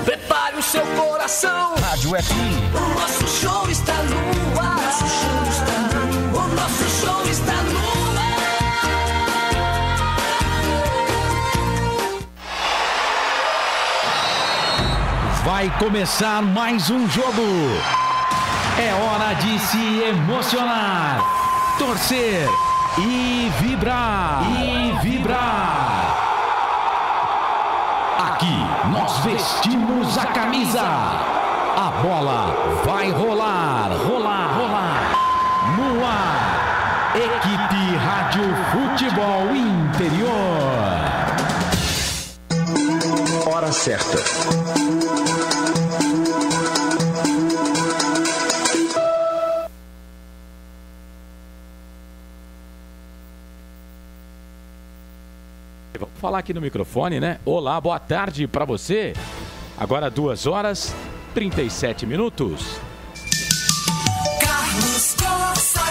Prepare o seu coração. Rádio FM. O nosso show está no ar. O nosso show está no ar. Vai começar mais um jogo. É hora de se emocionar, torcer e vibrar. Aqui nós vestimos a camisa. A bola vai rolar. No ar, Equipe Rádio Futebol Interior. Hora certa. Vamos falar aqui no microfone, né? Olá, boa tarde para você. Agora 2 horas 37 minutos. Carlos Costa.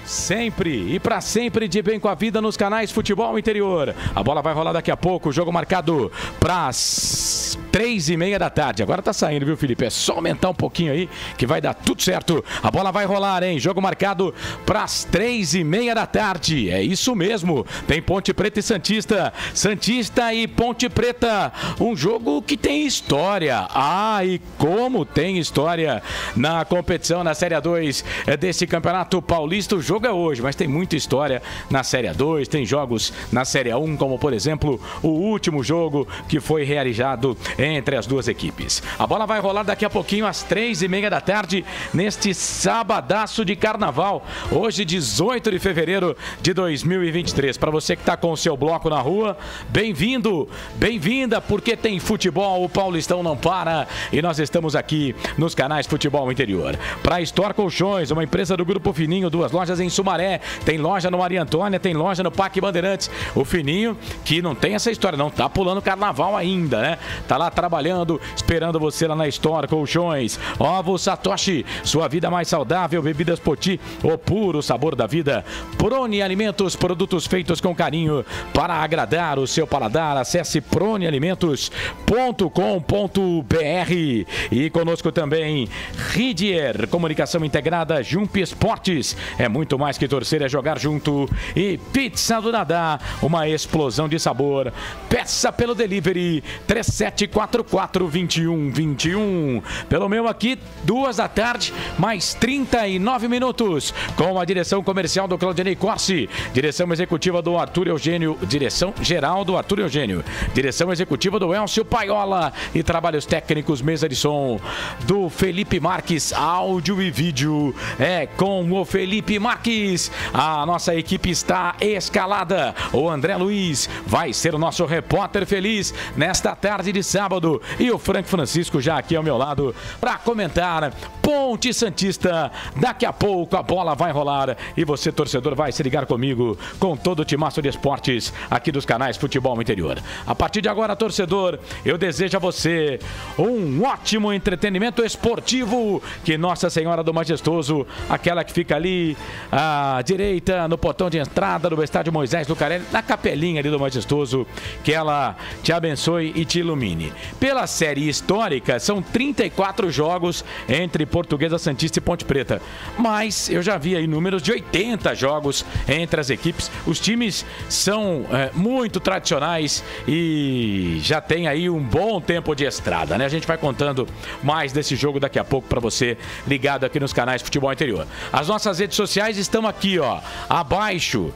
Sempre e para sempre de bem com a vida nos canais Futebol Interior. A bola vai rolar daqui a pouco. O jogo marcado para as 3h30 da tarde. Agora tá saindo, viu, Felipe? É só aumentar um pouquinho aí que vai dar tudo certo. A bola vai rolar, hein? Jogo marcado para as 3h30 da tarde. É isso mesmo. Tem Ponte Preta e Santista. Santista e Ponte Preta. Um jogo que tem história. Ah, e como tem história na competição, na Série A2 desse Campeonato Paulista. O jogo é hoje, mas tem muita história na Série A2. Tem jogos na Série A1, como por exemplo o último jogo que foi realizado entre as duas equipes. A bola vai rolar daqui a pouquinho às 3h30 da tarde neste sabadaço de carnaval, hoje 18 de fevereiro de 2023. Para você que está com o seu bloco na rua, bem-vindo, bem-vinda, porque tem futebol, o Paulistão não para e nós estamos aqui nos canais Futebol Interior. Para Store Colchões, uma empresa do Grupo Fininho, 2 lojas em Sumaré, tem loja no Maria Antônia, tem loja no Parque Bandeirantes. O Fininho, que não tem essa história, não tá pulando carnaval ainda, né? Tá lá trabalhando, esperando você lá na Store Colchões. Ovo Satoshi, sua vida mais saudável. Bebidas Poti, o puro sabor da vida. Prone Alimentos, produtos feitos com carinho para agradar o seu paladar. Acesse pronealimentos.com.br. E conosco também Ridier, comunicação integrada, Jump Esportes. É muito mais que torcer, é jogar junto. E Pizza do Nadá, uma explosão de sabor. Peça pelo delivery 3744-2121. Pelo meu aqui, 2 da tarde, mais 39 minutos. Com a direção comercial do Claudinei Corsi, direção executiva do Arthur Eugênio, direção geral do Arthur Eugênio, direção executiva do Elcio Paiola e trabalhos técnicos, mesa de som do Felipe Marques, áudio e vídeo é com o Felipe Marques. A nossa equipe está escalada. O André Luiz vai ser o nosso repórter feliz nesta tarde de sábado. E o Frank Francisco já aqui ao meu lado para comentar Ponte Santista. Daqui a pouco a bola vai rolar e você, torcedor, vai se ligar comigo com todo o timaço de esportes aqui dos canais Futebol Interior. A partir de agora, torcedor, eu desejo a você um ótimo entretenimento esportivo. Que Nossa Senhora do Majestoso, aquela que fica ali à direita, no portão de entrada do estádio Moisés Lucarelli, na capelinha ali do Majestoso, que ela te abençoe e te ilumine. Pela série histórica, são 34 jogos entre Portuguesa, Santista e Ponte Preta. Mas eu já vi aí números de 80 jogos entre as equipes. Os times são muito tradicionais e já tem aí um bom tempo de estrada, né? A gente vai contando mais desse jogo daqui a pouco para você ligado aqui nos canais Futebol Interior. As nossas redes sociais estão aqui, ó, abaixo,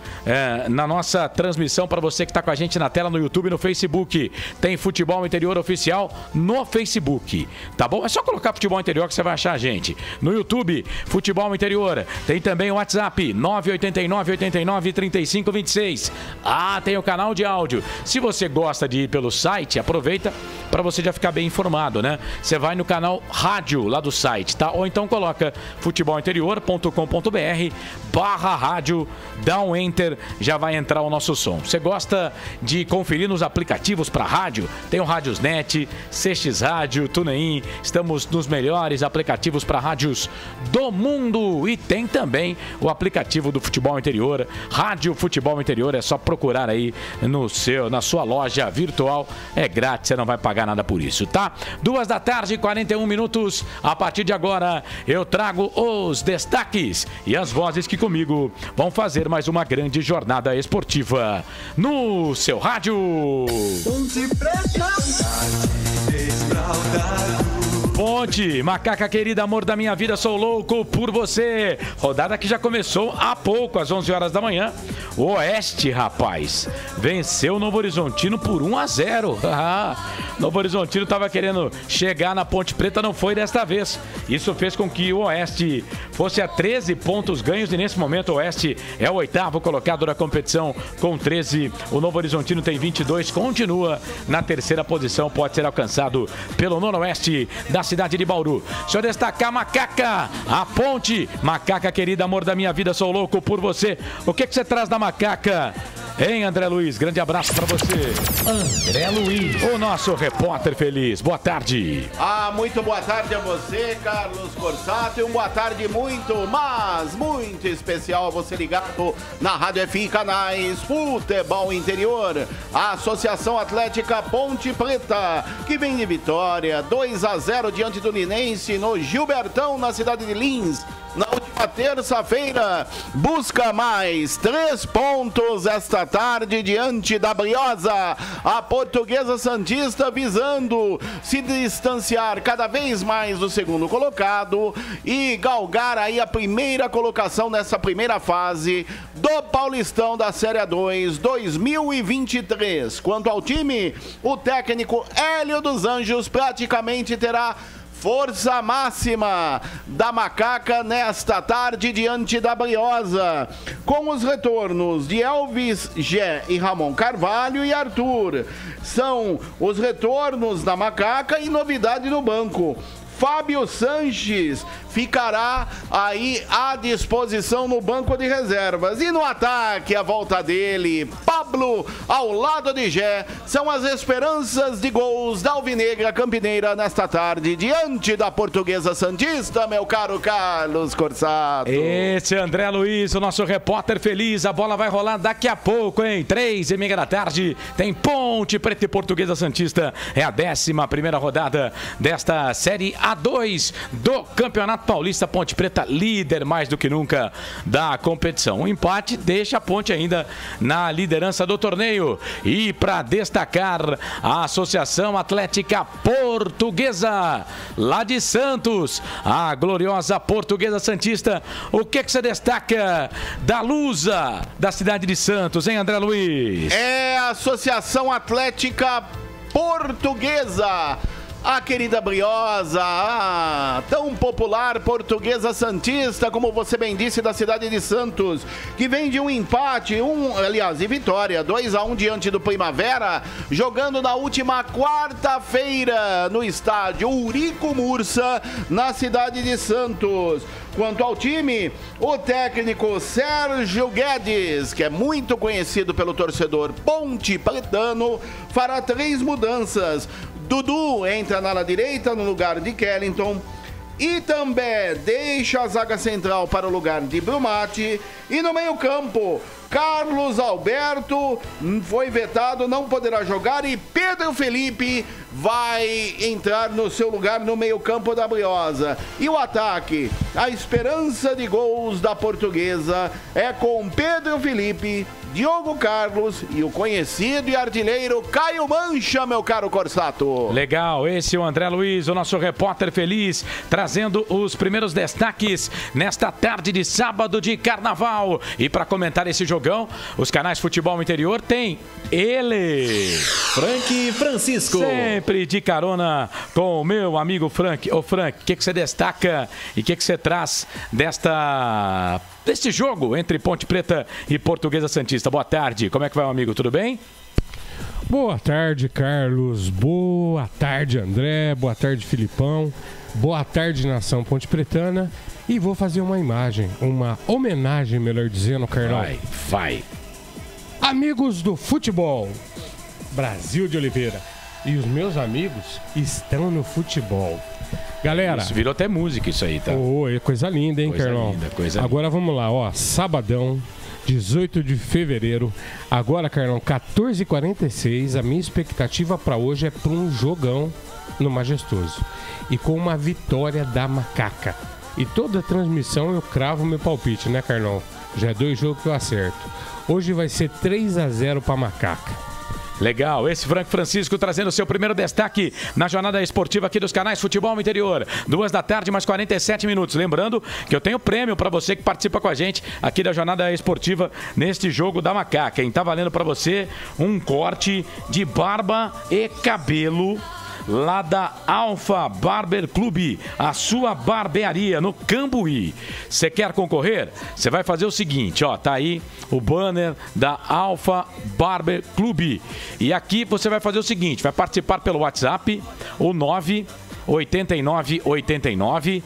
na nossa transmissão para você que está com a gente na tela no YouTube e no Facebook. Tem Futebol Interior Oficial no Facebook, tá bom? É só colocar Futebol Interior que você vai achar a gente. No YouTube, Futebol Interior. Tem também o WhatsApp, 989-89-3526. Ah, tem o canal de áudio. Se você gosta de ir pelo site, aproveita para você já ficar bem informado, né? Você vai no canal rádio lá do site, tá? Ou então coloca futebolinterior.com.br www.radiofutebol.com/rádio, dá um enter, já vai entrar o nosso som. Você gosta de conferir nos aplicativos para rádio? Tem o Radiosnet, CX Rádio, TuneIn, estamos nos melhores aplicativos para rádios do mundo e tem também o aplicativo do Futebol Interior, Rádio Futebol Interior, é só procurar aí na sua loja virtual, é grátis, você não vai pagar nada por isso, tá? 2h41, a partir de agora eu trago os destaques e as vozes que comigo vão fazer mais uma grande jornada esportiva no seu rádio. Ponte, Macaca querida, amor da minha vida, sou louco por você. Rodada que já começou há pouco, às 11 horas da manhã. O Oeste, rapaz, venceu o Novo Horizontino por 1-0. Novo Horizontino estava querendo chegar na Ponte Preta, não foi desta vez. Isso fez com que o Oeste fosse a 13 pontos ganhos e nesse momento o Oeste é o 8º colocado da competição com 13. O Novo Horizontino tem 22, continua na 3ª posição, pode ser alcançado pelo Noroeste da cidade de Bauru. Deixa eu destacar a Macaca, a Ponte. Macaca querida, amor da minha vida, sou louco por você. O que você traz da Macaca? Hein, André Luiz? Grande abraço pra você. André Luiz, o nosso repórter feliz. Boa tarde. Muito boa tarde a você, Carlos Corsato. E boa tarde muito especial a você ligado na Rádio FI Canais Futebol Interior. A Associação Atlética Ponte Preta, que vem de vitória, 2-0 diante do Linense no Gilbertão, na cidade de Lins. Na última terça-feira, busca mais 3 pontos esta tarde diante da Briosa. A Portuguesa Santista visando se distanciar cada vez mais do segundo colocado e galgar aí a primeira colocação nessa primeira fase do Paulistão da Série A2 2023. Quanto ao time, o técnico Hélio dos Anjos praticamente terá força máxima da Macaca nesta tarde diante da Briosa, com os retornos de Elvis Gé e Ramon Carvalho e Arthur. São os retornos da Macaca e novidade no banco. Fábio Sanches ficará aí à disposição no banco de reservas. E no ataque, a volta dele, Pablo ao lado de Gé, são as esperanças de gols da Alvinegra Campineira nesta tarde, diante da Portuguesa Santista, meu caro Carlos Corsato. Esse é André Luiz, o nosso repórter feliz. A bola vai rolar daqui a pouco, hein? 3h30 da tarde, tem Ponte Preta e Portuguesa Santista. É a 11ª rodada desta Série A2 do Campeonato Paulista. Ponte Preta líder mais do que nunca da competição. O empate deixa a Ponte ainda na liderança do torneio. E para destacar a Associação Atlética Portuguesa lá de Santos, a gloriosa Portuguesa Santista, o que você destaca da Lusa da cidade de Santos, hein, André Luiz? É a Associação Atlética Portuguesa. A querida Briosa, a tão popular Portuguesa Santista, como você bem disse, da cidade de Santos, que vem de um empate, e vitória, 2-1 diante do Primavera, jogando na última quarta-feira no estádio Urico Mursa, na cidade de Santos. Quanto ao time, o técnico Sérgio Guedes, que é muito conhecido pelo torcedor ponte pretano, fará 3 mudanças. Dudu entra na ala direita no lugar de Kellington. Itambé deixa a zaga central para o lugar de Brumati. E no meio-campo, Carlos Alberto foi vetado, não poderá jogar. E Pedro Felipe vai entrar no seu lugar no meio-campo da Briosa. E o ataque, a esperança de gols da Portuguesa é com Pedro Felipe, Diogo Carlos e o conhecido e artilheiro Caio Mancha, meu caro Corsato. Legal, esse é o André Luiz, o nosso repórter feliz, trazendo os primeiros destaques nesta tarde de sábado de carnaval. E para comentar esse jogão, os canais Futebol Interior tem ele, Frank Francisco. Sempre de carona com o meu amigo Frank. Ô Frank, o que você destaca e o que você traz deste jogo entre Ponte Preta e Portuguesa Santista? Boa tarde, como é que vai, meu amigo? Tudo bem? Boa tarde, Carlos. Boa tarde, André. Boa tarde, Filipão. Boa tarde, Nação Ponte Pretana. E vou fazer uma homenagem, melhor dizendo, Carlão. Vai. Amigos do futebol, Brasil de Oliveira e os meus amigos estão no futebol. Galera... Isso virou até música isso aí, tá? É coisa linda, hein, Carlão? Agora vamos lá, ó. Sabadão, 18 de fevereiro. Agora, Carlão, 14h46. A minha expectativa para hoje é para um jogão no Majestoso. E com uma vitória da Macaca. E toda a transmissão eu cravo meu palpite, né, Carlão? Já é 2 jogos que eu acerto. Hoje vai ser 3-0 para Macaca. Legal, esse Franco Francisco trazendo o seu primeiro destaque na jornada esportiva aqui dos canais Futebol Interior. 2 da tarde, mais 47 minutos. Lembrando que eu tenho prêmio para você que participa com a gente aqui da jornada esportiva neste jogo da Macaca. Tá valendo para você um corte de barba e cabelo lá da Alfa Barber Clube, a sua barbearia no Cambuí. Você quer concorrer? Você vai fazer o seguinte, ó, tá aí o banner da Alfa Barber Clube. E aqui você vai fazer o seguinte, vai participar pelo WhatsApp, o 98989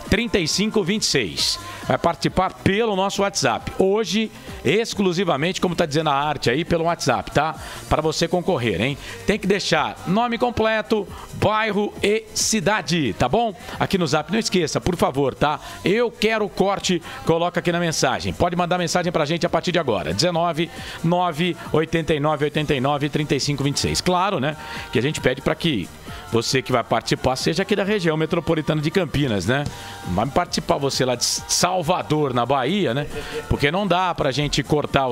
3526. Vai participar pelo nosso WhatsApp. Hoje, exclusivamente, como está dizendo a arte aí, pelo WhatsApp, tá? Para você concorrer, hein? Tem que deixar nome completo, bairro e cidade, tá bom? Aqui no Zap, não esqueça, por favor, tá? Eu quero corte, coloca aqui na mensagem. Pode mandar mensagem pra gente a partir de agora. 19 989 89 35 26. Claro, né? Que a gente pede para que você que vai participar seja aqui da região metropolitana de Campinas, né? Não vai participar você lá de Salvador, na Bahia, né? Porque não dá pra gente cortar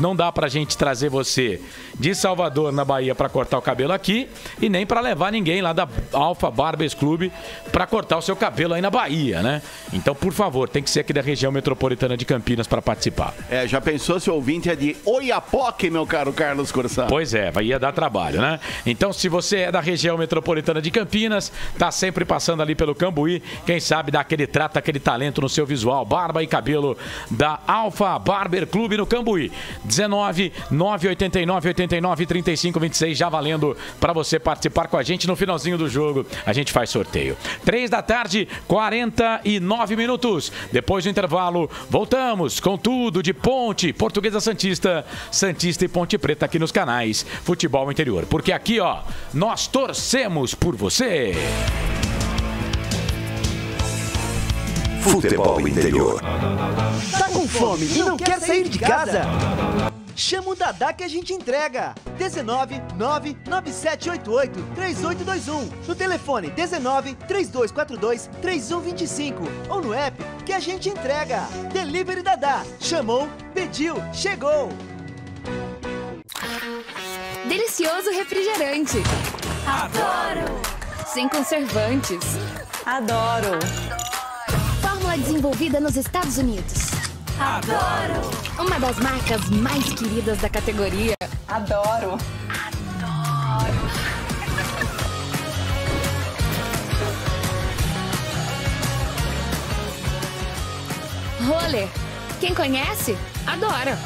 não dá pra gente trazer você de Salvador, na Bahia, pra cortar o cabelo aqui e nem pra levar ninguém lá da Alfa Barbers Clube pra cortar o seu cabelo aí na Bahia, né? Então, por favor, tem que ser aqui da região metropolitana de Campinas pra participar. Já pensou se o ouvinte é de Oiapoque, meu caro Carlos Corsá? Pois é, ia dar trabalho, né? Então, se você é da região metropolitana de Campinas, tá sempre passando ali pelo Cambuí, quem sabe dá aquele trato, aquele talento no seu visual, barba e cabelo da Alfa Barber Clube no Cambuí. 19 989 89 35 26, já valendo para você participar com a gente. No finalzinho do jogo a gente faz sorteio. 3 da tarde, 49 minutos. Depois do intervalo, voltamos com tudo de Ponte, Portuguesa Santista, Santista e Ponte Preta aqui nos canais Futebol Interior. Porque aqui, ó, nós torcemos por você. Futebol Interior. Tá com fome e não quer sair de casa? Chama o Dadá que a gente entrega. 19 99788 3821. No telefone 19 3242 3125. Ou no app que a gente entrega. Delivery Dadá. Chamou, pediu, chegou. Delicioso refrigerante. Adoro. Sem conservantes. Adoro. Fórmula desenvolvida nos Estados Unidos. Adoro. Uma das marcas mais queridas da categoria. Adoro. Adoro. Roller. Quem conhece, adora.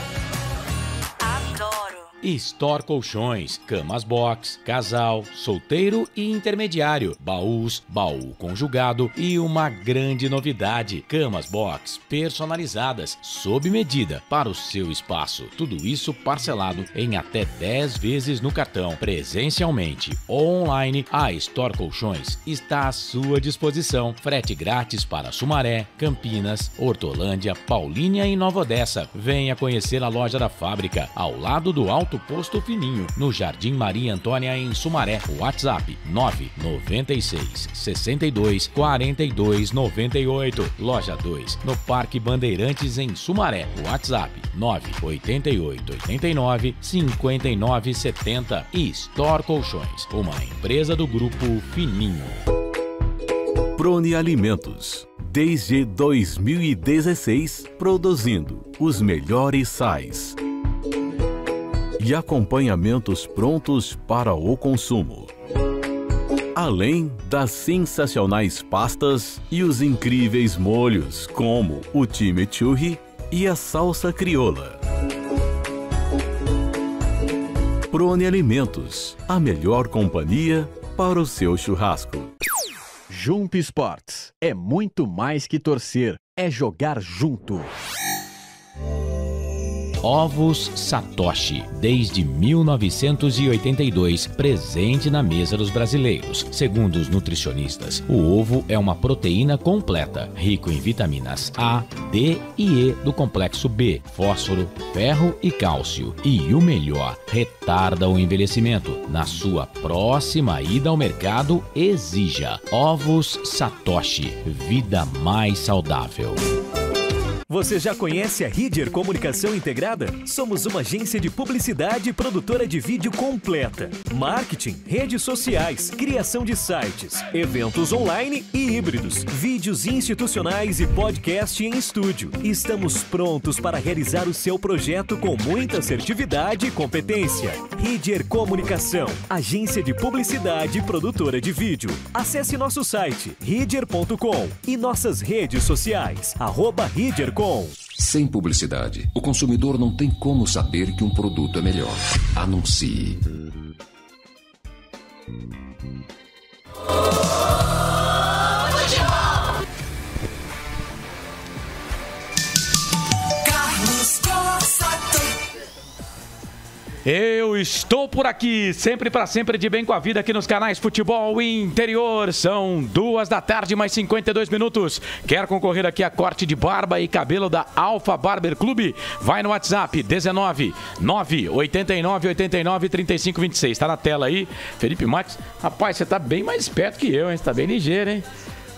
Adoro. Store Colchões, camas box, casal, solteiro e intermediário, baús, baú conjugado e uma grande novidade, camas box personalizadas, sob medida para o seu espaço. Tudo isso parcelado em até 10 vezes no cartão. Presencialmente ou online, a Store Colchões está à sua disposição. Frete grátis para Sumaré, Campinas, Hortolândia, Paulínia e Nova Odessa. Venha conhecer a loja da fábrica, ao lado do Alto Posto Fininho, no Jardim Maria Antônia, em Sumaré. WhatsApp 996 62 42 98. Loja 2, no Parque Bandeirantes, em Sumaré. WhatsApp 988 89 59 70. E Store Colchões, uma empresa do Grupo Fininho. Prone Alimentos. Desde 2016, produzindo os melhores sais e acompanhamentos prontos para o consumo. Além das sensacionais pastas e os incríveis molhos, como o chimichurri e a salsa crioula. Prone Alimentos, a melhor companhia para o seu churrasco. Jump Sports é muito mais que torcer, é jogar junto. Ovos Satoshi, desde 1982, presente na mesa dos brasileiros. Segundo os nutricionistas, o ovo é uma proteína completa, rico em vitaminas A, D e E do complexo B, fósforo, ferro e cálcio. E o melhor, retarda o envelhecimento. Na sua próxima ida ao mercado, exija Ovos Satoshi, vida mais saudável. Você já conhece a Ridger Comunicação Integrada? Somos uma agência de publicidade e produtora de vídeo completa. Marketing, redes sociais, criação de sites, eventos online e híbridos, vídeos institucionais e podcast em estúdio. Estamos prontos para realizar o seu projeto com muita assertividade e competência. Ridger Comunicação, agência de publicidade e produtora de vídeo. Acesse nosso site ridger.com e nossas redes sociais, @ridger.com. Sem publicidade, o consumidor não tem como saber que um produto é melhor. Anuncie. Carlos Corsato. Eu estou por aqui, sempre para sempre de bem com a vida aqui nos canais Futebol Interior. São 14h mais 52 minutos. Quer concorrer aqui a corte de barba e cabelo da Alfa Barber Clube? Vai no WhatsApp 19 989 89 35 26. Tá na tela aí. Felipe Marques. Rapaz, você tá bem mais esperto que eu, hein? Você tá bem ligeiro, hein?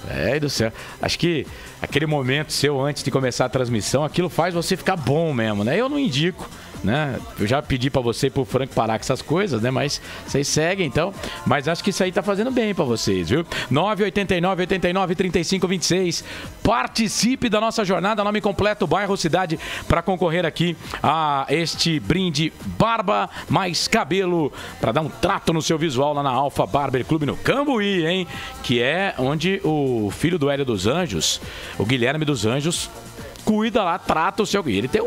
É do céu. Acho que aquele momento seu antes de começar a transmissão, aquilo faz você ficar bom mesmo, né? Eu não indico, né? Eu já pedi pra você e pro Frank parar com essas coisas, né? Mas vocês seguem, então. Mas acho que isso aí tá fazendo bem pra vocês, viu? 989 89 35 26. Participe da nossa jornada, nome completo, bairro, cidade, pra concorrer aqui a este brinde barba mais cabelo, pra dar um trato no seu visual lá na Alfa Barber Clube no Cambuí, hein? Que é onde o filho do Hélio dos Anjos, o Guilherme dos Anjos, cuida lá, trata o seu... Ele tem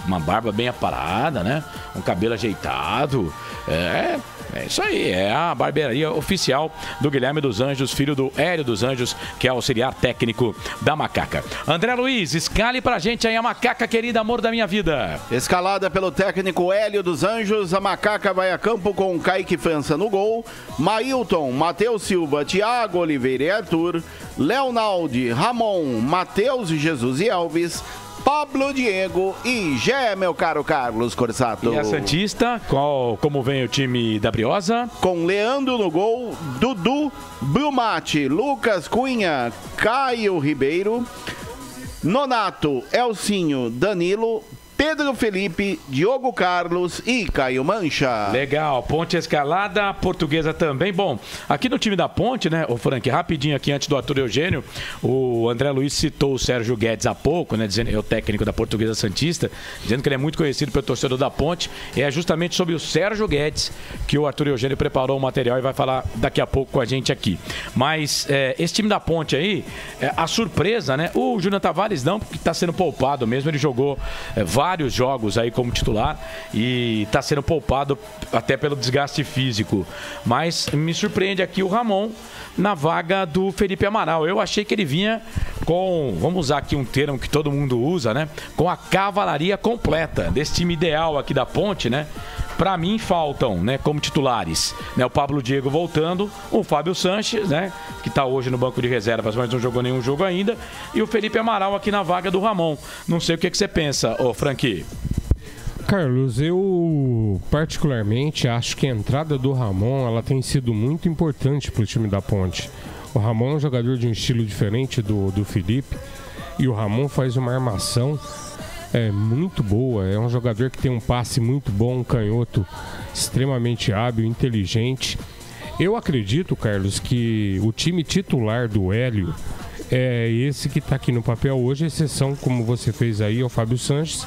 uma barba bem aparada, né? Um cabelo ajeitado. É isso aí, é a barbearia oficial do Guilherme dos Anjos, filho do Hélio dos Anjos, que é auxiliar técnico da Macaca. André Luiz, escale pra gente aí a Macaca, querida, amor da minha vida. Escalada pelo técnico Hélio dos Anjos, a Macaca vai a campo com Kaique França no gol, Mailton, Matheus Silva, Thiago Oliveira e Arthur, Leonaldi, Ramon, Matheus, Jesus e Elvis, Pablo Diego e Gé, meu caro Carlos Corsato. E a Santista, como vem o time da Briosa? Com Leandro no gol, Dudu, Brumati, Lucas Cunha, Caio Ribeiro, Nonato, Elcinho, Danilo, Pedro Felipe, Diogo Carlos e Caio Mancha. Legal, Ponte escalada, Portuguesa também. Bom, aqui no time da Ponte, né, o Frank, rapidinho aqui antes do Arthur Eugênio, o André Luiz citou o Sérgio Guedes há pouco, né, dizendo, é o técnico da Portuguesa Santista, dizendo que ele é muito conhecido pelo torcedor da Ponte. E é justamente sobre o Sérgio Guedes que o Arthur Eugênio preparou o material e vai falar daqui a pouco com a gente aqui. Mas esse time da Ponte aí, a surpresa, né, o Júnior Tavares não, porque está sendo poupado mesmo, ele jogou vários jogos aí como titular e está sendo poupado até pelo desgaste físico. Mas me surpreende aqui o Ramon na vaga do Felipe Amaral. Eu achei que ele vinha com, vamos usar aqui um termo que todo mundo usa, né? Com a cavalaria completa desse time ideal aqui da Ponte, né? Para mim faltam, né, como titulares, né, o Pablo Diego voltando, o Fábio Sanches, né, que está hoje no banco de reservas, mas não jogou nenhum jogo ainda, e o Felipe Amaral aqui na vaga do Ramon. Não sei o que você pensa, ô Frank. Carlos, eu particularmente acho que a entrada do Ramon ela tem sido muito importante para o time da Ponte. O Ramon é um jogador de um estilo diferente do Felipe, e o Ramon faz uma armação muito boa, é um jogador que tem um passe muito bom, um canhoto extremamente hábil, inteligente. Eu acredito, Carlos, que o time titular do Hélio é esse que está aqui no papel hoje, exceção, como você fez aí, ao Fábio Sanches,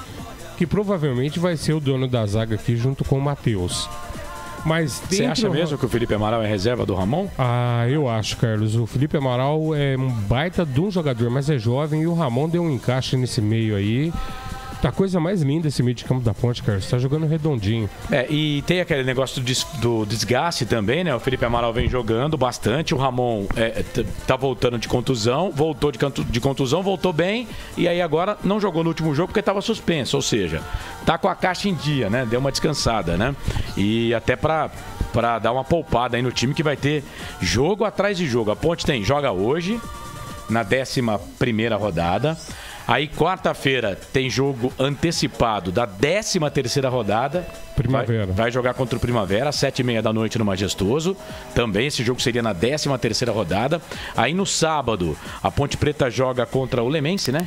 que provavelmente vai ser o dono da zaga aqui junto com o Matheus. Mas você acha mesmo que o Felipe Amaral é reserva do Ramon? Eu acho, Carlos. O Felipe Amaral é um baita de um jogador, mas é jovem, e o Ramon deu um encaixe nesse meio aí Tá a coisa mais linda esse meio de campo da Ponte, cara. Você tá jogando redondinho. E tem aquele negócio do desgaste também, né? O Felipe Amaral vem jogando bastante. O Ramon tá voltando de contusão. Voltou de contusão, voltou bem. E aí agora não jogou no último jogo porque tava suspenso. Ou seja, tá com a caixa em dia, né? Deu uma descansada, né? E até pra dar uma poupada aí no time que vai ter jogo atrás de jogo. A Ponte joga hoje, na 11ª rodada. Aí, quarta-feira, tem jogo antecipado da 13ª rodada. Primavera. Vai jogar contra o Primavera, às 7h30 da noite no Majestoso. Também esse jogo seria na 13ª rodada. Aí, no sábado, a Ponte Preta joga contra o Lemense, né?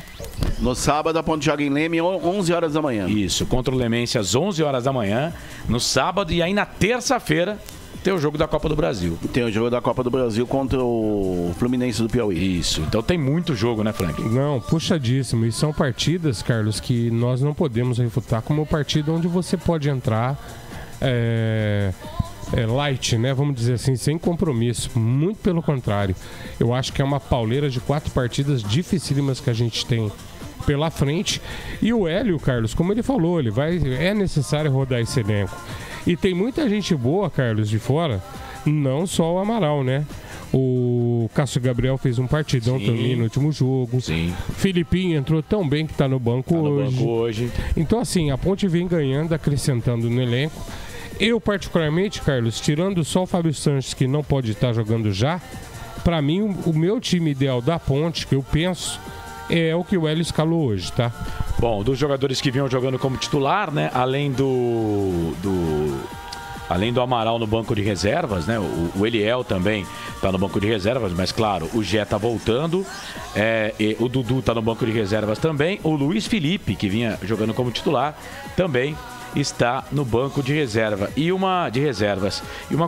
No sábado, a Ponte joga em Leme, 11 horas da manhã. Isso, contra o Lemense às 11 horas da manhã, no sábado. E aí, na terça-feira, tem o jogo da Copa do Brasil. Tem o jogo da Copa do Brasil contra o Fluminense do Piauí. Isso. Então tem muito jogo, né, Frank? Não, puxadíssimo. E são partidas, Carlos, que nós não podemos refutar como partida onde você pode entrar light, né? Vamos dizer assim, sem compromisso. Muito pelo contrário. Eu acho que é uma pauleira de 4 partidas dificílimas que a gente tem pela frente. E o Hélio, Carlos, como ele falou, é necessário rodar esse elenco. E tem muita gente boa, Carlos, de fora, não só o Amaral, né? O Cássio Gabriel fez um partidão também no último jogo. Sim. Filipinho entrou tão bem que tá no banco hoje. Então, assim, a Ponte vem ganhando, acrescentando no elenco. Eu, particularmente, Carlos, tirando só o Fábio Sanches, que não pode estar jogando já, pra mim, o meu time ideal da Ponte, que eu penso, é o que o Hélio escalou hoje, tá? Bom, dos jogadores que vinham jogando como titular, né? Além do Amaral no banco de reservas, né? O Eliel também tá no banco de reservas, mas claro, o Gé tá voltando. O Dudu tá no banco de reservas também. O Luiz Felipe, que vinha jogando como titular, também está no banco de reserva. E uma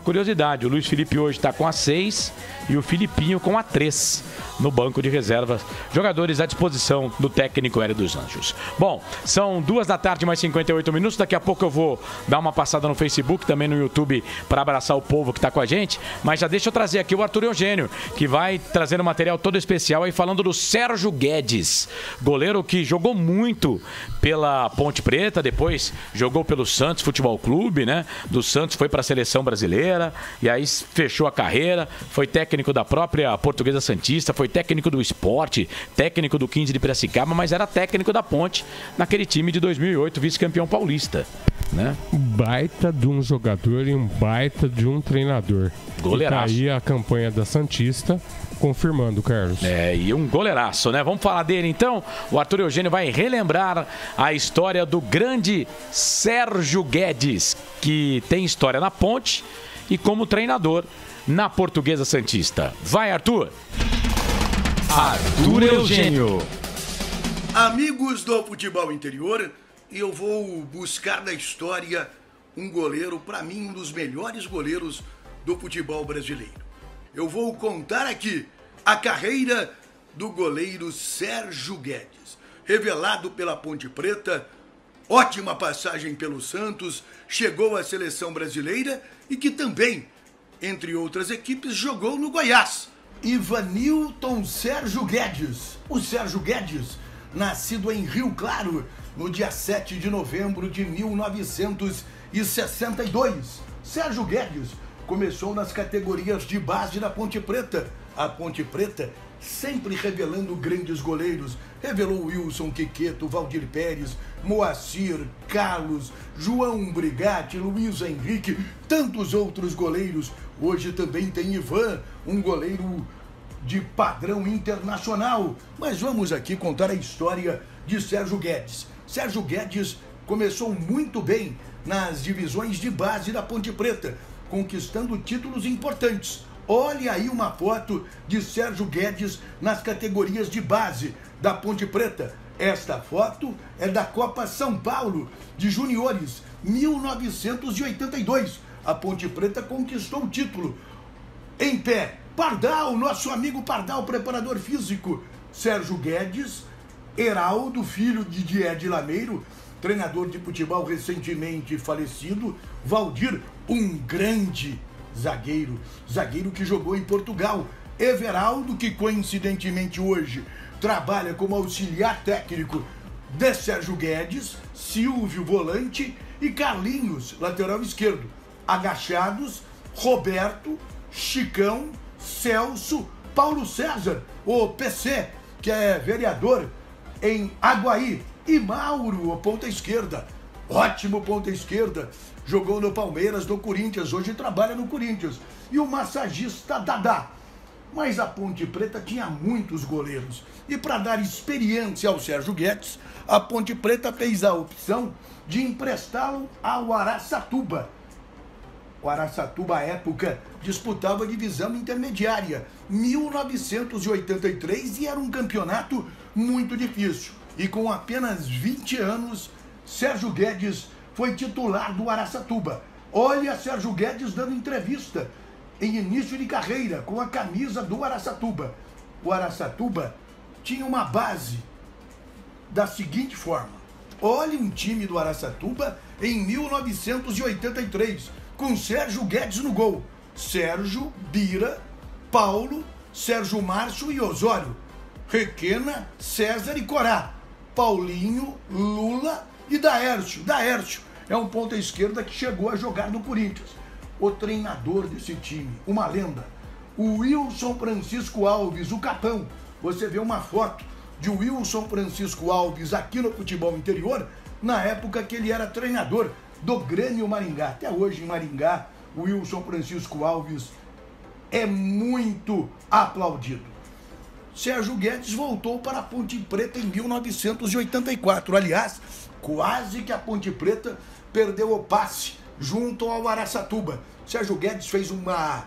curiosidade, o Luiz Felipe hoje está com a 6 e o Filipinho com a 3 no banco de reservas. Jogadores à disposição do técnico Hélio dos Anjos. Bom, são 14h mais 58 minutos. Daqui a pouco eu vou dar uma passada no Facebook, também no YouTube, para abraçar o povo que está com a gente. Mas já deixa eu trazer aqui o Arthur Eugênio, que vai trazer um material todo especial aí falando do Sérgio Guedes, goleiro que jogou muito pela Ponte Preta, depois jogou pelo Santos Futebol Clube, né? Do Santos foi para a seleção brasileira e aí fechou a carreira, foi técnico da própria Portuguesa Santista, foi técnico do Sport, técnico do 15 de Piracicaba, mas era técnico da Ponte naquele time de 2008, vice-campeão paulista, né? Baita de um jogador e um baita de um treinador. Goleiraço. E tá aí a campanha da Santista confirmando, Carlos. E um goleiraço, né? Vamos falar dele então. O Arthur Eugênio vai relembrar a história do grande Sérgio Guedes, que tem história na Ponte e como treinador na Portuguesa Santista. Vai, Arthur! Arthur Eugênio. Amigos do futebol interior, eu vou buscar na história um goleiro, para mim, um dos melhores goleiros do futebol brasileiro. Eu vou contar aqui a carreira do goleiro Sérgio Guedes, revelado pela Ponte Preta, ótima passagem pelo Santos, chegou à seleção brasileira e que também, entre outras equipes, jogou no Goiás. Ivanilton Sérgio Guedes. O Sérgio Guedes, nascido em Rio Claro, no dia 7 de novembro de 1962. Sérgio Guedes começou nas categorias de base da Ponte Preta. A Ponte Preta sempre revelando grandes goleiros. Revelou Wilson, Quiqueto, Valdir Pérez, Moacir, Carlos, João Brigatti, Luiz Henrique, tantos outros goleiros. Hoje também tem Ivan, um goleiro de padrão internacional. Mas vamos aqui contar a história de Sérgio Guedes. Sérgio Guedes começou muito bem nas divisões de base da Ponte Preta, conquistando títulos importantes. Olha aí uma foto de Sérgio Guedes nas categorias de base da Ponte Preta. Esta foto é da Copa São Paulo de Juniores, 1982. A Ponte Preta conquistou o título. Em pé, Pardal, nosso amigo Pardal, preparador físico. Sérgio Guedes, Heraldo, filho de Diede Lameiro, treinador de futebol recentemente falecido. Valdir, um grande zagueiro que jogou em Portugal. Everaldo, que coincidentemente hoje trabalha como auxiliar técnico de Sérgio Guedes, Silvio, volante, e Carlinhos, lateral esquerdo. Agachados, Roberto, Chicão, Celso, Paulo César, o PC, que é vereador em Aguaí, e Mauro, o ponta esquerda. Ótimo ponta esquerda, jogou no Palmeiras, no Corinthians, hoje trabalha no Corinthians. E o massagista Dadá. Mas a Ponte Preta tinha muitos goleiros. E para dar experiência ao Sérgio Guedes, a Ponte Preta fez a opção de emprestá-lo ao Araçatuba. O Araçatuba, à época, disputava a divisão intermediária, 1983, e era um campeonato muito difícil. E com apenas 20 anos, Sérgio Guedes foi titular do Araçatuba. Olha Sérgio Guedes dando entrevista em início de carreira com a camisa do Araçatuba. O Araçatuba tinha uma base da seguinte forma. Olha um time do Araçatuba em 1983, com Sérgio Guedes no gol. Sérgio, Bira, Paulo, Sérgio Márcio e Osório. Requena, César e Corá. Paulinho, Lula e Daércio. Daércio é um ponta esquerda que chegou a jogar no Corinthians. O treinador desse time, uma lenda, o Wilson Francisco Alves, o Capão. Você vê uma foto de Wilson Francisco Alves aqui no futebol interior, na época que ele era treinador do Grêmio Maringá. Até hoje em Maringá, o Wilson Francisco Alves é muito aplaudido. Sérgio Guedes voltou para a Ponte Preta em 1984. Aliás, quase que a Ponte Preta perdeu o passe junto ao Araçatuba. Sérgio Guedes fez uma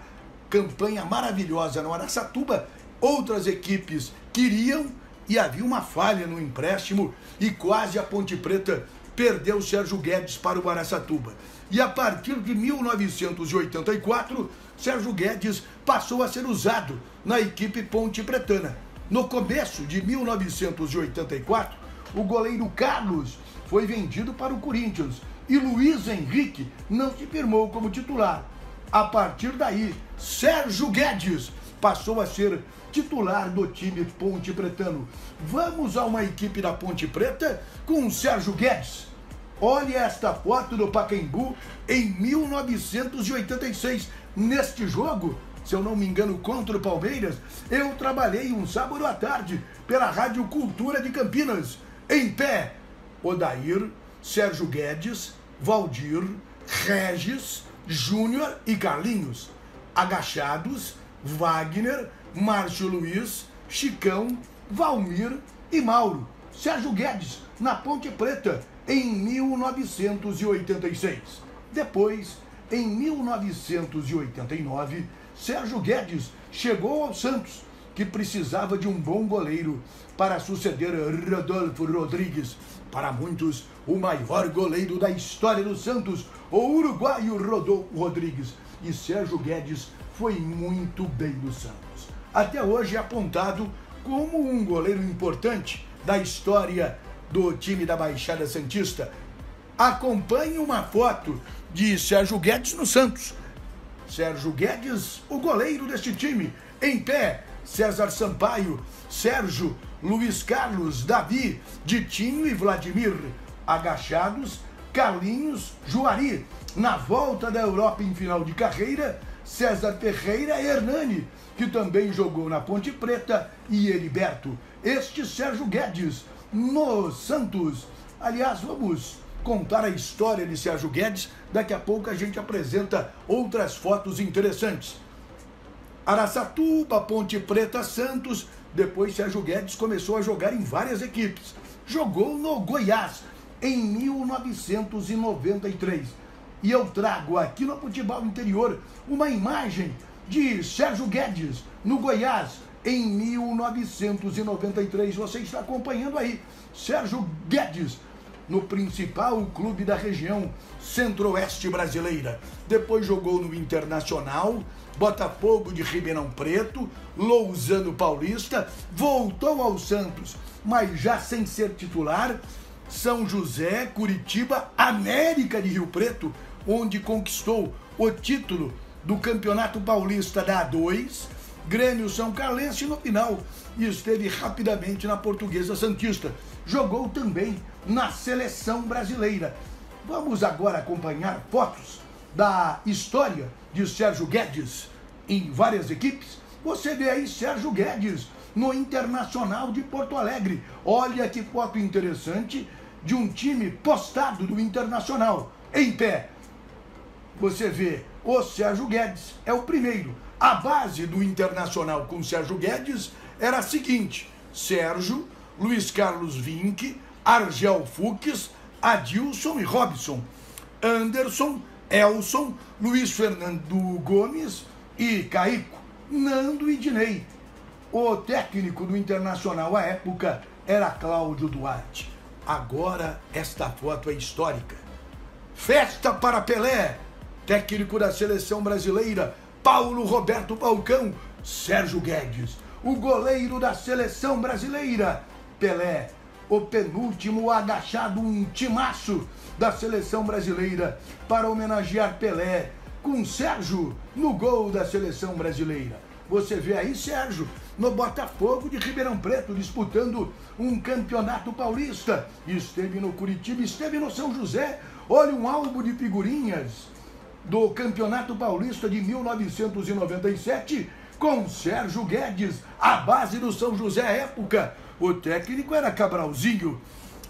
campanha maravilhosa no Araçatuba. Outras equipes queriam e havia uma falha no empréstimo e quase a Ponte Preta perdeu Sérgio Guedes para o Araçatuba. E a partir de 1984, Sérgio Guedes passou a ser usado na equipe ponte pretana. No começo de 1984, o goleiro Carlos foi vendido para o Corinthians e Luiz Henrique não se firmou como titular. A partir daí, Sérgio Guedes passou a ser titular do time ponte pretano. Vamos a uma equipe da Ponte Preta com Sérgio Guedes. Olha esta foto do Pacaembu em 1986. Neste jogo, se eu não me engano, contra o Palmeiras, eu trabalhei um sábado à tarde pela Rádio Cultura de Campinas. Em pé, Odair, Sérgio Guedes, Valdir, Regis, Júnior e Carlinhos. Agachados, Wagner, Márcio Luiz, Chicão, Valmir e Mauro. Sérgio Guedes na Ponte Preta em 1986. Depois, em 1989, Sérgio Guedes chegou ao Santos, que precisava de um bom goleiro para suceder Rodolfo Rodrigues. Para muitos, o maior goleiro da história do Santos, o uruguaio Rodolfo Rodrigues. E Sérgio Guedes foi muito bem no Santos. Até hoje é apontado como um goleiro importante da história do time da Baixada Santista. Acompanhe uma foto de Sérgio Guedes no Santos. Sérgio Guedes, o goleiro deste time. Em pé, César Sampaio, Sérgio, Luiz Carlos, Davi, Ditinho e Vladimir. Agachados, Carlinhos, Juari. Na volta da Europa em final de carreira, César Ferreira e Hernani, que também jogou na Ponte Preta, e Heriberto. Este Sérgio Guedes no Santos. Aliás, vamos contar a história de Sérgio Guedes. Daqui a pouco a gente apresenta outras fotos interessantes. Araçatuba, Ponte Preta, Santos. Depois Sérgio Guedes começou a jogar em várias equipes. Jogou no Goiás em 1993. E eu trago aqui no Futebol Interior uma imagem de Sérgio Guedes no Goiás em 1993. Você está acompanhando aí Sérgio Guedes no principal clube da região centro-oeste brasileira. Depois jogou no Internacional, Botafogo de Ribeirão Preto, Lousano Paulista, voltou ao Santos, mas já sem ser titular, São José, Curitiba, América de Rio Preto, onde conquistou o título do Campeonato Paulista da A2, Grêmio São Carlense e no final esteve rapidamente na Portuguesa Santista. Jogou também na Seleção Brasileira. Vamos agora acompanhar fotos da história de Sérgio Guedes em várias equipes. Você vê aí Sérgio Guedes no Internacional de Porto Alegre. Olha que foto interessante de um time postado do Internacional. Em pé, você vê o Sérgio Guedes, é o primeiro. A base do Internacional com Sérgio Guedes era a seguinte: Sérgio, Luiz Carlos Vinck, Argel Fuchs, Adilson e Robson, Anderson, Elson, Luiz Fernando Gomes e Caico, Nando e Dinei. O técnico do Internacional à época era Cláudio Duarte. Agora esta foto é histórica. Festa para Pelé, técnico da Seleção Brasileira, Paulo Roberto Falcão, Sérgio Guedes, o goleiro da Seleção Brasileira, Pelé, o penúltimo agachado, um timaço da Seleção Brasileira para homenagear Pelé, com Sérgio no gol da Seleção Brasileira. Você vê aí Sérgio no Botafogo de Ribeirão Preto, disputando um campeonato paulista. Esteve no Curitiba, esteve no São José. Olha um álbum de figurinhas do Campeonato Paulista de 1997 com Sérgio Guedes, a base do São José à época. O técnico era Cabralzinho.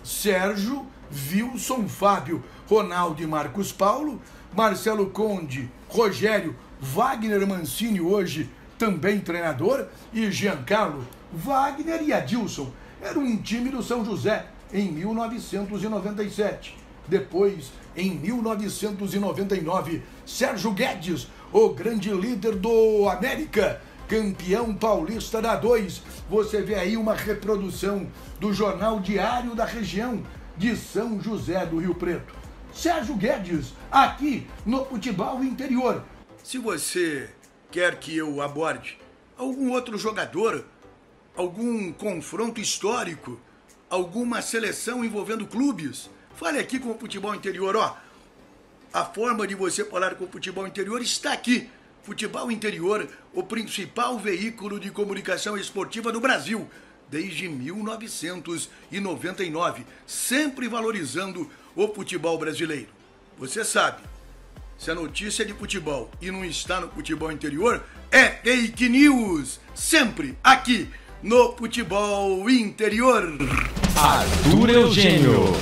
Sérgio, Wilson, Fábio, Ronaldo e Marcos Paulo, Marcelo Conde, Rogério, Wagner Mancini, hoje também treinador, e Giancarlo, Wagner e Adilson. Era um time do São José em 1997. Depois, em 1999, Sérgio Guedes, o grande líder do América, campeão paulista da 2. Você vê aí uma reprodução do Jornal Diário da região de São José do Rio Preto. Sérgio Guedes, aqui no Futebol Interior. Se você quer que eu aborde algum outro jogador, algum confronto histórico, alguma seleção envolvendo clubes, fale aqui com o Futebol Interior. Ó, a forma de você falar com o Futebol Interior está aqui. Futebol Interior, o principal veículo de comunicação esportiva do Brasil, desde 1999, sempre valorizando o futebol brasileiro. Você sabe, se a notícia é de futebol e não está no Futebol Interior, é fake news. Sempre aqui no Futebol Interior. Arthur Eugênio.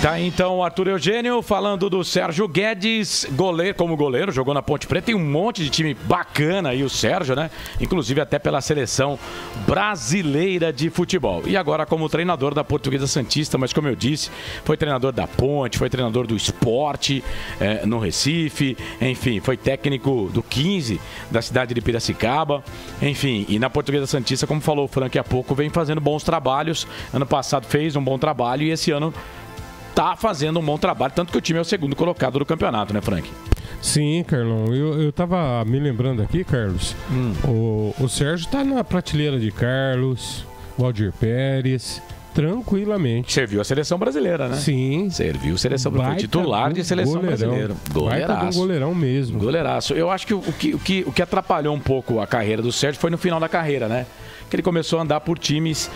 Tá, então, o Arthur Eugênio falando do Sérgio Guedes, goleiro, como goleiro, jogou na Ponte Preta. Tem um monte de time bacana aí, o Sérgio, né? Inclusive até pela seleção brasileira de futebol. E agora como treinador da Portuguesa Santista, mas como eu disse, foi treinador da Ponte, foi treinador do Sport no Recife, enfim, foi técnico do 15 da cidade de Piracicaba, enfim, e na Portuguesa Santista, como falou o Frank há pouco, vem fazendo bons trabalhos. Ano passado fez um bom trabalho e esse ano tá fazendo um bom trabalho, tanto que o time é o segundo colocado do campeonato, né, Frank? Sim, Carlão. Eu tava me lembrando aqui, Carlos, o Sérgio tá na prateleira de Carlos, Valdir Pérez, tranquilamente. Serviu a seleção brasileira, né? Sim. Serviu a seleção brasileira, titular de seleção brasileira. Goleiraço. Goleirão mesmo. Goleiraço. Eu acho que o que atrapalhou um pouco a carreira do Sérgio foi no final da carreira, né? Que ele começou a andar por times,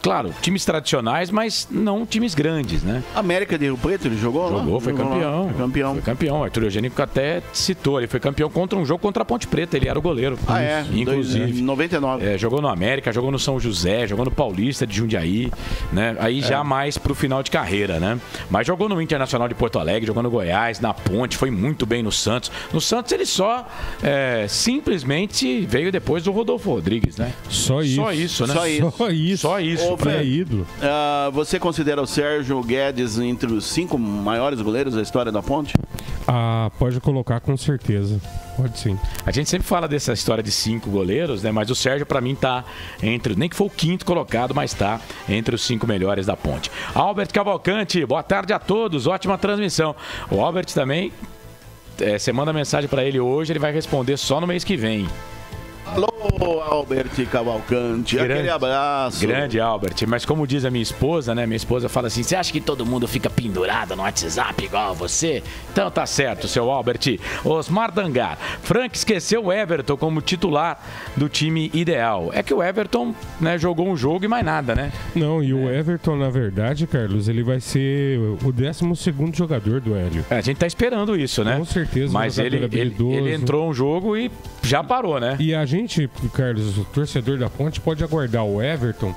claro, times tradicionais, mas não times grandes, né? América de Rio Preto, ele jogou? Jogou, foi campeão. Foi campeão. Foi campeão. Arthur Eugênio até citou, ele foi campeão contra um jogo contra a Ponte Preta, ele era o goleiro. Ah, é? Inclusive. 99. Jogou no América, jogou no São José, jogou no Paulista de Jundiaí, né? Aí já mais pro final de carreira, né? Mas jogou no Internacional de Porto Alegre, jogou no Goiás, na Ponte, foi muito bem no Santos. No Santos ele só simplesmente veio depois do Rodolfo Rodrigues, né? Só isso, né? Só isso. Ô, Fred, ídolo. Você considera o Sérgio Guedes entre os 5 maiores goleiros da história da Ponte? Pode colocar com certeza. Pode sim. A gente sempre fala dessa história de 5 goleiros, né? Mas o Sérgio, pra mim, tá entre... Nem que for o 5º colocado, mas tá entre os 5 melhores da Ponte. Albert Cavalcante, boa tarde a todos. Ótima transmissão. O Albert também, você manda mensagem pra ele hoje, ele vai responder só no mês que vem. Alô, Albert Cavalcante, aquele abraço. Grande Albert, mas como diz a minha esposa, né? Minha esposa fala assim, você acha que todo mundo fica pendurado no WhatsApp igual a você? Então tá certo, seu Albert. Osmar Dangar, Frank esqueceu o Everton como titular do time ideal. É que o Everton, né, jogou um jogo e mais nada, né? Não, e o Everton, na verdade, Carlos, ele vai ser o 12º jogador do Hélio. A gente tá esperando isso, né? Com certeza. Mas ele entrou um jogo e já parou, né? E a gente, Carlos, o torcedor da Ponte, pode aguardar o Everton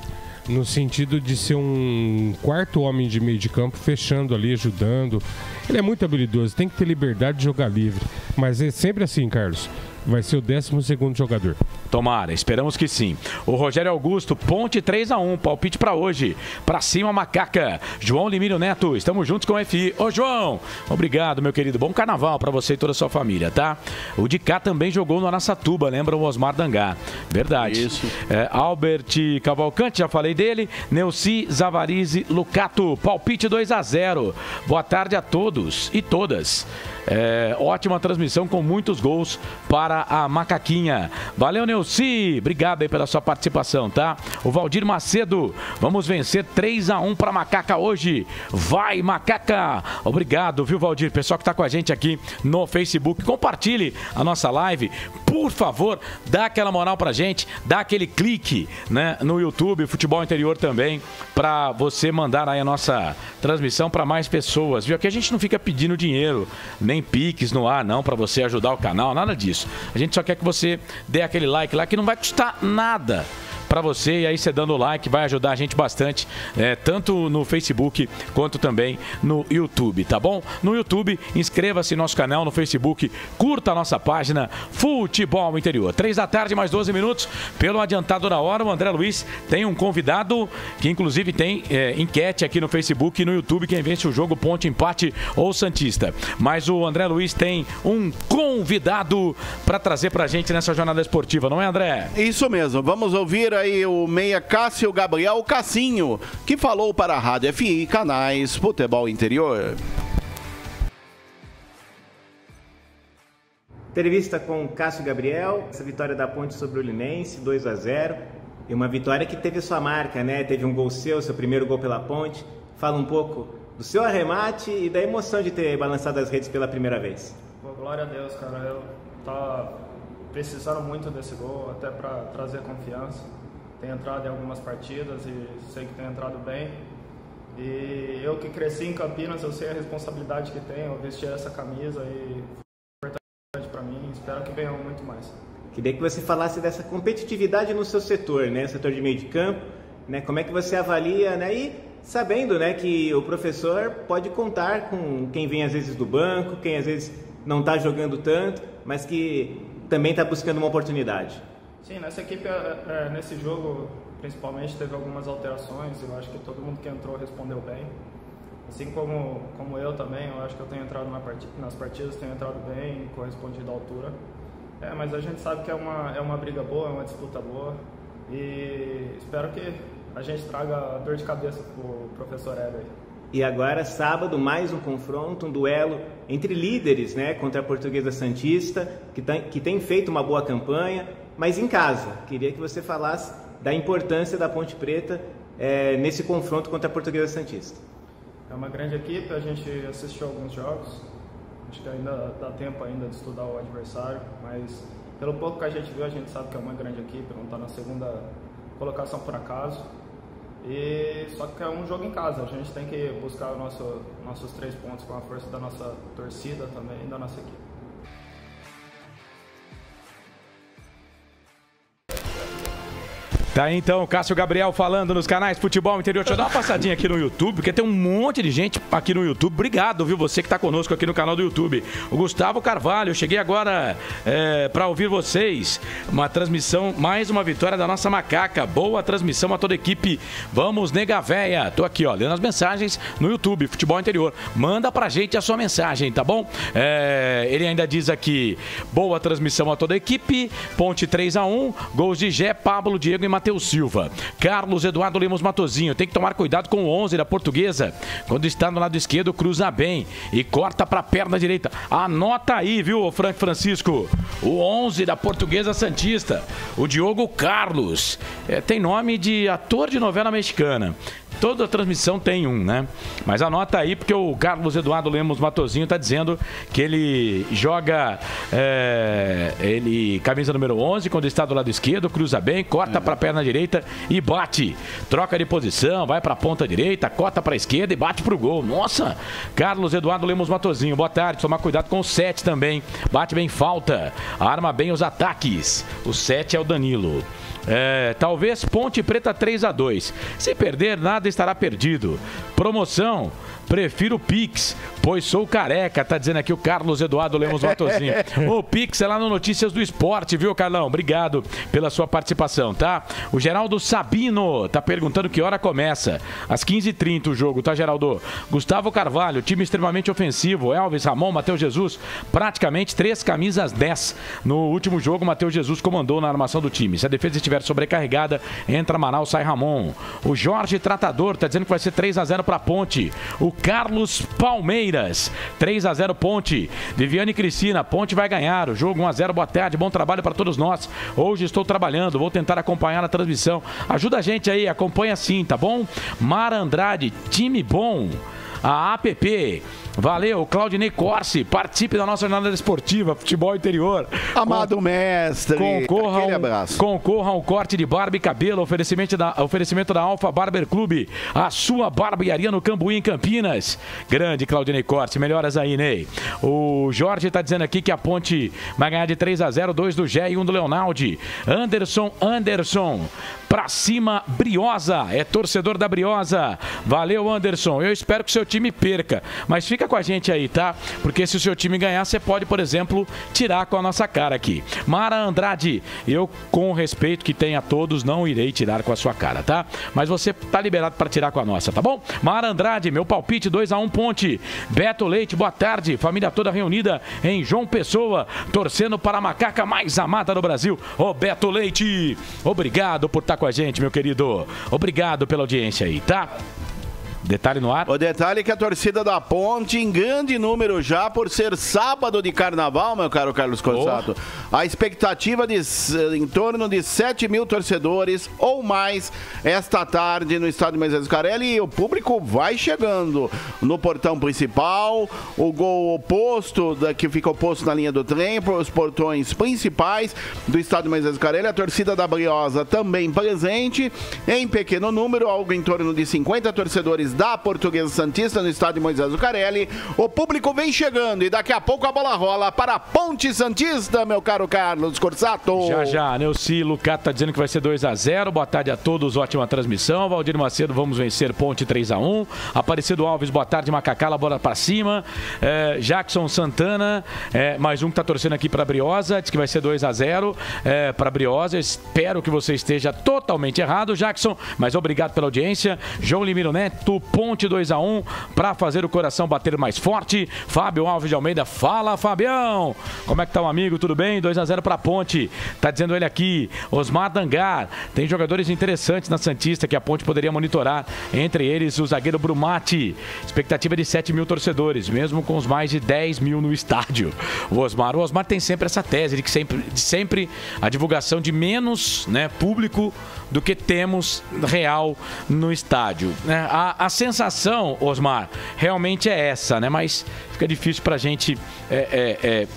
no sentido de ser um quarto homem de meio de campo, fechando ali, ajudando. Ele é muito habilidoso, tem que ter liberdade de jogar livre. Mas é sempre assim, Carlos. Vai ser o 12º jogador. Tomara, esperamos que sim. O Rogério Augusto, Ponte 3-1, palpite pra hoje. Pra cima, Macaca. João Limírio Neto, estamos juntos com o FI. Ô, João, obrigado, meu querido. Bom carnaval pra você e toda a sua família, tá? O de cá também jogou no Araçatuba, lembra o Osmar Dangar. Verdade. Isso. Albert Cavalcante, já falei dele. Neuci Zavarize Lucato, palpite 2-0. Boa tarde a todos e todas. Ótima transmissão com muitos gols para a Macaquinha. Valeu, Neuci. Obrigado aí pela sua participação, tá? O Valdir Macedo, vamos vencer 3-1 para Macaca hoje. Vai, Macaca! Obrigado, viu, Valdir? Pessoal que tá com a gente aqui no Facebook, compartilhe a nossa live. Por favor, dá aquela moral pra gente, dá aquele clique, né, no YouTube, Futebol Interior também, pra você mandar aí a nossa transmissão para mais pessoas, viu? Aqui a gente não fica pedindo dinheiro, nem piques no ar, não, para você ajudar o canal, nada disso. A gente só quer que você dê aquele like lá, que não vai custar nada para você, e aí você dando o like vai ajudar a gente bastante, tanto no Facebook quanto também no YouTube, tá bom? No YouTube, inscreva-se no nosso canal, no Facebook, curta a nossa página Futebol Interior. 3 da tarde, mais 12 minutos, pelo adiantado da hora, o André Luiz tem um convidado que inclusive tem enquete aqui no Facebook e no YouTube, quem vence o jogo, Ponte, empate ou Santista. Mas o André Luiz tem um convidado para trazer pra gente nessa jornada esportiva, não é, André? Isso mesmo, vamos ouvir aí o meia Cássio Gabriel Cassinho, que falou para a Rádio FI Canais Futebol Interior. Entrevista com Cássio Gabriel, essa vitória da Ponte sobre o Linense, 2-0, e uma vitória que teve sua marca, né? Teve um gol seu primeiro gol pela Ponte. Fala um pouco do seu arremate e da emoção de ter balançado as redes pela primeira vez. Pô, glória a Deus, cara. Eu tava precisando muito desse gol, até para trazer confiança. Tenho entrado em algumas partidas e sei que tenho entrado bem. E eu que cresci em Campinas, eu sei a responsabilidade que tenho. Eu vestir essa camisa e foi importante para mim. Espero que venham muito mais. Queria que você falasse dessa competitividade no seu setor, né? Setor de meio de campo, né? Como é que você avalia, né? E sabendo, né, que o professor pode contar com quem vem às vezes do banco, quem às vezes não está jogando tanto, mas que também está buscando uma oportunidade. Sim, nessa equipe, nesse jogo, principalmente, teve algumas alterações. Eu acho que todo mundo que entrou respondeu bem. Assim como eu também, eu acho que eu tenho entrado nas partidas, tenho entrado bem, correspondido à altura. Mas a gente sabe que é uma briga boa, é uma disputa boa. E espero que a gente traga dor de cabeça pro professor Hélio. E agora, sábado, mais um confronto, um duelo entre líderes, né, contra a Portuguesa Santista, que tem feito uma boa campanha, mas em casa. Queria que você falasse da importância da Ponte Preta nesse confronto contra a Portuguesa Santista. É uma grande equipe, a gente assistiu alguns jogos, acho que ainda dá tempo ainda de estudar o adversário, mas pelo pouco que a gente viu, a gente sabe que é uma grande equipe, não está na segunda colocação por acaso. Só que é um jogo em casa, a gente tem que buscar nossos 3 pontos com a força da nossa torcida também e da nossa equipe. Tá aí então, Cássio Gabriel falando nos canais Futebol Interior. Deixa eu dar uma passadinha aqui no YouTube, porque tem um monte de gente aqui no YouTube. Obrigado, viu, você que tá conosco aqui no canal do YouTube. O Gustavo Carvalho, cheguei agora pra ouvir vocês. Uma transmissão, mais uma vitória da nossa Macaca. Boa transmissão a toda a equipe. Vamos, nega véia. Tô aqui, ó, lendo as mensagens no YouTube, Futebol Interior. Manda pra gente a sua mensagem, tá bom? Ele ainda diz aqui, boa transmissão a toda a equipe. Ponte 3-1, gols de Gé, Pablo, Diego e Matheus. Matheus Silva. Carlos Eduardo Lemos Matozinho. Tem que tomar cuidado com o 11 da Portuguesa. Quando está no lado esquerdo, cruza bem e corta para a perna direita. Anota aí, viu, Frank Francisco? O 11 da Portuguesa Santista. O Diogo Carlos. Tem nome de ator de novela mexicana. Toda a transmissão tem um, né? Mas anota aí, porque o Carlos Eduardo Lemos Matozinho tá dizendo que ele joga camisa número 11, quando está do lado esquerdo, cruza bem, corta para a perna direita e bate. Troca de posição, vai para a ponta direita, corta para a esquerda e bate pro gol. Nossa! Carlos Eduardo Lemos Matozinho, boa tarde. Tomar cuidado com o 7 também. Bate bem falta, arma bem os ataques. O 7 é o Danilo. Talvez Ponte Preta 3-2. Se perder, nada estará perdido. Promoção, prefiro o Pix, pois sou careca, tá dizendo aqui o Carlos Eduardo Lemos Matozinho. O Pix é lá no Notícias do Esporte, viu, Carlão? Obrigado pela sua participação, tá? O Geraldo Sabino tá perguntando que hora começa. Às 15h30 o jogo, tá, Geraldo? Gustavo Carvalho, time extremamente ofensivo. Elvis, Ramon, Matheus Jesus, praticamente 3 camisas 10. No último jogo, Matheus Jesus comandou na armação do time. Se a defesa estiver sobrecarregada, entra Manaus, sai Ramon. O Jorge Tratador tá dizendo que vai ser 3-0 pra Ponte. O Carlos Palmeiras, 3-0 Ponte. Viviane Cristina, Ponte vai ganhar. O jogo 1-0, boa tarde, bom trabalho para todos nós. Hoje estou trabalhando, vou tentar acompanhar a transmissão. Ajuda a gente aí, acompanha sim, tá bom? Mara Andrade, time bom. A APP, valeu, Claudinei Corsi, participe da nossa jornada esportiva, futebol interior. Amado mestre, aquele abraço. Concorra ao corte de barba e cabelo, oferecimento da Alfa Barber Clube, a sua barbearia no Cambuí, em Campinas. Grande Claudinei Corsi, melhoras aí, Ney. O Jorge tá dizendo aqui que a Ponte vai ganhar de 3-0, 2 do Gé e 1 do Leonaldi. Anderson, pra cima, Briosa, é torcedor da Briosa. Valeu, Anderson, eu espero que o seu time perca, mas fica com a gente aí, tá? Porque se o seu time ganhar, você pode, por exemplo, tirar com a nossa cara aqui. Mara Andrade, eu, com o respeito que tem a todos, não irei tirar com a sua cara, tá? Mas você tá liberado para tirar com a nossa, tá bom? Mara Andrade, meu palpite, 2-1 Ponte. Beto Leite, boa tarde, família toda reunida em João Pessoa, torcendo para a macaca mais amada do Brasil. Ô Beto Leite, obrigado por estar com a gente, meu querido. Obrigado pela audiência aí, tá? Detalhe no ar. O detalhe é que a torcida da Ponte, em grande número já, por ser sábado de carnaval, meu caro Carlos Corsato, a expectativa de em torno de 7 mil torcedores ou mais esta tarde no estádio Moisés Lucarelli, e o público vai chegando no portão principal, o gol oposto, que fica oposto na linha do trem, os portões principais do estádio Moisés Lucarelli, a torcida da Briosa também presente, em pequeno número, algo em torno de 50 torcedores da Portuguesa Santista no estádio Moisés Lucarelli. O público vem chegando e daqui a pouco a bola rola para a Ponte Santista, meu caro Carlos Corsato. Já, Neuci Lucato tá dizendo que vai ser 2-0. Boa tarde a todos, ótima transmissão. Valdir Macedo, vamos vencer Ponte 3-1. Aparecido Alves, boa tarde, Macacala, bola para cima. Jackson Santana, mais um que tá torcendo aqui para Briosa, diz que vai ser 2-0 para Briosa. Espero que você esteja totalmente errado, Jackson, mas obrigado pela audiência. João Limiro Neto, Ponte 2-1 para fazer o coração bater mais forte. Fábio Alves de Almeida, fala Fabião, como é que tá o amigo, tudo bem? 2-0 para Ponte, tá dizendo ele aqui. Osmar Dangar, tem jogadores interessantes na Santista que a Ponte poderia monitorar, entre eles o zagueiro Brumati, expectativa de 7 mil torcedores, mesmo com os mais de 10 mil no estádio. O Osmar tem sempre essa tese de que sempre a divulgação de menos, né, público do que temos real no estádio, né? A sensação, Osmar, realmente é essa, né? Mas fica difícil pra gente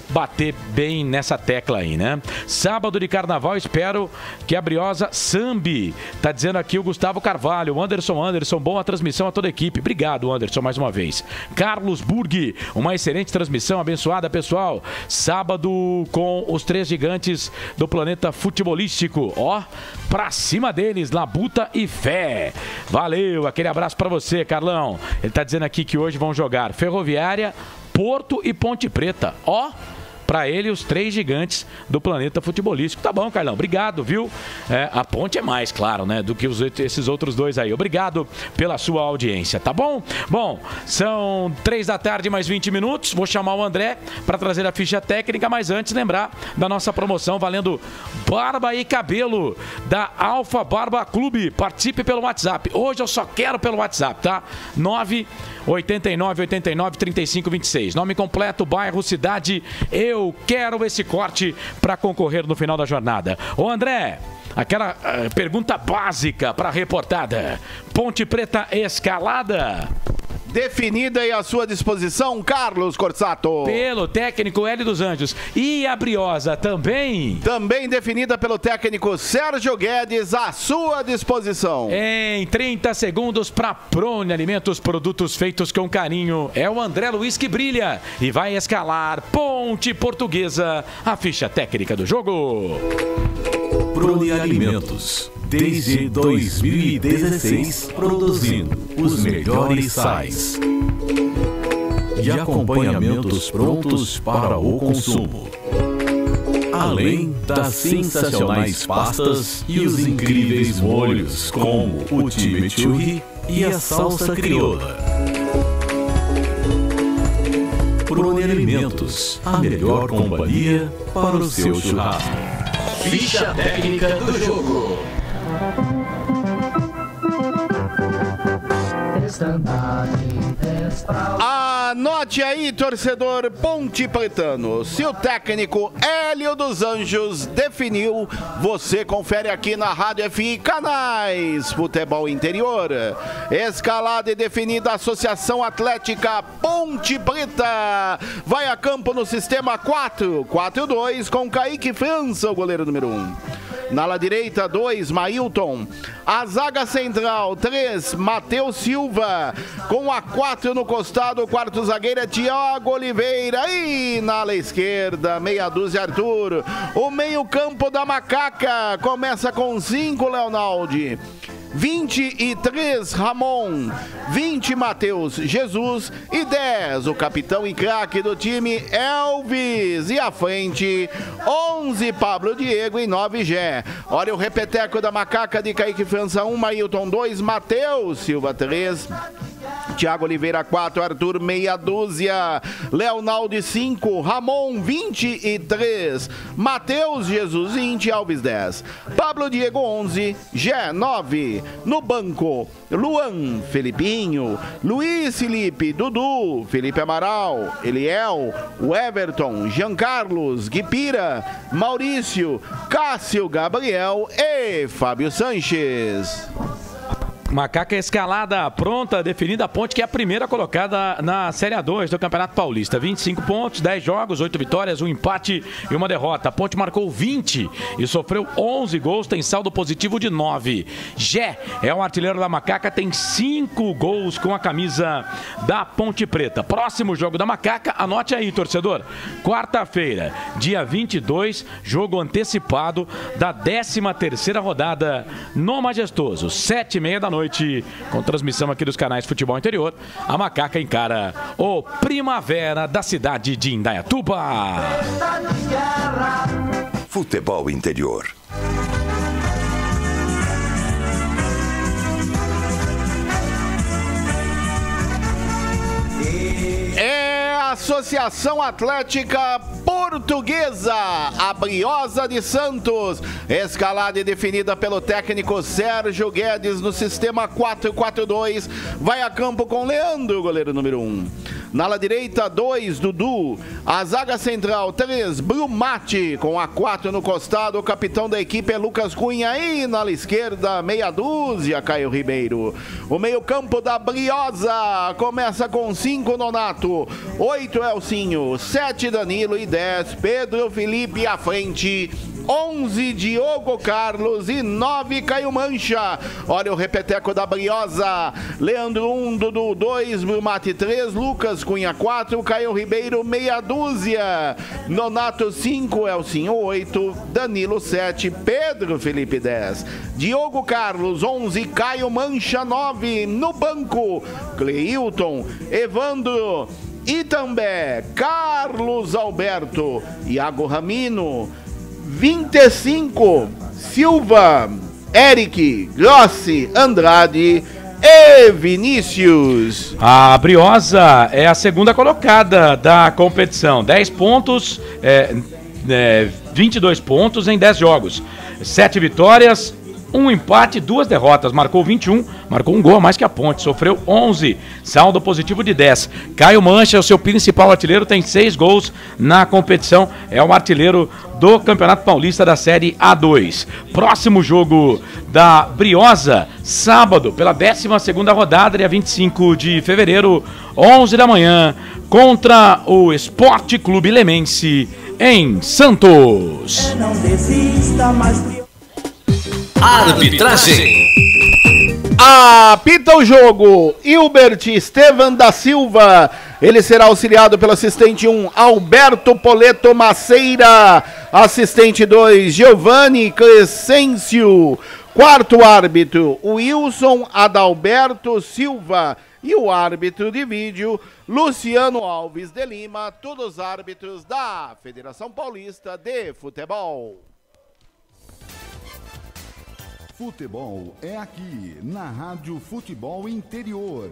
bater bem nessa tecla aí, né? Sábado de carnaval, espero que a Briosa sambe. Tá dizendo aqui o Gustavo Carvalho. Anderson, boa transmissão a toda a equipe. Obrigado, Anderson, mais uma vez. Carlos Burg, uma excelente transmissão, abençoada, pessoal. Sábado com os 3 gigantes do planeta futebolístico. Ó, pra cima deles, Labuta e Fé. Valeu, aquele abraço pra você, Carlão. Ele tá dizendo aqui que hoje vão jogar Ferroviária, Porto e Ponte Preta. Ó, pra ele, os 3 gigantes do planeta futebolístico. Tá bom, Carlão, obrigado, viu? a Ponte é mais, claro, né? Do que esses outros dois aí. Obrigado pela sua audiência, tá bom? Bom, são 3 da tarde, mais 20 minutos. Vou chamar o André para trazer a ficha técnica, mas antes lembrar da nossa promoção valendo barba e cabelo da Alfa Barba Clube. Participe pelo WhatsApp. Hoje eu só quero pelo WhatsApp, tá? 989893526. Nome completo, bairro, cidade. Eu quero esse corte para concorrer no final da jornada. Ô André, aquela pergunta básica para a reportada. Ponte Preta escalada? Definida e à sua disposição, Carlos Corsato. Pelo técnico Hélio dos Anjos. E a Briosa também? Também definida pelo técnico Sérgio Guedes, à sua disposição. Em 30 segundos para Prone Alimentos, produtos feitos com carinho. É o André Luiz que brilha e vai escalar Ponte Portuguesa, a ficha técnica do jogo. Prone Alimentos. Desde 2016, produzindo os melhores sais e acompanhamentos prontos para o consumo. Além das sensacionais pastas e os incríveis molhos, como o chimichurri e a salsa crioula. Prone Alimentos, a melhor companhia para o seu churrasco. Ficha técnica do jogo. Anote aí, torcedor Ponte Pretano. Se o técnico Hélio dos Anjos definiu, você confere aqui na Rádio FI Canais Futebol Interior. Escalada e definida a Associação Atlética Ponte Preta. Vai a campo no sistema 4-4-2 com Kaique França, o goleiro número 1. Na ala direita, 2, Mailton. A zaga central, 3, Matheus Silva. Com a 4 no costado, o quarto zagueiro é Thiago Oliveira. E na ala esquerda, meia dúzia, Arthur. O meio campo da Macaca começa com 5, Leonaldi. 23, Ramon. 20, Matheus Jesus. E 10, o capitão e craque do time, Elvis. E à frente, 11, Pablo Diego. E 9, Gé. Olha o repeteco da Macaca de Kaique França 1, Mailton 2, Matheus Silva 3. Thiago Oliveira 4, Arthur meia dúzia, Leonaldo 5, Ramon 23, Matheus Jesus 20, Alves 10, Pablo Diego 11, Gé 9, no banco, Luan, Felipinho, Luiz Felipe, Dudu, Felipe Amaral, Eliel, o Everton, Jean Carlos, Guipira, Maurício, Cássio Gabriel e Fábio Sanches. Macaca escalada, pronta, definida a Ponte, que é a primeira colocada na Série A2 do Campeonato Paulista. 25 pontos, 10 jogos, 8 vitórias, 1 empate e 1 derrota. A Ponte marcou 20 e sofreu 11 gols, tem saldo positivo de 9. Gé é o artilheiro da Macaca, tem 5 gols com a camisa da Ponte Preta. Próximo jogo da Macaca, anote aí, torcedor. Quarta-feira, dia 22, jogo antecipado da 13ª rodada no Majestoso. 7h30 da noite, com transmissão aqui dos canais Futebol Interior. A Macaca encara o Primavera da cidade de Indaiatuba. Futebol Interior. É a Associação Atlética Portuguesa, a Briosa de Santos, escalada e definida pelo técnico Sérgio Guedes no sistema 4-4-2, vai a campo com Leandro, goleiro número 1. Na ala direita, 2, Dudu. A zaga central, 3, Brumati. Com a 4 no costado, o capitão da equipe é Lucas Cunha. E na ala esquerda, meia dúzia, Caio Ribeiro. O meio campo da Briosa começa com 5, Nonato. 8, Elcinho. 7, Danilo. E 10, Pedro Felipe à frente. 11, Diogo Carlos. E 9, Caio Mancha. Olha o repeteco da Briosa. Leandro 1, Dudu 2, Brumati 3, Lucas Cunha 4, Caio Ribeiro meia dúzia. Nonato 5, Elcinho 8, Danilo 7, Pedro Felipe 10, Diogo Carlos 11, Caio Mancha 9. No banco, Cleilton, Evandro, Itambé, Carlos Alberto, Iago Ramino, 25, Silva, Eric, Grossi, Andrade e Vinícius. A Briosa é a segunda colocada da competição. 10 pontos, 22 pontos em 10 jogos. 7 vitórias, 1 empate, 2 derrotas. Marcou 21, marcou um gol a mais que a Ponte. Sofreu 11, saldo positivo de 10. Caio Mancha, o seu principal artilheiro, tem 6 gols na competição. É o artilheiro do Campeonato Paulista da Série A2. Próximo jogo da Briosa, sábado, pela 12ª rodada, dia 25 de fevereiro, 11 da manhã, contra o Esporte Clube Lemense, em Santos. Não desista mais. Arbitragem. Apita o jogo Hilbert Estevan da Silva. Ele será auxiliado pelo assistente 1, Alberto Poleto Maceira. Assistente 2, Giovanni Crescêncio. Quarto árbitro, Wilson Adalberto Silva. E o árbitro de vídeo, Luciano Alves de Lima. Todos árbitros da Federação Paulista de Futebol. Futebol é aqui, na Rádio Futebol Interior.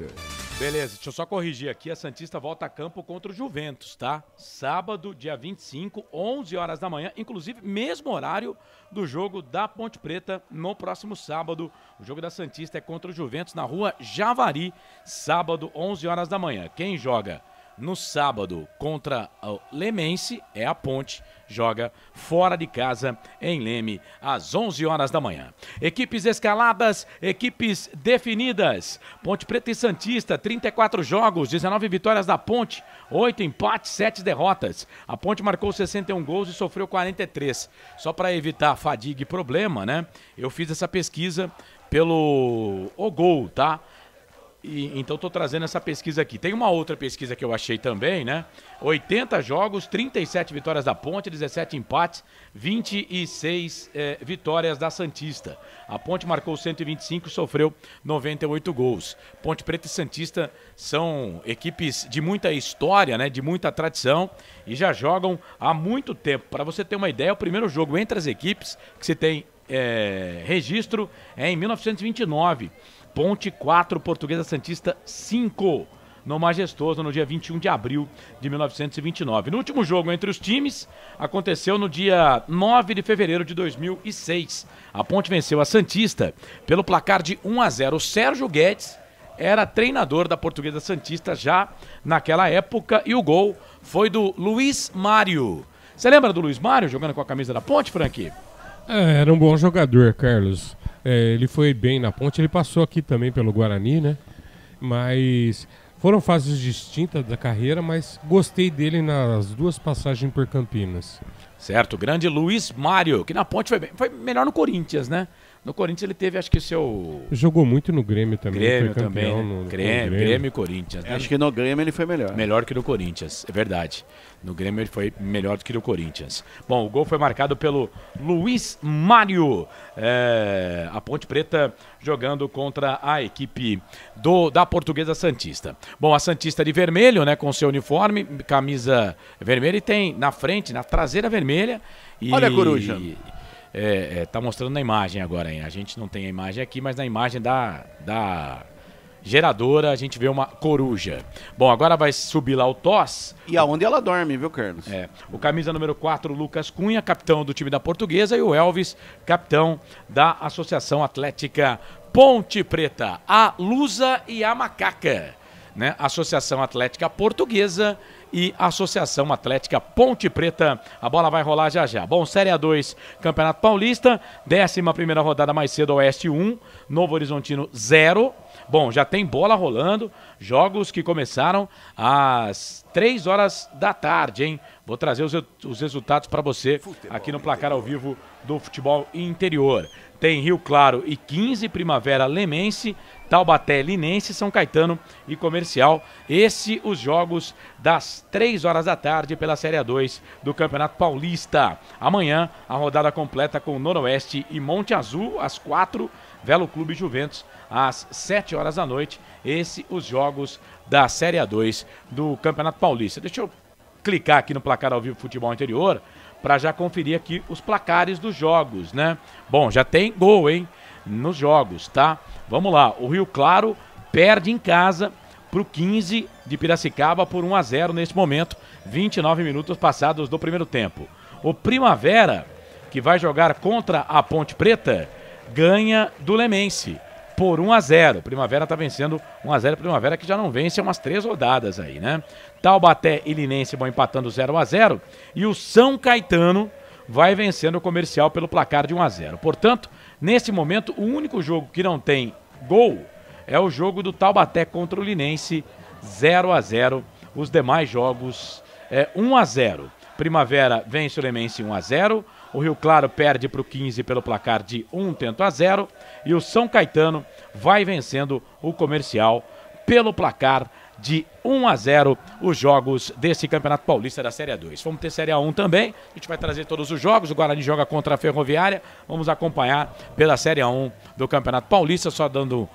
Beleza, deixa eu só corrigir aqui, a Santista volta a campo contra o Juventus, tá? Sábado, dia 25, 11 horas da manhã, inclusive mesmo horário do jogo da Ponte Preta no próximo sábado. O jogo da Santista é contra o Juventus na rua Javari, sábado, 11 horas da manhã. Quem joga no sábado contra o Lemense é a Ponte, joga fora de casa em Leme às 11 horas da manhã. Equipes escaladas, equipes definidas. Ponte Preta e Santista, 34 jogos, 19 vitórias da Ponte, 8 empates, 7 derrotas. A Ponte marcou 61 gols e sofreu 43. Só para evitar fadiga e problema, né? Eu fiz essa pesquisa pelo Gol, tá? Então estou trazendo essa pesquisa aqui. Tem uma outra pesquisa que eu achei também, né? 80 jogos, 37 vitórias da Ponte, 17 empates, 26 vitórias da Santista. A Ponte marcou 125 e sofreu 98 gols. Ponte Preta e Santista são equipes de muita história, né? De muita tradição e já jogam há muito tempo. Para você ter uma ideia, o primeiro jogo entre as equipes que se tem registro é em 1929. Ponte 4, Portuguesa Santista 5, no Majestoso, no dia 21 de abril de 1929. No último jogo entre os times, aconteceu no dia 9 de fevereiro de 2006. A Ponte venceu a Santista pelo placar de 1-0. O Sérgio Guedes era treinador da Portuguesa Santista já naquela época e o gol foi do Luiz Mário. Você lembra do Luiz Mário jogando com a camisa da Ponte, Frank? Era um bom jogador, Carlos. Ele foi bem na Ponte, ele passou aqui também pelo Guarani, né? Mas foram fases distintas da carreira, mas gostei dele nas 2 passagens por Campinas. Certo, grande Luiz Mário, que na Ponte foi melhor no Corinthians, né? No Corinthians ele teve, acho que seu... Jogou muito no Grêmio também. Grêmio foi campeão também, né? Grêmio e Corinthians. Né? Acho que no Grêmio ele foi melhor. Melhor que no Corinthians, é verdade. No Grêmio ele foi melhor do que no Corinthians. Bom, o gol foi marcado pelo Luiz Mário. A Ponte Preta jogando contra a equipe da Portuguesa Santista. Bom, a Santista de vermelho, né, com seu uniforme, camisa vermelha e tem na frente, na traseira vermelha. Olha a coruja. Tá mostrando na imagem agora, hein? A gente não tem a imagem aqui, mas na imagem da geradora a gente vê uma coruja. Bom, agora vai subir lá o TOS. E aonde ela dorme, viu, Carlos? O camisa número 4, Lucas Cunha, capitão do time da Portuguesa, e o Elvis, capitão da Associação Atlética Ponte Preta. A Lusa e a Macaca, né? Associação Atlética Portuguesa e Associação Atlética Ponte Preta. A bola vai rolar já já. Bom, Série A2, Campeonato Paulista, 11ª rodada mais cedo, Oeste 1, Novo Horizontino 0. Bom, já tem bola rolando, jogos que começaram às 3 horas da tarde, hein? Vou trazer os resultados para você aqui no Placar ao Vivo do Futebol Interior. Tem Rio Claro e 15, Primavera Lemense, Taubaté Linense, São Caetano e Comercial. Os jogos das 3 horas da tarde pela Série A2 do Campeonato Paulista. Amanhã, a rodada completa com Noroeste e Monte Azul, às 4, Velo Clube Juventus, às 7 horas da noite. Os jogos da Série A2 do Campeonato Paulista. Deixa eu clicar aqui no Placar ao Vivo Futebol Interior para já conferir aqui os placares dos jogos, né? Bom, já tem gol, hein? Nos jogos, tá? Vamos lá, o Rio Claro perde em casa pro 15 de Piracicaba por 1-0 nesse momento, 29 minutos passados do primeiro tempo. O Primavera, que vai jogar contra a Ponte Preta, ganha do Lemense por 1-0. Primavera tá vencendo 1-0, Primavera que já não vence há umas 3 rodadas aí, né? Taubaté e Linense vão empatando 0-0 e o São Caetano vai vencendo o Comercial pelo placar de 1-0. Portanto, nesse momento, o único jogo que não tem gol é o jogo do Taubaté contra o Linense, 0-0. Os demais jogos é 1-0. Primavera vence o Lemense 1-0. O Rio Claro perde para o 15 pelo placar de 1-0. E o São Caetano vai vencendo o Comercial pelo placar de 1-0 os jogos desse Campeonato Paulista da Série A2. Vamos ter Série A1 também, a gente vai trazer todos os jogos, o Guarani joga contra a Ferroviária, vamos acompanhar pela Série A1 do Campeonato Paulista, só dando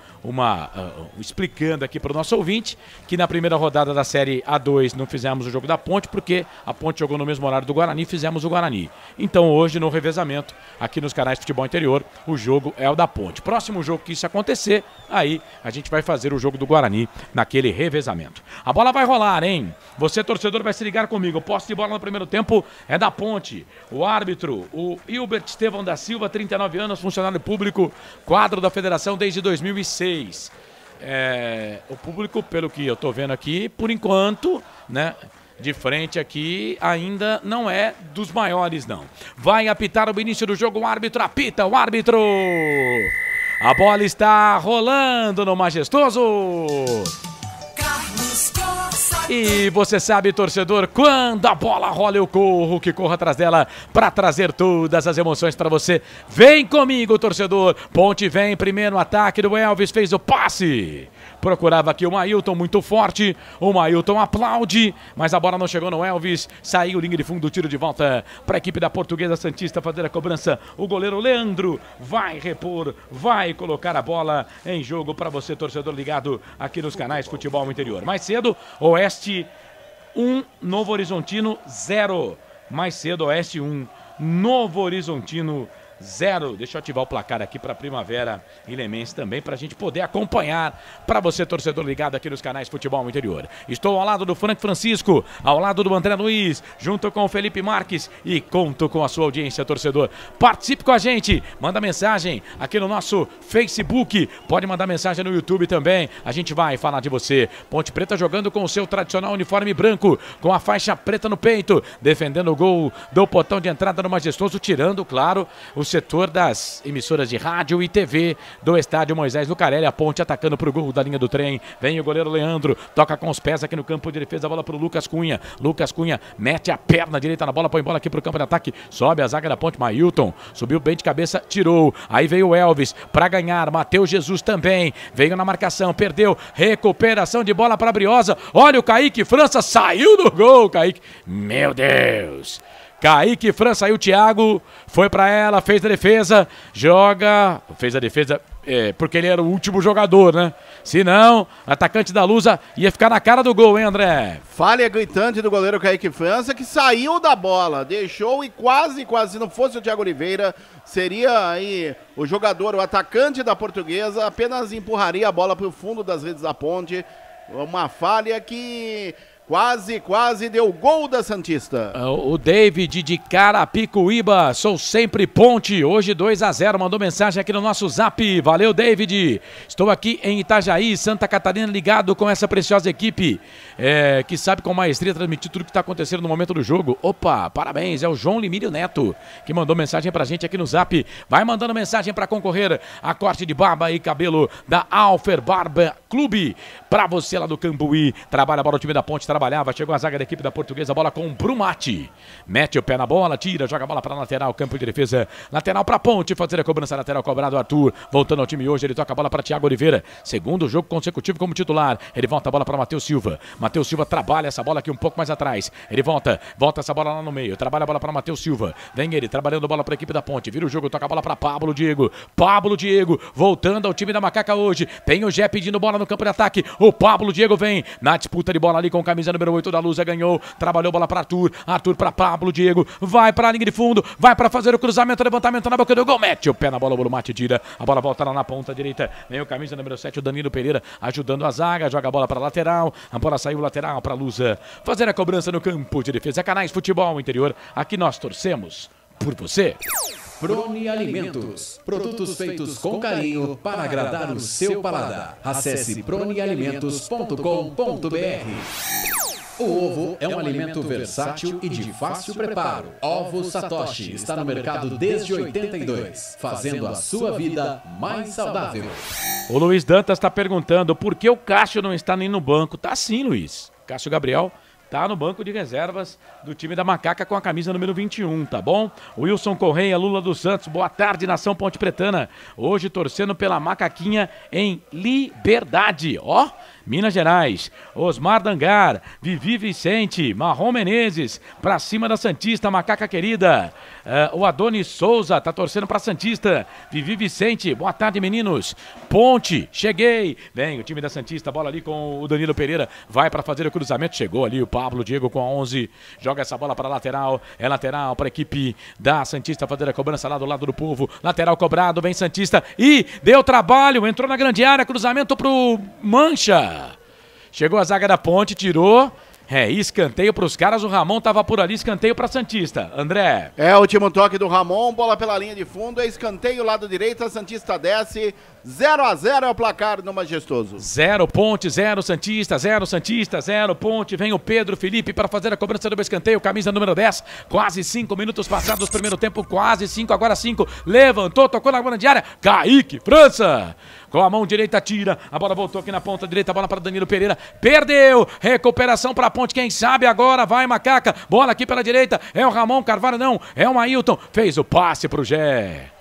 explicando aqui para o nosso ouvinte, que na primeira rodada da Série A2 não fizemos o jogo da Ponte, porque a Ponte jogou no mesmo horário do Guarani, fizemos o Guarani. Então hoje, no revezamento, aqui nos canais de Futebol Interior, o jogo é o da Ponte. Próximo jogo que isso acontecer, aí a gente vai fazer o jogo do Guarani naquele revezamento. A bola vai rolar, hein? Você, torcedor, vai se ligar comigo. Posse de bola no primeiro tempo é da Ponte. O árbitro, o Hilbert Estevão da Silva, 39 anos, funcionário público, quadro da federação desde 2006. O público, pelo que eu tô vendo aqui, por enquanto, né, de frente aqui, ainda não é dos maiores, não. Vai apitar o início do jogo, o árbitro apita, o árbitro! A bola está rolando no Majestoso! E você sabe, torcedor, quando a bola rola eu corro, que corro atrás dela para trazer todas as emoções para você. Vem comigo, torcedor. Ponte vem, primeiro ataque do Elvis, fez o passe. Procurava aqui o Mailton, muito forte. O Mailton aplaude, mas a bola não chegou no Elvis. Saiu linha de fundo, tiro de volta para a equipe da Portuguesa Santista fazer a cobrança. O goleiro Leandro vai repor, vai colocar a bola em jogo para você, torcedor ligado aqui nos canais Futebol Interior. Mais cedo, Oeste 1, Novo Horizontino 0. Mais cedo, Oeste 1, Novo Horizontino 0. Deixa eu ativar o placar aqui para Primavera e Lemense também, para a gente poder acompanhar para você, torcedor ligado aqui nos canais Futebol Interior. Estou ao lado do Frank Francisco, ao lado do André Luiz, junto com o Felipe Marques e conto com a sua audiência, torcedor. Participe com a gente, manda mensagem aqui no nosso Facebook, pode mandar mensagem no YouTube também, a gente vai falar de você. Ponte Preta jogando com o seu tradicional uniforme branco, com a faixa preta no peito, defendendo o gol do portão de entrada no Majestoso, tirando, claro, o setor das emissoras de rádio e TV do estádio Moisés Lucarelli. A Ponte atacando para o gol da linha do trem. Vem o goleiro Leandro, toca com os pés aqui no campo de defesa, a bola para o Lucas Cunha. Lucas Cunha mete a perna direita na bola, põe bola aqui para o campo de ataque, sobe a zaga da Ponte. Mailton subiu bem de cabeça, tirou. Aí veio o Elvis para ganhar. Matheus Jesus também veio na marcação, perdeu. Recuperação de bola para Briosa. Olha o Kaique França, saiu do gol. Kaique, meu Deus! Kaique França, aí o Thiago foi pra ela, fez a defesa, fez a defesa porque ele era o último jogador, né? Se não, atacante da Lusa ia ficar na cara do gol, hein, André? Falha gritante do goleiro Kaique França, que saiu da bola, deixou e quase, se não fosse o Thiago Oliveira, seria aí o jogador, o atacante da Portuguesa, apenas empurraria a bola pro fundo das redes da Ponte. Uma falha que quase deu gol da Santista. O David de Carapicuíba, sou sempre Ponte, hoje 2-0, mandou mensagem aqui no nosso zap. Valeu, David. Estou aqui em Itajaí, Santa Catarina, ligado com essa preciosa equipe, que sabe com maestria transmitir tudo que está acontecendo no momento do jogo. Opa, parabéns, é o João Limírio Neto, que mandou mensagem pra gente aqui no zap. Vai mandando mensagem para concorrer a corte de barba e cabelo da Alfer Barba Clube, pra você lá do Cambuí. Trabalha para o time da Ponte, trabalhava, chegou a zaga da equipe da Portuguesa, bola com o Brumati, mete o pé na bola, tira, joga a bola para lateral, campo de defesa, lateral para Ponte, fazer a cobrança lateral, cobrado Arthur, voltando ao time hoje, ele toca a bola para Thiago Oliveira, segundo jogo consecutivo como titular, ele volta a bola para Matheus Silva, Matheus Silva trabalha essa bola aqui um pouco mais atrás, ele volta essa bola lá no meio, trabalha a bola para Matheus Silva, vem ele, trabalhando a bola para a equipe da Ponte, vira o jogo, toca a bola para Pablo Diego, voltando ao time da Macaca hoje, tem o Jé pedindo bola bola no campo de ataque. O Pablo Diego vem na disputa de bola ali com camisa número 8 da Lusa, ganhou, trabalhou bola para Arthur. Arthur para Pablo Diego, vai para a linha de fundo, vai para fazer o cruzamento, levantamento na boca do gol, mete o pé na bola, o Bolumate tira. A bola volta lá na ponta direita. Vem o camisa número 7, o Danilo Pereira, ajudando a zaga, joga a bola para lateral. A bola saiu lateral para Lusa. Fazer a cobrança no campo de defesa. Canais Futebol Interior. Aqui nós torcemos por você. Prone Alimentos. Produtos feitos com carinho para agradar o seu paladar. Acesse pronealimentos.com.br. O ovo é um alimento versátil e de fácil preparo. Ovo Satoshi está no mercado desde 82, fazendo a sua vida mais saudável. O Luiz Dantas está perguntando por que o Cássio não está nem no banco. Tá sim, Luiz. Cássio Gabriel tá no banco de reservas do time da Macaca com a camisa número 21, tá bom? Wilson Correia, Lula dos Santos, boa tarde, nação Ponte Pretana. Hoje torcendo pela Macaquinha em Liberdade, ó. Minas Gerais, Osmar Dangar, Vivi Vicente, Marrom Menezes, pra cima da Santista, Macaca querida. O Adonis Souza tá torcendo pra Santista. Vivi Vicente, boa tarde, meninos. Ponte, cheguei. Vem o time da Santista, bola ali com o Danilo Pereira, vai pra fazer o cruzamento, chegou ali o Pablo Diego com a 11, joga essa bola pra lateral, é lateral pra equipe da Santista fazer a cobrança lá do lado do Povo. Lateral cobrado, vem Santista e deu trabalho, entrou na grande área, cruzamento pro Mancha. Chegou a zaga da Ponte, tirou. Escanteio para os caras, o Ramon tava por ali, escanteio para Santista. André. O último toque do Ramon, bola pela linha de fundo, escanteio, lado direito, a Santista desce, 0-0 é o placar no Majestoso. 0 Ponte, 0 Santista, 0 Santista, 0 Ponte, vem o Pedro Felipe para fazer a cobrança do escanteio, camisa número 10, quase 5 minutos passados, primeiro tempo, quase 5, agora 5, levantou, tocou na grande área, Kaique França. Com a mão direita tira, a bola voltou aqui na ponta direita, a bola para Danilo Pereira, perdeu, recuperação para Ponte, quem sabe agora vai Macaca, bola aqui pela direita, é o Ramon Carvalho não, é o Ailton, fez o passe pro Gé.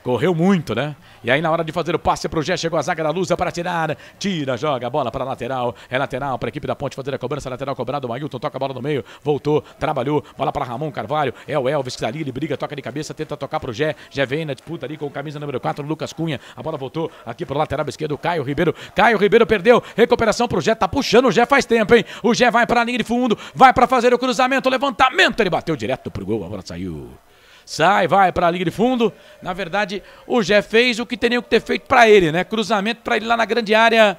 Correu muito, né? E aí na hora de fazer o passe pro Gé, chegou a zaga da Lusa para tirar. Tira, joga a bola para lateral. É lateral para a equipe da Ponte fazer a cobrança. Lateral cobrado, o Ailton toca a bola no meio. Voltou, trabalhou. Bola para Ramon Carvalho. É o Elvis que tá ali, ele briga, toca de cabeça, tenta tocar pro Gé. Gé vem na disputa ali com camisa número 4, Lucas Cunha. A bola voltou aqui pro lateral esquerdo, Caio Ribeiro. Caio Ribeiro perdeu. Recuperação pro Gé, tá puxando o Gé faz tempo, hein? O Gé vai para a linha de fundo, vai para fazer o cruzamento, levantamento. Ele bateu direto pro gol, a bola saiu. Sai, vai para a linha de fundo. Na verdade, o Gé fez o que teriam que ter feito para ele, né? Cruzamento para ele lá na grande área.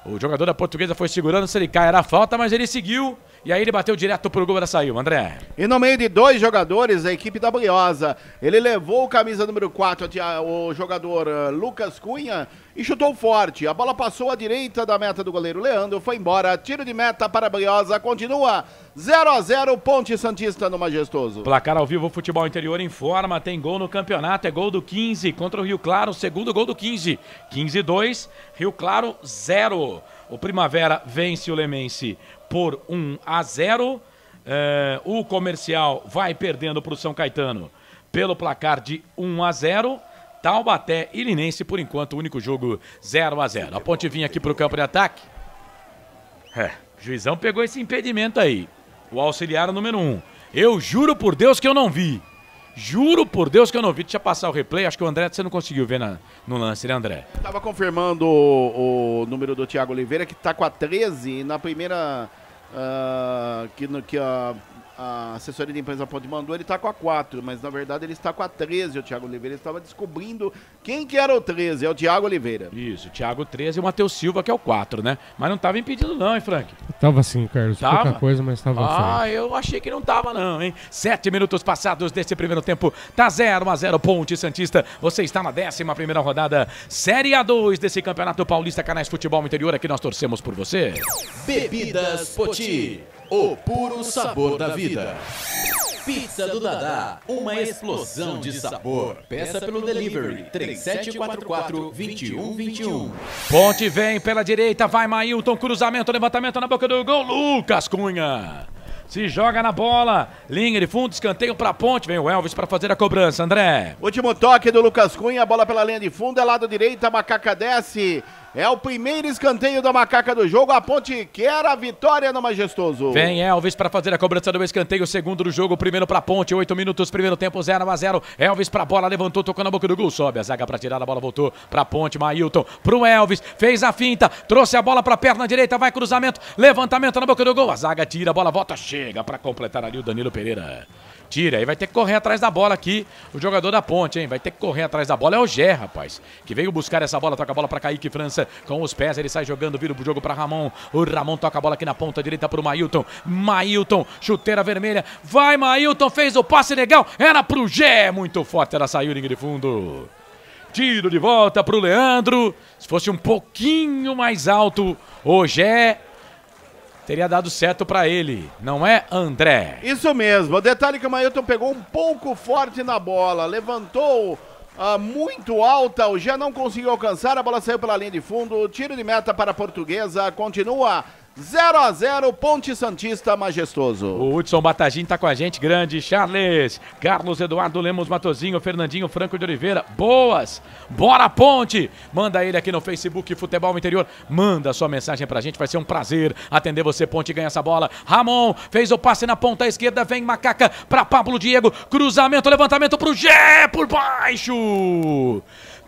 O jogador da Portuguesa foi segurando, se ele cai era falta, mas ele seguiu. E aí ele bateu direto pro gol, ela saiu, André. E no meio de dois jogadores, a equipe da Briosa, ele levou o camisa número 4, o jogador Lucas Cunha, e chutou forte. A bola passou à direita da meta do goleiro Leandro, foi embora, tiro de meta para a Briosa, continua 0-0, Ponte Santista no Majestoso. Placar ao vivo, Futebol Interior informa, tem gol no campeonato, é gol do 15 contra o Rio Claro, segundo gol do 15. 15-2, Rio Claro 0. O Primavera vence o Lemense por 1-0. O Comercial vai perdendo para o São Caetano pelo placar de 1-0. Taubaté e Linense, por enquanto, o único jogo 0-0. A Ponte vinha aqui para o campo de ataque. O juizão pegou esse impedimento aí. O auxiliar número 1. Eu juro por Deus que eu não vi. Juro por Deus que eu não vi. Deixa eu passar o replay. Acho que o André, você não conseguiu ver no lance, né, André? Estava confirmando o número do Thiago Oliveira, que está com a 13. Na primeira que a assessoria de imprensa Ponte mandou, ele está com a 4, mas na verdade ele está com a 13, o Thiago Oliveira. Ele estava descobrindo quem que era o 13, é o Thiago Oliveira. Isso, o Thiago 13 e o Matheus Silva, que é o 4, né? Mas não estava impedido não, hein, Frank? Tava sim, Carlos, tava? Pouca coisa, mas tava eu achei que não tava não, hein? 7 minutos passados desse primeiro tempo, tá 0-0 Ponte Santista. Você está na 11ª rodada, Série A2 desse Campeonato Paulista Canais Futebol Interior, aqui nós torcemos por você. Bebidas Poti, o puro sabor da vida. Pizza do Dadá, uma explosão de sabor. Peça pelo delivery 3744-2121. Ponte vem pela direita, vai Mailton, cruzamento, levantamento na boca do gol, Lucas Cunha. Se joga na bola, linha de fundo, escanteio pra Ponte, vem o Elvis pra fazer a cobrança, André. Último toque do Lucas Cunha, a bola pela linha de fundo, é lado direito, a Macaca desce. É o primeiro escanteio da macaca do jogo. A Ponte quer a vitória no Majestoso. Vem Elvis para fazer a cobrança do escanteio. Segundo do jogo, primeiro para a Ponte. 8 minutos, primeiro tempo, 0-0. Elvis para a bola, levantou, tocou na boca do gol. Sobe a zaga para tirar a bola, voltou para a Ponte. Mailton pro Elvis, fez a finta, trouxe a bola para a perna direita, vai cruzamento, levantamento na boca do gol. A zaga tira, a bola volta, chega para completar ali o Danilo Pereira. Tira, aí vai ter que correr atrás da bola aqui, o jogador da Ponte, hein? Vai ter que correr atrás da bola, é o Gé, rapaz, que veio buscar essa bola, toca a bola pra Kaique França, com os pés, ele sai jogando, vira o jogo pra Ramon, o Ramon toca a bola aqui na ponta direita pro Mailton, chuteira vermelha, vai Mailton, fez o passe legal, era pro Gé, muito forte, ela saiu, linha de fundo. Tiro de volta pro Leandro, se fosse um pouquinho mais alto, o Gé teria dado certo pra ele, não é, André? Isso mesmo, o detalhe que o Mailton pegou um pouco forte na bola, levantou muito alta, o Gé não conseguiu alcançar, a bola saiu pela linha de fundo, tiro de meta para a Portuguesa, continua 0-0, Ponte Santista Majestoso. O Hudson Batagim tá com a gente, grande Charles, Carlos Eduardo Lemos Matozinho, Fernandinho Franco de Oliveira, boas, bora Ponte, manda ele aqui no Facebook Futebol Interior, manda sua mensagem pra gente, vai ser um prazer atender você, Ponte ganha essa bola, Ramon fez o passe na ponta esquerda, vem Macaca pra Pablo Diego, cruzamento, levantamento pro Gé, por baixo,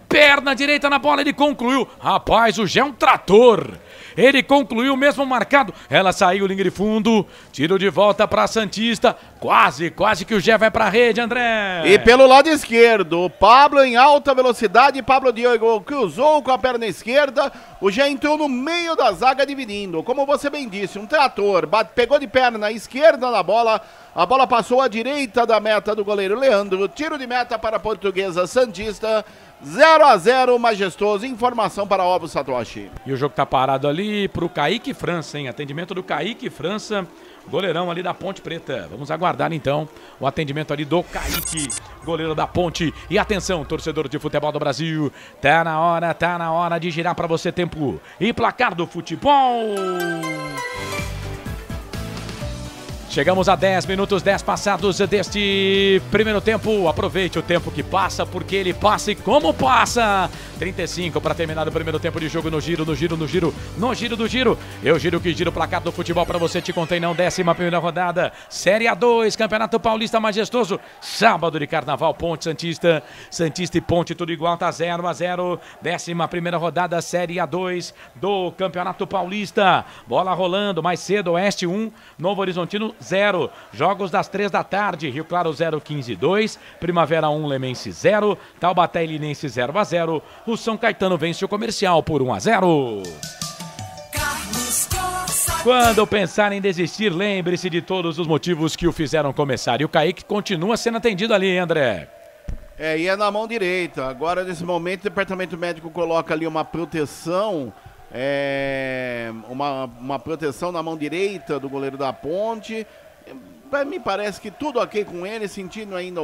perna direita na bola, ele concluiu, rapaz, o Gé é um trator. Ele concluiu mesmo marcado. Ela saiu, linha de fundo. Tiro de volta para Santista. Quase que o Gé vai para a rede, André. E pelo lado esquerdo, o Pablo em alta velocidade. Pablo Diego cruzou com a perna esquerda. O Gé entrou no meio da zaga dividindo. Como você bem disse, um trator. Pegou de perna esquerda na bola. A bola passou à direita da meta do goleiro Leandro. Tiro de meta para a Portuguesa Santista. 0-0, Majestoso. Informação para Ovo Satoshi. E o jogo tá parado ali pro Kaique França, hein? Atendimento do Kaique França, goleirão ali da Ponte Preta. Vamos aguardar então o atendimento ali do Kaique, goleiro da Ponte. E atenção, torcedor de futebol do Brasil. Tá na hora de girar para você tempo e placar do futebol. Chegamos a 10 minutos, 10 passados deste primeiro tempo. Aproveite o tempo que passa, porque ele passa e como passa. 35 para terminar o primeiro tempo de jogo no giro do giro. Eu giro que giro o placar do futebol para você, te contei não. 11ª rodada, Série A2, Campeonato Paulista Majestoso. Sábado de Carnaval, Ponte Santista e Ponte tudo igual, tá 0-0. 11ª rodada, Série A2 do Campeonato Paulista. Bola rolando, mais cedo, Oeste 1, Novo Horizontino 0. Jogos das 3 da tarde, Rio Claro 0, 15-2, Primavera 1, Lemense 0, Taubaté e Linense 0-0, o São Caetano vence o Comercial por 1-0. Quando pensar em desistir, lembre-se de todos os motivos que o fizeram começar. E o Kaique continua sendo atendido ali, André. E é na mão direita. Agora, nesse momento, o departamento médico coloca ali uma proteção. Uma proteção na mão direita do goleiro da Ponte. Me parece que tudo ok com ele, sentindo ainda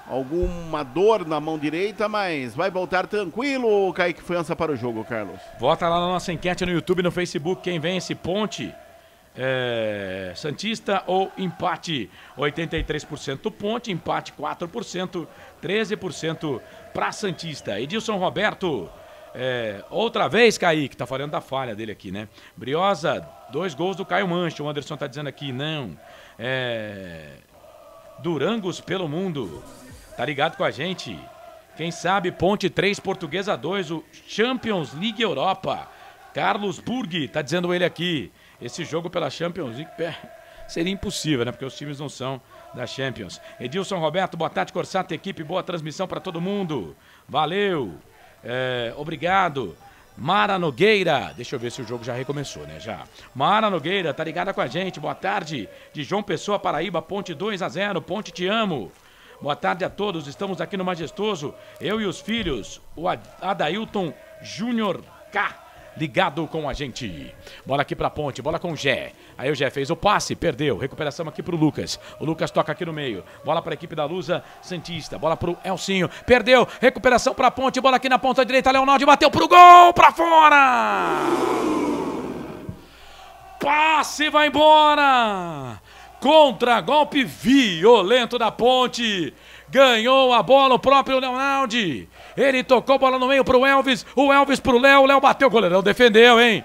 alguma dor na mão direita, mas vai voltar tranquilo o Kaique França para o jogo, Carlos. Vota lá na nossa enquete no YouTube e no Facebook, quem vence, Ponte, Santista ou empate? 83% Ponte, empate 4%, 13% para Santista. Edilson Roberto, outra vez, Kaique, tá falando da falha dele aqui, né? Briosa, 2 gols do Caio Mancha, o Anderson tá dizendo aqui, não. Durangos pelo mundo, tá ligado com a gente? Quem sabe Ponte 3, Portuguesa 2, o Champions League Europa. Carlos Burg, tá dizendo ele aqui. Esse jogo pela Champions League seria impossível, né? Porque os times não são da Champions. Edilson Roberto, boa tarde, Corsato, equipe, boa transmissão para todo mundo. Valeu. Obrigado. Mara Nogueira, deixa eu ver se o jogo já recomeçou, né? Já. Mara Nogueira, tá ligada com a gente, boa tarde. De João Pessoa, Paraíba, Ponte 2-0, Ponte te amo. Boa tarde a todos, estamos aqui no Majestoso, eu e os filhos, o Adailton Júnior K, ligado com a gente. Bola aqui pra Ponte, bola com o Gé. Aí o Gé fez o passe, perdeu. Recuperação aqui pro Lucas. O Lucas toca aqui no meio. Bola pra equipe da Lusa Santista. Bola pro Elcinho. Perdeu. Recuperação pra Ponte. Bola aqui na ponta direita. Leonardo bateu pro gol. Pra fora. Passe vai embora. Contra-golpe violento da Ponte. ganhou a bola, o próprio Leonardo. Ele tocou a bola no meio pro Elvis, o Elvis pro Léo, o Léo bateu, o goleirão defendeu, hein?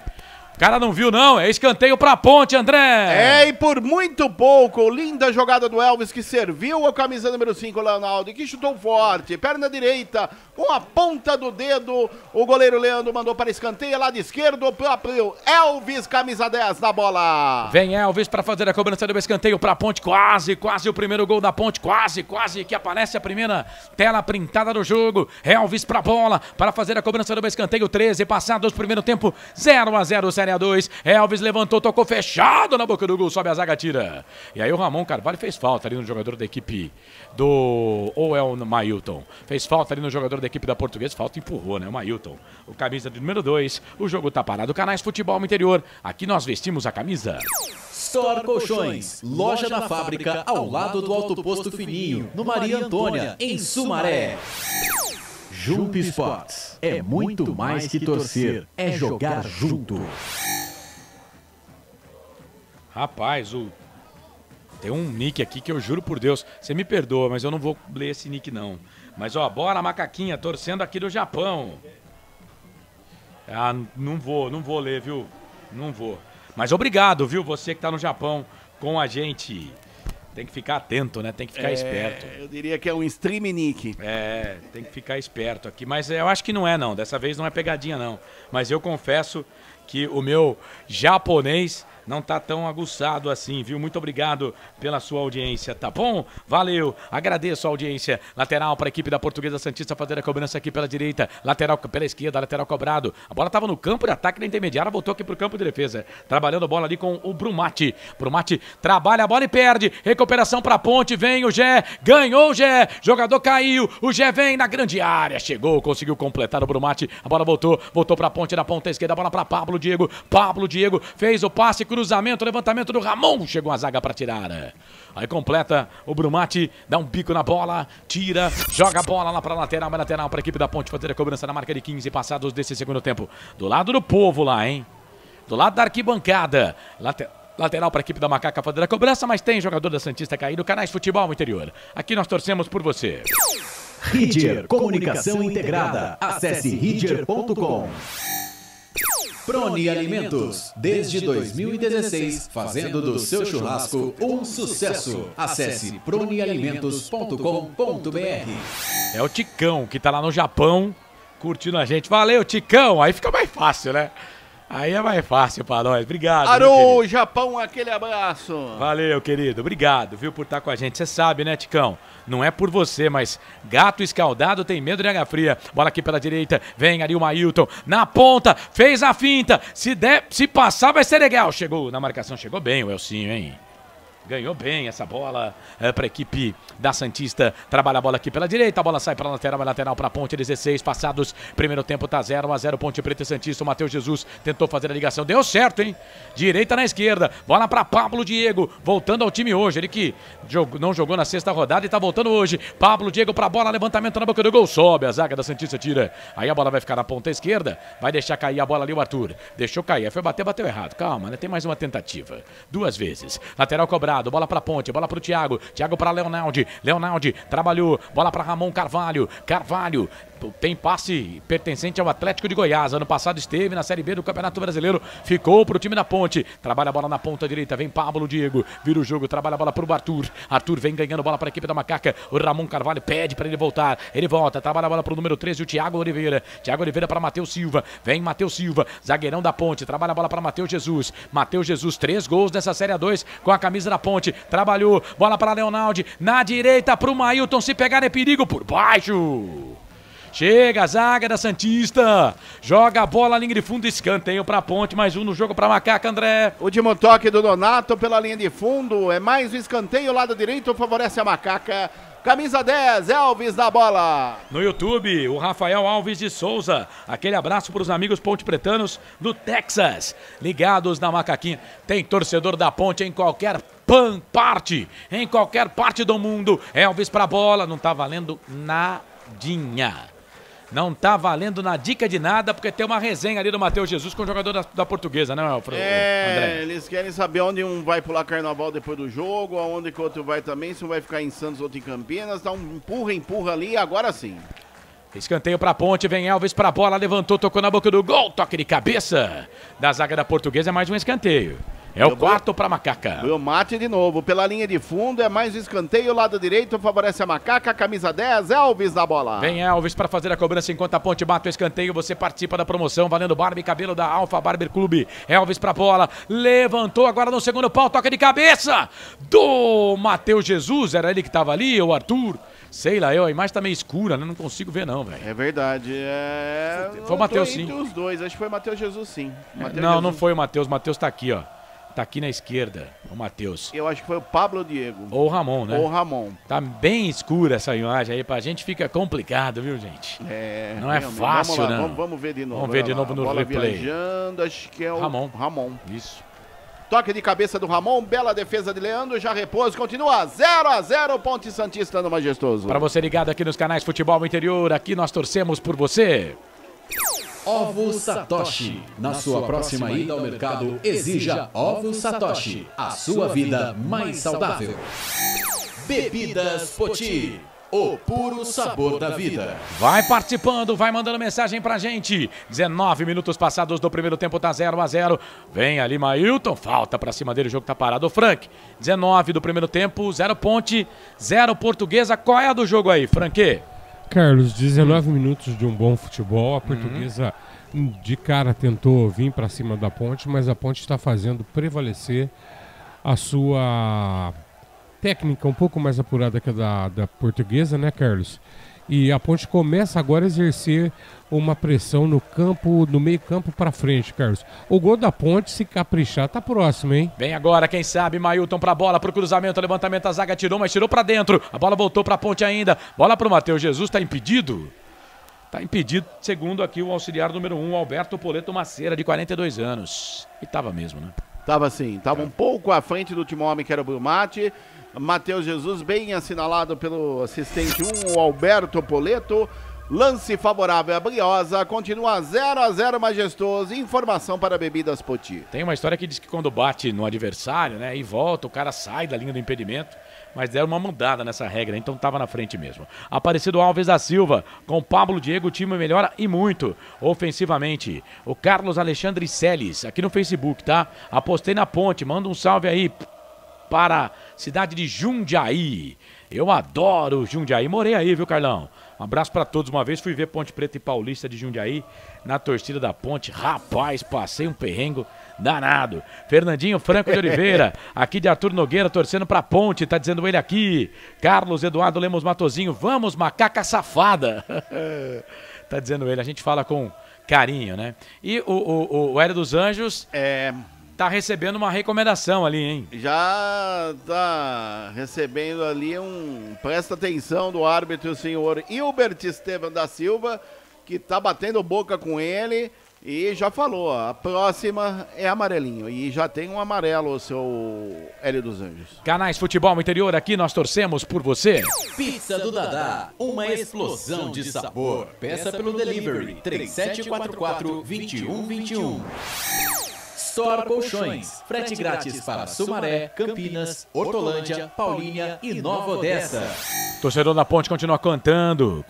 O cara não viu não, é escanteio pra Ponte, André. E por muito pouco, linda jogada do Elvis que serviu a camisa número 5, Leonardo, e que chutou forte, perna direita, com a ponta do dedo, o goleiro Leandro mandou para escanteio, lado esquerdo, o próprio Elvis, camisa 10 na bola. Vem Elvis para fazer a cobrança do escanteio pra Ponte, quase o primeiro gol da Ponte, quase que aparece a primeira tela printada do jogo. Elvis pra bola, para fazer a cobrança do escanteio, 13 passados, primeiro tempo, 0-0, Série A2. Elvis levantou, tocou fechado na boca do gol, sobe a zaga, tira. E aí o Ramon Carvalho fez falta ali no jogador da equipe do... ou é o Mailton. Fez falta ali no jogador da equipe da Portuguesa, falta empurrou, né? O Mailton. O camisa de número 2, o jogo tá parado. Canais Futebol Interior, aqui nós vestimos a camisa. Store Colchões, loja da fábrica ao lado do Alto Posto Fininho, no Maria Antônia, em Sumaré. Jump Sports, é muito mais que torcer, é jogar junto. Rapaz, tem um nick aqui que eu juro por Deus, você me perdoa, mas eu não vou ler esse nick não. Mas ó, bora Macaquinha, torcendo aqui do Japão. Ah, não vou ler, viu? Não vou. Mas obrigado, viu, você que tá no Japão com a gente. Tem que ficar atento, né? Tem que ficar esperto. Eu diria que é um stream nick. Tem que ficar esperto aqui. Mas eu acho que não é, não. Dessa vez não é pegadinha, não. Mas eu confesso que o meu japonês não tá tão aguçado assim, viu? Muito obrigado pela sua audiência, tá bom? Valeu, agradeço a audiência. Lateral para a equipe da Portuguesa Santista fazer a cobrança aqui pela direita, lateral pela esquerda, lateral cobrado. A bola tava no campo de ataque da intermediária, voltou aqui pro campo de defesa. Trabalhando a bola ali com o Brumati. Brumati trabalha a bola e perde. Recuperação para Ponte, vem o Gé, ganhou o Gé, jogador caiu, o Gé vem na grande área, chegou, conseguiu completar o Brumati. A bola voltou pra Ponte na ponta esquerda, a bola para Pablo Diego. Pablo Diego fez o passe, cruzamento, levantamento do Ramon, chegou a zaga para tirar. Aí completa o Brumati, dá um bico na bola, tira, joga a bola lá para lateral, lateral para a equipe da Ponte fazer a cobrança na marca de 15 passados desse segundo tempo. Do lado do povo lá, hein? Do lado da arquibancada. Lateral para a equipe da Macaca fazer a cobrança, mas tem jogador da Santista caído. Canais Futebol Interior. Aqui nós torcemos por você. Ridger Comunicação Integrada. Acesse ridger.com. Proni Alimentos, desde 2016, fazendo do seu churrasco um sucesso. Acesse pronialimentos.com.br. É o Ticão que tá lá no Japão curtindo a gente. Valeu, Ticão. Aí fica mais fácil, né? Aí é mais fácil pra nós. Obrigado. Alô, Japão, aquele abraço. Valeu, querido. Obrigado, viu, por estar com a gente. Você sabe, né, Ticão? Não é por você, mas gato escaldado tem medo de água fria. Bola aqui pela direita. Vem ali o Mailton. Na ponta. Fez a finta. Se passar, vai ser legal. Chegou na marcação. Chegou bem o Elcinho, hein? Ganhou bem essa bola para a equipe da Santista. Trabalha a bola aqui pela direita. A bola sai para a lateral para a Ponte. 16 passados. Primeiro tempo tá 0-0. Ponte Preta e Santista. O Matheus Jesus tentou fazer a ligação. Deu certo, hein? Direita na esquerda. Bola para Pablo Diego. Voltando ao time hoje. Ele que não jogou na sexta rodada e tá voltando hoje. Pablo Diego para a bola. Levantamento na boca do gol. Sobe a zaga da Santista. Tira. Aí a bola vai ficar na ponta esquerda. Vai deixar cair a bola ali o Arthur. Deixou cair. Foi bater, bateu errado. Calma, né? Tem mais uma tentativa. 2 vezes. Lateral cobrado. Bola pra Ponte, bola pro Thiago. Thiago pra Leonardo. Leonardo trabalhou. Bola pra Ramon Carvalho. Carvalho tem passe pertencente ao Atlético de Goiás. Ano passado esteve na Série B do Campeonato Brasileiro. Ficou pro time da Ponte. Trabalha a bola na ponta direita. Vem Pablo Diego. Vira o jogo. Trabalha a bola pro Arthur. Arthur vem ganhando bola pra equipe da Macaca. O Ramon Carvalho pede pra ele voltar. Ele volta. Trabalha a bola pro número 13, o Thiago Oliveira. Thiago Oliveira pra Matheus Silva. Vem Matheus Silva. Zagueirão da Ponte. Trabalha a bola pra Matheus Jesus. Matheus Jesus, 3 gols nessa Série A2 com a camisa da Ponte. Trabalhou. Bola pra Leonardo. Na direita pro Mailton. Se pegar é perigo por baixo. Chega a zaga da Santista. Joga a bola, linha de fundo, escanteio pra Ponte. Mais um no jogo pra Macaca, André. Último toque do Donato pela linha de fundo. É mais um escanteio, lado direito favorece a Macaca. Camisa 10, Elvis na bola. No YouTube, o Rafael Alves de Souza. Aquele abraço para os amigos ponte pretanos do Texas. Ligados na Macaquinha. Tem torcedor da Ponte em qualquer parte. Em qualquer parte do mundo. Elvis pra bola. Não tá valendo nadinha. Não tá valendo na dica de nada, porque tem uma resenha ali do Matheus Jesus com o jogador da Portuguesa, né, André? Eles querem saber onde um vai pular carnaval depois do jogo, aonde que o outro vai também, se um vai ficar em Santos, outro em Campinas, dá um empurra ali, agora sim. Escanteio pra Ponte, vem Elvis pra bola, levantou, tocou na boca do gol, toque de cabeça da zaga da Portuguesa, é mais um escanteio. É o quarto pra Macaca. O mate de novo, pela linha de fundo, é mais um escanteio, lado direito, favorece a Macaca, camisa 10, Elvis na bola. Vem Elvis pra fazer a cobrança enquanto a Ponte bate o escanteio, você participa da promoção, valendo Barbie Cabelo da Alfa Barber Clube. Elvis pra bola, levantou agora no segundo pau, toque de cabeça do Matheus Jesus, era ele que tava ali, o Arthur. Sei lá, a imagem tá meio escura, né? Não consigo ver não, velho. É verdade, Foi o Matheus sim. Os dois, acho que foi o Matheus Jesus sim. Não foi o Matheus tá aqui, ó. Tá aqui na esquerda, o Matheus. Eu acho que foi o Pablo Diego. Ou o Ramon, né? Ou o Ramon. Tá bem escura essa imagem aí, pra gente fica complicado, viu, gente? Não é fácil, vamos lá, não. Vamos ver de novo. Vamos ver de novo no bola replay. Viajando, acho que é o Ramon. Isso. Toque de cabeça do Ramon, bela defesa de Leandro, já repouso, continua 0-0, Ponte Santista no Majestoso. Para você ligado aqui nos canais Futebol Interior, aqui nós torcemos por você. Ovos Satoshi. Na sua próxima ida ao mercado, exija Ovos Satoshi. A sua vida mais saudável. Bebidas Poti. O puro sabor da vida. Vai participando, vai mandando mensagem pra gente. 19 minutos passados do primeiro tempo, tá 0-0. Vem ali Mailton, falta pra cima dele, o jogo tá parado. O Frank, 19 do primeiro tempo, 0 Ponte, 0 Portuguesa. Qual é a do jogo aí, Franque? Carlos, 19 minutos de um bom futebol. A Portuguesa de cara tentou vir pra cima da Ponte, mas a Ponte está fazendo prevalecer a sua técnica um pouco mais apurada que a da Portuguesa, né, Carlos? E a Ponte começa agora a exercer uma pressão no campo, no meio campo para frente, Carlos. O gol da Ponte, se caprichar, tá próximo, hein? Vem agora, quem sabe, Mailton pra bola, pro cruzamento, levantamento, a zaga tirou, mas tirou pra dentro. A bola voltou pra Ponte ainda. Bola pro Matheus Jesus, tá impedido? Tá impedido, segundo aqui o auxiliar número 1, Alberto Poleto Maceira, de 42 anos. E tava mesmo, né? Tava sim, tava um pouco à frente do último homem que era o Brumati. Matheus Jesus, bem assinalado pelo assistente 1, o Alberto Poleto. Lance favorável a Briosa, continua 0-0 Majestoso. Informação para Bebidas Poti. Tem uma história que diz que quando bate no adversário, né, e volta, o cara sai da linha do impedimento. Mas deram uma mudada nessa regra, então estava na frente mesmo. Aparecido Alves da Silva, com Pablo Diego, o time melhora e muito ofensivamente. O Carlos Alexandre Celes, aqui no Facebook, tá? Apostei na Ponte, manda um salve aí para a cidade de Jundiaí. Eu adoro Jundiaí, morei aí, viu, Carlão? Um abraço para todos. Uma vez fui ver Ponte Preta e Paulista de Jundiaí na torcida da Ponte. Rapaz, passei um perrengo danado. Fernandinho Franco de Oliveira, aqui de Arthur Nogueira, torcendo pra Ponte, tá dizendo ele aqui. Carlos Eduardo Lemos Matozinho, vamos, macaca safada. Tá dizendo ele, a gente fala com carinho, né? E o Hélio dos Anjos tá recebendo uma recomendação ali, hein? Já tá recebendo ali presta atenção do árbitro, o senhor Hilbert Estevam da Silva, que tá batendo boca com ele. E já falou, a próxima é amarelinho. E já tem um amarelo, o seu Hélio dos Anjos. Canais Futebol Interior, aqui nós torcemos por você. Pizza do Dadá, uma explosão de sabor. Peça pelo delivery 3744-2121. Store Colchões, frete grátis para Sumaré, Campinas, Hortolândia, Paulínia e Nova Odessa. Torcedor da Ponte continua cantando,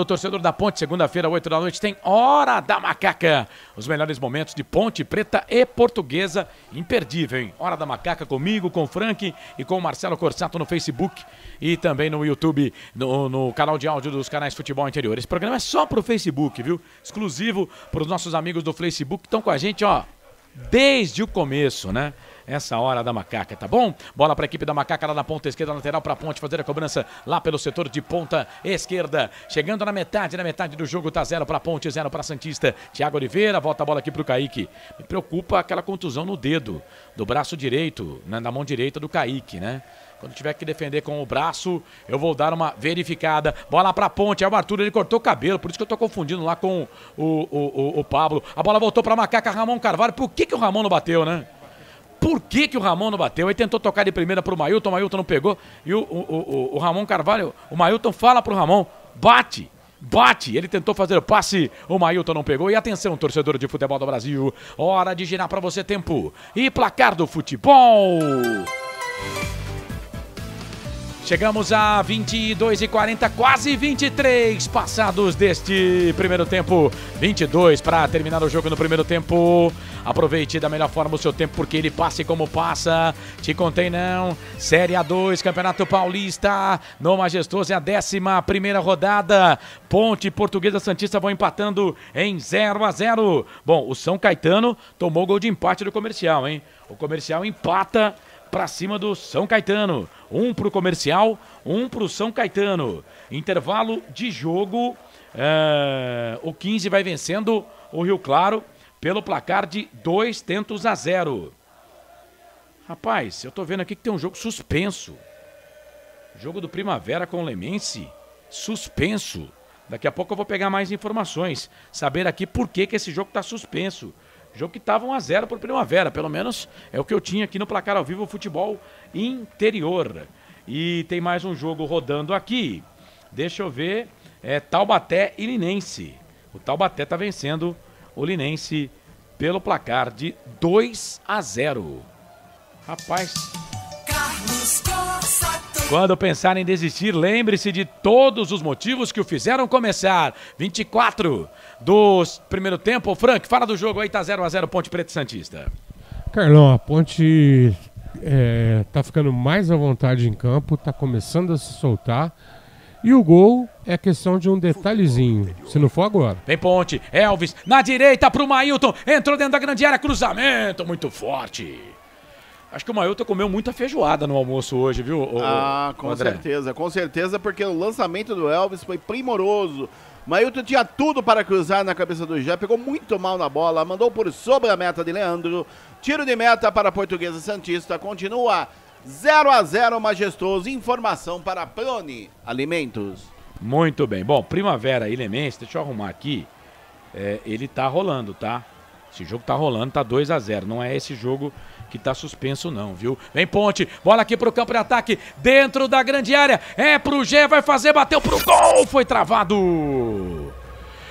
torcedor da Ponte, segunda-feira, 8 da noite, tem Hora da Macaca. Os melhores momentos de Ponte Preta e Portuguesa, imperdível, hein? Hora da Macaca comigo, com o Frank e com o Marcelo Corsato no Facebook e também no YouTube, no canal de áudio dos canais Futebol Interior. Esse programa é só pro Facebook, viu? Exclusivo para os nossos amigos do Facebook que estão com a gente, ó, desde o começo, né? Essa Hora da Macaca, tá bom? Bola para a equipe da Macaca lá na ponta esquerda, lateral para a Ponte fazer a cobrança lá pelo setor de ponta esquerda. Chegando na metade do jogo, tá 0 para a Ponte, 0 para a Santista. Thiago Oliveira, volta a bola aqui pro Kaique. Me preocupa aquela contusão no dedo do braço direito, né, na mão direita do Kaique, né? Quando tiver que defender com o braço, eu vou dar uma verificada. Bola pra Ponte, é o Arthur, ele cortou o cabelo, por isso que eu tô confundindo lá com o Pablo. A bola voltou pra Macaca, Ramon Carvalho. Por que o Ramon não bateu, né? Por que o Ramon não bateu? Aí tentou tocar de primeira pro Mailton, o Mailton não pegou. E o Ramon Carvalho, o Mailton fala pro Ramon, bate. Bate, ele tentou fazer o passe, o Mailton não pegou. E atenção, torcedor de futebol do Brasil, hora de girar para você tempo e placar do futebol. Chegamos a 22h40, quase 23 passados deste primeiro tempo. 22 para terminar o jogo no primeiro tempo. Aproveite da melhor forma o seu tempo, porque ele passa e como passa. Te contei não. Série A2, Campeonato Paulista. No Majestoso é a 11ª rodada. Ponte e Portuguesa Santista vão empatando em 0-0. Bom, o São Caetano tomou gol de empate do Comercial, hein? O Comercial empata para cima do São Caetano. Um pro Comercial, um pro São Caetano. Intervalo de jogo. O 15 vai vencendo o Rio Claro pelo placar de 2-0. Rapaz, eu tô vendo aqui que tem um jogo suspenso. Jogo do Primavera com o Lemense. Suspenso. Daqui a pouco eu vou pegar mais informações. Saber aqui por que esse jogo tá suspenso. Jogo que estava 1-0 por Primavera, pelo menos é o que eu tinha aqui no Placar ao Vivo Futebol Interior. E tem mais um jogo rodando aqui. Deixa eu ver, Taubaté e Linense. O Taubaté está vencendo o Linense pelo placar de 2-0. Rapaz, quando pensar em desistir, lembre-se de todos os motivos que o fizeram começar. 24 do primeiro tempo. Frank, fala do jogo aí, tá 0-0 Ponte Preta e Santista. Carlão, a Ponte tá ficando mais à vontade em campo, tá começando a se soltar. E o gol é questão de um detalhezinho, se não for agora. Vem Ponte, Elvis, na direita pro Mailton, entrou dentro da grande área, cruzamento muito forte. Acho que o Mailton comeu muita feijoada no almoço hoje, viu, com certeza, porque o lançamento do Elvis foi primoroso. O Mailton tinha tudo para cruzar na cabeça do Jé, pegou muito mal na bola, mandou por sobre a meta de Leandro. Tiro de meta para a Portuguesa Santista, continua 0-0 Majestoso. Informação para Prone Alimentos. Muito bem, bom, Primavera e Lemense, deixa eu arrumar aqui, ele tá rolando, tá? Esse jogo tá rolando, tá 2-0, não é esse jogo que tá suspenso não, viu? Vem Ponte, bola aqui pro campo de ataque, dentro da grande área, pro Gé, vai fazer, bateu pro gol, foi travado!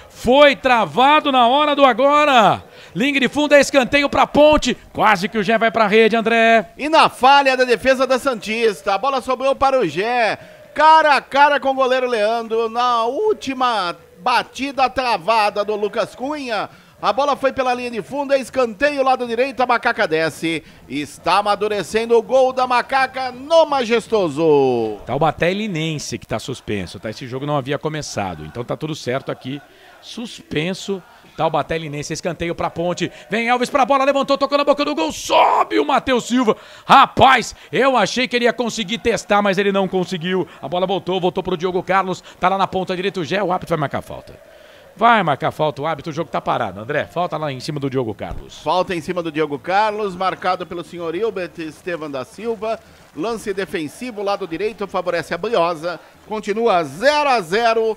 Foi travado na hora do agora! Linha de fundo, escanteio pra Ponte, quase que o Gé vai pra rede, André. E na falha da defesa da Santista, a bola sobrou para o Gé, cara a cara com o goleiro Leandro, na última batida travada do Lucas Cunha. A bola foi pela linha de fundo, escanteio, lado direito, a Macaca desce. Está amadurecendo o gol da Macaca no Majestoso. Taubaté e Linense que tá suspenso, tá? Esse jogo não havia começado, então tá tudo certo aqui. Suspenso, Taubaté e Linense, escanteio pra Ponte. Vem Elvis pra bola, levantou, tocou na boca do gol, sobe o Matheus Silva. Rapaz, eu achei que ele ia conseguir testar, mas ele não conseguiu. A bola voltou pro Diogo Carlos, tá lá na ponta direita o Gé, o árbitro vai marcar falta. Vai marcar falta o árbitro, o jogo tá parado. André, falta lá em cima do Diogo Carlos. Falta em cima do Diogo Carlos, marcado pelo senhor Hilbert Estevam da Silva. Lance defensivo, lado direito, favorece a Briosa. Continua 0-0,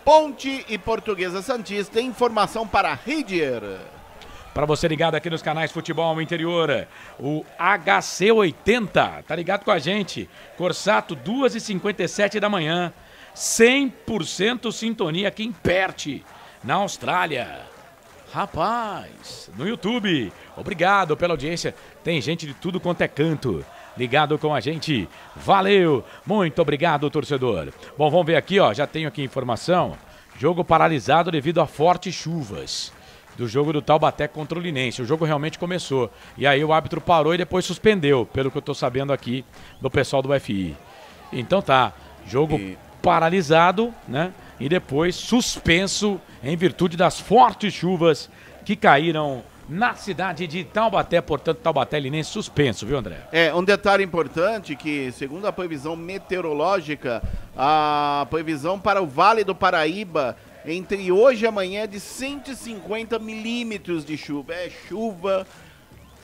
Ponte e Portuguesa Santista. Informação para Ridier. Para você ligado aqui nos canais Futebol Interior, o HC80, tá ligado com a gente. Corsato, 2h57 da manhã. 100% sintonia aqui em Perth, na Austrália. Rapaz, no YouTube, obrigado pela audiência. Tem gente de tudo quanto é canto ligado com a gente. Valeu, muito obrigado, torcedor. Bom, vamos ver aqui, ó, já tenho aqui informação. Jogo paralisado devido a fortes chuvas do jogo do Taubaté contra o Linense. O jogo realmente começou. E aí o árbitro parou e depois suspendeu, pelo que eu tô sabendo aqui do pessoal do FI. Então tá, jogo paralisado, né? E depois suspenso em virtude das fortes chuvas que caíram na cidade de Taubaté. Portanto, Taubaté Linense suspenso, viu, André? Um detalhe importante que, segundo a previsão meteorológica, a previsão para o Vale do Paraíba entre hoje e amanhã é de 150 milímetros de chuva. É chuva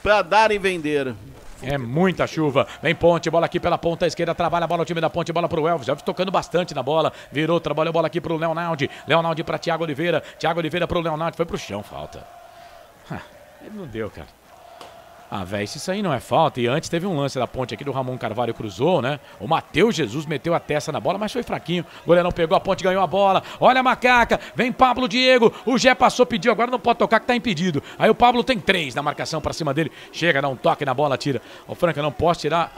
para dar e vender. É muita chuva. Vem Ponte, bola aqui pela ponta esquerda, trabalha a bola, o time da Ponte, bola pro Elvis. Elvis tocando bastante na bola, virou, trabalhou a bola aqui pro Leonardo. Leonardo pra Thiago Oliveira, Thiago Oliveira pro Leonardo, foi pro chão, falta. Ele não deu, cara. Ah, velho, isso aí não é falta. E antes teve um lance da Ponte aqui do Ramon Carvalho, cruzou, né? O Matheus Jesus meteu a testa na bola, mas foi fraquinho. O goleirão pegou a Ponte, ganhou a bola. Olha a macaca, vem Pablo Diego. O Gé passou, pediu, agora não pode tocar que tá impedido. Aí o Pablo tem 3 na marcação pra cima dele. Chega, dá um toque na bola, tira. Ô Franca, não posso tirar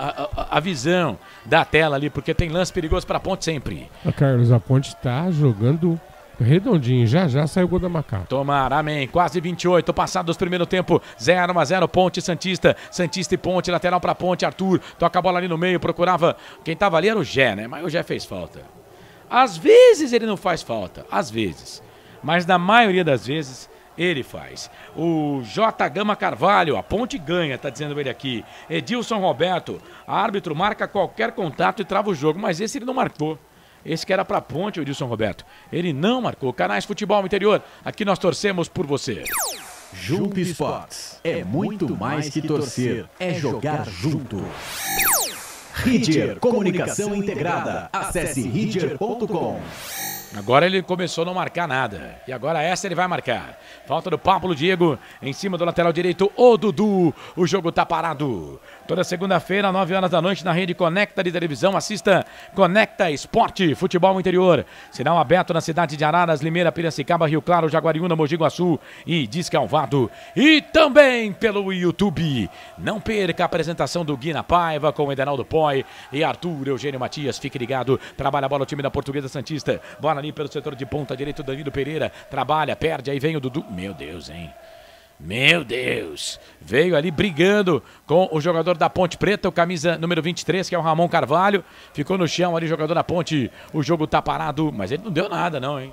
a visão da tela ali, porque tem lance perigoso pra Ponte sempre. Carlos, a Ponte tá jogando redondinho, já saiu o gol da macaca. Tomara, amém. Quase 28, passados primeiro tempo, 0-0, Ponte Santista. Santista e Ponte, lateral pra Ponte, Arthur. Toca a bola ali no meio, procurava. Quem tava ali era o Gé, né? Mas o Gé fez falta. Às vezes ele não faz falta, às vezes. Mas na maioria das vezes ele faz. O J. Gama Carvalho, a Ponte ganha, tá dizendo ele aqui. Edilson Roberto, árbitro marca qualquer contato e trava o jogo, mas esse ele não marcou. Esse que era pra Ponte, o Edilson Roberto. Ele não marcou. Canais Futebol Interior, aqui nós torcemos por você. Jump Sports é muito mais que torcer, é jogar junto. Ridger Comunicação Integrada. Acesse ridger.com. Agora ele começou a não marcar nada. E agora essa ele vai marcar. Falta do Pablo Diego em cima do lateral direito, o Dudu. O jogo tá parado. Toda segunda-feira, 9 horas da noite, na rede Conecta de televisão. Assista Conecta Esporte, Futebol Interior. Sinal aberto na cidade de Araras, Limeira, Piracicaba, Rio Claro, Jaguariúna, Mogi Guaçu e Descalvado. E também pelo YouTube. Não perca a apresentação do Guina Paiva com o Edenaldo Poi e Arthur Eugênio Matias. Fique ligado. Trabalha a bola o time da Portuguesa Santista. Bola ali pelo setor de ponta direito, Danilo Pereira. Trabalha, perde, aí vem o Dudu. Meu Deus, hein? Meu Deus, veio ali brigando com o jogador da Ponte Preta, o camisa número 23, que é o Ramon Carvalho. Ficou no chão ali, jogador da Ponte. O jogo tá parado, mas ele não deu nada não, hein?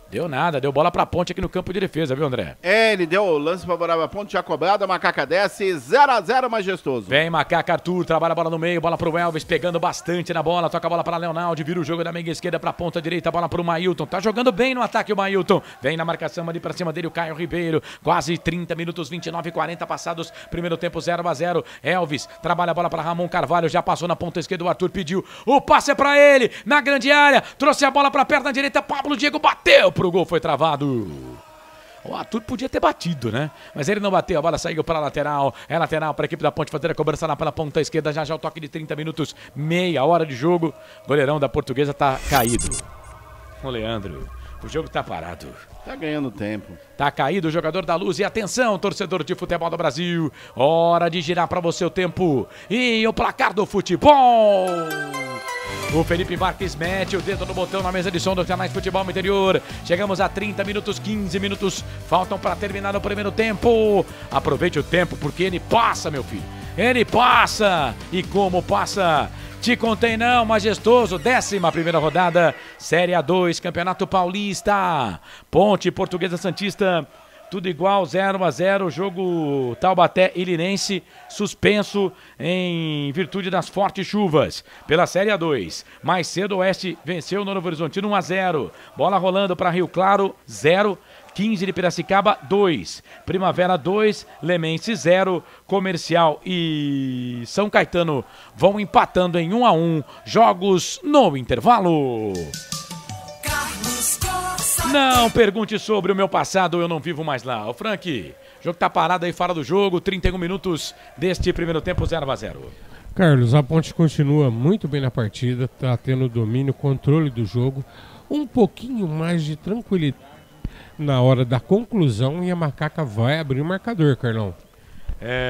Deu nada, deu bola pra Ponte aqui no campo de defesa, viu, André? É, ele deu o lance favorável à Ponte, já cobrada, a macaca desce, 0-0 majestoso. Vem macaca, Arthur, trabalha a bola no meio, bola pro Elvis, pegando bastante na bola, toca a bola pra Leonardo, vira o jogo da meia esquerda pra ponta direita, bola pro Mailton, tá jogando bem no ataque o Mailton, vem na marcação ali pra cima dele o Caio Ribeiro, quase 30 minutos, 29 e 40 passados, primeiro tempo 0-0, Elvis, trabalha a bola pra Ramon Carvalho, já passou na ponta esquerda, o Arthur pediu, o passe é pra ele, na grande área, trouxe a bola pra perna direita, Pablo Diego bateu pro gol, foi travado. O Arthur podia ter batido, né? Mas ele não bateu, a bola saiu para a lateral. É lateral para a equipe da Ponte fazer a cobrança lá pela ponta esquerda. Já o toque de 30 minutos, meia hora de jogo. Goleirão da Portuguesa tá caído. O Leandro, o jogo tá parado. Tá ganhando tempo. Tá caído o jogador da Luz. E atenção, torcedor de futebol do Brasil. Hora de girar para você o tempo. E o placar do futebol. O Felipe Marques mete o dedo no botão na mesa de som dos canais Futebol Interior. Chegamos a 30 minutos, 15 minutos. Faltam para terminar o primeiro tempo. Aproveite o tempo porque ele passa, meu filho. Ele passa. E como passa? Te contei não, majestoso. 11ª rodada, Série A2, Campeonato Paulista. Ponte Portuguesa Santista. Tudo igual, 0-0, jogo Taubaté e Linense suspenso em virtude das fortes chuvas. Pela Série A2, mais cedo o Oeste venceu o Novo Horizontino 1-0. Bola rolando para Rio Claro, 0. 15 de Piracicaba, 2. Primavera, 2. Lemense, 0. Comercial e São Caetano vão empatando em 1-1. Jogos no intervalo. Não pergunte sobre o meu passado, eu não vivo mais lá. Ô Frank, o jogo tá parado aí fora do jogo, 31 minutos deste primeiro tempo, 0-0. Carlos, a Ponte continua muito bem na partida, tá tendo domínio, controle do jogo, um pouquinho mais de tranquilidade na hora da conclusão e a macaca vai abrir o marcador, Carlão.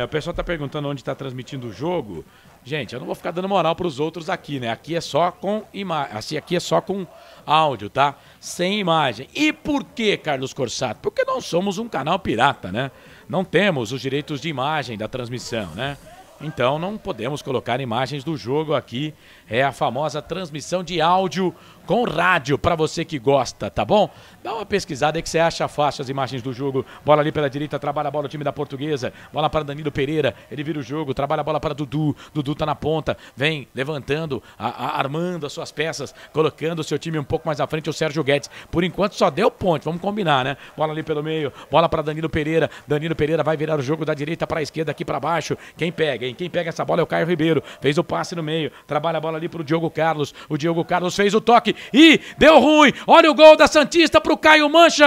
O pessoal tá perguntando onde tá transmitindo o jogo. Gente, eu não vou ficar dando moral pros outros aqui, né? Aqui é só com imagem, aqui é só com áudio, tá? Sem imagem. E por que, Carlos Corsato? Porque não somos um canal pirata, né? Não temos os direitos de imagem da transmissão, né? Então não podemos colocar imagens do jogo aqui. É a famosa transmissão de áudio com rádio, para você que gosta, tá bom? Dá uma pesquisada aí que você acha fácil as imagens do jogo. Bola ali pela direita, trabalha a bola o time da Portuguesa. Bola para Danilo Pereira, ele vira o jogo, trabalha a bola para Dudu. Dudu tá na ponta, vem levantando, armando as suas peças, colocando o seu time um pouco mais à frente, o Sérgio Guedes. Por enquanto só deu ponte, vamos combinar, né? Bola ali pelo meio, bola para Danilo Pereira. Danilo Pereira vai virar o jogo da direita para a esquerda, aqui para baixo. Quem pega, hein? Quem pega essa bola é o Caio Ribeiro. Fez o passe no meio, trabalha a bola ali pro Diogo Carlos. O Diogo Carlos fez o toque e deu ruim. Olha o gol da Santista pro Caio Mancha.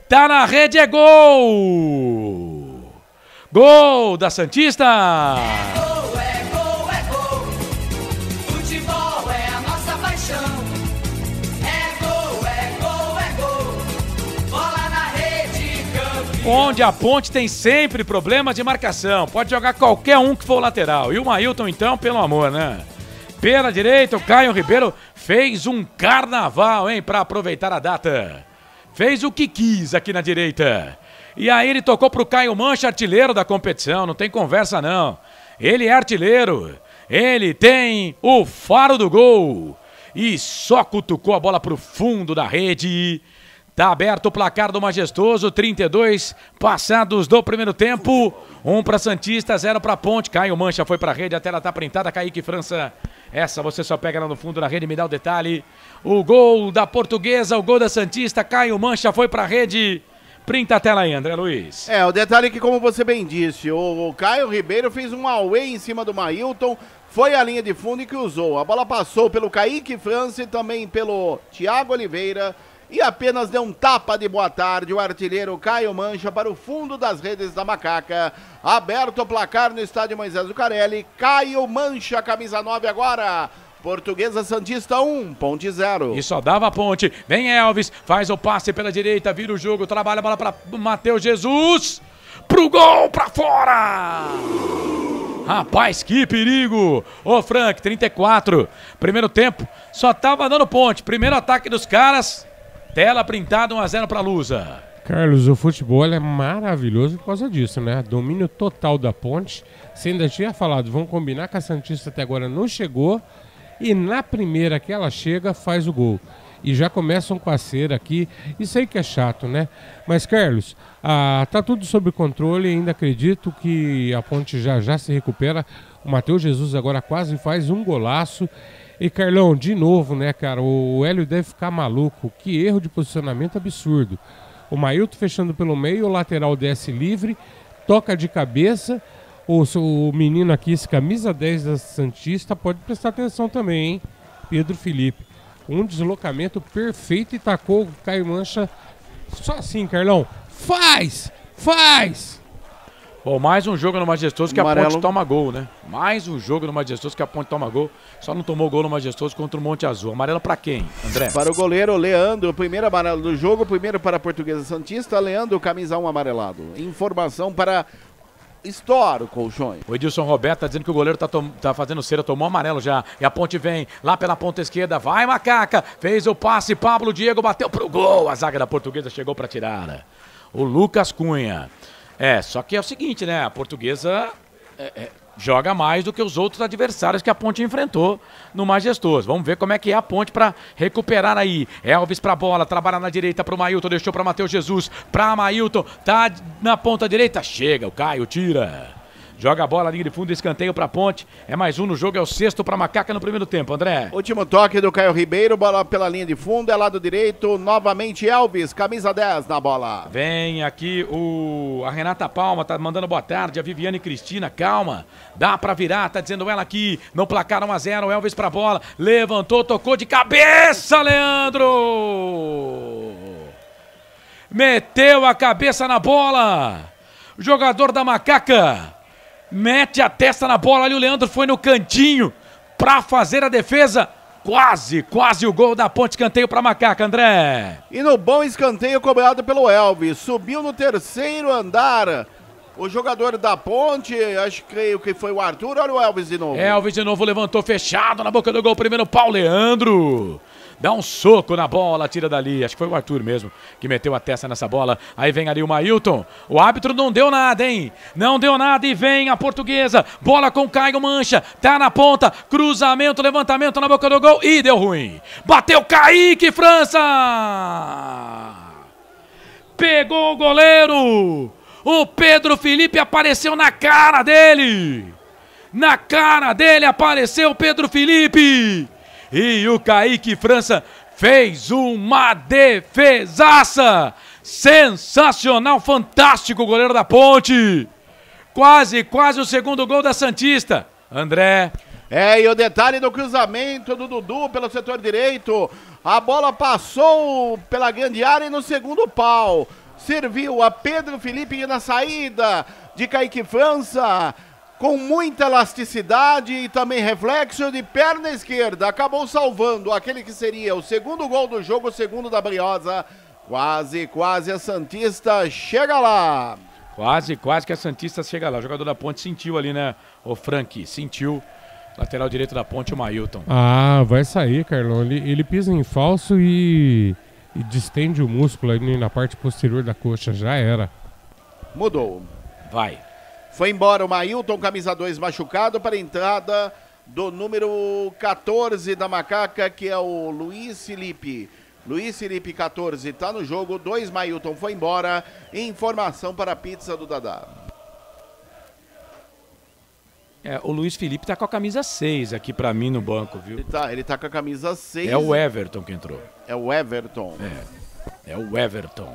Tá na rede, é gol. Gol da Santista! Futebol é a nossa paixão. É gol. Bola na rede, campeão. Onde a Ponte tem sempre problemas de marcação. Pode jogar qualquer um que for o lateral. E o Mailton, então, pelo amor, né? Pela direita, o Caio Ribeiro fez um carnaval, hein, pra aproveitar a data. Fez o que quis aqui na direita. E aí ele tocou pro Caio Mancha, artilheiro da competição. Não tem conversa, não. Ele é artilheiro. Ele tem o faro do gol. E só cutucou a bola pro fundo da rede. Tá aberto o placar do Majestoso, 32 passados do primeiro tempo. 1 para Santista, 0 para Ponte. Caio Mancha foi pra rede, a tela tá printada. Kaique França, essa você só pega lá no fundo da rede, me dá o detalhe. O gol da Portuguesa, o gol da Santista. Caio Mancha foi pra rede. Printa a tela aí, André Luiz. O detalhe é que, como você bem disse, o Caio Ribeiro fez um away em cima do Mailton. Foi a linha de fundo e que usou. A bola passou pelo Kaique França e também pelo Thiago Oliveira. E apenas deu um tapa de boa tarde o artilheiro Caio Mancha para o fundo das redes da Macaca. Aberto o placar no estádio Moisés Zucarelli. Caio Mancha, camisa 9 agora. Portuguesa Santista 1, Ponte 0. E só dava a Ponte. Vem Elvis, faz o passe pela direita, vira o jogo, trabalha a bola para Matheus Jesus. Pro gol, pra fora! Rapaz, que perigo! Ô Frank, 34. Primeiro tempo, só tava dando Ponte. Primeiro ataque dos caras. Tela printada, 1-0 para Lusa. Carlos, o futebol é maravilhoso por causa disso, né? Domínio total da Ponte. Você ainda tinha falado, vamos combinar que a Santista até agora não chegou. E na primeira que ela chega, faz o gol. E já começam com a cera aqui. Isso aí que é chato, né? Mas, Carlos, tá tudo sob controle. Ainda acredito que a Ponte já se recupera. O Matheus Jesus agora quase faz um golaço. E, Carlão, de novo, né, cara? O Hélio deve ficar maluco. Que erro de posicionamento absurdo. O Mailton fechando pelo meio, o lateral desce livre, toca de cabeça. O menino aqui, esse camisa 10 da Santista, pode prestar atenção também, hein? Pedro Felipe. Um deslocamento perfeito e tacou o Caio Mancha. Só assim, Carlão. Faz! Bom, mais um jogo no Majestoso que a Ponte toma gol, né? Mais um jogo no Majestoso que a Ponte toma gol. Só não tomou gol no Majestoso contra o Monte Azul. Amarelo pra quem, André? Para o goleiro Leandro, primeiro amarelo do jogo. Primeiro para a Portuguesa Santista. Leandro, camisa 1 amarelado. Informação para Estouro Colchões. O Edilson Roberto tá dizendo que o goleiro tá fazendo cera, tomou amarelo já. E a Ponte vem lá pela ponta esquerda. Vai, Macaca! Fez o passe, Pablo Diego bateu pro gol. A zaga da Portuguesa chegou pra tirar. O Lucas Cunha. Só que é o seguinte, né? A Portuguesa joga mais do que os outros adversários que a Ponte enfrentou no Majestoso. Vamos ver como é que é a Ponte para recuperar aí. Elvis pra bola, trabalha na direita pro Mailton, deixou pra Matheus Jesus, pra Mailton, tá na ponta direita, chega, o Caio tira. Joga a bola, linha de fundo, escanteio pra Ponte. É mais um no jogo, é o 6º pra Macaca no primeiro tempo, André. Último toque do Caio Ribeiro, bola pela linha de fundo, é lado direito, novamente Elvis, camisa 10 na bola. Vem aqui a Renata Palma, tá mandando boa tarde, a Viviane Cristina, calma, dá pra virar, tá dizendo ela aqui, no placar 1-0, Elvis pra bola, levantou, tocou de cabeça, Leandro! Meteu a cabeça na bola, jogador da Macaca. Mete a testa na bola ali, o Leandro foi no cantinho pra fazer a defesa. Quase o gol da Ponte, escanteio pra Macaca, André. E no bom escanteio cobrado pelo Elvis, subiu no terceiro andar. O jogador da Ponte, creio que foi o Arthur, olha o Elvis de novo. Elvis de novo levantou, fechado na boca do gol, primeiro pau, Leandro. Dá um soco na bola, tira dali. Acho que foi o Arthur mesmo que meteu a testa nessa bola. Aí vem ali o Mailton. O árbitro não deu nada, hein? Não deu nada e vem a Portuguesa. Bola com Caio Mancha. Tá na ponta. Cruzamento, levantamento na boca do gol. E deu ruim. Bateu Kaique França. Pegou o goleiro. O Pedro Felipe apareceu na cara dele. Na cara dele apareceu o Pedro Felipe. E o Kaique França fez uma defesaça. Sensacional, fantástico o goleiro da Ponte. Quase o segundo gol da Santista. André. E o detalhe do cruzamento do Dudu pelo setor direito. A bola passou pela grande área e no segundo pau. Serviu a Pedro Felipe na saída de Kaique França, com muita elasticidade e também reflexo de perna esquerda. Acabou salvando aquele que seria o segundo gol do jogo, o segundo da Briosa. Quase a Santista chega lá. Quase que a Santista chega lá. O jogador da Ponte sentiu ali, né, o Frank? Sentiu. Lateral direito da Ponte, o Mailton. Ah, vai sair, Carlão. Ele pisa em falso e distende o músculo ali na parte posterior da coxa. Já era. Mudou. Vai. Foi embora o Mailton, camisa 2 machucado, para a entrada do número 14 da Macaca, que é o Luiz Felipe. Luiz Felipe, 14, tá no jogo. 2, Mailton foi embora. Informação para a pizza do Dadá. O Luiz Felipe tá com a camisa 6 aqui pra mim no banco, viu? Ele tá com a camisa 6. É o Everton que entrou. É o Everton. É o Everton.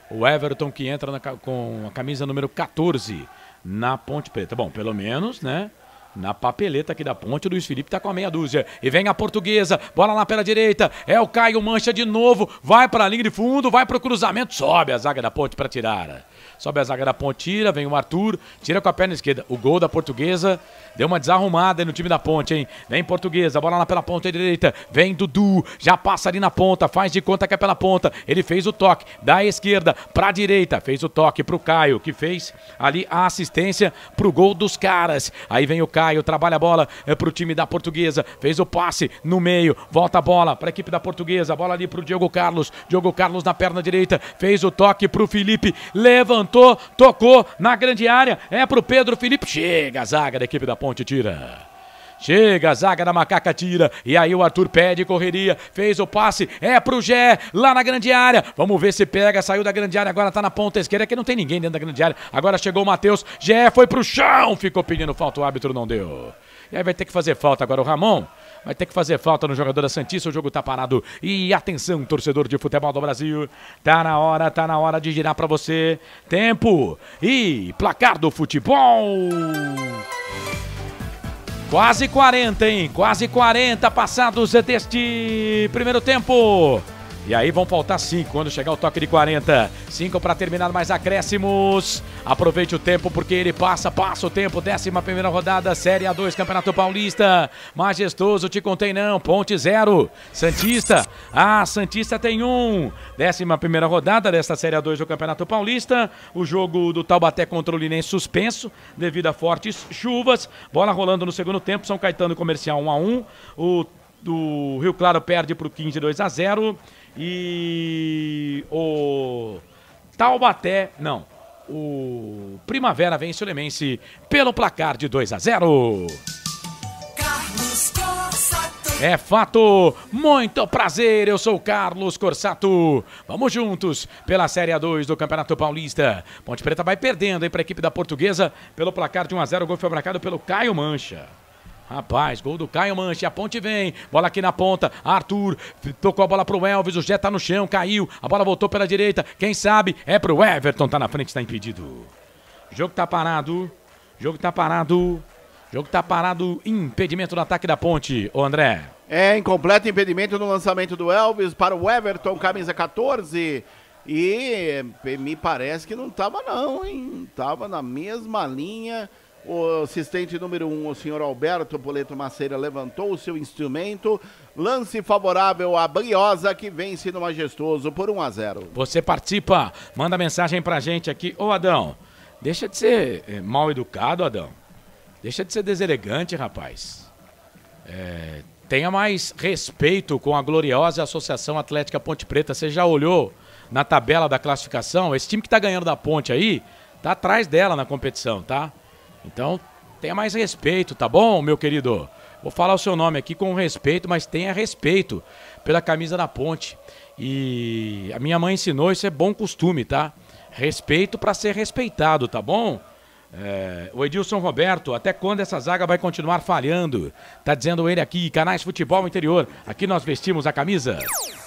O Everton que entra com a camisa número 14 na Ponte Preta. Bom, pelo menos, né? Na papeleta aqui da Ponte, o Luiz Felipe tá com a meia dúzia. E vem a Portuguesa, bola lá pela direita. É o Caio Mancha de novo. Vai pra linha de fundo, vai pro cruzamento. Sobe a zaga da Ponte pra tirar. Sobe a zaga da Ponte, tira, vem o Arthur, tira com a perna esquerda. O gol da Portuguesa deu uma desarrumada aí no time da Ponte, hein? Vem Portuguesa, bola lá pela ponta direita. Vem Dudu, já passa ali na ponta, faz de conta que é pela ponta. Ele fez o toque da esquerda pra direita. Fez o toque pro Caio, que fez ali a assistência pro gol dos caras. Aí vem o Caio, trabalha a bola pro time da Portuguesa. Fez o passe no meio, volta a bola pra equipe da Portuguesa. Bola ali pro Diogo Carlos. Diogo Carlos na perna direita. Fez o toque pro Felipe. Levantou, tocou na grande área. É pro Pedro Felipe. Chega a zaga da equipe da Ponte, tira. Chega a zaga da Macaca, tira. E aí o Arthur pede correria. Fez o passe. É pro Gé, lá na grande área. Vamos ver se pega. Saiu da grande área, agora tá na ponta esquerda, que não tem ninguém dentro da grande área. Agora chegou o Matheus. Gé foi pro chão. Ficou pedindo falta, o árbitro não deu. E aí vai ter que fazer falta agora o Ramon. Vai ter que fazer falta no jogador da Santista. O jogo tá parado. E atenção, torcedor de futebol do Brasil. Tá na hora de girar pra você. Tempo e placar do futebol. Quase 40, hein? Quase 40 passados deste primeiro tempo. E aí vão faltar 5 quando chegar o toque de 40. 5 para terminar mais acréscimos. Aproveite o tempo porque ele passa o tempo. 11ª rodada, Série A2, Campeonato Paulista. Majestoso, te contei não. Ponte 0. Santista. Santista tem 1. 11ª rodada desta Série A2 do Campeonato Paulista. O jogo do Taubaté contra o Linense suspenso devido a fortes chuvas. Bola rolando no segundo tempo. São Caetano Comercial 1-1. O do Rio Claro perde para o 15 2-0. E o Taubaté, não, o Primavera vence o Lemense pelo placar de 2-0. É fato, muito prazer, eu sou o Carlos Corsato. Vamos juntos pela Série A2 do Campeonato Paulista. Ponte Preta vai perdendo aí para a equipe da Portuguesa pelo placar de 1-0. O gol foi marcado pelo Caio Mancha. Rapaz, gol do Caio Mancha, a Ponte vem, bola aqui na ponta, Arthur, tocou a bola pro Elvis, o Gé tá no chão, caiu, a bola voltou pela direita, quem sabe é pro Everton, tá na frente, tá impedido. Jogo tá parado, impedimento no ataque da Ponte, ô André. É, incompleto impedimento no lançamento do Elvis para o Everton, camisa 14. E me parece que não tava não, hein, tava na mesma linha. O assistente número 1, o senhor Alberto Poleto Maceira, levantou o seu instrumento. Lance favorável à Briosa, que vence no Majestoso por 1-0. Você participa, manda mensagem pra gente aqui. Ô Adão, deixa de ser mal educado, Adão. Deixa de ser deselegante, rapaz. Tenha mais respeito com a gloriosa Associação Atlética Ponte Preta. Você já olhou na tabela da classificação? Esse time que tá ganhando da Ponte aí, tá atrás dela na competição, tá? Então, tenha mais respeito, tá bom, meu querido? Vou falar o seu nome aqui com respeito, mas tenha respeito pela camisa da Ponte. E a minha mãe ensinou, isso é bom costume, tá? Respeito para ser respeitado, tá bom? O Edilson Roberto, até quando essa zaga vai continuar falhando? Tá dizendo ele aqui, Canais Futebol Interior. Aqui nós vestimos a camisa.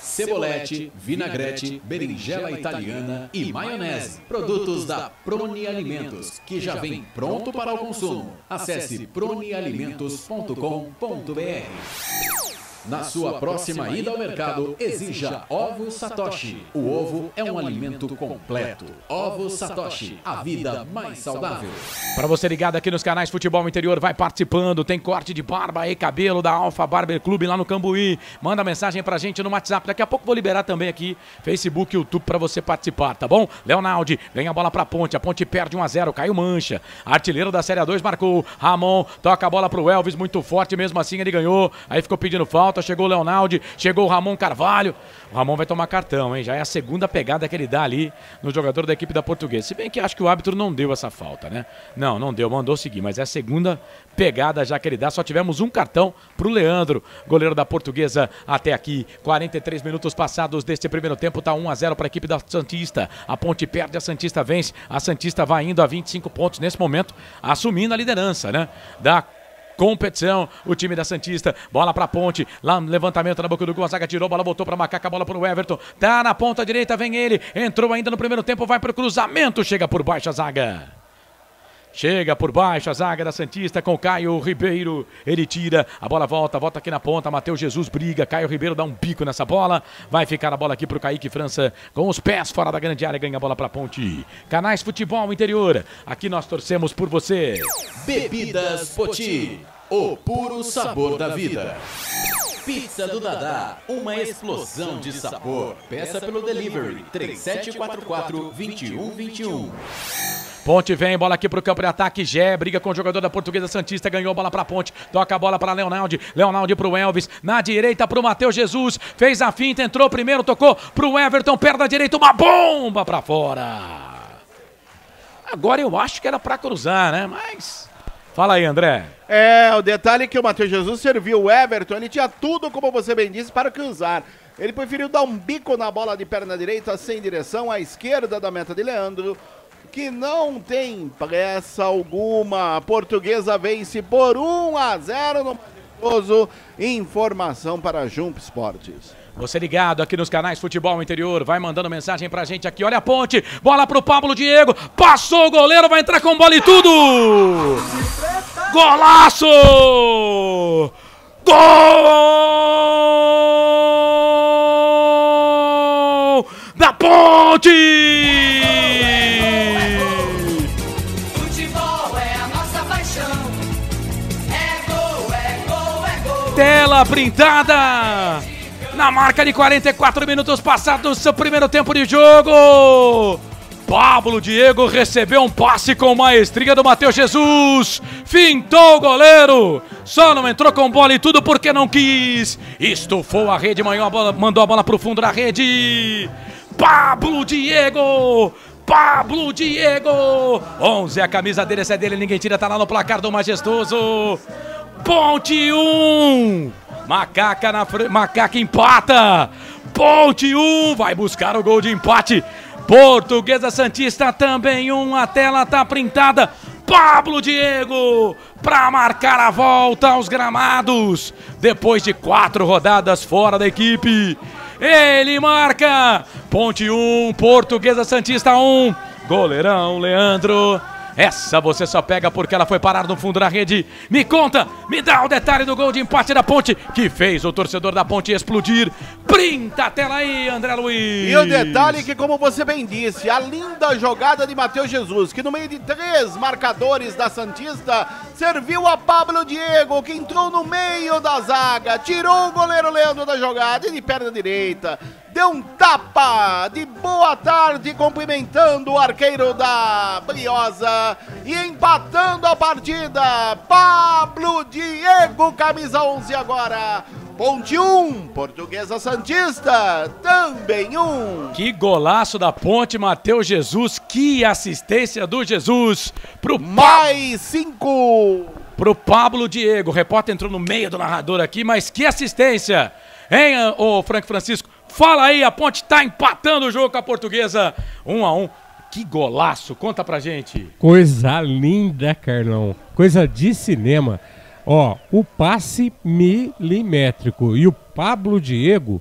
Cebolete, vinagrete, berinjela italiana e maionese. Produtos da Proni Alimentos, que já vem pronto para o consumo. Acesse pronialimentos.com.br. Na sua próxima ida ao mercado, exija Ovos Satoshi. O ovo é um alimento completo. Ovos Satoshi, a vida mais saudável. Para você ligado aqui nos canais Futebol Interior, vai participando. Tem corte de barba e cabelo da Alfa Barber Clube lá no Cambuí. Manda mensagem pra gente no WhatsApp. Daqui a pouco vou liberar também aqui Facebook e YouTube para você participar, tá bom? Leonaldi ganha a bola pra Ponte. A Ponte perde 1-0. Caio Mancha, artilheiro da Série A2, marcou. Ramon toca a bola pro Elvis, muito forte. Mesmo assim ele ganhou. Aí ficou pedindo falta. Chegou o Leonaldi, chegou o Ramon Carvalho. O Ramon vai tomar cartão, hein? Já é a segunda pegada que ele dá ali no jogador da equipe da Portuguesa. Se bem que acho que o árbitro não deu essa falta, né? Não deu, mandou seguir. Mas é a segunda pegada já que ele dá. Só tivemos um cartão pro Leandro, goleiro da Portuguesa até aqui. 43 minutos passados deste primeiro tempo. Tá 1-0 para a equipe da Santista. A Ponte perde, a Santista vence. A Santista vai indo a 25 pontos nesse momento, assumindo a liderança, né? Da competição, o time da Santista, bola pra Ponte, lá no levantamento na boca do gol, a zaga tirou, bola voltou pra Macaca, bola pro Everton, tá na ponta direita, vem ele, entrou ainda no primeiro tempo, vai pro cruzamento, chega por baixo a zaga. Chega por baixo a zaga da Santista com Caio Ribeiro, ele tira, a bola volta aqui na ponta, Matheus Jesus briga, Caio Ribeiro dá um bico nessa bola, vai ficar a bola aqui pro Kaique França, com os pés fora da grande área, ganha a bola pra Ponte. Canais Futebol Interior, aqui nós torcemos por você. Bebidas Poti, o puro sabor da vida. Pizza do Dadá, uma explosão de sabor. Peça pelo delivery 3744-2121. Ponte vem, bola aqui pro campo de ataque, Gé, briga com o jogador da Portuguesa Santista, ganhou bola pra Ponte, toca a bola pra Leonaldi, Leonaldi pro Elvis, na direita pro Matheus Jesus, fez a finta, entrou primeiro, tocou pro Everton, perna direita, uma bomba pra fora. Agora eu acho que era pra cruzar, né, mas... Fala aí, André. O detalhe é que o Matheus Jesus serviu o Everton, ele tinha tudo, como você bem disse, para cruzar. Ele preferiu dar um bico na bola de perna direita, sem direção, à esquerda da meta de Leandro, que não tem pressa alguma. A Portuguesa vence por 1-0 no majestoso. Informação para Jump Esportes. Você ligado aqui nos canais Futebol Interior, vai mandando mensagem pra gente aqui. Olha a Ponte, bola pro Pablo Diego, passou o goleiro, vai entrar com bola e tudo! Golaço! Gol da Ponte! Tela printada na marca de 44 minutos passados do seu primeiro tempo de jogo. Pablo Diego recebeu um passe com maestria do Matheus Jesus, fintou o goleiro, só não entrou com bola e tudo porque não quis, estufou a rede, mandou a bola pro fundo da rede. Pablo Diego! 11, a camisa dele, essa é dele, ninguém tira, tá lá no placar do majestoso. Ponte 1, Macaca empata, Ponte 1, vai buscar o gol de empate, Portuguesa Santista também 1, a tela tá printada, Pablo Diego para marcar a volta aos gramados, depois de 4 rodadas fora da equipe, ele marca, Ponte 1, Portuguesa Santista 1, goleirão Leandro. Essa você só pega porque ela foi parar no fundo da rede. Me conta, me dá o detalhe do gol de empate da Ponte, que fez o torcedor da Ponte explodir. Printa a tela aí, André Luiz. E o detalhe que, como você bem disse, a linda jogada de Matheus Jesus, que no meio de 3 marcadores da Santista, serviu a Pablo Diego, que entrou no meio da zaga, tirou o goleiro Leandro da jogada e de perna direita deu um tapa de boa tarde, cumprimentando o arqueiro da Briosa e empatando a partida. Pablo Diego, camisa 11 agora. Ponte 1, Portuguesa Santista também 1. Que golaço da Ponte, Matheus Jesus, que assistência do Jesus pro mais 5 pro Pablo Diego. O repórter entrou no meio do narrador aqui, mas que assistência, hein, ô Frank Francisco? Fala aí, a Ponte tá empatando o jogo com a Portuguesa, 1-1. Que golaço, conta pra gente. Coisa linda, Carlão, coisa de cinema. Ó, o passe milimétrico e o Pablo Diego,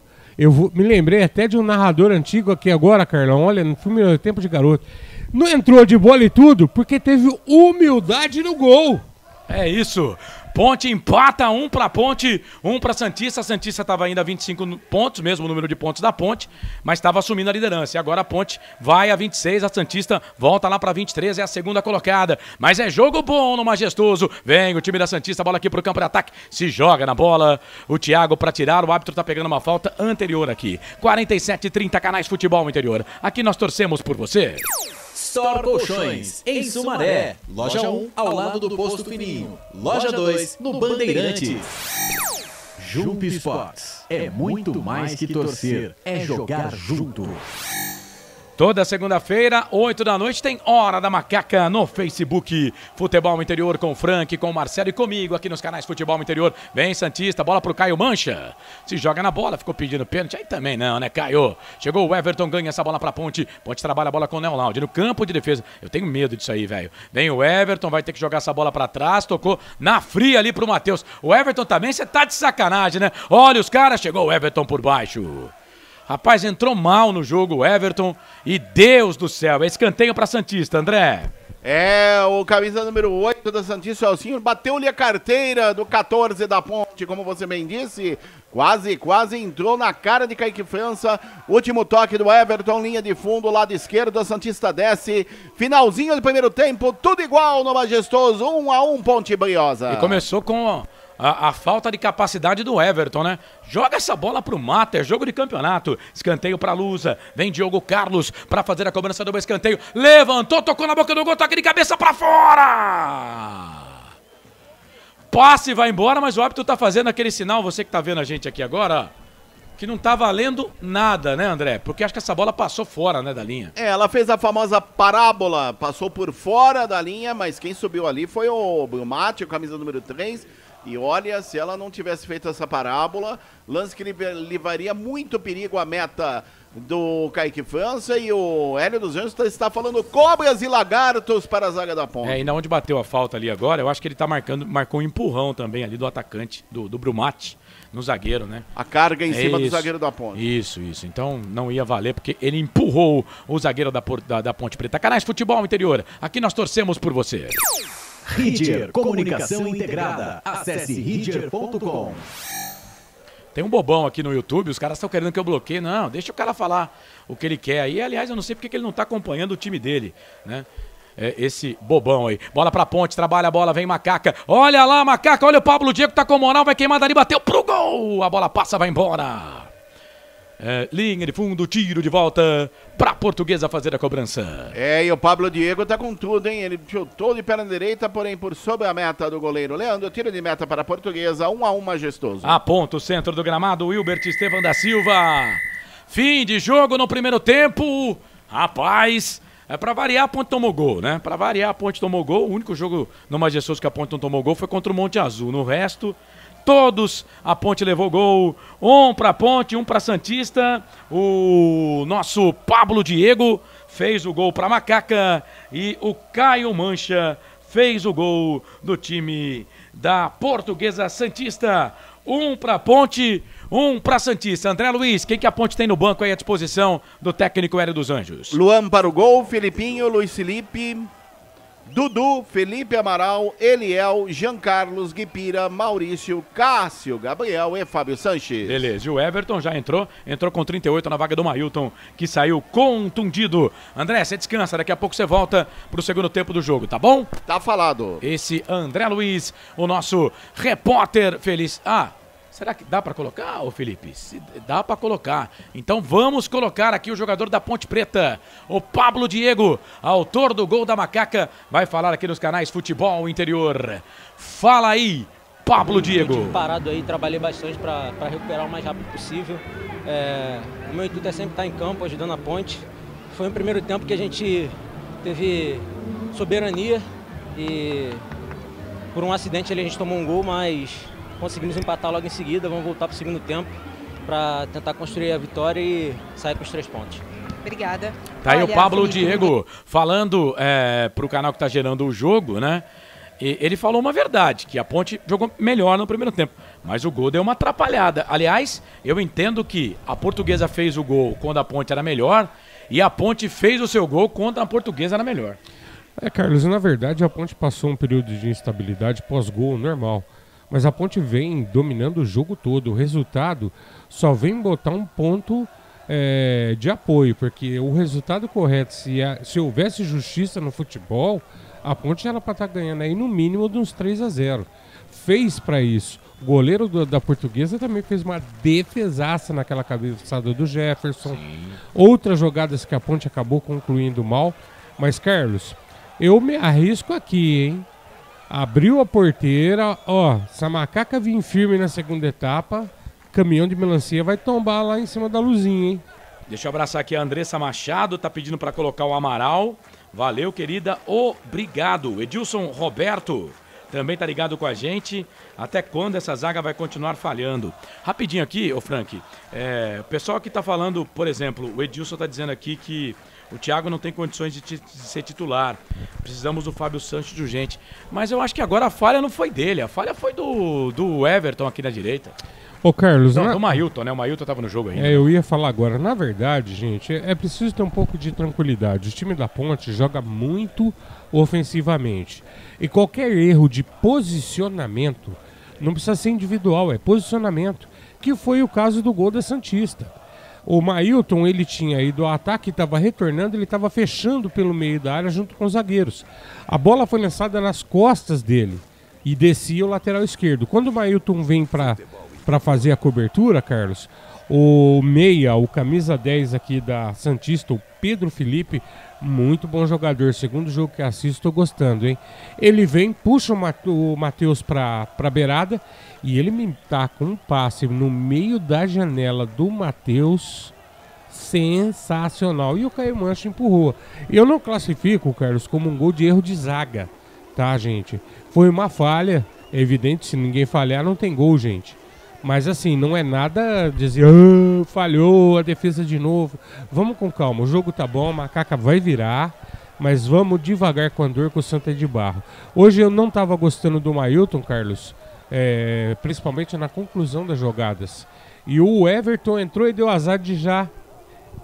me lembrei até de um narrador antigo aqui agora, Carlão, olha, no filme Tempo de Garoto. Não entrou de bola e tudo porque teve humildade no gol. É isso, Ponte empata, 1 pra Ponte, 1 pra Santista. A Santista estava ainda a 25 pontos, mesmo número de pontos da Ponte, mas estava assumindo a liderança. E agora a Ponte vai a 26, a Santista volta lá pra 23, é a segunda colocada. Mas é jogo bom no Majestoso. Vem o time da Santista, bola aqui pro campo de ataque, se joga na bola. O Thiago pra tirar, o árbitro tá pegando uma falta anterior aqui. 47-30, Canais Futebol Interior. Aqui nós torcemos por você. Store Colchões, em Sumaré. Loja 1, ao lado do Posto Fininho. Loja 2, no Bandeirantes. Jump Sports. É muito mais que torcer, é jogar junto. Toda segunda-feira, 8 da noite, tem Hora da Macaca no Facebook. Futebol Interior com o Frank, com o Marcelo e comigo aqui nos canais Futebol Interior. Vem Santista, bola pro Caio Mancha. Se joga na bola, ficou pedindo pênalti. Aí também não, né, Caio? Chegou o Everton, ganha essa bola pra Ponte. Ponte trabalha a bola com o Neolaude no campo de defesa. Eu tenho medo disso aí, velho. Vem o Everton, vai ter que jogar essa bola pra trás. Tocou na fria ali pro Matheus. O Everton também, você tá de sacanagem, né? Olha os caras, chegou o Everton por baixo. Rapaz, entrou mal no jogo o Everton e Deus do céu, é escanteio pra Santista, André. É, o camisa número 8 da Santista, Celcinho, bateu-lhe a carteira do 14 da Ponte, como você bem disse, quase entrou na cara de Kaique França. Último toque do Everton, linha de fundo, lado esquerdo, a Santista desce, finalzinho do primeiro tempo, tudo igual no Majestoso, 1-1, Ponte Briosa. E começou com a falta de capacidade do Everton, né? Joga essa bola pro Mata, é jogo de campeonato. Escanteio pra Lusa, vem Diogo Carlos pra fazer a cobrança do escanteio. Levantou, tocou na boca do gol, toque de cabeça pra fora! Passe vai embora, mas o árbitro tá fazendo aquele sinal, você que tá vendo a gente aqui agora, que não tá valendo nada, né, André? Porque acho que essa bola passou fora, né, da linha. É, ela fez a famosa parábola, passou por fora da linha, mas quem subiu ali foi o Brumati, camisa número 3. E olha, se ela não tivesse feito essa parábola, lance que levaria muito perigo à meta do Kaique França, e o Hélio dos Anjos está falando cobras e lagartos para a zaga da Ponte. É, e na onde bateu a falta ali agora, eu acho que ele tá marcou um empurrão também ali do atacante, do Brumati, no zagueiro, né? A carga em cima do zagueiro da Ponte. Isso. Então não ia valer, porque ele empurrou o zagueiro da Ponte Preta. Canais Futebol Interior, aqui nós torcemos por você. Ridger Comunicação Integrada. Acesse ridger.com. Tem um bobão aqui no YouTube, os caras estão querendo que eu bloqueie. Não, deixa o cara falar o que ele quer aí. Aliás, eu não sei porque que ele não está acompanhando o time dele, né? É esse bobão aí. Bola pra Ponte, trabalha a bola, vem Macaca. Olha lá, Macaca, olha o Pablo Diego, tá com moral, vai queimar dali, bateu pro gol. A bola passa, vai embora. Linha de fundo, tiro de volta pra Portuguesa fazer a cobrança. É, e o Pablo Diego tá com tudo, hein? Ele chutou de perna direita, porém por sobre a meta do goleiro Leandro. Tiro de meta para a Portuguesa, 1-1 Majestoso. Aponta o centro do gramado, Wilbert Estevam da Silva. Fim de jogo no primeiro tempo. Rapaz, pra variar a Ponte tomou gol, né? Pra variar a Ponte tomou gol. O único jogo no Majestoso que a Ponte não tomou gol foi contra o Monte Azul. No resto, todos a Ponte levou gol. 1 pra Ponte, 1 pra Santista. O nosso Pablo Diego fez o gol pra Macaca. E o Caio Mancha fez o gol do time da Portuguesa Santista. 1 pra Ponte, 1 pra Santista. André Luiz, quem que a Ponte tem no banco aí à disposição do técnico Hélio dos Anjos? Luan para o gol, Filipinho, Luiz Felipe, Dudu, Felipe Amaral, Eliel, Jean Carlos, Guipira, Maurício, Cássio, Gabriel e Fábio Sanches. Beleza, e o Everton já entrou com 38 na vaga do Mailton, que saiu contundido. André, você descansa, daqui a pouco você volta pro segundo tempo do jogo, tá bom? Tá falado. Esse André Luiz, o nosso repórter feliz. Será que dá pra colocar, ô Felipe? Dá pra colocar. Então vamos colocar aqui o jogador da Ponte Preta, o Pablo Diego, autor do gol da Macaca, vai falar aqui nos canais Futebol Interior. Fala aí, Pablo Diego. Eu tive parado aí, trabalhei bastante pra recuperar o mais rápido possível. O meu intuito é sempre estar em campo, ajudando a Ponte. Foi um primeiro tempo que a gente teve soberania e por um acidente ali a gente tomou um gol, mas conseguimos empatar logo em seguida. Vamos voltar para o segundo tempo para tentar construir a vitória e sair com os 3 pontos. Obrigada. Tá aí o Pablo Diego falando pro canal que tá gerando o jogo, né? E ele falou uma verdade, que a Ponte jogou melhor no primeiro tempo, mas o gol deu uma atrapalhada. Aliás, eu entendo que a Portuguesa fez o gol quando a Ponte era melhor e a Ponte fez o seu gol quando a Portuguesa era melhor. Carlos, na verdade a Ponte passou um período de instabilidade pós-gol normal. mas a Ponte vem dominando o jogo todo. O resultado só vem botar um ponto de apoio, porque o resultado correto, se houvesse justiça no futebol, a Ponte era para estar ganhando aí no mínimo de uns 3-0. Fez para isso. O goleiro da Portuguesa também fez uma defesaça naquela cabeçada do Jefferson. Sim. Outras jogadas que a Ponte acabou concluindo mal. Mas, Carlos, eu me arrisco aqui, hein? Abriu a porteira, ó, se a macaca vir firme na segunda etapa, caminhão de melancia vai tombar lá em cima da luzinha, hein? Deixa eu abraçar aqui a Andressa Machado, tá pedindo para colocar o Amaral. Valeu, querida. Obrigado. Edilson Roberto também tá ligado com a gente. Até quando essa zaga vai continuar falhando? Rapidinho aqui, ô Frank. O pessoal que tá falando, por exemplo, o Edilson tá dizendo aqui que o Thiago não tem condições de ser titular. Precisamos do Fábio Santos de urgente. Mas eu acho que agora a falha não foi dele. A falha foi do Everton aqui na direita. Ô Carlos, não, do Mailton, né? O Mailton tava no jogo ainda. Eu ia falar agora. Na verdade, gente, é preciso ter um pouco de tranquilidade. O time da Ponte joga muito ofensivamente. E qualquer erro de posicionamento não precisa ser individual, é posicionamento. Que foi o caso do gol da Santista. O Mailton, ele tinha ido ao ataque, estava retornando, ele estava fechando pelo meio da área junto com os zagueiros. A bola foi lançada nas costas dele e descia o lateral esquerdo. Quando o Mailton vem para fazer a cobertura, Carlos, o meia, o camisa 10 aqui da Santista, o Pedro Felipe, muito bom jogador. Segundo jogo que assisto, estou gostando, hein? Ele vem, puxa o Matheus para a beirada e ele me tá com um passe no meio da janela do Matheus sensacional. E o Caio Mancha empurrou. Eu não classifico, Carlos, como um gol de erro de zaga, tá, gente? Foi uma falha, é evidente, se ninguém falhar não tem gol, gente. Mas assim, não é nada dizer, falhou a defesa de novo. Vamos com calma, o jogo tá bom, a macaca vai virar, mas vamos devagar com a dor, com o Santa de Barro. Hoje eu não tava gostando do Mailton, Carlos, principalmente na conclusão das jogadas. E o Everton entrou e deu azar de já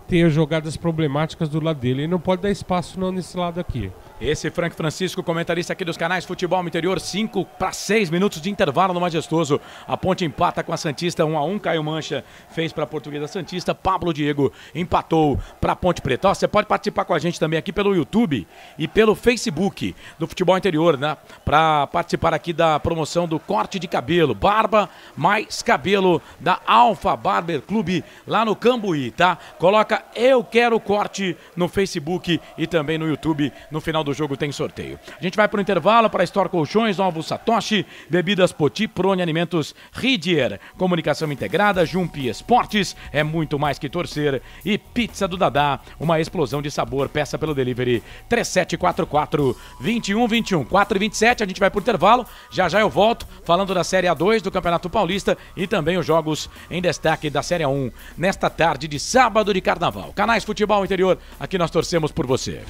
ter jogadas problemáticas do lado dele. Ele não pode dar espaço não nesse lado aqui. Esse Frank Francisco, comentarista aqui dos canais Futebol Interior, 5 para 6 minutos de intervalo no Majestoso. A Ponte empata com a Santista, 1-1. Caio Mancha fez para a Portuguesa Santista. Pablo Diego empatou para a Ponte Preta. Ó, você pode participar com a gente também aqui pelo YouTube e pelo Facebook do Futebol Interior, né? Para participar aqui da promoção do corte de cabelo, barba mais cabelo da Alfa Barber Clube lá no Cambuí, tá? Coloca Eu Quero Corte no Facebook e também no YouTube. No final do jogo tem sorteio. A gente vai para o intervalo para Store Colchões, Ovos Satoshi, Bebidas Poti, Prone Alimentos, Ridier, Comunicação Integrada, Jumpi Esportes, é muito mais que torcer, e Pizza do Dadá, uma explosão de sabor. Peça pelo delivery 3744-2121, 4h27, a gente vai para o intervalo. Já já eu volto falando da Série A2 do Campeonato Paulista e também os jogos em destaque da Série A1 nesta tarde de sábado de Carnaval. Canais Futebol Interior, aqui nós torcemos por você.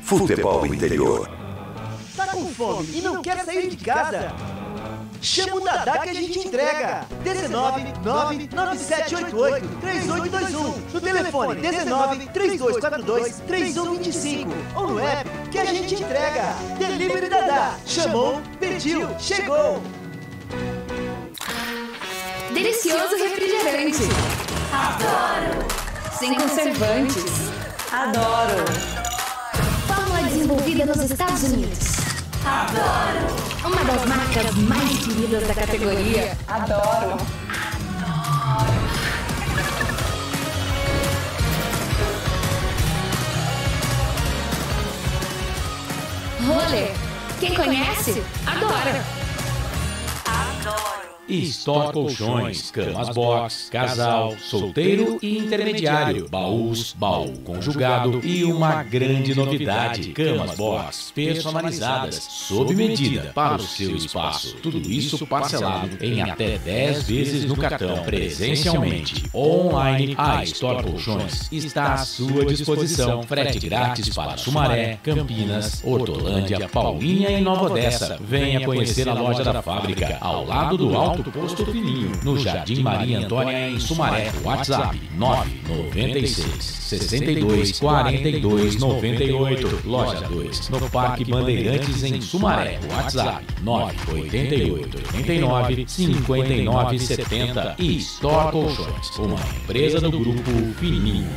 Futebol Interior. Tá com fome e não quer sair de casa? Chama o Dadá que a gente entrega. 19997883821 no telefone 1932423125 ou no app que a gente entrega. Delivery Dadá. Chamou, pediu, chegou. Delicioso refrigerante. Adoro. Sem conservantes. Adoro. Fórmula desenvolvida nos Estados Unidos. Adoro. Uma das marcas mais queridas da categoria. Adoro. Rolê. Quem conhece, adora. Adoro. Store Colchões, camas box, casal, solteiro e intermediário, baús, baú conjugado e uma grande novidade, camas box personalizadas, sob medida para o seu espaço. Tudo isso parcelado em até 10 vezes no cartão, presencialmente. Online, a Store Colchões está à sua disposição. Frete grátis para Sumaré, Campinas, Hortolândia, Paulínia e Nova Odessa. Venha conhecer a loja da fábrica, ao lado do Alto Alto Posto Fininho, no Jardim Maria Antônia, em Sumaré. WhatsApp 996 62 42 98. Loja 2, no Parque Bandeirantes, em Sumaré. WhatsApp 988 89 59 70. E Store Colchões, uma empresa do Grupo Fininho.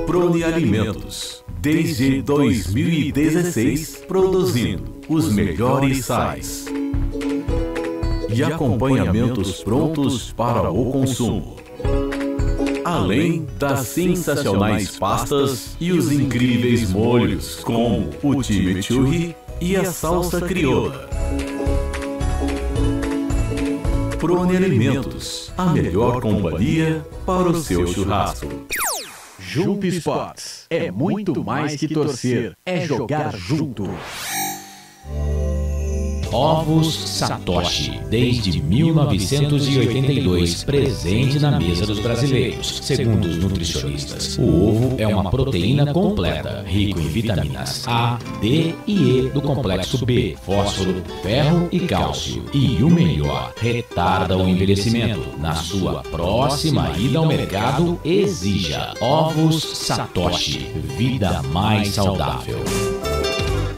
Prone Alimentos, desde 2016, produzindo os melhores sais e acompanhamentos prontos para o consumo. Além das sensacionais pastas e os incríveis molhos, como o chimichurri e a salsa crioula. Prone Alimentos, a melhor companhia para o seu churrasco. Jump Sports é muito mais que torcer, é jogar junto. Ovos Satoshi, desde 1982, presente na mesa dos brasileiros. Segundo os nutricionistas, o ovo é uma proteína completa, rico em vitaminas A, D e E do complexo B, fósforo, ferro e cálcio. E o melhor, retarda o envelhecimento. Na sua próxima ida ao mercado, exija Ovos Satoshi, vida mais saudável.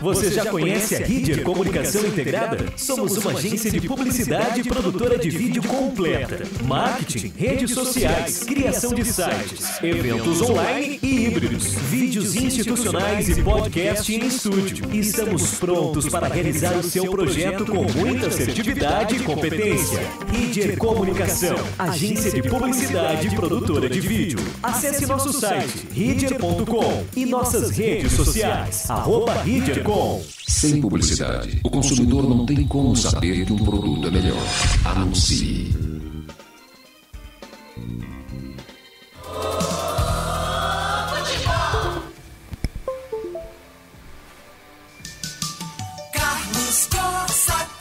Você já conhece a Ridger Comunicação Integrada? Somos uma agência de publicidade e produtora de vídeo completa. Marketing, redes sociais, criação de sites, eventos online e híbridos, vídeos institucionais e podcast em estúdio. Estamos prontos para realizar o seu projeto com muita assertividade e competência. Ridger Comunicação, agência de publicidade e produtora de vídeo. Acesse nosso site, ridger.com e nossas redes sociais, @ridger.com. Sem publicidade, o consumidor não tem como saber que um produto é melhor. Anuncie.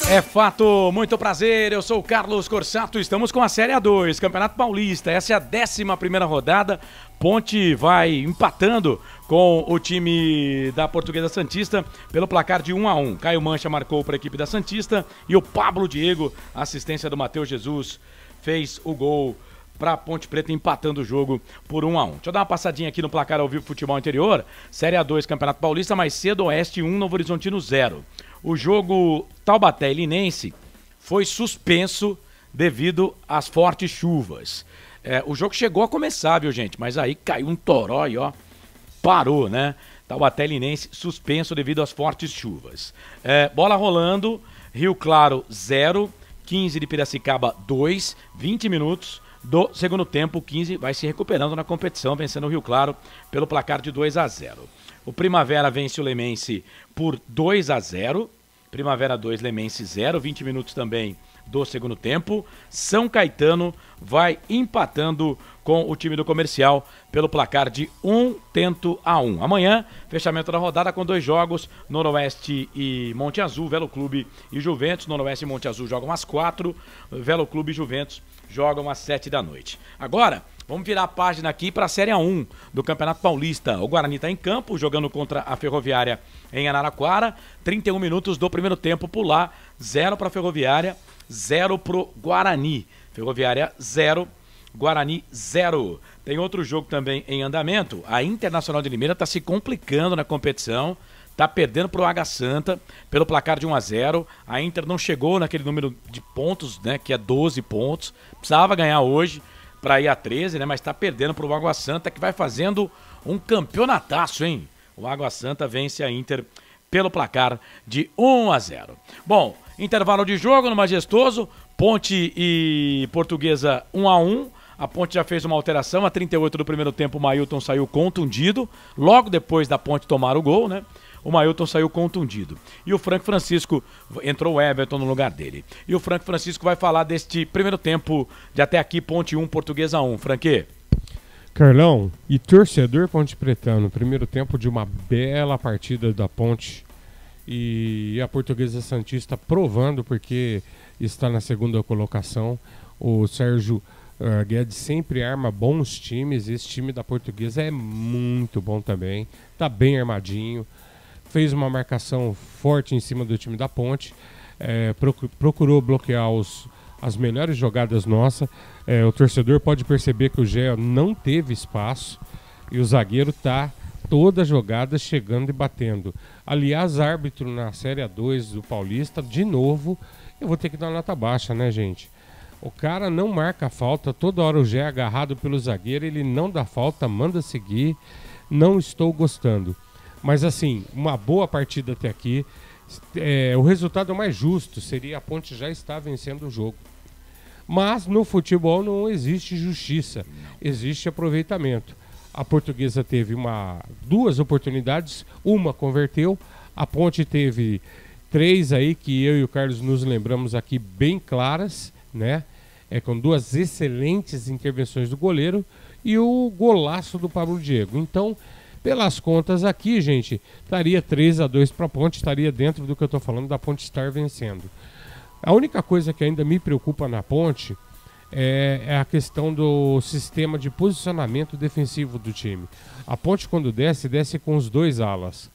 É fato, muito prazer, eu sou o Carlos Corsato, estamos com a Série A2, Campeonato Paulista, essa é a 11ª rodada, Ponte vai empatando com o time da Portuguesa Santista pelo placar de 1-1, Caio Mancha marcou para a equipe da Santista e o Pablo Diego, assistência do Matheus Jesus, fez o gol para Ponte Preta empatando o jogo por 1-1. Deixa eu dar uma passadinha aqui no placar ao vivo Futebol Interior, Série A2 Campeonato Paulista, mais cedo Oeste 1, Novo Horizontino 0. O jogo Taubaté e Linense foi suspenso devido às fortes chuvas. O jogo chegou a começar, viu, gente? Mas aí caiu um toró e, ó, parou, né? Taubaté e Linense suspenso devido às fortes chuvas. Bola rolando, Rio Claro 0, 15 de Piracicaba 2, 20 minutos do segundo tempo. O 15 vai se recuperando na competição, vencendo o Rio Claro pelo placar de 2-0. O Primavera vence o Lemense por 2-0. Primavera 2, Lemense 0. 20 minutos também do segundo tempo. São Caetano vai empatando com o time do Comercial pelo placar de 1-1. Amanhã, fechamento da rodada com 2 jogos, Noroeste e Monte Azul, Velo Clube e Juventus. Noroeste e Monte Azul jogam às 4, Velo Clube e Juventus jogam às 7 da noite. Agora, vamos virar a página aqui para a Série A1 do Campeonato Paulista. O Guarani está em campo, jogando contra a Ferroviária em Araraquara. 31 minutos do primeiro tempo por lá. 0 para a Ferroviária, 0 para o Guarani. Ferroviária 0, Guarani 0. Tem outro jogo também em andamento. A Internacional de Limeira está se complicando na competição. Está perdendo para o Água Santa pelo placar de 1-0. A Inter não chegou naquele número de pontos, né, que é 12 pontos. Precisava ganhar hoje para ir a 13, né, mas está perdendo para o Água Santa, que vai fazendo um campeonataço, hein? O Água Santa vence a Inter pelo placar de 1-0. Bom, intervalo de jogo no Majestoso, Ponte e Portuguesa 1-1. A Ponte já fez uma alteração, a 38 do primeiro tempo o Mailton saiu contundido, logo depois da Ponte tomar o gol, né? O Mailton saiu contundido. E o Franco Francisco, entrou o Everton no lugar dele. E o Franco Francisco vai falar deste primeiro tempo de até aqui, Ponte 1, Portuguesa 1. Franque? Carlão, e torcedor Ponte Pretano, primeiro tempo de uma bela partida da Ponte. E a Portuguesa Santista provando, porque está na segunda colocação. O Sérgio Guedes sempre arma bons times. Esse time da Portuguesa é muito bom também. Está bem armadinho. Fez uma marcação forte em cima do time da Ponte, procurou bloquear os as melhores jogadas nossas. O torcedor pode perceber que o Gé não teve espaço e o zagueiro tá toda a jogada chegando e batendo. Aliás, árbitro na Série A2 do Paulista, de novo, eu vou ter que dar uma nota baixa, né, gente? O cara não marca a falta, toda hora o Gé é agarrado pelo zagueiro, ele não dá falta, manda seguir, não estou gostando. Mas assim, uma boa partida até aqui, o resultado mais justo seria a Ponte já estar vencendo o jogo. Mas no futebol não existe justiça, existe aproveitamento. A Portuguesa teve duas oportunidades, uma converteu, a Ponte teve 3 aí que eu e o Carlos nos lembramos aqui bem claras, né? Com 2 excelentes intervenções do goleiro e o golaço do Pablo Diego. Então, pelas contas aqui, gente, estaria 3-2 para a Ponte, estaria dentro do que eu estou falando da Ponte estar vencendo. A única coisa que ainda me preocupa na Ponte é a questão do sistema de posicionamento defensivo do time. A Ponte, quando desce com os 2 alas.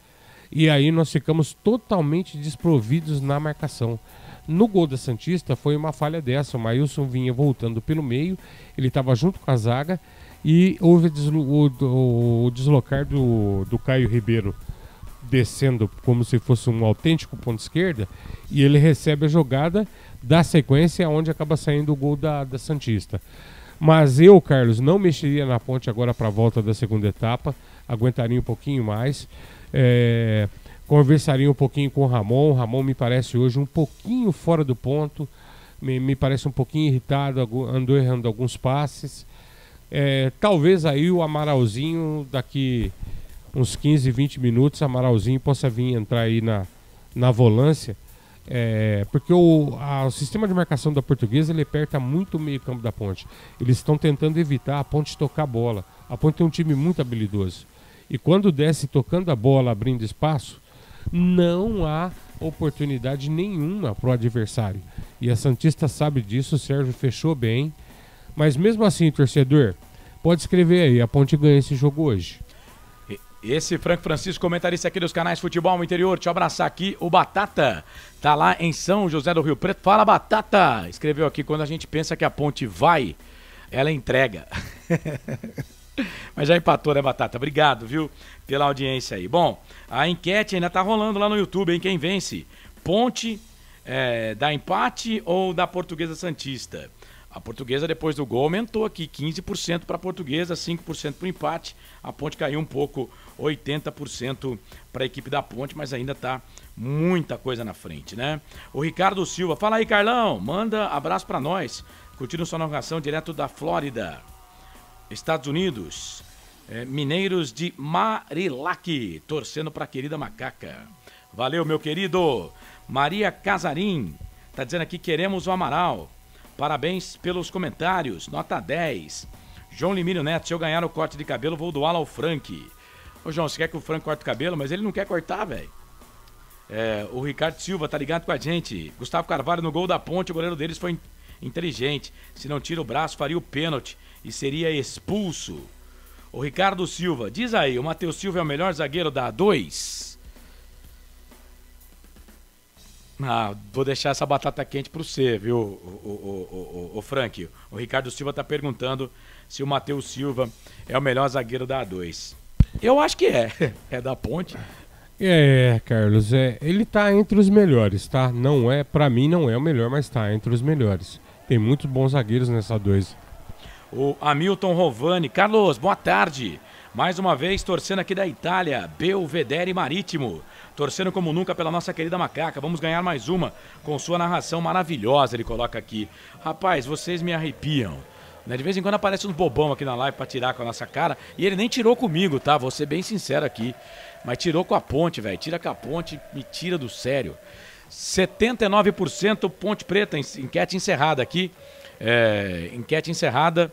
E aí nós ficamos totalmente desprovidos na marcação. No gol da Santista foi uma falha dessa. O Maílson vinha voltando pelo meio, ele estava junto com a zaga e houve o deslocar do Caio Ribeiro descendo como se fosse um autêntico ponto esquerda, e ele recebe a jogada da sequência onde acaba saindo o gol da Santista. Mas eu, Carlos, não mexeria na Ponte agora para a volta da segunda etapa, aguentaria um pouquinho mais, conversaria um pouquinho com o Ramon me parece hoje um pouquinho fora do ponto, me parece um pouquinho irritado, andou errando alguns passes. Talvez aí o Amaralzinho daqui uns 15, 20 minutos, Amaralzinho possa vir entrar aí na volância, porque o sistema de marcação da Portuguesa ele aperta muito o meio campo da Ponte. Eles estão tentando evitar a Ponte tocar a bola. A Ponte tem um time muito habilidoso e quando desce tocando a bola, abrindo espaço, não há oportunidade nenhuma para o adversário, e a Santista sabe disso. O Sérgio fechou bem, mas mesmo assim, torcedor, pode escrever aí, a Ponte ganha esse jogo hoje. Esse Franco Francisco, comentarista aqui dos canais Futebol Interior. Deixa eu abraçar aqui o Batata, tá lá em São José do Rio Preto. Fala, Batata! Escreveu aqui: quando a gente pensa que a Ponte vai, ela entrega. Mas já empatou, né, Batata? Obrigado, viu, pela audiência aí. Bom, a enquete ainda tá rolando lá no YouTube, hein? Quem vence? Ponte da empate ou da Portuguesa Santista? A Portuguesa, depois do gol, aumentou aqui 15% para a Portuguesa, 5% para o empate. A Ponte caiu um pouco, 80% para a equipe da Ponte, mas ainda tá muita coisa na frente, né? O Ricardo Silva, fala aí, Carlão, manda abraço para nós, curtindo sua narração direto da Flórida, Estados Unidos. Mineiros de Marilac, torcendo para a querida Macaca. Valeu, meu querido. Maria Casarim, tá dizendo aqui: queremos o Amaral. Parabéns pelos comentários, nota 10. João Limírio Neto, se eu ganhar o corte de cabelo, vou doá-lo ao Frank. Ô, João, você quer que o Frank corte o cabelo? Mas ele não quer cortar, velho. O Ricardo Silva tá ligado com a gente. Gustavo Carvalho no gol da Ponte, o goleiro deles foi inteligente. Se não tira o braço, faria o pênalti e seria expulso. O Ricardo Silva, diz aí, o Matheus Silva é o melhor zagueiro da A2? Vou deixar essa batata quente pro você, viu, o Frank. O Ricardo Silva tá perguntando se o Matheus Silva é o melhor zagueiro da A2. Eu acho que é da Ponte. Carlos, ele tá entre os melhores, tá? Não pra mim não é o melhor, mas tá entre os melhores. Tem muitos bons zagueiros nessa A2. O Hamilton Rovani, Carlos, boa tarde. Mais uma vez, torcendo aqui da Itália, Belvedere Marítimo. Torcendo como nunca pela nossa querida Macaca. Vamos ganhar mais uma com sua narração maravilhosa, ele coloca aqui. Rapaz, vocês me arrepiam. Né? De vez em quando aparece uns bobão aqui na live pra tirar com a nossa cara. E ele nem tirou comigo, tá? Vou ser bem sincero aqui. Mas tirou com a Ponte, velho. Tira com a Ponte, me tira do sério. 79% Ponte Preta, enquete encerrada aqui. Enquete encerrada.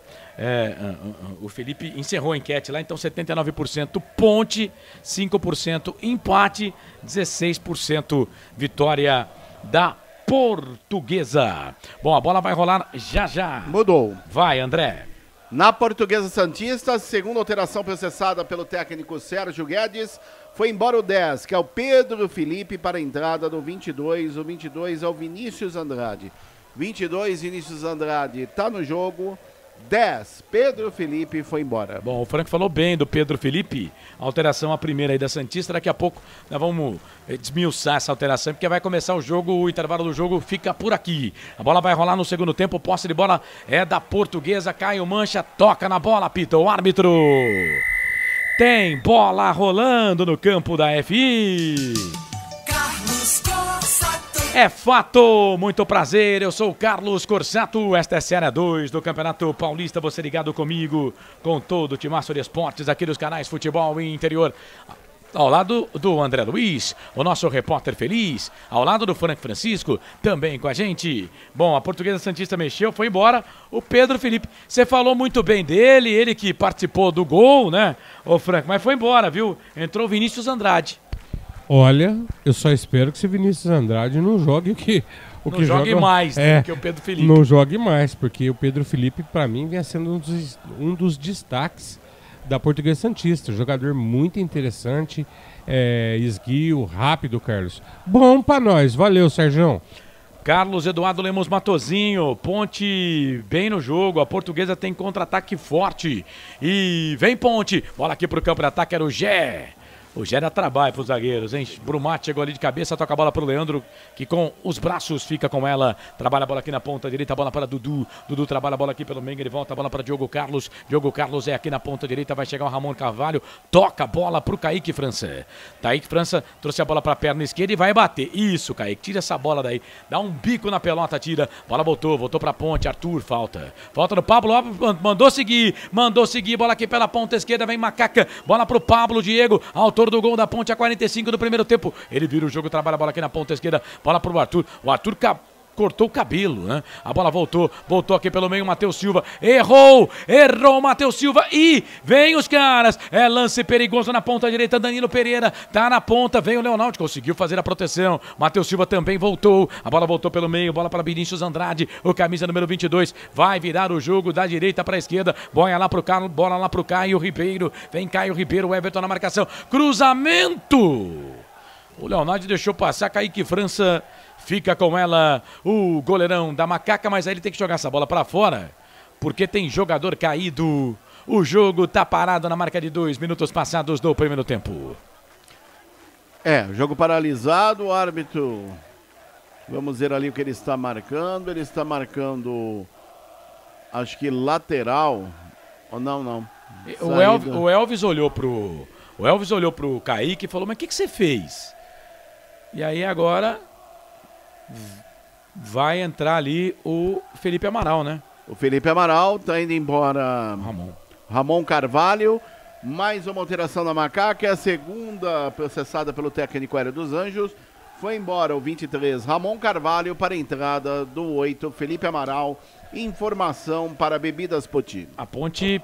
O Felipe encerrou a enquete lá, então 79% Ponte, 5% empate, 16% vitória da Portuguesa. Bom, a bola vai rolar já. Mudou. Vai, André. Na Portuguesa Santista, segunda alteração processada pelo técnico Sérgio Guedes, foi embora o 10, que é o Pedro Felipe, para a entrada do 22. O 22 é o Vinícius Andrade. 22, Vinícius Andrade tá no jogo. 10, Pedro Felipe foi embora. Bom, o Frank falou bem do Pedro Felipe. Alteração a primeira aí da Santista. Daqui a pouco nós vamos desmiuçar essa alteração, porque vai começar o jogo, o intervalo do jogo fica por aqui. A bola vai rolar no segundo tempo, posse de bola é da Portuguesa. Caio Mancha toca na bola, apita o árbitro. Tem bola rolando no campo da FI. É fato, muito prazer, eu sou o Carlos Corsato, esta é a Série 2 do Campeonato Paulista, você ligado comigo, com todo o timaço de esportes aqui dos canais Futebol e Interior, ao lado do André Luiz, o nosso repórter feliz, ao lado do Frank Francisco, também com a gente. Bom, a Portuguesa Santista mexeu, foi embora, o Pedro Felipe, você falou muito bem dele, ele que participou do gol, né, ô Frank, mas foi embora, viu, entrou o Vinícius Andrade. Olha, eu só espero que esse Vinícius Andrade não jogue não jogue mais do que o Pedro Felipe. Não jogue mais, porque o Pedro Felipe, para mim, vem sendo um dos destaques da Portuguesa Santista. Jogador muito interessante, esguio, rápido, Carlos. Bom para nós, valeu, Sérgio. Carlos Eduardo Lemos Matozinho, Ponte bem no jogo, a Portuguesa tem contra-ataque forte. E vem Ponte, bola aqui pro campo de ataque, era o Gé. O Gé dá trabalho para os zagueiros, hein? Brumato chegou ali de cabeça, toca a bola para o Leandro, que com os braços fica com ela. Trabalha a bola aqui na ponta direita, a bola para Dudu. Dudu trabalha a bola aqui pelo meio, ele volta a bola para Diogo Carlos. Diogo Carlos é aqui na ponta direita, vai chegar o Ramon Carvalho. Toca a bola para o Kaique França. Kaique França trouxe a bola para a perna esquerda e vai bater. Isso, Kaique, tira essa bola daí. Dá um bico na pelota, tira. Bola voltou para a ponte. Arthur, falta. Falta no Pablo, mandou seguir, bola aqui pela ponta esquerda, vem Macaca. Bola para o Pablo Diego, autor do gol da Ponte a 45 do primeiro tempo. Ele vira o jogo, trabalha a bola aqui na ponta esquerda, bola pro Arthur. O Arthur cortou o cabelo, né? A bola voltou aqui pelo meio, Matheus Silva, errou o Matheus Silva e vem os caras, é lance perigoso na ponta direita, Danilo Pereira tá na ponta, vem o Leonardo, conseguiu fazer a proteção, Matheus Silva também voltou, a bola voltou pelo meio, bola para Vinícius Andrade, o camisa número 22, vai virar o jogo da direita para a esquerda, bola lá pro Carlos, bola lá pro Caio Ribeiro, vem Caio Ribeiro, o Everton na marcação, cruzamento, o Leonardo deixou passar, Kaique França fica com ela o goleirão da Macaca, mas aí ele tem que jogar essa bola para fora, porque tem jogador caído. O jogo tá parado na marca de 2 minutos passados do primeiro tempo. Jogo paralisado, o árbitro, vamos ver ali o que ele está marcando. Ele está marcando, acho que lateral, ou não. O Elvis olhou pro Kaique e falou, mas o que você fez? E aí agora vai entrar ali o Felipe Amaral, né? O Felipe Amaral tá indo embora. Ramon Carvalho. Mais uma alteração na Macaca. É a segunda processada pelo técnico Hélio dos Anjos. Foi embora o 23, Ramon Carvalho, para a entrada do 8, Felipe Amaral. Informação para Bebidas Poti. A Ponte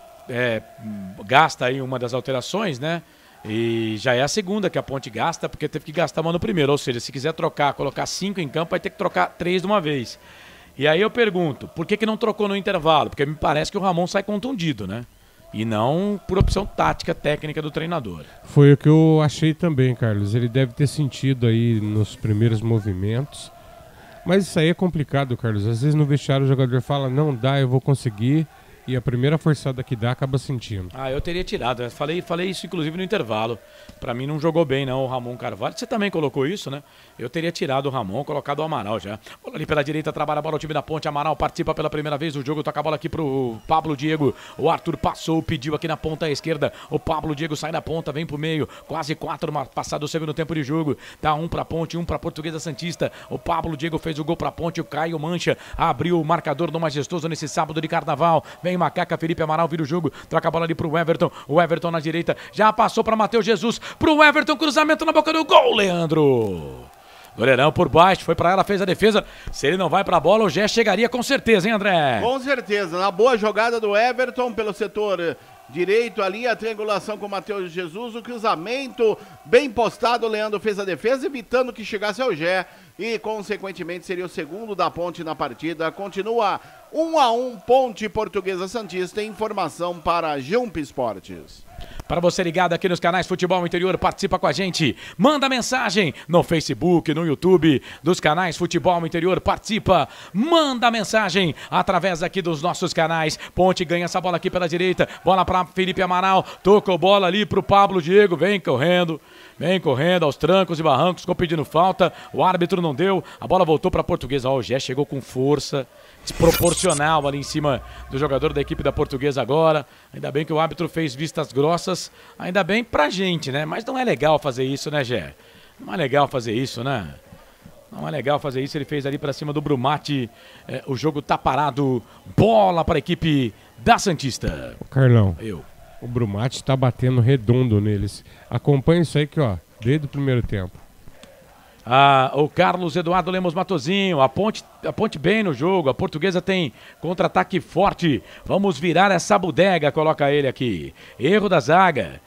gasta aí uma das alterações, né? E já é a segunda que a Ponte gasta, porque teve que gastar uma no primeiro. Ou seja, se quiser colocar 5 em campo, vai ter que trocar 3 de uma vez. E aí eu pergunto, por que não trocou no intervalo? Porque me parece que o Ramon sai contundido, né? E não por opção tática, técnica do treinador. Foi o que eu achei também, Carlos. Ele deve ter sentido aí nos primeiros movimentos. Mas isso aí é complicado, Carlos. Às vezes no vestiário o jogador fala, não dá, eu vou conseguir. E a primeira forçada que dá, acaba sentindo. Eu teria tirado. Falei isso, inclusive, no intervalo. Pra mim, não jogou bem, não, o Ramon Carvalho. Você também colocou isso, né? Eu teria tirado o Ramon, colocado o Amaral já. Bola ali pela direita, trabalha a bola, o time da Ponte. Amaral participa pela primeira vez do jogo. Toca a bola aqui pro Pablo Diego. O Arthur passou, pediu aqui na ponta esquerda. O Pablo Diego sai da ponta, vem pro meio. Quase 4 passado o segundo tempo de jogo. Tá 1 pra Ponte, 1 pra Portuguesa Santista. O Pablo Diego fez o gol pra Ponte. O Caio Mancha abriu o marcador do Majestoso nesse sábado de carnaval. Vem Macaca, Felipe Amaral vira o jogo, troca a bola ali pro Everton, o Everton na direita, já passou para Matheus Jesus, pro Everton, cruzamento na boca do gol, Leandro. Goleirão por baixo, foi para ela, fez a defesa, se ele não vai para a bola, o Gé chegaria com certeza, hein, André? Com certeza, na boa jogada do Everton pelo setor direito ali, a triangulação com o Matheus Jesus, o cruzamento bem postado, o Leandro fez a defesa, evitando que chegasse ao Gé e, consequentemente, seria o segundo da Ponte na partida. Continua 1-1, Ponte Portuguesa Santista. Informação para Jump Esportes. Para você ligado aqui nos canais Futebol Interior, participa com a gente. Manda mensagem no Facebook, no YouTube dos canais Futebol Interior. Participa, manda mensagem através aqui dos nossos canais. Ponte ganha essa bola aqui pela direita. Bola para Felipe Amaral. Tocou bola ali para o Pablo Diego. Vem correndo aos trancos e barrancos. Ficou pedindo falta. O árbitro não deu. A bola voltou para a Portuguesa. O Gé chegou com força desproporcional ali em cima do jogador da equipe da Portuguesa agora. Ainda bem que o árbitro fez vistas grossas. Ainda bem pra gente, né? Mas não é legal fazer isso, né, Gé? Não é legal fazer isso, né? Não é legal fazer isso. Ele fez ali pra cima do Brumati. O jogo tá parado. Bola pra equipe da Santista. Carlão, o Brumati tá batendo redondo neles. Acompanha isso aí que, ó, desde o primeiro tempo. O Carlos Eduardo Lemos Matozinho, a ponte bem no jogo, a Portuguesa tem contra-ataque forte, vamos virar essa bodega, coloca ele aqui. Erro da zaga,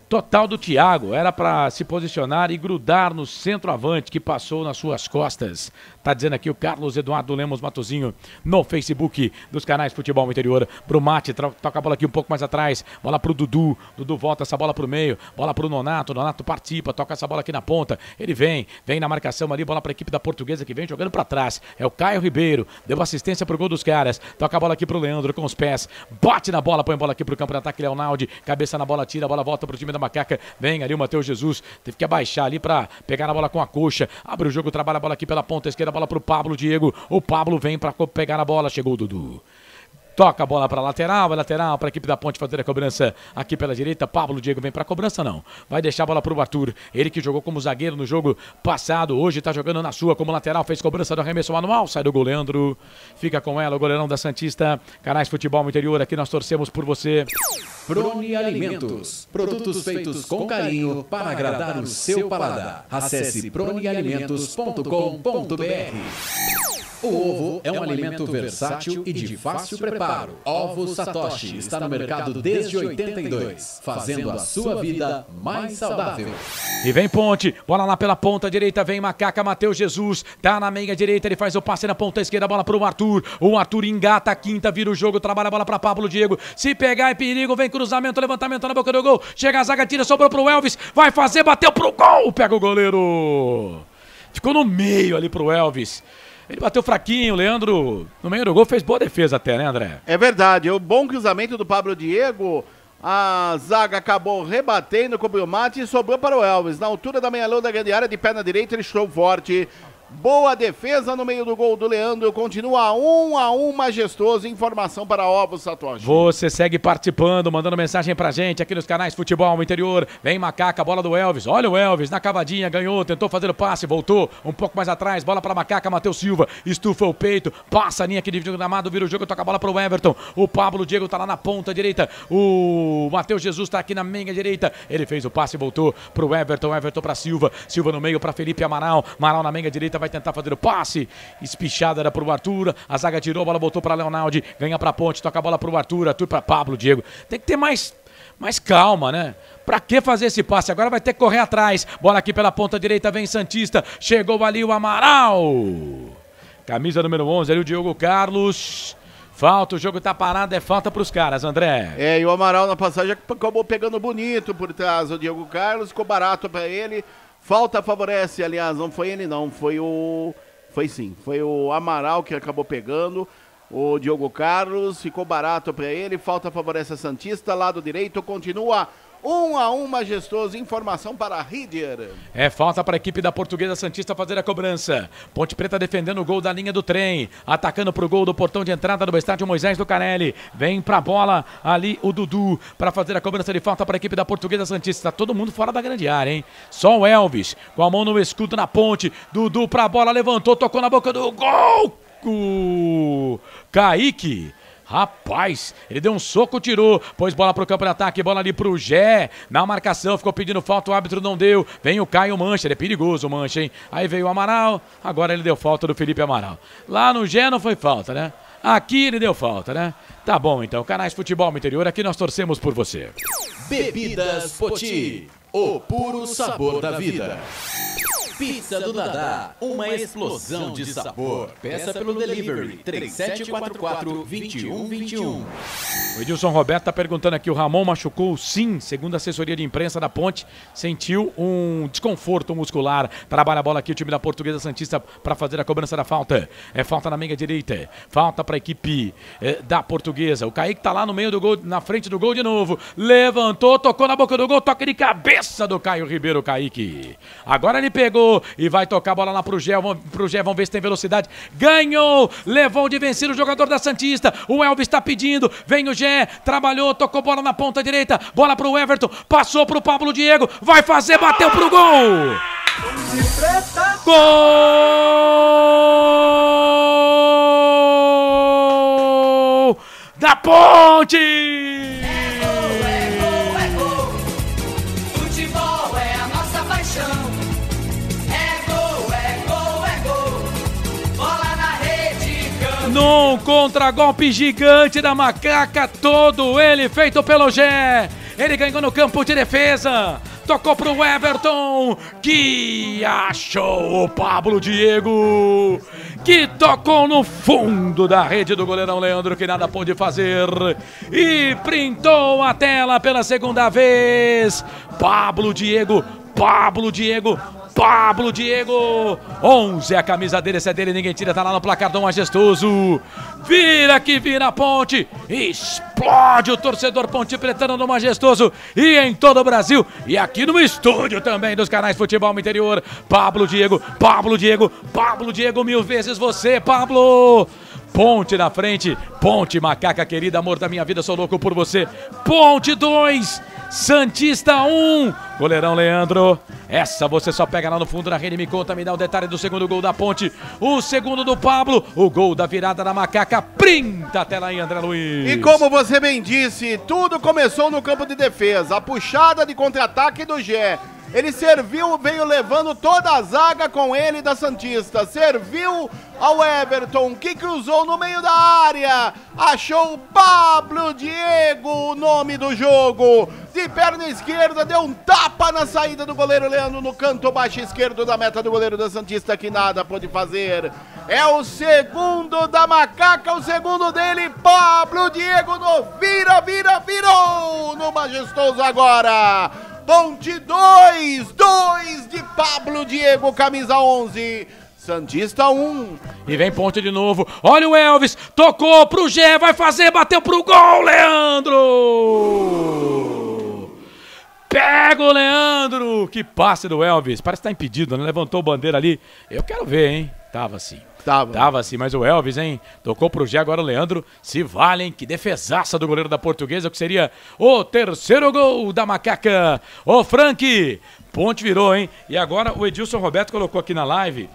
total do Thiago, era para se posicionar e grudar no centroavante que passou nas suas costas. Tá dizendo aqui o Carlos Eduardo Lemos Matozinho no Facebook dos canais Futebol Interior. Brumati toca a bola aqui um pouco mais atrás. Bola pro Dudu. Dudu volta essa bola pro meio. Bola pro Nonato. Nonato participa. Toca essa bola aqui na ponta. Ele vem na marcação ali. Bola pra equipe da Portuguesa que vem jogando pra trás. É o Caio Ribeiro. Deu assistência pro gol dos caras. Toca a bola aqui pro Leandro com os pés. Bate na bola. Põe a bola aqui pro campo de ataque. Leonaldi. Cabeça na bola. Tira a bola. Volta pro time da Macaca. Vem ali o Matheus Jesus. Teve que abaixar ali pra pegar a bola com a coxa. Abre o jogo. Trabalha a bola aqui pela ponta esquerda. Bola pro Pablo Diego. O Pablo vem para pegar a bola. Chegou o Dudu. Toca a bola para lateral para a equipe da Ponte fazer a cobrança aqui pela direita. Pablo Diego vem para a cobrança, não. Vai deixar a bola para o Arthur. Ele que jogou como zagueiro no jogo passado. Hoje está jogando na sua como lateral. Fez cobrança do arremesso manual. Sai do gol, Leandro. Fica com ela, o goleirão da Santista. Canais Futebol Interior. Aqui nós torcemos por você. Prone Alimentos. Produtos feitos com carinho para agradar o seu paladar. Acesse pronealimentos.com.br. O ovo é um alimento versátil e de fácil preparo. Ovo Satoshi está no mercado desde 82, fazendo a sua vida mais saudável. E vem Ponte, bola lá pela ponta direita, vem Macaca, Matheus Jesus, tá na meia direita, ele faz o passe na ponta esquerda, bola pro Arthur. O Arthur engata a quinta, vira o jogo, trabalha a bola pra Pablo Diego. Se pegar é perigo, vem cruzamento, levantamento na boca do gol. Chega a zaga, tira, sobrou pro Elvis, vai fazer, bateu pro gol, pega o goleiro. Ficou no meio ali pro Elvis. Ele bateu fraquinho, o Leandro, no meio do gol, fez boa defesa até, né, André? É verdade, o bom cruzamento do Pablo Diego, a zaga acabou rebatendo com o Brumati e sobrou para o Elvis. Na altura da meia-lua da grande área, de perna direita, ele chutou forte. Boa defesa no meio do gol do Leandro, continua 1-1 majestoso, informação para Ovo Satoshi. Você segue participando, mandando mensagem pra gente aqui nos canais Futebol Interior. Vem Macaca, bola do Elvis, olha o Elvis na cavadinha, ganhou, tentou fazer o passe, voltou um pouco mais atrás, bola pra Macaca, Matheus Silva, estufa o peito, passa a linha aqui de gramado, vira o jogo, toca a bola pro Everton. O Pablo Diego tá lá na ponta direita, o Matheus Jesus tá aqui na meia direita, ele fez o passe, voltou pro Everton, Everton pra Silva, Silva no meio pra Felipe Amaral, Amaral na meia direita, vai tentar fazer o passe, espichada era pro Arthur, a zaga tirou, a bola voltou pra Leonaldi, ganha pra Ponte, toca a bola pro Arthur, Arthur pra Pablo Diego, tem que ter mais calma, né? Pra que fazer esse passe? Agora vai ter que correr atrás, bola aqui pela ponta direita, vem Santista, chegou ali o Amaral, camisa número 11, ali o Diogo Carlos. Falta, o jogo tá parado, é falta pros caras, André. E o Amaral na passagem acabou pegando bonito por trás, o Diogo Carlos, ficou barato pra ele. Falta favorece, aliás, não foi ele não, foi o Amaral que acabou pegando, o Diogo Carlos, ficou barato para ele, falta favorece a Santista, lado direito, continua 1-1 majestoso, informação para a Rieder. É falta para a equipe da Portuguesa Santista fazer a cobrança. Ponte Preta defendendo o gol da linha do trem, atacando pro gol do portão de entrada do estádio Moisés do Canelli. Vem pra bola ali o Dudu para fazer a cobrança de falta para a equipe da Portuguesa Santista. Tá todo mundo fora da grande área, hein? Só o Elvis com a mão no escudo na ponte. Dudu pra bola, levantou, tocou na boca do gol. Kaique. Rapaz, ele deu um soco, tirou, pôs bola pro campo de ataque, bola ali pro Gé, na marcação, ficou pedindo falta, o árbitro não deu, vem o Caio Mancha, ele é perigoso o Mancha, hein? Aí veio o Amaral, agora ele deu falta do Felipe Amaral. Lá no Gé não foi falta, né? Aqui ele deu falta, né? Tá bom então, canais Futebol Interior, aqui nós torcemos por você. Bebidas Poti, o puro sabor da vida. Pizza do Dadá, uma explosão de sabor. Peça pelo delivery 3744-2121. O Edilson Roberto está perguntando aqui, o Ramon machucou? Sim, segundo a assessoria de imprensa da Ponte, sentiu um desconforto muscular. Trabalha a bola aqui o time da Portuguesa Santista para fazer a cobrança da falta. É falta na meia direita, falta para a equipe da Portuguesa. O Kaique tá lá no meio do gol, na frente do gol de novo. Levantou, tocou na boca do gol, toque de cabeça do Caio Ribeiro, Kaique. Agora ele pegou e vai tocar a bola lá pro Gé, vamos ver se tem velocidade. Ganhou, levou de vencido o jogador da Santista. O Elvis está pedindo, vem o Gé, trabalhou, tocou bola na ponta direita, bola pro Everton, passou pro Pablo Diego, vai fazer, bateu pro gol. Gol da Ponte! Num contragolpe gigante da Macaca, todo ele feito pelo Gé. Ele ganhou no campo de defesa. Tocou pro Everton, que achou o Pablo Diego, que tocou no fundo da rede do goleirão Leandro, que nada pôde fazer. E printou a tela pela segunda vez. Pablo Diego, Pablo Diego, Pablo Diego, 11, a camisa dele, esse é dele, ninguém tira, tá lá no placar do Majestoso. Vira que vira a Ponte, explode o torcedor pontepretano do Majestoso e em todo o Brasil e aqui no estúdio também dos canais Futebol Interior. Pablo Diego, Pablo Diego, Pablo Diego, 1000 vezes você, Pablo. Ponte na frente, Ponte, Macaca querida, amor da minha vida, sou louco por você. Ponte 2, Santista 1, goleirão Leandro, essa você só pega lá no fundo da rede, me conta, me dá o detalhe do segundo gol da Ponte, o segundo do Pablo, o gol da virada da Macaca, printa a tela aí, André Luiz. E como você bem disse, tudo começou no campo de defesa, a puxada de contra-ataque do Gé. Ele serviu, veio levando toda a zaga com ele da Santista. Serviu ao Everton, que cruzou no meio da área. Achou o Pablo Diego, o nome do jogo. De perna esquerda, deu um tapa na saída do goleiro Leandro no canto baixo esquerdo da meta do goleiro da Santista, que nada pôde fazer. É o segundo da Macaca, o segundo dele, Pablo Diego no virou no Majestoso agora. Ponte 2 de Pablo Diego, camisa 11, Santista 1. E vem Ponte de novo, olha o Elvis, tocou pro Gé, vai fazer, bateu pro gol, Leandro! Pega o Leandro, que passe do Elvis, parece que tá impedido, né? Levantou bandeira ali, eu quero ver, hein? Tava assim. Tava assim, mas o Elvis, hein? Tocou pro Gé, agora o Leandro se vale, hein? Que defesaça do goleiro da Portuguesa, que seria o terceiro gol da Macaca. Ô, Frank, Ponte virou, hein? E agora o Edilson Roberto colocou aqui na live,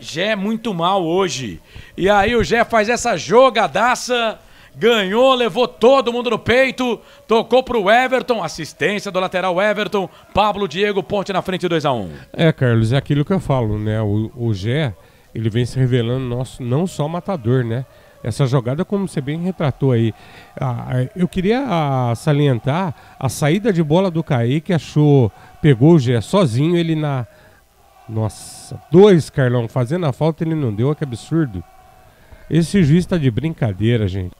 Gé muito mal hoje. E aí o Gé faz essa jogadaça, ganhou, levou todo mundo no peito, tocou pro Everton, assistência do lateral Everton, Pablo Diego, Ponte na frente 2-1. Carlos, é aquilo que eu falo, né? O Gé, ele vem se revelando nosso não só matador, né? Essa jogada, como você bem retratou aí. Eu queria salientar a saída de bola do Kaique, pegou o Gé sozinho, ele na... Nossa, 2, Carlão, fazendo a falta ele não deu, que absurdo. Esse juiz tá de brincadeira, gente.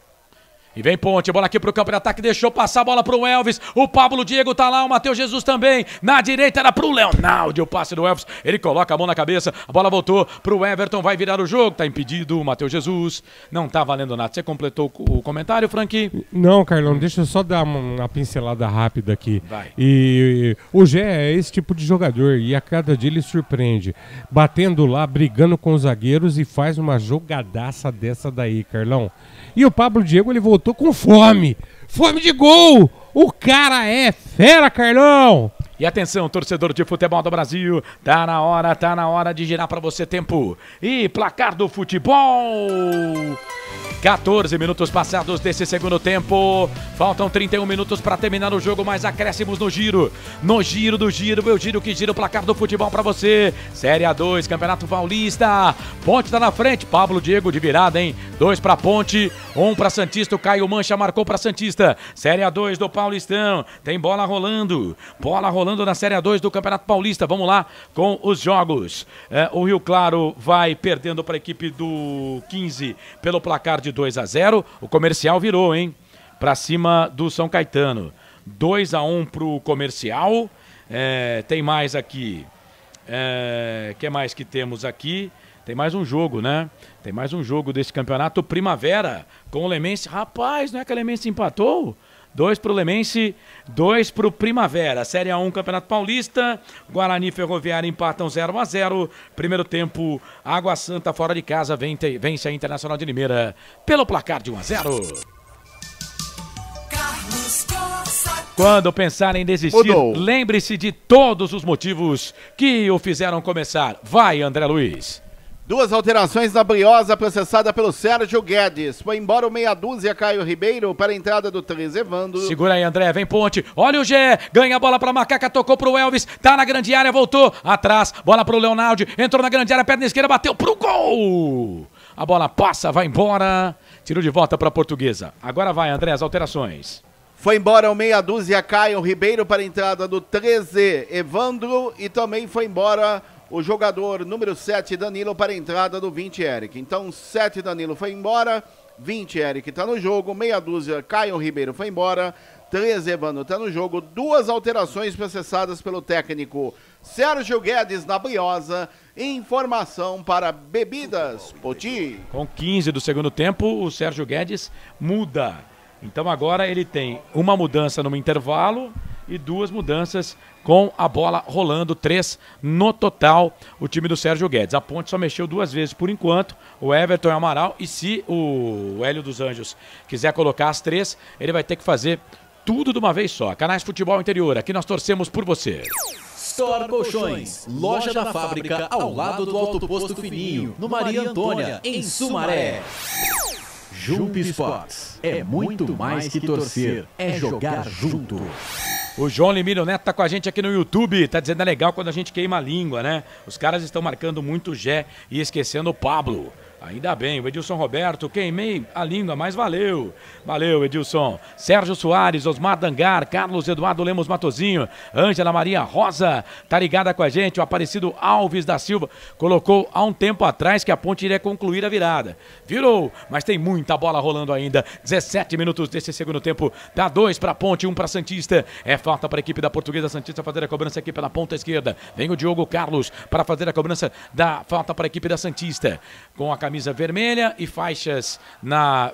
E vem Ponte, bola aqui pro campo de ataque, deixou passar a bola pro Elvis, o Pablo Diego tá lá, o Matheus Jesus também, na direita era pro Leonardo, o passe do Elvis, ele coloca a mão na cabeça, a bola voltou pro Everton, vai virar o jogo, tá impedido o Matheus Jesus, não tá valendo nada. Você completou o comentário, Frank? Não, Carlão, deixa eu só dar uma pincelada rápida aqui. Vai. E o Gé é esse tipo de jogador e a cada dia ele surpreende, batendo lá, brigando com os zagueiros e faz uma jogadaça dessa daí, Carlão. E o Pablo Diego, ele voltou com fome de gol, o cara é fera, Carlão. E atenção, torcedor de futebol do Brasil, tá na hora de girar pra você tempo e placar do futebol. 14 minutos passados desse segundo tempo. Faltam 31 minutos para terminar o jogo, mais acréscimos no giro. No giro do giro, eu giro que gira o placar do futebol para você. Série A2, Campeonato Paulista. Ponte tá na frente. Pablo Diego de virada, hein? 2 para Ponte, 1 para Santista. O Caio Mancha marcou para Santista. Série A2 do Paulistão. Tem bola rolando. Bola rolando na Série A2 do Campeonato Paulista. Vamos lá com os jogos. O Rio Claro vai perdendo para a equipe do 15 pelo placar de 2-0. O Comercial virou, hein? Pra cima do São Caetano. 2-1 pro Comercial. Tem mais aqui. Que mais que temos aqui? Tem mais um jogo, né? Tem mais um jogo desse campeonato. Primavera com o Lemense. Rapaz, não é que a Lemense empatou? 2 pro Lemense, 2 pro Primavera. Série A1, Campeonato Paulista. Guarani e Ferroviária empatam 0-0. Primeiro tempo, Água Santa fora de casa vence a Internacional de Limeira pelo placar de 1-0. Quando pensar em desistir, lembre-se de todos os motivos que o fizeram começar. Vai, André Luiz. 2 alterações na Briosa, processada pelo Sérgio Guedes. Foi embora o meia dúzia, Caio Ribeiro, para a entrada do 13, Evandro. Segura aí, André, vem Ponte. Olha o Gé, ganha a bola para Macaca, tocou pro Elvis, tá na grande área, voltou atrás, bola pro Leonardo, entrou na grande área, perna esquerda, bateu pro gol. A bola passa, vai embora, tirou de volta para a Portuguesa. Agora vai, André, as alterações. Foi embora o meia dúzia, Caio Ribeiro, para a entrada do 13, Evandro, e também foi embora o jogador número 7, Danilo, para a entrada do 20, Eric. Então, 7, Danilo foi embora, 20, Eric está no jogo, meia dúzia, Caio Ribeiro foi embora, 13, Evandro está no jogo. 2 alterações processadas pelo técnico Sérgio Guedes na Briosa. Informação para Bebidas Poti. Com 15 do segundo tempo, o Sérgio Guedes muda. Então agora ele tem uma mudança no intervalo e 2 mudanças com a bola rolando, 3 no total, o time do Sérgio Guedes. A Ponte só mexeu 2 vezes por enquanto, o Everton e o Amaral, e se o Hélio dos Anjos quiser colocar as 3, ele vai ter que fazer tudo de uma vez só. Canais Futebol Interior, aqui nós torcemos por você. Store Colchões, loja da fábrica ao lado do Alto Posto Fininho, no Maria Antônia, em Sumaré. Jump Sports, é muito mais que torcer, é jogar junto. O João Limílio Neto tá com a gente aqui no YouTube, tá dizendo é legal quando a gente queima a língua, né? Os caras estão marcando muito o Gé e esquecendo o Pablo. Ainda bem, o Edilson Roberto, queimei a língua, mas valeu. Valeu, Edilson. Sérgio Soares, Osmar Dangar, Carlos Eduardo Lemos Matozinho, Ângela Maria Rosa, tá ligada com a gente. O Aparecido Alves da Silva colocou há um tempo atrás que a Ponte iria concluir a virada. Virou, mas tem muita bola rolando ainda. 17 minutos desse segundo tempo. Dá 2 para Ponte, 1 para Santista. É falta para a equipe da Portuguesa. Santista fazer a cobrança aqui pela ponta esquerda. Vem o Diogo Carlos para fazer a cobrança da falta para a equipe da Santista. Com a camisa vermelha e faixas na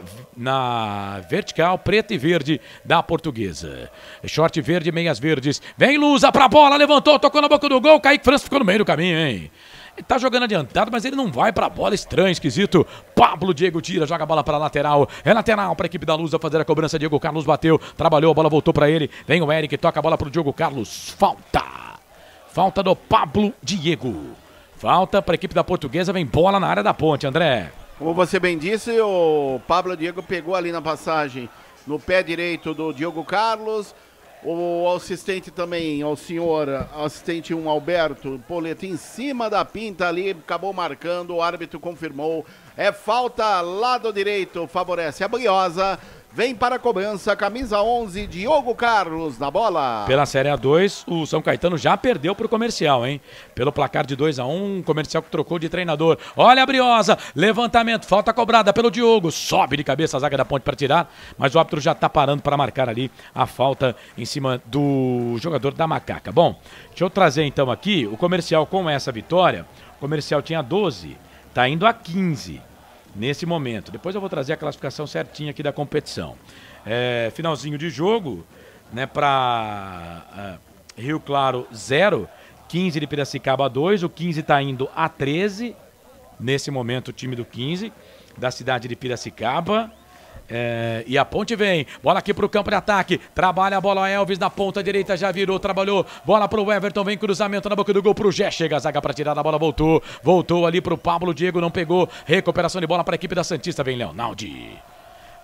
vertical, preta e verde da Portuguesa. Short verde, meias verdes. Vem Lusa pra bola, levantou, tocou na boca do gol. Kaique França ficou no meio do caminho, hein? Ele tá jogando adiantado, mas ele não vai pra bola, estranho, esquisito. Pablo Diego tira, joga a bola pra lateral. É lateral pra equipe da Lusa fazer a cobrança. Diego Carlos bateu, trabalhou, a bola voltou pra ele. Vem o Eric, toca a bola pro Diogo Carlos. Falta do Pablo Diego. Falta para a equipe da Portuguesa, vem bola na área da Ponte, André. Como você bem disse, o Pablo Diego pegou ali na passagem no pé direito do Diogo Carlos. O assistente também, o senhor assistente Alberto Poleto, em cima da pinta ali, acabou marcando, o árbitro confirmou. É falta, lado direito, favorece a Briosa. Vem para a cobrança, camisa 11, Diogo Carlos na bola. Pela Série A2, o São Caetano já perdeu para o Comercial, hein? Pelo placar de 2-1, o Comercial que trocou de treinador. Olha a Briosa, levantamento, falta cobrada pelo Diogo. Sobe de cabeça a zaga da Ponte para tirar, mas o árbitro já está parando para marcar ali a falta em cima do jogador da Macaca. Bom, deixa eu trazer então aqui, o Comercial com essa vitória, o Comercial tinha 12, está indo a 15. Nesse momento. Depois eu vou trazer a classificação certinha aqui da competição. Finalzinho de jogo, né, para Rio Claro 0, 15 de Piracicaba 2, o 15 está indo a 13, nesse momento o time do 15, da cidade de Piracicaba. E a Ponte vem, bola aqui pro campo de ataque, trabalha a bola, Elvis na ponta direita, já virou, trabalhou, bola pro Everton, vem cruzamento na boca do gol pro Gé, chega a zaga pra tirar a bola, voltou ali pro Pablo Diego, não pegou, recuperação de bola pra equipe da Santista, vem Leonaldi.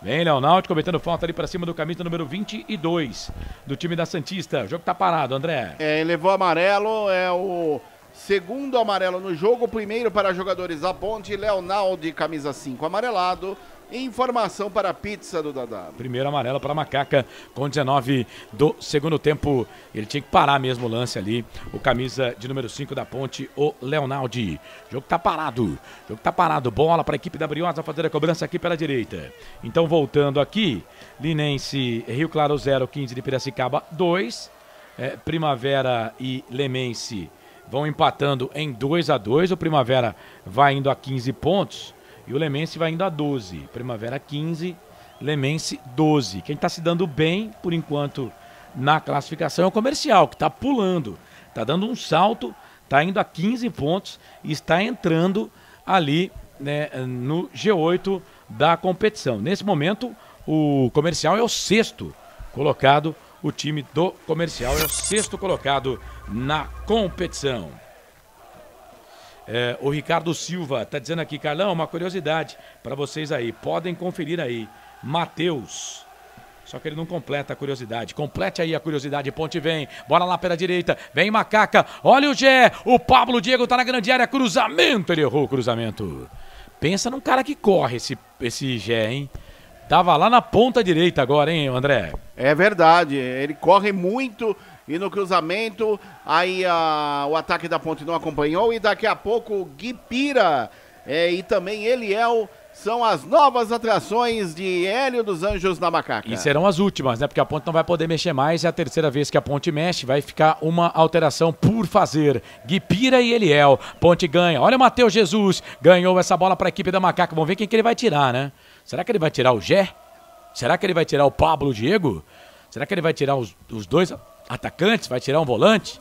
Vem Leonaldi cometendo falta ali pra cima do camisa número 22 do time da Santista, o jogo tá parado, André. Ele levou amarelo, é o segundo amarelo no jogo, o primeiro para jogadores da Ponte, Leonaldi, camisa 5, amarelado. Informação para a pizza do Dadá. Primeiro amarelo para Macaca com 19 do segundo tempo. Ele tinha que parar mesmo o lance ali. O camisa de número 5 da Ponte, o Leonaldi. O jogo tá parado. Bola para a equipe da Briosa fazer a cobrança aqui pela direita. Então voltando aqui. Linense, Rio Claro 0, 15 de Piracicaba 2. Primavera e Lemense vão empatando em 2-2. O Primavera vai indo a 15 pontos. E o Lemense vai indo a 12. Primavera 15, Lemense 12. Quem está se dando bem, por enquanto, na classificação é o Comercial, que está pulando. Está dando um salto, está indo a 15 pontos e está entrando ali, né, no G8 da competição. Nesse momento, o Comercial é o 6º colocado. O time do Comercial é o 6º colocado na competição. O Ricardo Silva está dizendo aqui, Carlão, uma curiosidade para vocês aí. Podem conferir aí. Matheus. Só que ele não completa a curiosidade. Complete aí a curiosidade. Ponte vem. Bola lá pela direita. Vem Macaca. Olha o Gé. O Pablo Diego tá na grande área. Cruzamento. Ele errou o cruzamento. Pensa num cara que corre esse Gé, hein? Tava lá na ponta direita agora, hein, André? É verdade. Ele corre muito. E no cruzamento, aí o ataque da Ponte não acompanhou. E daqui a pouco o Guipira e também Eliel são as novas atrações de Hélio dos Anjos na Macaca. E serão as últimas, né? Porque a Ponte não vai poder mexer mais. É a terceira vez que a Ponte mexe. Vai ficar uma alteração por fazer. Guipira e Eliel. Ponte ganha. Olha o Matheus Jesus. Ganhou essa bola para a equipe da Macaca. Vamos ver quem que ele vai tirar, né? Será que ele vai tirar o Gé? Será que ele vai tirar o Pablo Diego? Será que ele vai tirar os dois atacantes? Vai tirar um volante?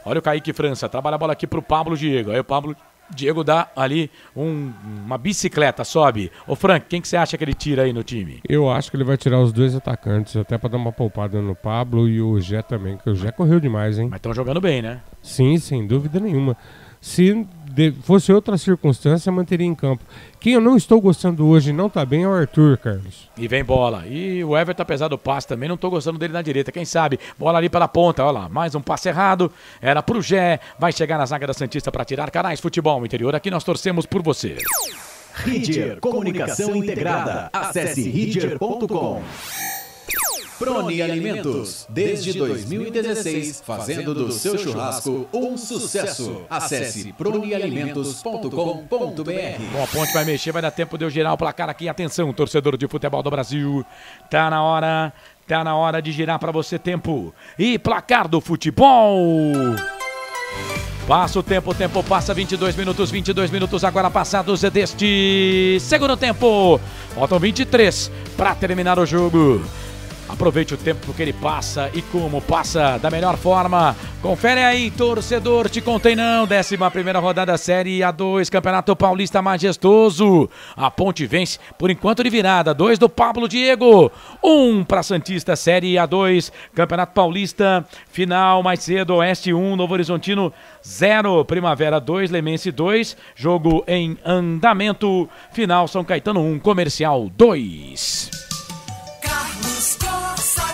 Olha o Kaique França, trabalha a bola aqui pro Pablo Diego. Aí o Pablo Diego dá ali uma bicicleta, sobe. Ô Frank, quem que você acha que ele tira aí no time? Eu acho que ele vai tirar os dois atacantes, até pra dar uma poupada no Pablo e o Gé também, que o Gé correu demais, hein? Mas estão jogando bem, né? Sim, sem dúvida nenhuma. Se fosse outra circunstância, manteria em campo. Quem eu não estou gostando hoje e não tá bem é o Arthur, Carlos. E vem bola. E o Everton, apesar do passe também, não tô gostando dele na direita. Quem sabe? Bola ali pela ponta. Olha lá, mais um passe errado. Era pro Gé. Vai chegar na zaga da Santista para tirar. Canais Futebol Interior. Aqui nós torcemos por você. Ridger Comunicação Integrada. Acesse ridger.com. Prone Alimentos, desde 2016, fazendo do seu churrasco um sucesso. Acesse pronealimentos.com.br. Bom, a Ponte vai mexer, vai dar tempo de eu girar o placar aqui. Atenção, torcedor de futebol do Brasil. Tá na hora de girar para você tempo. E placar do futebol. Passa o tempo passa 22 minutos agora passados deste segundo tempo. Faltam 23 para terminar o jogo. Aproveite o tempo porque ele passa e como passa da melhor forma. Confere aí, torcedor, te contei não. 11ª rodada Série A2, Campeonato Paulista majestoso. A Ponte vence por enquanto de virada. 2 do Pablo Diego, 1 para Santista, Série A2, Campeonato Paulista, final mais cedo, Oeste 1, Novo Horizontino 0, Primavera 2, Lemense 2, jogo em andamento, final São Caetano 1, Comercial 2.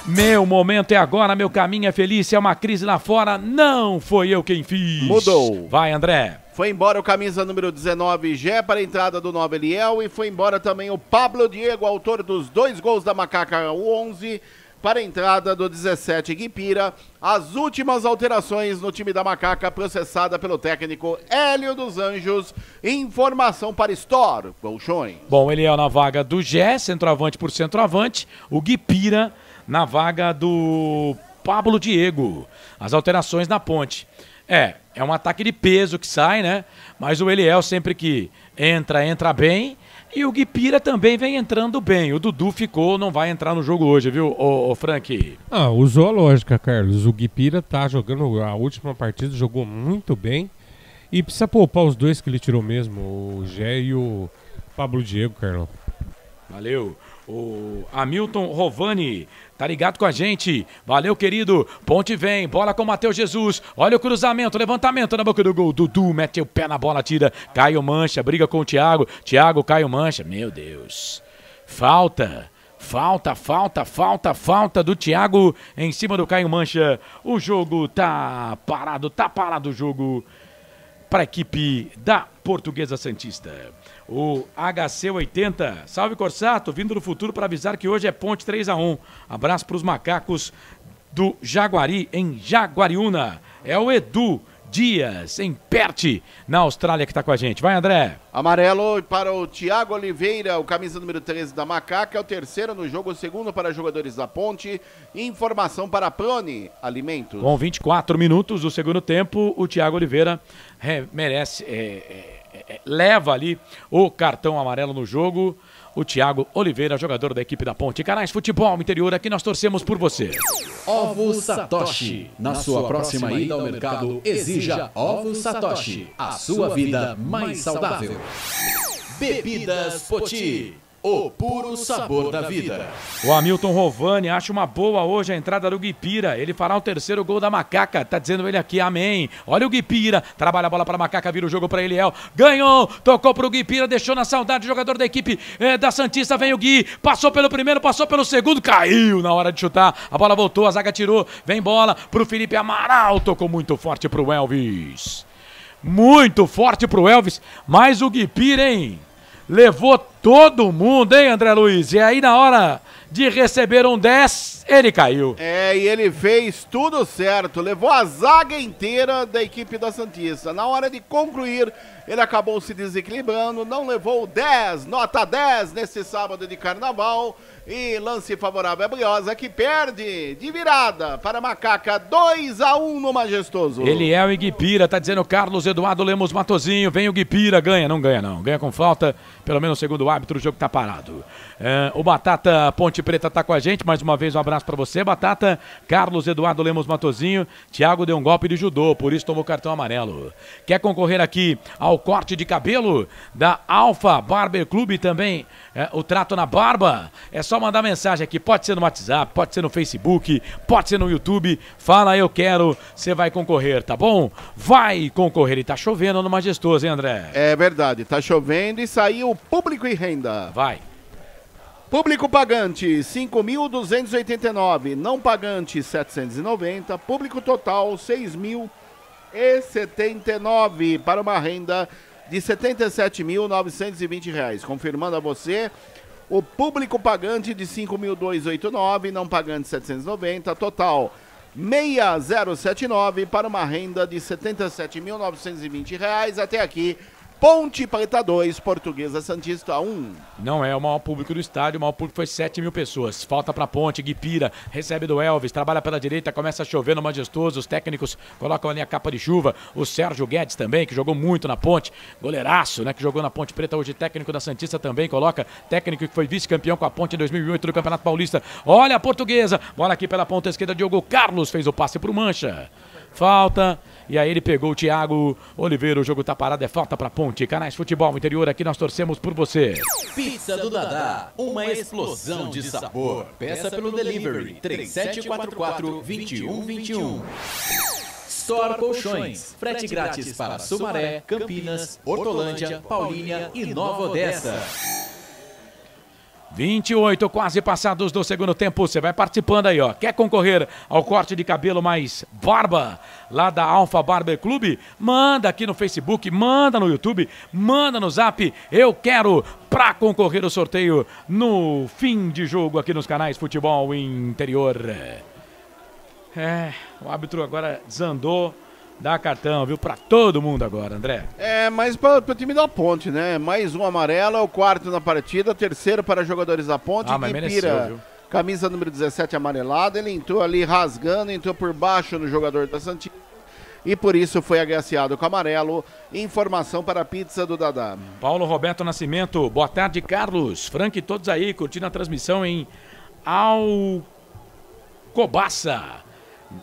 Meu momento é agora, meu caminho é feliz, é uma crise lá fora, não foi eu quem fiz. Mudou. Vai, André. Foi embora o camisa número 19, Gé, para a entrada do 9, Eliel, e foi embora também o Pablo Diego, autor dos 2 gols da Macaca, o 11, para a entrada do 17, Guipira. As últimas alterações no time da Macaca, processada pelo técnico Hélio dos Anjos. Informação para Store Colchões. Bom, Eliel na vaga do Gé, centroavante por centroavante, o Guipira na vaga do Pablo Diego. As alterações na Ponte. É um ataque de peso que sai, né? Mas o Eliel sempre que entra bem. E o Guipira também vem entrando bem. O Dudu não vai entrar no jogo hoje, viu, ô Frank? Usou a lógica, Carlos. O Guipira tá jogando a última partida, jogou muito bem. E precisa poupar os dois que ele tirou mesmo, o Gé e o Pablo Diego, Carlos. Valeu. O Hamilton Rovani tá ligado com a gente. Valeu, querido. Ponte vem. Bola com o Matheus Jesus. Olha o cruzamento. Levantamento na boca do gol. Dudu mete o pé na bola, tira. Caio Mancha. Briga com o Thiago. Thiago, Caio Mancha. Meu Deus. Falta do Thiago em cima do Caio Mancha. O jogo tá parado o jogo para a equipe da Portuguesa Santista. O HC80, salve Corsato, vindo do futuro para avisar que hoje é Ponte 3-1. Abraço para os macacos do Jaguari, em Jaguariúna. É o Edu Dias, em Perth, na Austrália, que está com a gente. Vai, André. Amarelo para o Thiago Oliveira, o camisa número 13 da Macaca, é o terceiro no jogo, o segundo para jogadores da Ponte. Informação para Prone Alimentos. Com 24 minutos do segundo tempo, o Thiago Oliveira leva ali o cartão amarelo no jogo. O Thiago Oliveira, jogador da equipe da Ponte. Canais Futebol Interior, aqui nós torcemos por você. Ovos Satoshi. Na sua próxima ida ao mercado, exija Ovos Satoshi. A sua vida mais saudável. Bebidas Poti. O puro sabor da vida. O Hamilton Rovani acha uma boa hoje a entrada do Guipira. Ele fará o terceiro gol da Macaca. Tá dizendo ele aqui, amém. Olha o Guipira. Trabalha a bola para Macaca, vira o jogo para Eliel. Ganhou, tocou pro Guipira, deixou na saudade o jogador da equipe da Santista. Vem o Gui, passou pelo primeiro, passou pelo segundo, caiu na hora de chutar. A bola voltou, a zaga tirou. Vem bola pro Felipe Amaral. Tocou muito forte pro Elvis. Muito forte pro Elvis. Mas o Guipira, hein? Levou todo mundo, hein, André Luiz? E aí, na hora de receber um 10, ele caiu. E ele fez tudo certo. Levou a zaga inteira da equipe da Santista. Na hora de concluir, ele acabou se desequilibrando. Não levou o 10, nota 10 nesse sábado de carnaval. E lance favorável a Briosa, que perde de virada para a Macaca, 2-1 no Majestoso. Eliel e Guipira, tá dizendo Carlos Eduardo Lemos Matozinho. Vem o Guipira, ganha, não ganha não. Ganha com falta, pelo menos segundo o árbitro, o jogo tá parado. O Batata Ponte Preta tá com a gente, mais uma vez um abraço para você, Batata. Carlos Eduardo Lemos Matozinho. Thiago deu um golpe de judô, por isso tomou cartão amarelo. Quer concorrer aqui ao corte de cabelo da Alfa Barber Clube também? O trato na barba? É só mandar mensagem aqui, pode ser no WhatsApp, pode ser no Facebook, pode ser no YouTube. Fala, eu quero, você vai concorrer, tá bom? Vai concorrer. E tá chovendo no Majestoso, hein, André? É verdade, tá chovendo e saiu público e renda. Vai. Público pagante, 5.289, não pagante, 790, público total, 6.079, para uma renda de R$ 77.920. Confirmando a você, o público pagante de 5.289, não pagante 790, total 6.079, para uma renda de R$ 77.920. Até aqui, Ponte Preta 2, Portuguesa Santista 1. Não é o maior público do estádio, o maior público foi 7.000 pessoas. Falta pra Ponte, Guipira, recebe do Elvis, trabalha pela direita, começa a chover no Majestoso, os técnicos colocam ali a capa de chuva. O Sérgio Guedes também, que jogou muito na Ponte, goleiraço, né, que jogou na Ponte Preta, hoje técnico da Santista também, coloca técnico que foi vice-campeão com a Ponte em 2008 do Campeonato Paulista. Olha a Portuguesa, bola aqui pela ponta esquerda, Diogo Carlos fez o passe pro Mancha. Falta, e aí ele pegou o Thiago Oliveira, o jogo tá parado, é falta pra Ponte. Canais Futebol Interior, aqui nós torcemos por você. Pizza do Dadá, uma explosão de sabor. Peça pelo delivery, 3744-2121. Store Colchões, frete grátis para Sumaré, Campinas, Hortolândia, Paulínia e Nova Odessa. 28, quase passados do segundo tempo. Você vai participando aí, ó. Quer concorrer ao corte de cabelo mais barba lá da Alfa Barber Clube? Manda aqui no Facebook, manda no YouTube, manda no Zap. Eu quero, pra concorrer ao sorteio no fim de jogo aqui nos canais Futebol Interior. O árbitro agora desandou. Dá cartão, viu? Pra todo mundo agora, André. Mas para o time da Ponte, né? Mais um amarelo, é o quarto na partida, terceiro para jogadores da Ponte. Mas mereceu, viu? Camisa número 17 amarelada, ele entrou ali rasgando, entrou por baixo no jogador da Santista e por isso foi agraciado com amarelo. Informação para a pizza do Dadá. Paulo Roberto Nascimento, boa tarde, Carlos. Frank, todos aí curtindo a transmissão em Alcobaça.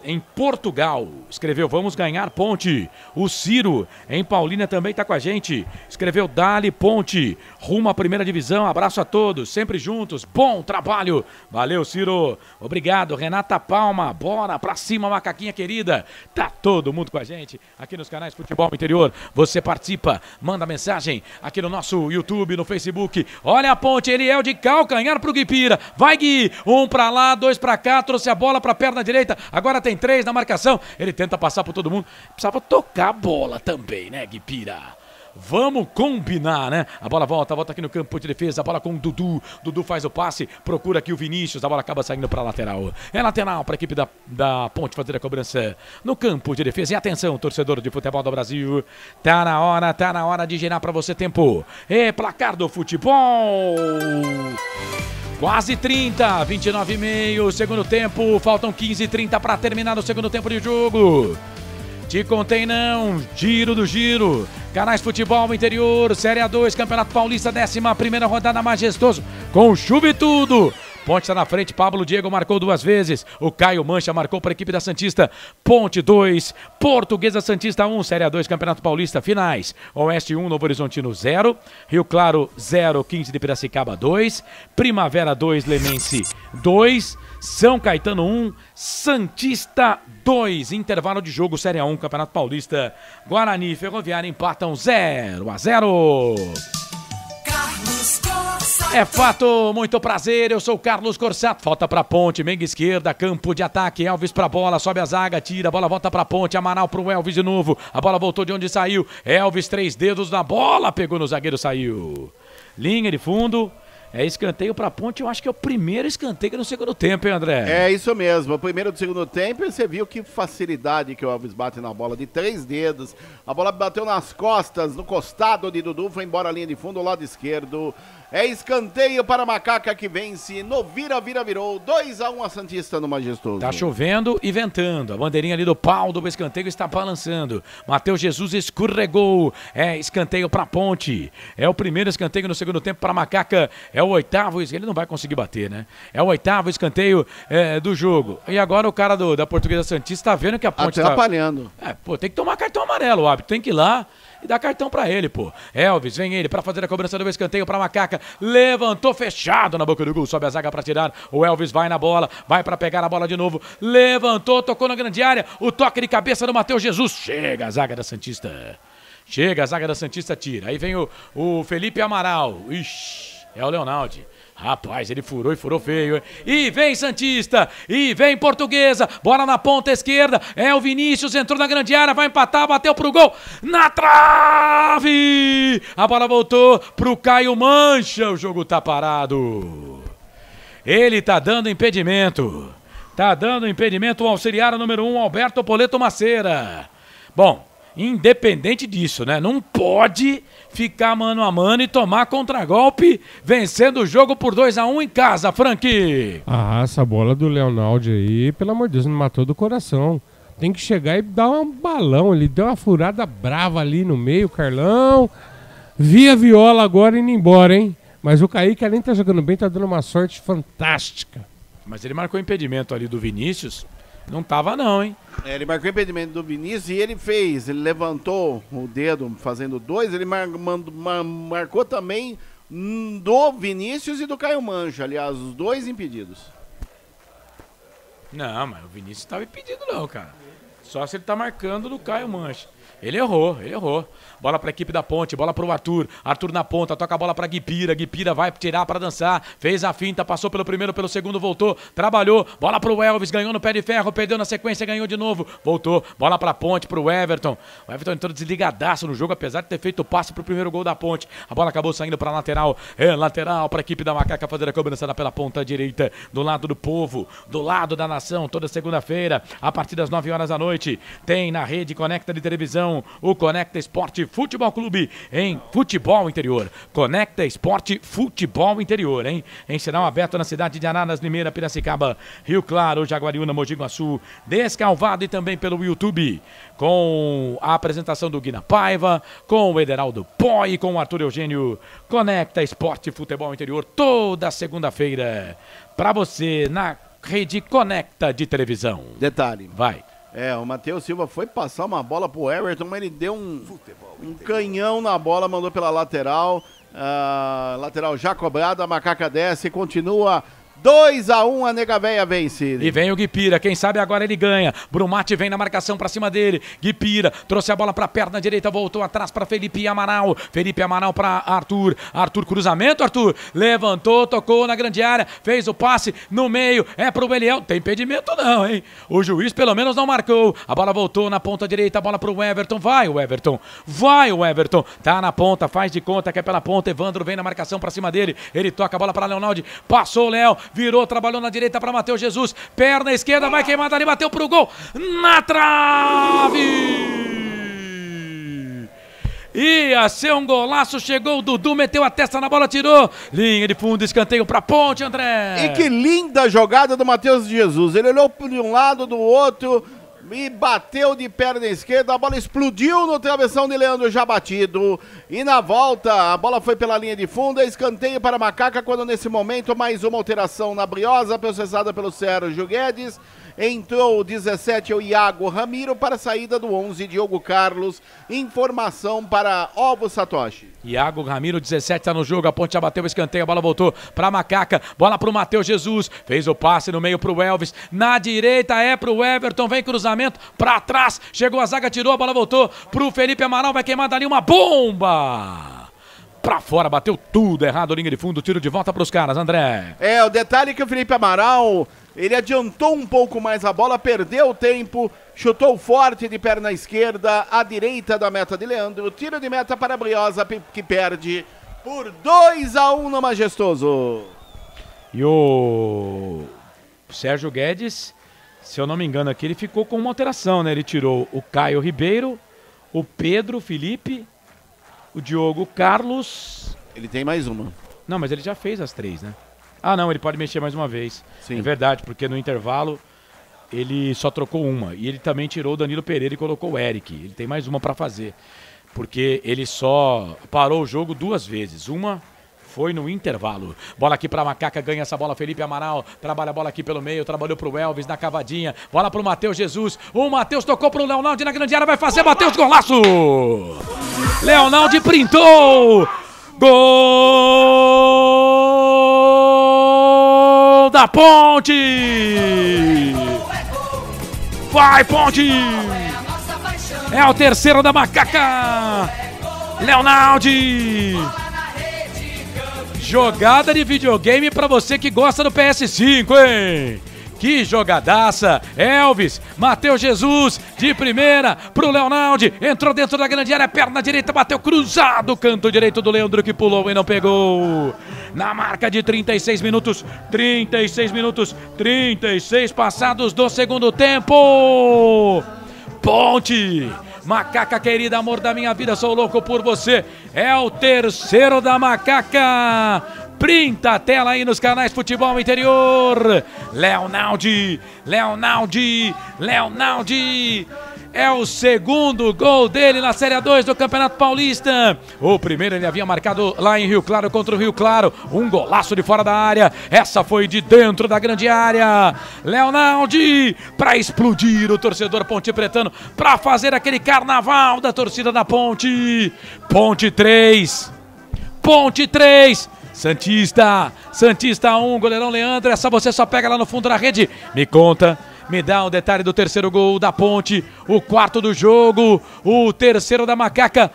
em Portugal. Escreveu, vamos ganhar, Ponte. O Ciro, em Paulínia, também está com a gente. Escreveu, Dali, Ponte. Rumo à primeira divisão. Abraço a todos, sempre juntos. Bom trabalho. Valeu, Ciro. Obrigado. Renata Palma, bora pra cima, macaquinha querida. Tá todo mundo com a gente aqui nos canais Futebol Interior. Você participa, manda mensagem aqui no nosso YouTube, no Facebook. Olha a Ponte, Eliel de calcanhar pro Guipira. Vai, Gui. 1 pra lá, 2 pra cá. Trouxe a bola pra perna direita. Agora tem 3 na marcação. Ele tenta passar por todo mundo. Precisava tocar a bola também, né, Guipira? Vamos combinar, né? A bola volta aqui no campo de defesa. A bola com o Dudu. Dudu faz o passe, procura aqui o Vinícius. A bola acaba saindo para a lateral. É lateral para a equipe da Ponte fazer a cobrança no campo de defesa. E atenção, torcedor de futebol do Brasil. Tá na hora de girar para você tempo. É placar do futebol. Quase 30, 29,5, segundo tempo. Faltam 15:30 para terminar o segundo tempo de jogo. Te contei não, giro do giro. Canais Futebol Interior, Série A2, Campeonato Paulista, 11ª rodada, majestoso, com chuva e tudo. Ponte está na frente, Pablo Diego marcou 2 vezes, o Caio Mancha marcou para a equipe da Santista. Ponte 2, Portuguesa Santista 1, Série A2, Campeonato Paulista, finais. Oeste 1, Novo Horizontino 0, Rio Claro 0, 15 de Piracicaba 2, Primavera 2, Lemense 2, São Caetano 1, Santista 2, intervalo de jogo, Série A1, Campeonato Paulista. Guarani e Ferroviária empatam 0-0. É fato, muito prazer, eu sou o Carlos Corsato. Falta pra Ponte, meia esquerda, campo de ataque, Elvis pra bola, sobe a zaga, tira, a bola volta pra Ponte, Amaral pro Elvis de novo, a bola voltou de onde saiu, Elvis, 3 dedos na bola, pegou no zagueiro, saiu. Linha de fundo. É escanteio pra Ponte, eu acho que é o primeiro escanteio no segundo tempo, hein, André? É isso mesmo, o primeiro do segundo tempo, e você viu que facilidade que o Elvis bate na bola, de 3 dedos. A bola bateu nas costas, no costado de Dudu, foi embora a linha de fundo, lado esquerdo. É escanteio para a Macaca que vence no virou, 2-1 a Santista no Majestoso. Tá chovendo e ventando, a bandeirinha ali do pau do escanteio está balançando. Matheus Jesus escorregou, é escanteio para Ponte. É o primeiro escanteio no segundo tempo para a Macaca, é o 8º, ele não vai conseguir bater, né? É o 8º escanteio do jogo. E agora o cara da Portuguesa Santista tá vendo que a Ponte tá atrapalhando. Tem que tomar cartão amarelo, o árbitro tem que ir lá e dar cartão pra ele, pô. Elvis, vem ele pra fazer a cobrança do escanteio pra Macaca. Levantou fechado na boca do gol, sobe a zaga pra tirar. O Elvis vai na bola, vai pra pegar a bola de novo. Levantou, tocou na grande área. O toque de cabeça do Matheus Jesus. Chega a zaga da Santista. Chega a zaga da Santista, tira. Aí vem o Felipe Amaral. Ixi, é o Leonardo. Rapaz, ele furou e furou feio. E vem Santista, e vem Portuguesa, bola na ponta esquerda, é o Vinícius, entrou na grande área, vai empatar, bateu pro gol, na trave! A bola voltou pro Caio Mancha, o jogo tá parado. Ele tá dando impedimento. Tá dando impedimento o auxiliar número 1, Alberto Poleto Maceira. Bom, independente disso, né? Não pode ficar mano a mano e tomar contragolpe, vencendo o jogo por 2-1 em casa, Frank. Ah, essa bola do Leonardo aí, pelo amor de Deus, não matou do coração. Tem que chegar e dar um balão. Ele deu uma furada brava ali no meio, Carlão. Via Viola agora indo embora, hein? Mas o Kaique, além de tá jogando bem, tá dando uma sorte fantástica. Mas ele marcou impedimento ali do Vinícius. Não tava não, hein? Ele marcou o impedimento do Vinícius e ele levantou o dedo fazendo 2, ele marcou também do Vinícius e do Caio Mancha, aliás, os 2 impedidos. Não, mas o Vinícius estava impedido não, cara. Só se ele tá marcando do Caio Mancha. Ele errou. Bola pra equipe da Ponte, bola pro Arthur. Arthur na ponta, toca a bola pra Guipira. Guipira vai tirar pra dançar. Fez a finta, passou pelo primeiro, pelo segundo, voltou. Trabalhou, bola pro Elvis, ganhou no pé de ferro, perdeu na sequência, ganhou de novo. Voltou, bola pra Ponte, pro Everton. O Everton entrou desligadaço no jogo, apesar de ter feito o passe pro primeiro gol da Ponte. A bola acabou saindo pra lateral. É lateral pra equipe da Macaca fazer a cobrança pela ponta direita. Do lado do povo, do lado da nação. Toda segunda-feira, a partir das 9 horas da noite, tem na rede Conecta de televisão o Conecta Esporte Futebol Clube em Futebol Interior. Conecta Esporte Futebol Interior, hein? Em sinal aberto na cidade de Araras, Limeira, Piracicaba, Rio Claro, Jaguariúna, Mogi Guaçu, Descalvado e também pelo YouTube. Com a apresentação do Guina Paiva, com o Ederaldo Poi, com o Arthur Eugênio. Conecta Esporte Futebol Interior toda segunda-feira. Para você na Rede Conecta de televisão. Detalhe. Vai. O Matheus Silva foi passar uma bola pro Everton, mas ele deu um canhão na bola, mandou pela lateral. Lateral já cobrada, a Macaca desce e continua 2-1, a Nega Véia vence. E vem o Guipira, quem sabe agora ele ganha. Brumati vem na marcação pra cima dele. Guipira trouxe a bola pra perna direita, voltou atrás pra Felipe Amaral. Felipe Amaral pra Arthur. Arthur, cruzamento, Arthur. Levantou, tocou na grande área, fez o passe no meio. É pro Beliel. Tem impedimento não, hein? O juiz pelo menos não marcou. A bola voltou na ponta direita, a bola pro Everton. Vai o Everton. Vai o Everton. Tá na ponta, faz de conta que é pela ponta. Evandro vem na marcação pra cima dele. Ele toca a bola pra Leonaldi. Passou o Léo. Virou, trabalhou na direita para Matheus Jesus. Perna esquerda, vai queimada ali, bateu pro gol. Na trave! Ia ser um golaço, chegou o Dudu, meteu a testa na bola, tirou. Linha de fundo, escanteio pra ponte, André. E que linda jogada do Matheus Jesus. Ele olhou de um lado, do outro e bateu de perna esquerda, a bola explodiu no travessão de Leandro já batido, e na volta a bola foi pela linha de fundo, escanteio para a Macaca, quando nesse momento mais uma alteração na Briosa, processada pelo Sérgio Guedes. Entrou o 17, o Iago Ramiro, para a saída do 11, Diogo Carlos. Informação para Ovo Satoshi. Iago Ramiro, 17, tá no jogo. A ponte já bateu o escanteio, a bola voltou pra Macaca. Bola pro Matheus Jesus. Fez o passe no meio pro Elvis. Na direita é pro Everton. Vem cruzamento pra trás. Chegou a zaga, tirou, a bola voltou pro Felipe Amaral. Vai queimar dali uma bomba. Pra fora, bateu tudo errado, linha de fundo, tiro de volta pros caras, André. O detalhe é que o Felipe Amaral, ele adiantou um pouco mais a bola, perdeu o tempo, chutou forte de perna esquerda, à direita da meta de Leandro, tiro de meta para a Briosa, que perde por 2-1 no Majestoso. E o Sérgio Guedes, se eu não me engano aqui, ele ficou com uma alteração, né? Ele tirou o Caio Ribeiro, o Pedro, o Felipe, o Diogo Carlos. Ele tem mais uma. Não, mas ele já fez as 3, né? Ah, não, ele pode mexer mais uma vez. Sim. É verdade, porque no intervalo ele só trocou uma. E ele também tirou o Danilo Pereira e colocou o Eric. Ele tem mais uma pra fazer. Porque ele só parou o jogo 2 vezes. Uma foi no intervalo. Bola aqui pra Macaca, ganha essa bola Felipe Amaral. Trabalha a bola aqui pelo meio, trabalhou pro Elvis na cavadinha. Bola pro Matheus Jesus. O Matheus tocou pro Leonaldi na grande área, vai fazer, Matheus, golaço! Leonaldi printou! Gol da Ponte! Vai, Ponte! É o terceiro da Macaca! Leonaldi! Jogada de videogame pra você que gosta do PS5, hein? Que jogadaça! Elvis, Matheus Jesus, de primeira pro Leonaldi, entrou dentro da grande área, perna direita, bateu cruzado, canto direito do Leandro que pulou e não pegou. Na marca de 36 minutos, 36 passados do segundo tempo. Ponte! Macaca querida, amor da minha vida, sou louco por você. É o terceiro da Macaca. Printa a tela aí nos canais Futebol Interior. Leonaldi. É o segundo gol dele na Série 2 do Campeonato Paulista. O primeiro ele havia marcado lá em Rio Claro contra o Rio Claro. Um golaço de fora da área. Essa foi de dentro da grande área. Leonaldi para explodir o torcedor pontepretano, para fazer aquele carnaval da torcida da Ponte. Ponte 3. Santista 1, goleirão Leandro. Essa você só pega lá no fundo da rede. Me conta. Me dá um detalhe do terceiro gol da Ponte, o quarto do jogo, o terceiro da Macaca.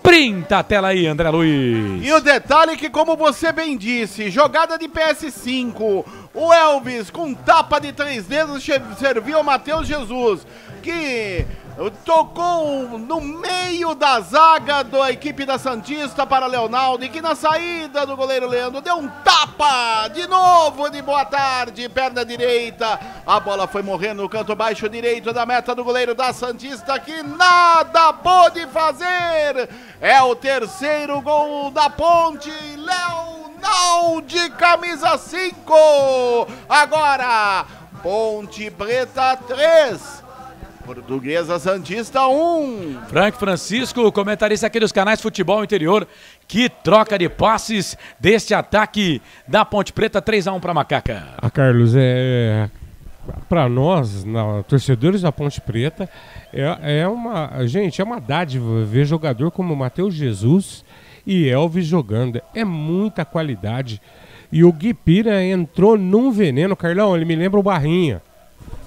Printa a tela aí, André Luiz. E o detalhe que, como você bem disse, jogada de PS5, o Elvis com tapa de 3 dedos serviu ao Matheus Jesus, que tocou no meio da zaga da equipe da Santista para Leonaldo, que na saída do goleiro Leandro deu um tapa de novo de boa tarde, perna direita, a bola foi morrendo no canto baixo direito da meta do goleiro da Santista, que nada pôde fazer. É o terceiro gol da Ponte, Leonaldo, camisa 5. Agora Ponte Preta 3, Portuguesa Santista 1. Frank Francisco, comentarista aqui dos canais Futebol Interior. Que troca de passes deste ataque da Ponte Preta, 3-1 para Macaca. Carlos, para nós, torcedores da Ponte Preta, é uma dádiva ver jogador como Matheus Jesus e Elvis jogando. É muita qualidade. E o Guipira entrou num veneno, Carlão, ele me lembra o Barrinha.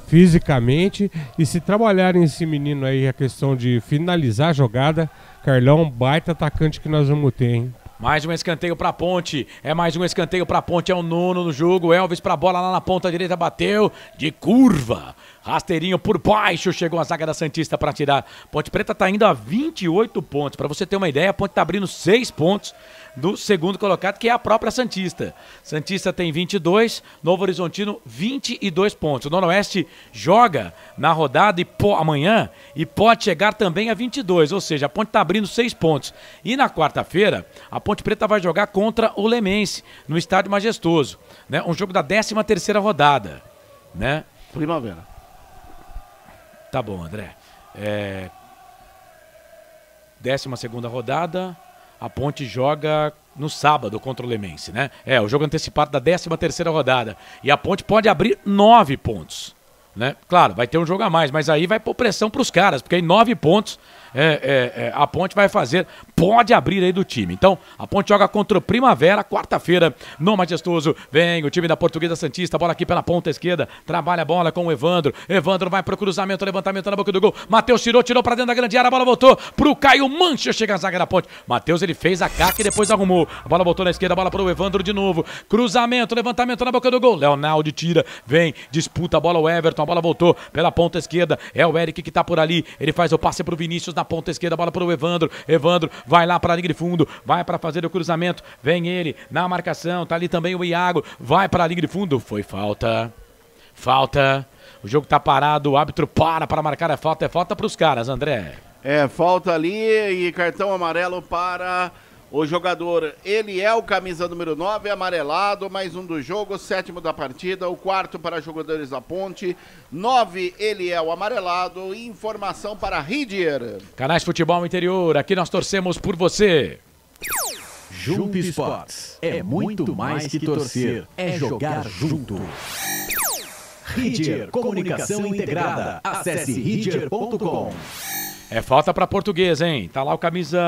Fisicamente, e se trabalharem esse menino aí a questão de finalizar a jogada, Carlão, baita atacante que nós vamos ter, hein? Mais um escanteio pra Ponte, mais um escanteio pra Ponte, é o nono no jogo, Elvis pra bola lá na ponta direita, bateu de curva, rasteirinho por baixo, chegou a zaga da Santista pra tirar. Ponte Preta tá indo a 28 pontos, pra você ter uma ideia, a Ponte tá abrindo 6 pontos do segundo colocado, que é a própria Santista. Santista tem 22, Novo Horizontino 22 pontos. O Noroeste joga na rodada amanhã e pode chegar também a 22, ou seja, a Ponte está abrindo 6 pontos. E na quarta-feira, a Ponte Preta vai jogar contra o Lemense, no Estádio Majestoso, né? Um jogo da 13ª rodada, né? Primavera. Tá bom, André. 12ª rodada... A Ponte joga no sábado contra o Lemense, né? O jogo antecipado da 13ª rodada. E a Ponte pode abrir 9 pontos, né? Claro, vai ter um jogo a mais, mas aí vai pôr pressão pros caras, porque aí 9 pontos a Ponte vai fazer, pode abrir aí do time. Então, a Ponte joga contra o Primavera, quarta-feira, no Majestoso. Vem o time da Portuguesa Santista, bola aqui pela ponta esquerda, trabalha a bola com o Evandro. Evandro vai pro cruzamento, levantamento na boca do gol. Matheus tirou pra dentro da grande área, a bola voltou pro Caio Mancha, chega a zaga da Ponte. Matheus, ele fez a caca e depois arrumou. A bola voltou na esquerda, a bola pro Evandro de novo. Cruzamento, levantamento na boca do gol. Leonardo tira, vem, disputa a bola o Everton, a bola voltou pela ponta esquerda. É o Eric que tá por ali, ele faz o passe pro Vinícius na ponta esquerda, bola pro Evandro. Evandro vai lá pra linha de fundo, vai pra fazer o cruzamento, vem ele na marcação, tá ali também o Iago, vai pra linha de fundo, foi falta, o jogo tá parado, o árbitro para marcar a falta, é falta pros caras, André. Falta ali e cartão amarelo para o jogador Eliel, camisa número 9, amarelado, mais um do jogo, 7º da partida, o 4º para jogadores da Ponte, 9, Eliel amarelado, informação para Ridier. Canais Futebol Interior, aqui nós torcemos por você. Jump Sports é muito mais que torcer, é jogar junto. Ridier Comunicação Integrada, acesse ridier.com. Falta pra Portuguesa, hein? Tá lá o camisa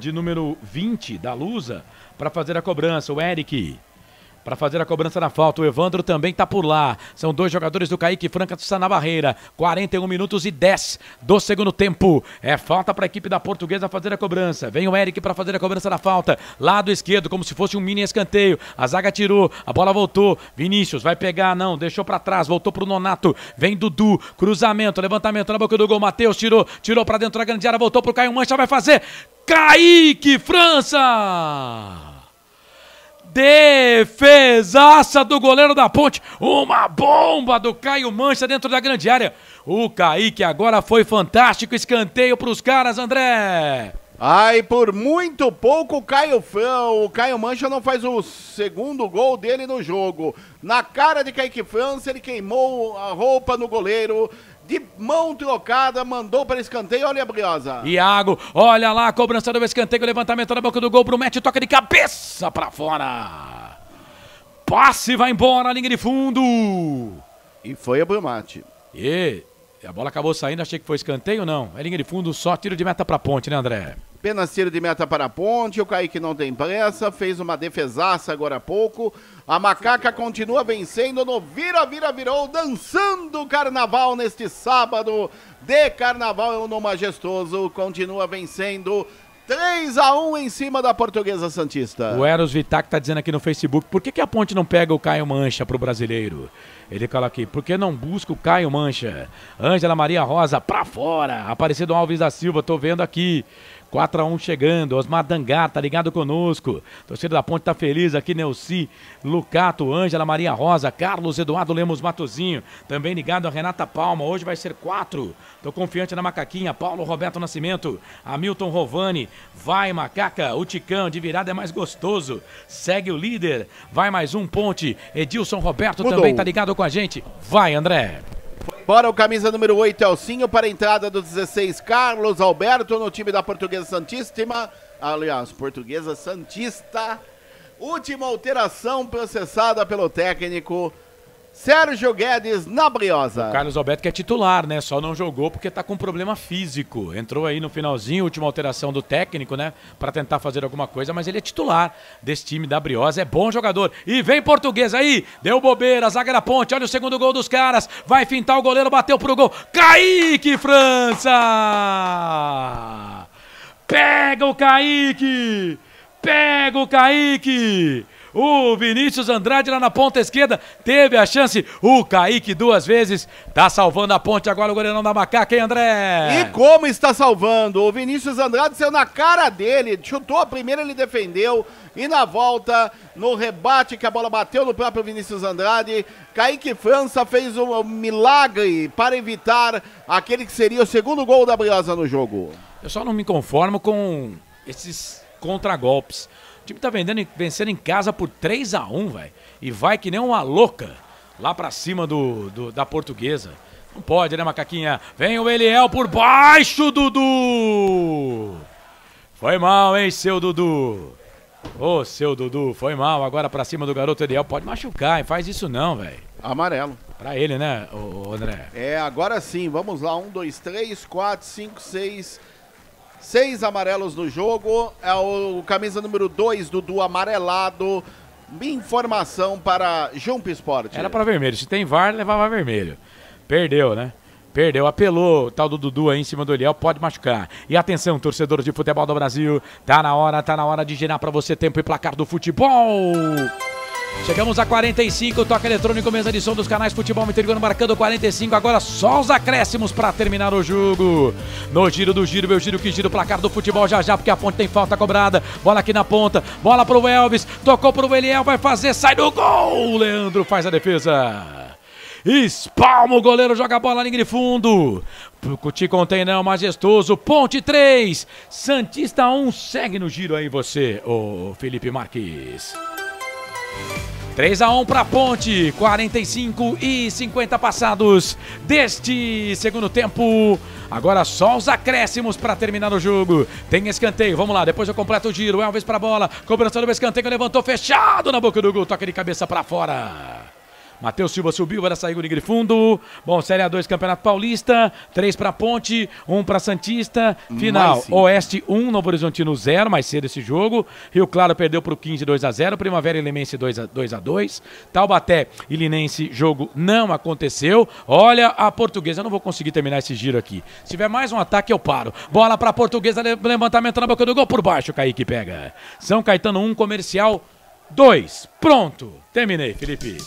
de número 20 da Lusa pra fazer a cobrança, o Eric. Pra fazer a cobrança na falta, o Evandro também tá por lá. São 2 jogadores do Kaique Franca na barreira. 41 minutos e 10 do segundo tempo. Falta pra equipe da Portuguesa fazer a cobrança. Vem o Eric pra fazer a cobrança na falta. Lado esquerdo, como se fosse um mini escanteio. A zaga tirou, a bola voltou. Vinícius vai pegar, não, deixou pra trás, voltou pro Nonato. Vem Dudu, cruzamento, levantamento na boca do gol. Matheus tirou pra dentro da grande área, voltou pro Caio Mancha, vai fazer. Kaique França! Defesaça do goleiro da Ponte, uma bomba do Caio Mancha dentro da grande área. O Kaique agora foi fantástico, escanteio para os caras, André. Por muito pouco o Caio Mancha não faz o segundo gol dele no jogo. Na cara de Kaique França, ele queimou a roupa no goleiro. De mão trocada, mandou para escanteio, olha a Briosa. Iago, olha lá a cobrança do escanteio, levantamento na boca do gol, Brumete toca de cabeça para fora. Passe, vai embora, linha de fundo. E foi a Brumete. E a bola acabou saindo, achei que foi escanteio, não. É linha de fundo, só tiro de meta para Ponte, né, André? Apenas tiro de meta para a Ponte, o Kaique não tem pressa, fez uma defesaça agora há pouco. A Macaca continua vencendo no virou, dançando o carnaval neste sábado de carnaval no Majestoso. Continua vencendo 3-1 em cima da Portuguesa Santista. O Eros Vitac tá dizendo aqui no Facebook, por que a Ponte não pega o Caio Mancha pro brasileiro? Ele coloca aqui, por que não busca o Caio Mancha? Ângela Maria Rosa pra fora, Aparecido Alves da Silva, tô vendo aqui. 4-1 chegando, Osmar Dangar tá ligado conosco, torcida da Ponte tá feliz aqui, Neuci, Lucato, Ângela Maria Rosa, Carlos Eduardo Lemos Matozinho, também ligado a Renata Palma, hoje vai ser 4, tô confiante na Macaquinha, Paulo Roberto Nascimento, Hamilton Rovani, vai Macaca, o Ticão de virada é mais gostoso, segue o líder, vai mais um Ponte, Edilson Roberto também tá ligado com a gente, vai André. Foi Fora o camisa número 8, Elcinho, para a entrada do 16, Carlos Alberto, no time da Portuguesa Santíssima. Aliás, Portuguesa Santista. Última alteração processada pelo técnico Sérgio Guedes na Briosa. O Carlos Alberto que é titular, né? Só não jogou porque tá com problema físico. Entrou aí no finalzinho, última alteração do técnico, né? Pra tentar fazer alguma coisa, mas ele é titular desse time da Briosa. É bom jogador. E vem Portuguesa aí. Deu bobeira, zaga da Ponte. Olha o segundo gol dos caras. Vai fintar o goleiro, bateu pro gol. Kaique França! Pega o Kaique! Pega o Kaique! O Vinícius Andrade lá na ponta esquerda teve a chance. O Kaique 2 vezes. Tá salvando a Ponte agora o goleirão da Macaca, hein, André? E como está salvando? O Vinícius Andrade saiu na cara dele. Chutou a primeira, ele defendeu. E na volta, no rebate que a bola bateu no próprio Vinícius Andrade, Kaique França fez um milagre para evitar aquele que seria o segundo gol da Briosa no jogo. Eu só não me conformo com esses contragolpes. O time tá vencendo em casa por 3-1, velho. E vai que nem uma louca lá pra cima da Portuguesa. Não pode, né, Macaquinha? Vem o Eliel por baixo, Dudu! Foi mal, hein, seu Dudu? Ô, seu Dudu, foi mal. Agora pra cima do garoto Eliel. Pode machucar, hein? Faz isso não, velho. Amarelo. Pra ele, né, o André? É, agora sim. Vamos lá. 1, 2, 3, 4, 5, 6... 6 amarelos no jogo, é o camisa número 2, Dudu, amarelado. Informação para Jump Sport. Era para vermelho, se tem VAR, levava vermelho. Perdeu, né? Perdeu, apelou o tal do Dudu aí em cima do Eliel, pode machucar. E atenção, torcedores de futebol do Brasil, tá na hora de girar para você tempo e placar do futebol. Chegamos a 45, toque eletrônico, mesa de som dos canais Futebol Interior marcando 45, agora só os acréscimos para terminar o jogo. No giro do giro, meu giro que gira o placar do futebol já, porque a Ponte tem falta cobrada. Bola aqui na ponta, bola pro Elvis, tocou pro Eliel, vai fazer, sai do gol. Leandro faz a defesa. Espalma o goleiro, joga a bola na linha de fundo. Te contém não, majestoso. Ponte 3, Santista 1, segue no giro aí você, ô Felipe Marques. 3-1 para Ponte, 45 e 50 passados deste segundo tempo. Agora só os acréscimos para terminar o jogo. Tem escanteio, vamos lá, depois eu completo o giro. Elvis para a bola, cobrança do escanteio, levantou fechado na boca do gol, toque de cabeça para fora. Matheus Silva subiu, vai sair o de fundo. Bom, Série A2, Campeonato Paulista. 3 para Ponte, 1 para Santista. Final, Oeste 1, Novo Horizontino 0, mais cedo esse jogo. Rio Claro perdeu para o 15, 2-0. Primavera e Limense 2-2. Taubaté e Linense, jogo não aconteceu. Olha a Portuguesa, eu não vou conseguir terminar esse giro aqui. Se tiver mais um ataque, eu paro. Bola para a Portuguesa, levantamento na boca do gol, por baixo, Kaique pega. São Caetano 1, Comercial 2. Pronto, terminei, Felipe.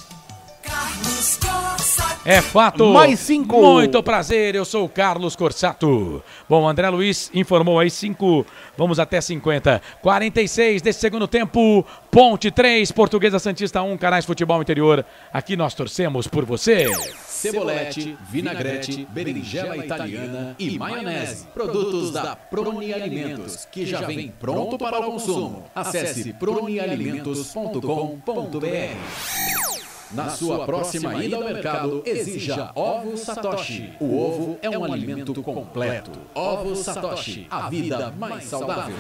É fato. Mais 5. Muito prazer, eu sou o Carlos Corsato. Bom, André Luiz informou aí 5, vamos até 50. 46 desse segundo tempo. Ponte 3, Portuguesa Santista 1, Canais Futebol Interior. Aqui nós torcemos por você. Cebolete, vinagrete, berinjela italiana e maionese. Produtos da Proni Alimentos, que já vem pronto para o consumo. Acesse pronialimentos.com.br. Na sua próxima ida ao mercado, exija Ovo Satoshi. O ovo é um alimento completo. Ovo Satoshi, a vida mais saudável.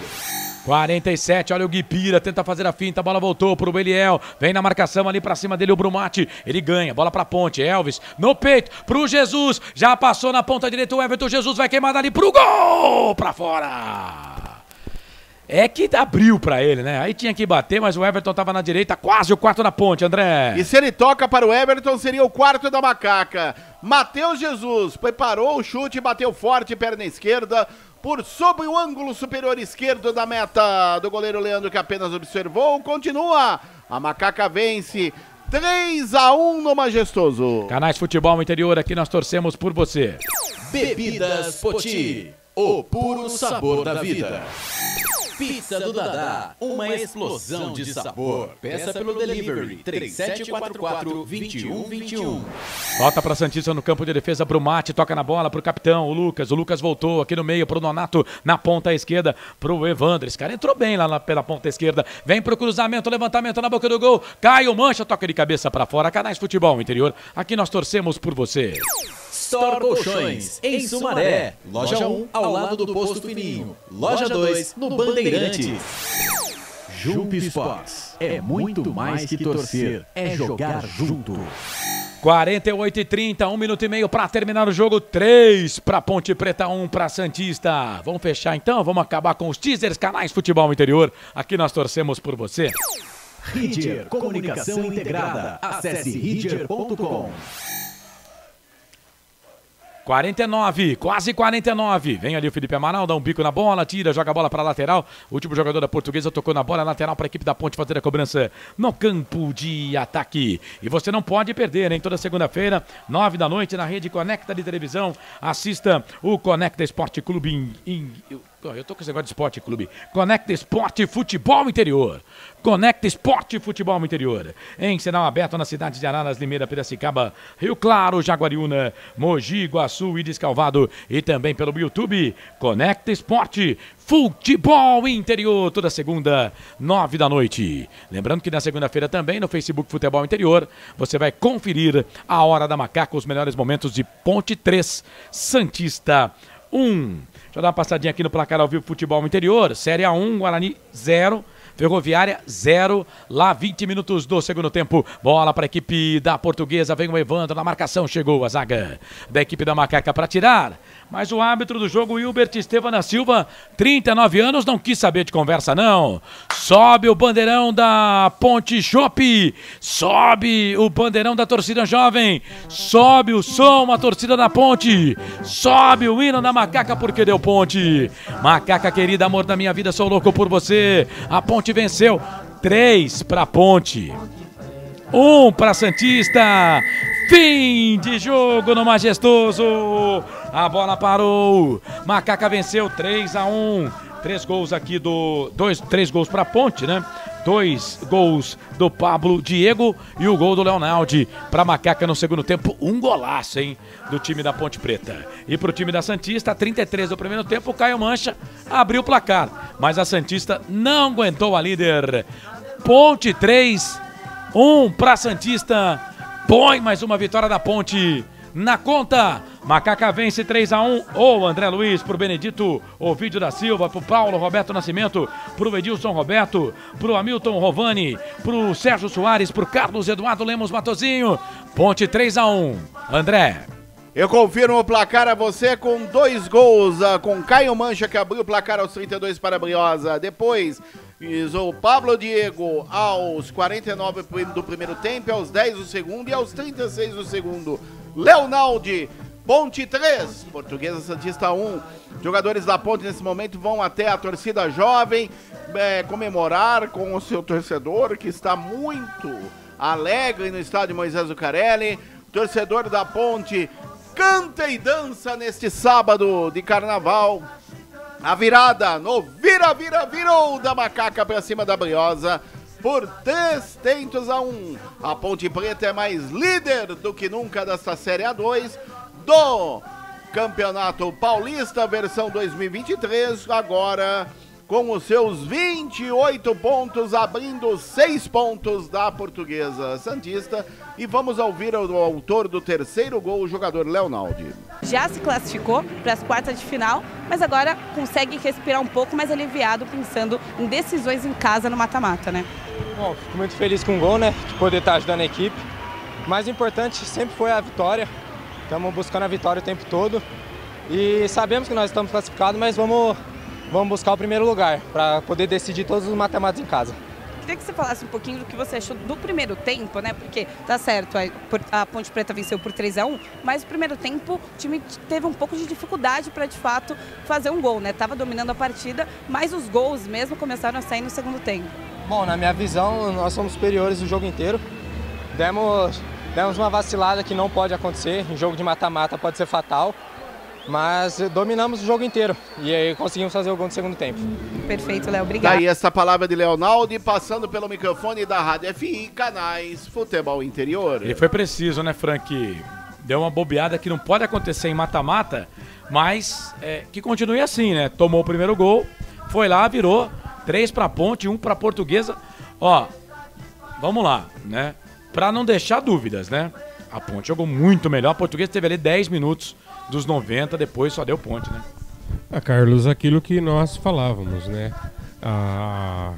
47, olha o Guipira, tenta fazer a finta, a bola voltou pro Eliel, vem na marcação ali pra cima dele o Brumati, ele ganha, bola pra Ponte, Elvis, no peito, pro Jesus, já passou na ponta direita o Everton, Jesus vai queimar dali pro gol, pra fora. É que abriu pra ele, né? Aí tinha que bater, mas o Everton tava na direita, quase o quarto na Ponte, André. E se ele toca para o Everton, seria o quarto da Macaca. Matheus Jesus preparou o chute, bateu forte, perna esquerda, por sobre o ângulo superior esquerdo da meta do goleiro Leandro, que apenas observou. Continua, a Macaca vence 3-1 no Majestoso. Canais Futebol Interior, aqui nós torcemos por você. Bebidas Poti, o puro sabor da vida. Pizza do Dadá, uma explosão de sabor. Peça pelo delivery 3744-2121. Volta para Santista no campo de defesa, Brumati toca na bola pro capitão, o Lucas voltou aqui no meio pro Nonato, na ponta esquerda pro Evandro. Esse cara entrou bem lá pela ponta esquerda, vem pro cruzamento, levantamento na boca do gol, Caio Mancha, toca de cabeça para fora. Canais Futebol Interior, aqui nós torcemos por você. Store Colchões, em Sumaré. Loja 1, ao lado do Posto Fininho. Loja 2, no Bandeirantes. Jump Sports. É muito mais que torcer, é jogar junto. 48:30, 1 minuto e meio para terminar o jogo. 3 para Ponte Preta, 1 para Santista. Vamos fechar então? Vamos acabar com os teasers, canais Futebol Interior. Aqui nós torcemos por você. Ridger, comunicação integrada. Acesse ridger.com. 49, quase 49. Vem ali o Felipe Amaral, dá um bico na bola, tira, joga a bola para a lateral. O último jogador da Portuguesa tocou na bola lateral para a equipe da Ponte fazer a cobrança no campo de ataque. E você não pode perder, hein? Toda segunda-feira, 9 da noite, na rede Conecta de televisão. Assista o Conecta Esporte Clube eu tô com esse negócio de Esporte Clube. Conecta Esporte Futebol Interior. Conecta Esporte Futebol Interior. Em sinal aberto na cidade de Araras, Limeira, Piracicaba, Rio Claro, Jaguariúna, Mogi, Guaçu e Descalvado. E também pelo YouTube. Conecta Esporte Futebol Interior. Toda segunda, 9 da noite. Lembrando que na segunda-feira também no Facebook Futebol Interior você vai conferir a Hora da Macaca, os melhores momentos de Ponte 3, Santista 1. Deixa eu dar uma passadinha aqui no placar ao vivo Futebol Interior. Série A1, Guarani 0. Ferroviária 0, lá 20 minutos do segundo tempo. Bola para a equipe da Portuguesa, vem o Evandro na marcação, chegou a zaga da equipe da Macaca para tirar. Mas o árbitro do jogo, Hilbert Estevam da Silva, 39 anos, não quis saber de conversa não. Sobe o bandeirão da Ponte Chopp, sobe o bandeirão da torcida jovem, sobe o som, a torcida da Ponte, sobe o hino da Macaca porque deu Ponte. Macaca querida, amor da minha vida, sou louco por você. A Ponte venceu 3 para Ponte, 1 para Santista. Fim de jogo no Majestoso. A bola parou. Macaca venceu 3-1. 3 gols aqui do 3 gols para Ponte, né? 2 gols do Pablo Diego e o gol do Leonaldi para Macaca no segundo tempo. Um golaço, hein, do time da Ponte Preta. E para o time da Santista, 33 do primeiro tempo, o Caio Mancha abriu o placar. Mas a Santista não aguentou a líder. Ponte 3, 1 para Santista. Põe mais uma vitória da Ponte na conta. Macaca vence 3-1. O André Luiz pro Benedito Ovídio da Silva, pro Paulo Roberto Nascimento, pro Edilson Roberto, pro Hamilton Rovani, pro Sérgio Soares, pro Carlos Eduardo Lemos Matozinho. Ponte 3-1. André. Eu confirmo o placar a você com 2 gols, com Caio Mancha, que abriu o placar aos 32 para a Briosa. Depois, o Pablo Diego aos 49 do primeiro tempo, aos 10 do segundo e aos 36 do segundo. Leonaldi, Ponte 3, Portuguesa Santista 1. Jogadores da Ponte nesse momento vão até a torcida jovem comemorar com o seu torcedor, que está muito alegre no estádio Moisés Zucarelli. Torcedor da Ponte canta e dança neste sábado de carnaval. A virada no virou da Macaca para cima da Briosa por 3-1. A Ponte Preta é mais líder do que nunca desta Série A2 do Campeonato Paulista, versão 2023, agora com os seus 28 pontos, abrindo 6 pontos da Portuguesa Santista. E vamos ouvir o autor do terceiro gol, o jogador Leonaldi. Já se classificou para as quartas de final, mas agora consegue respirar um pouco mais aliviado, pensando em decisões em casa no mata-mata, né? Bom, fico muito feliz com o gol, né? De poder estar ajudando a equipe. O mais importante sempre foi a vitória. Estamos buscando a vitória o tempo todo. E sabemos que nós estamos classificados, mas vamos buscar o primeiro lugar para poder decidir todos os mata-matas em casa. Queria que você falasse um pouquinho do que você achou do primeiro tempo, né? Porque tá certo, a Ponte Preta venceu por 3-1, mas no primeiro tempo o time teve um pouco de dificuldade para de fato fazer um gol, né? Tava dominando a partida, mas os gols mesmo começaram a sair no segundo tempo. Bom, na minha visão, nós somos superiores o jogo inteiro. Demos uma vacilada que não pode acontecer, em jogo de mata-mata pode ser fatal. Mas dominamos o jogo inteiro e aí conseguimos fazer o gol no segundo tempo. Perfeito, Léo, obrigado. Daí essa palavra de Leonaldi, passando pelo microfone da Rádio FI, canais Futebol Interior. Ele foi preciso, né, Frank? Deu uma bobeada que não pode acontecer em mata-mata, mas que continue assim, né? Tomou o primeiro gol, foi lá, virou 3 para Ponte, 1 para Portuguesa. Ó, vamos lá, né? Para não deixar dúvidas, né? A Ponte jogou muito melhor. A Portuguesa teve ali 10 minutos dos 90, depois só deu Ponte, né? Carlos, aquilo que nós falávamos, né? A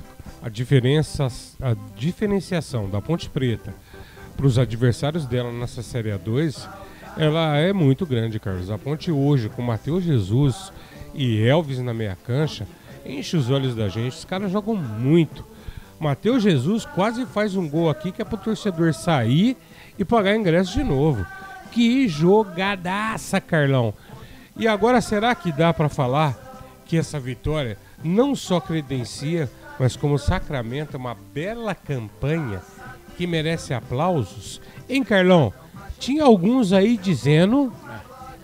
diferenciação da Ponte Preta para os adversários dela nessa Série A2, ela é muito grande, Carlos. A Ponte hoje, com Matheus Jesus e Elvis na meia cancha, enche os olhos da gente. Os caras jogam muito. Matheus Jesus quase faz um gol aqui que é pro torcedor sair e pagar ingresso de novo. Que jogadaça, Carlão. E agora, será que dá para falar que essa vitória não só credencia, mas como sacramenta uma bela campanha que merece aplausos? Hein, Carlão? Tinha alguns aí dizendo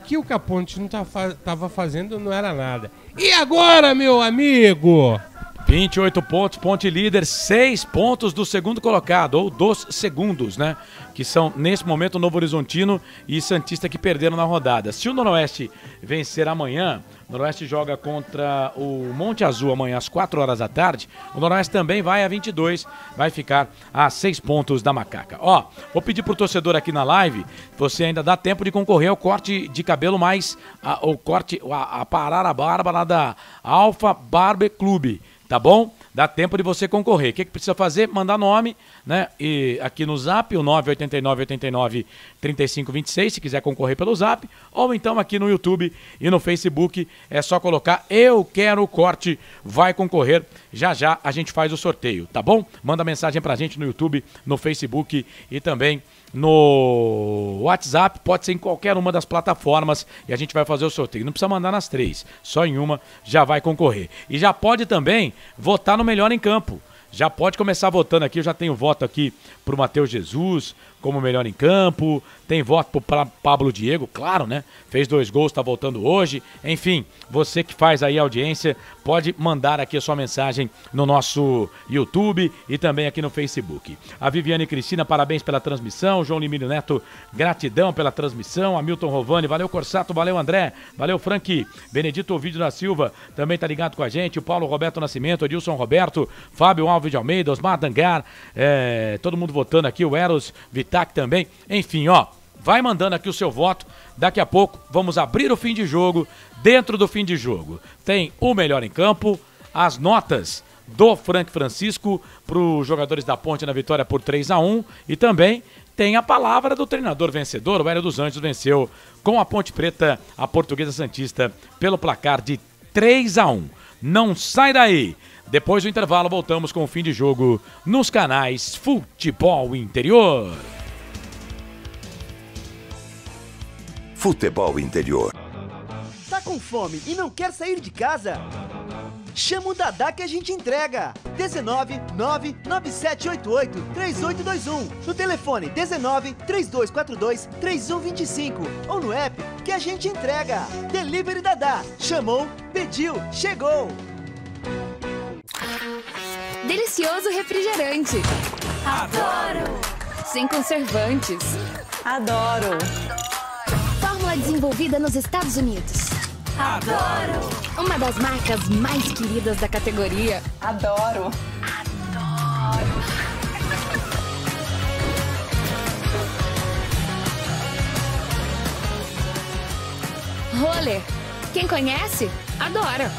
que o que a Ponte não estava fazendo não era nada. E agora, meu amigo? 28 pontos, Ponte líder, 6 pontos do segundo colocado, ou dos segundos, né? Que são, nesse momento, o Novo Horizontino e Santista que perderam na rodada. Se o Noroeste vencer amanhã, o Noroeste joga contra o Monte Azul amanhã às 4 horas da tarde. O Noroeste também vai a 22, vai ficar a 6 pontos da Macaca. Ó, vou pedir pro torcedor aqui na live, você ainda dá tempo de concorrer ao corte de cabelo mais, a parar a barba lá da Alfa Barber Clube. Tá bom? Dá tempo de você concorrer. O que precisa fazer? Mandar nome, né? E aqui no Zap, o 989-89-3526, se quiser concorrer pelo Zap. Ou então aqui no YouTube e no Facebook, é só colocar Eu Quero o Corte, vai concorrer. Já já a gente faz o sorteio, tá bom? Manda mensagem pra gente no YouTube, no Facebook e também no WhatsApp, pode ser em qualquer uma das plataformas e a gente vai fazer o sorteio. Não precisa mandar nas 3, só em uma já vai concorrer. E já pode também votar no Melhor em Campo. Já pode começar votando aqui, eu já tenho voto aqui pro Matheus Jesus como melhor em campo, tem voto pro Pablo Diego, claro, né? Fez 2 gols, tá voltando hoje. Enfim, você que faz aí a audiência, pode mandar aqui a sua mensagem no nosso YouTube e também aqui no Facebook. A Viviane Cristina, parabéns pela transmissão. João Limílio Neto, gratidão pela transmissão. Hamilton Rovani, valeu Corsato, valeu André, valeu Frank. Benedito Ovidio da Silva, também tá ligado com a gente. O Paulo Roberto Nascimento, Edilson Roberto, Fábio Alves de Almeida, Osmar Dangar, todo mundo votando aqui, o Eros Vitac também. Enfim, ó, vai mandando aqui o seu voto. Daqui a pouco vamos abrir o fim de jogo. Dentro do fim de jogo tem o Melhor em Campo, as notas do Frank Francisco para os jogadores da Ponte na vitória por 3-1 e também tem a palavra do treinador vencedor. O Hélio dos Anjos venceu com a Ponte Preta a Portuguesa Santista pelo placar de 3-1. Não sai daí! Depois do intervalo voltamos com o fim de jogo nos canais Futebol Interior. Futebol Interior. Tá com fome e não quer sair de casa? Chama o Dadá que a gente entrega. 19 99788 3821. No telefone 19 3242 3125. Ou no app que a gente entrega. Delivery Dadá. Chamou, pediu, chegou. Delicioso refrigerante. Adoro. Sem conservantes. Adoro. Fórmula desenvolvida nos Estados Unidos. Adoro. Uma das marcas mais queridas da categoria. Adoro. Roller. Quem conhece, adora.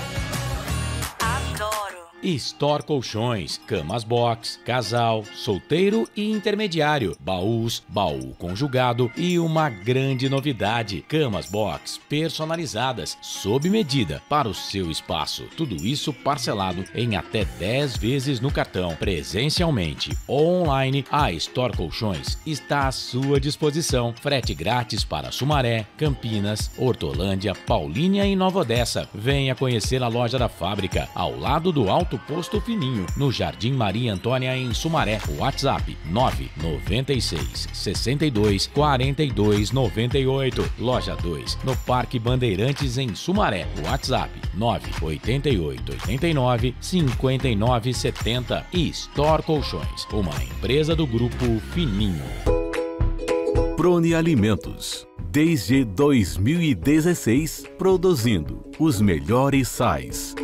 Store Colchões, camas box, casal, solteiro e intermediário, baús, baú conjugado e uma grande novidade, camas box personalizadas, sob medida para o seu espaço. Tudo isso parcelado em até 10 vezes no cartão, presencialmente ou online. A Store Colchões está à sua disposição. Frete grátis para Sumaré, Campinas, Hortolândia, Paulínia e Nova Odessa. Venha conhecer a loja da fábrica, ao lado do Alto Posto Fininho, no Jardim Maria Antônia, em Sumaré. WhatsApp 996 62 42 98. Loja 2, no Parque Bandeirantes, em Sumaré. WhatsApp 988 89 59 70. E Store Colchões, uma empresa do Grupo Fininho. Prone Alimentos. Desde 2016, produzindo os melhores sais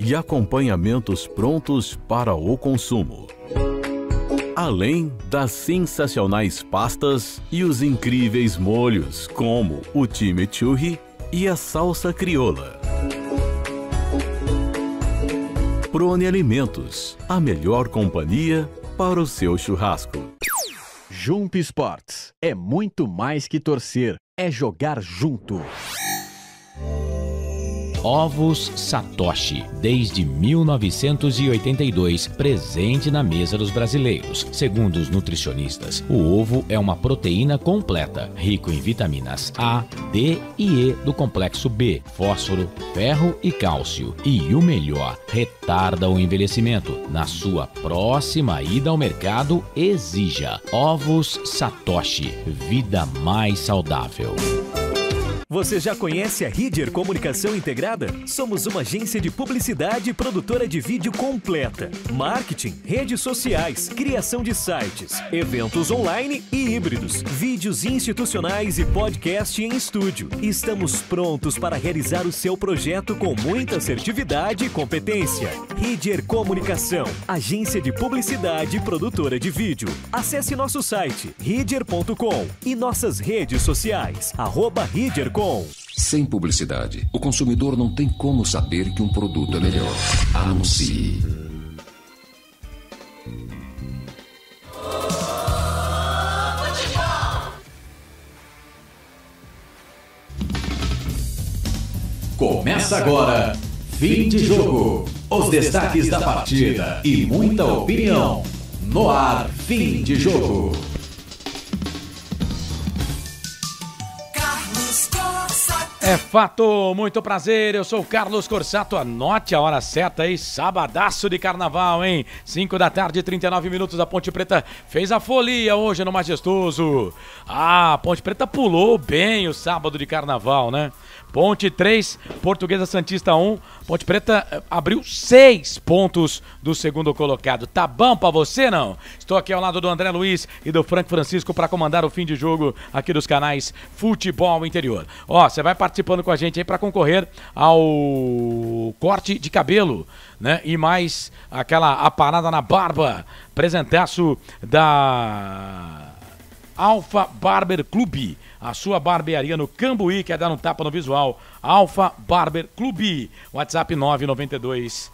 e acompanhamentos prontos para o consumo. Além das sensacionais pastas e os incríveis molhos, como o chimichurri e a salsa crioula. Prone Alimentos, a melhor companhia para o seu churrasco. Jump Sports é muito mais que torcer, é jogar junto. Ovos Satoshi, desde 1982, presente na mesa dos brasileiros. Segundo os nutricionistas, o ovo é uma proteína completa, rico em vitaminas A, D e E do complexo B, fósforo, ferro e cálcio. E o melhor, retarda o envelhecimento. Na sua próxima ida ao mercado, exija Ovos Satoshi, vida mais saudável. Você já conhece a Ridger Comunicação Integrada? Somos uma agência de publicidade e produtora de vídeo completa. Marketing, redes sociais, criação de sites, eventos online e híbridos, vídeos institucionais e podcast em estúdio. Estamos prontos para realizar o seu projeto com muita assertividade e competência. Ridger Comunicação, agência de publicidade e produtora de vídeo. Acesse nosso site, ridger.com e nossas redes sociais, @ridger.com. Sem publicidade, o consumidor não tem como saber que um produto é melhor. Anuncie. Começa agora, fim de jogo. Os destaques da partida e muita opinião. No ar, fim de jogo. É fato, muito prazer, eu sou o Carlos Corsato, anote a hora certa aí, sabadaço de carnaval, hein? 5 da tarde, 39 minutos, a Ponte Preta fez a folia hoje no Majestoso. Ah, a Ponte Preta pulou bem o sábado de carnaval, né? Ponte 3, Portuguesa Santista 1, Ponte Preta abriu 6 pontos do segundo colocado. Tá bom pra você, não? Estou aqui ao lado do André Luiz e do Franco Francisco para comandar o fim de jogo aqui dos canais Futebol Interior. Ó, você vai participando com a gente aí para concorrer ao corte de cabelo, né? E mais aquela aparada na barba, presentaço da Alfa Barber Clube, a sua barbearia no Cambuí, quer dar um tapa no visual. Alfa Barber Clube, WhatsApp 992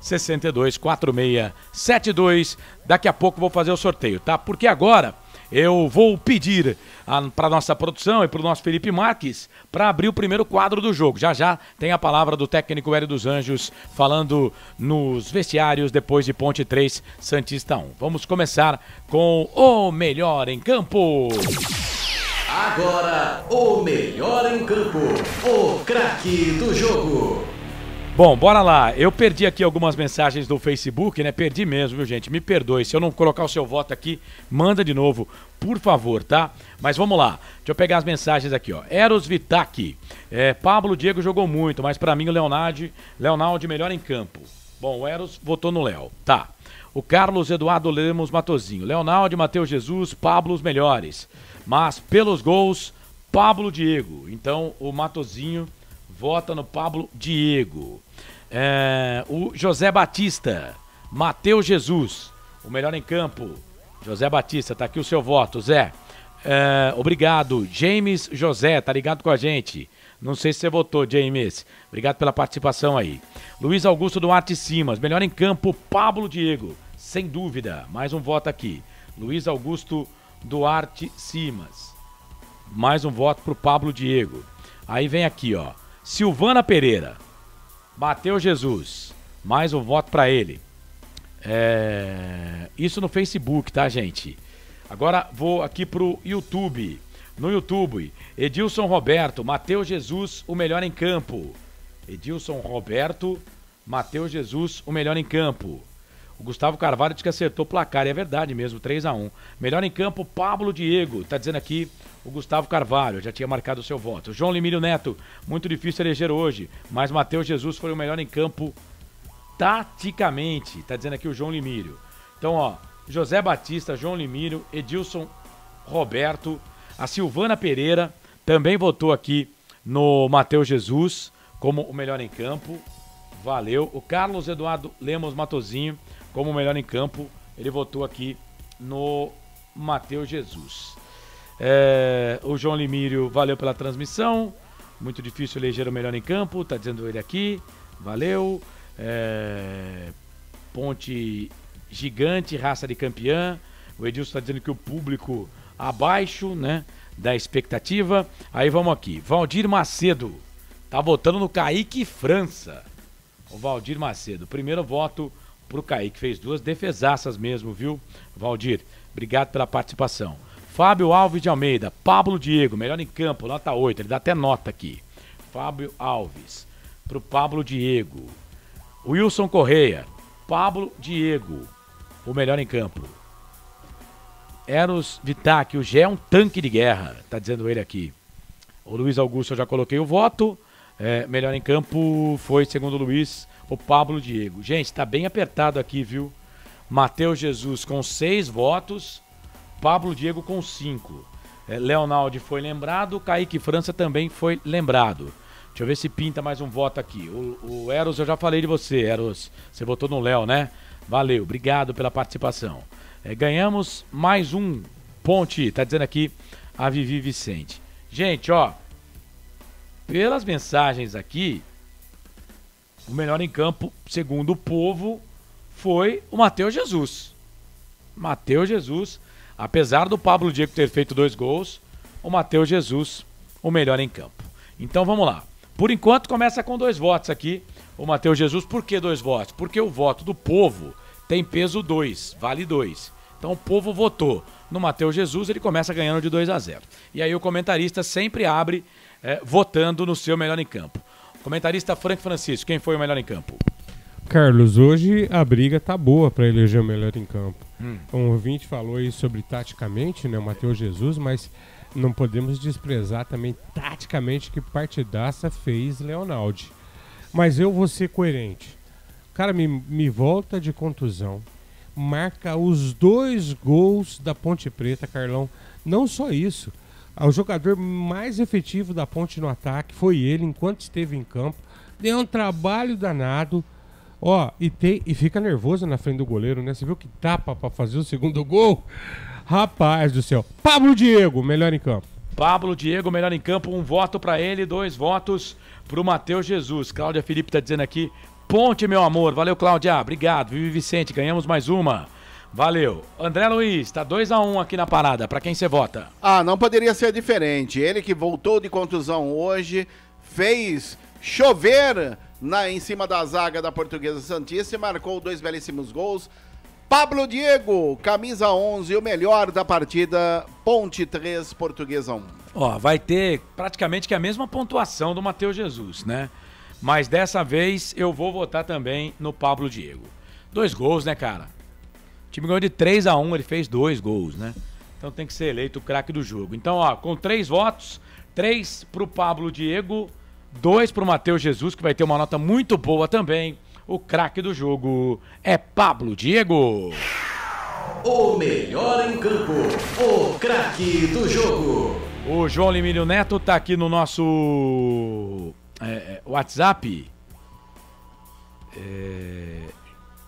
62 46 72. Daqui a pouco vou fazer o sorteio, tá? Porque agora eu vou pedir para nossa produção e para o nosso Felipe Marques para abrir o primeiro quadro do jogo. Já já tem a palavra do técnico Hélio dos Anjos falando nos vestiários depois de Ponte 3, Santista 1. Vamos começar com o melhor em campo. Agora, o melhor em campo, o craque do jogo. Bom, bora lá. Eu perdi aqui algumas mensagens do Facebook, né? Perdi mesmo, viu, gente? Me perdoe. Se eu não colocar o seu voto aqui, manda de novo, por favor, tá? Mas vamos lá. Deixa eu pegar as mensagens aqui, ó. Eros Vitac. Pablo Diego jogou muito, mas pra mim o Leonardo melhor em campo. Bom, o Eros votou no Léo. Tá. O Carlos Eduardo Lemos Matozinho. Leonardo, Matheus Jesus, Pablo os melhores. Mas pelos gols, Pablo Diego. Então o Matozinho vota no Pablo Diego. O José Batista, Matheus Jesus, o melhor em campo. José Batista, tá aqui o seu voto, Zé. Obrigado. James José, tá ligado com a gente. Não sei se você votou, James. Obrigado pela participação aí. Luiz Augusto Duarte Simas, melhor em campo, Pablo Diego. Sem dúvida, mais um voto aqui. Luiz Augusto Duarte Simas. Mais um voto pro Pablo Diego. Aí vem aqui, ó. Silvana Pereira. Matheus Jesus. Mais um voto pra ele. Isso no Facebook, tá, gente? Agora vou aqui pro YouTube. No YouTube, Edilson Roberto, Matheus Jesus, o melhor em campo. Edilson Roberto, Matheus Jesus, o melhor em campo. O Gustavo Carvalho diz que acertou o placar, e é verdade mesmo, 3-1. Melhor em campo, Pablo Diego, tá dizendo aqui o Gustavo Carvalho, já tinha marcado o seu voto. João Limírio Neto, muito difícil eleger hoje, mas Matheus Jesus foi o melhor em campo taticamente, tá dizendo aqui o João Limírio. Então, ó, José Batista, João Limírio, Edilson Roberto, a Silvana Pereira também votou aqui no Matheus Jesus como o melhor em campo. Valeu. O Carlos Eduardo Lemos Matozinho como o melhor em campo. Ele votou aqui no Matheus Jesus. O João Limírio, valeu pela transmissão. Muito difícil eleger o melhor em campo, tá dizendo ele aqui. Valeu. Ponte gigante, raça de campeã. O Edilson tá dizendo que o público abaixo, né, da expectativa. Aí vamos aqui. Valdir Macedo tá votando no Kaique França. O Valdir Macedo. Primeiro voto pro Kaique. Fez 2 defesaças mesmo, viu, Valdir? Obrigado pela participação. Fábio Alves de Almeida. Pablo Diego, melhor em campo, nota 8. Ele dá até nota aqui. Fábio Alves. Pro Pablo Diego. Wilson Correia. Pablo Diego. O melhor em campo. Eros Vitac. O Gé é um tanque de guerra. Tá dizendo ele aqui. O Luiz Augusto, eu já coloquei o voto. Melhor em campo foi, segundo o Luiz, o Pablo Diego. Gente, tá bem apertado aqui, viu? Matheus Jesus com 6 votos. Pablo Diego com 5. Leonaldi foi lembrado. Kaique França também foi lembrado. Deixa eu ver se pinta mais um voto aqui. O Eros, eu já falei de você, Eros. Você votou no Léo, né? Valeu, obrigado pela participação. Ganhamos mais um ponte, tá dizendo aqui a Vivi Vicente. Gente, ó, pelas mensagens aqui, o melhor em campo, segundo o povo, foi o Matheus Jesus. Matheus Jesus, apesar do Pablo Diego ter feito 2 gols, o Matheus Jesus, o melhor em campo. Então vamos lá. Por enquanto começa com 2 votos aqui, o Matheus Jesus. Por que 2 votos? Porque o voto do povo tem peso 2, vale 2. Então o povo votou no Matheus Jesus, ele começa ganhando de 2-0. E aí o comentarista sempre abre votando no seu melhor em campo. Comentarista Frank Francisco, quem foi o melhor em campo? Carlos, hoje a briga tá boa para eleger o melhor em campo. Um ouvinte falou aí sobre taticamente, né, o Matheus Jesus, mas não podemos desprezar também taticamente que partidaça fez Leonaldi. Mas eu vou ser coerente. O cara me volta de contusão, marca os 2 gols da Ponte Preta, Carlão. Não só isso, o jogador mais efetivo da Ponte no ataque foi ele enquanto esteve em campo. Deu um trabalho danado. Ó, e fica nervoso na frente do goleiro, né? Você viu que tapa pra fazer o segundo gol? Rapaz do céu. Pablo Diego, melhor em campo. Pablo Diego, melhor em campo. 1 voto pra ele, 2 votos pro Matheus Jesus. Cláudia Felipe tá dizendo aqui, ponte, meu amor. Valeu, Cláudia. Obrigado. Vivi Vicente, ganhamos mais uma. Valeu. André Luiz, tá 2-1 aqui na parada. Pra quem você vota? Não poderia ser diferente. Ele que voltou de contusão hoje, fez chover em cima da zaga da Portuguesa Santista e marcou 2 belíssimos gols. Pablo Diego, camisa 11, o melhor da partida, Ponte 3, Portuguesa 1. Ó, vai ter praticamente que a mesma pontuação do Matheus Jesus, né? Mas dessa vez eu vou votar também no Pablo Diego. 2 gols, né, cara? O time ganhou de 3-1, ele fez 2 gols, né? Então tem que ser eleito o craque do jogo. Então, ó, com 3 votos, 3 pro Pablo Diego, 2 pro Matheus Jesus, que vai ter uma nota muito boa também. O craque do jogo é Pablo Diego. O melhor em campo, o craque do jogo. O João Limírio Neto tá aqui no nosso WhatsApp.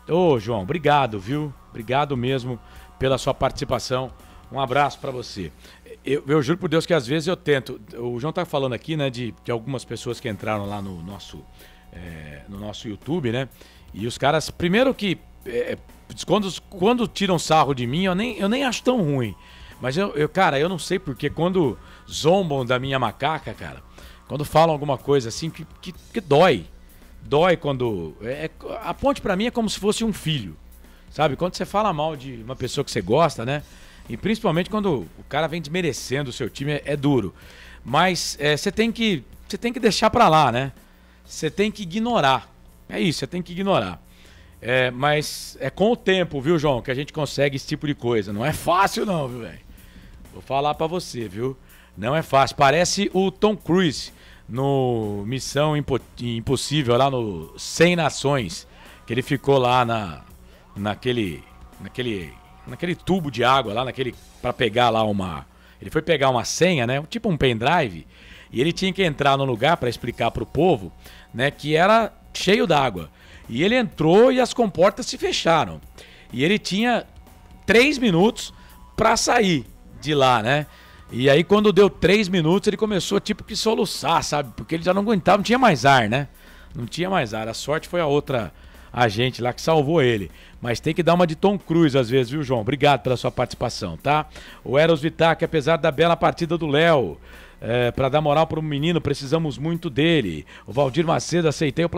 Ô, João, obrigado, viu? Obrigado mesmo pela sua participação. Um abraço pra você. Eu juro por Deus que às vezes eu tento. O João tá falando aqui, né, de algumas pessoas que entraram lá no nosso YouTube, né? E os caras, primeiro que quando tiram sarro de mim, eu nem acho tão ruim. Mas cara, eu não sei porque quando zombam da minha macaca, cara, quando falam alguma coisa assim que dói. Dói quando... a Ponte pra mim é como se fosse um filho, sabe? Quando você fala mal de uma pessoa que você gosta, né? E principalmente quando o cara vem desmerecendo o seu time, é duro. Mas você tem que deixar pra lá, né? Você tem que ignorar. É isso, você tem que ignorar. Mas é com o tempo, viu, João, que a gente consegue esse tipo de coisa. Não é fácil não, viu, velho? Vou falar pra você, viu? Não é fácil. Parece o Tom Cruise no Missão Impossível, lá no 100 Nações, que ele ficou lá naquele tubo de água, lá pra pegar lá ele foi pegar uma senha, né? Tipo um pendrive, e ele tinha que entrar no lugar pra explicar pro povo, né, que era cheio d'água. E ele entrou e as comportas se fecharam. E ele tinha 3 minutos pra sair de lá, né? E aí quando deu 3 minutos ele começou tipo que soluçar, sabe? Porque ele já não aguentava, não tinha mais ar, né? Não tinha mais ar. A sorte foi a outra agente lá que salvou ele. Mas tem que dar uma de Tom Cruise às vezes, viu, João? Obrigado pela sua participação, tá? O Eros Vitac, apesar da bela partida do Léo, para dar moral pro menino, precisamos muito dele. O Valdir Macedo, acertei o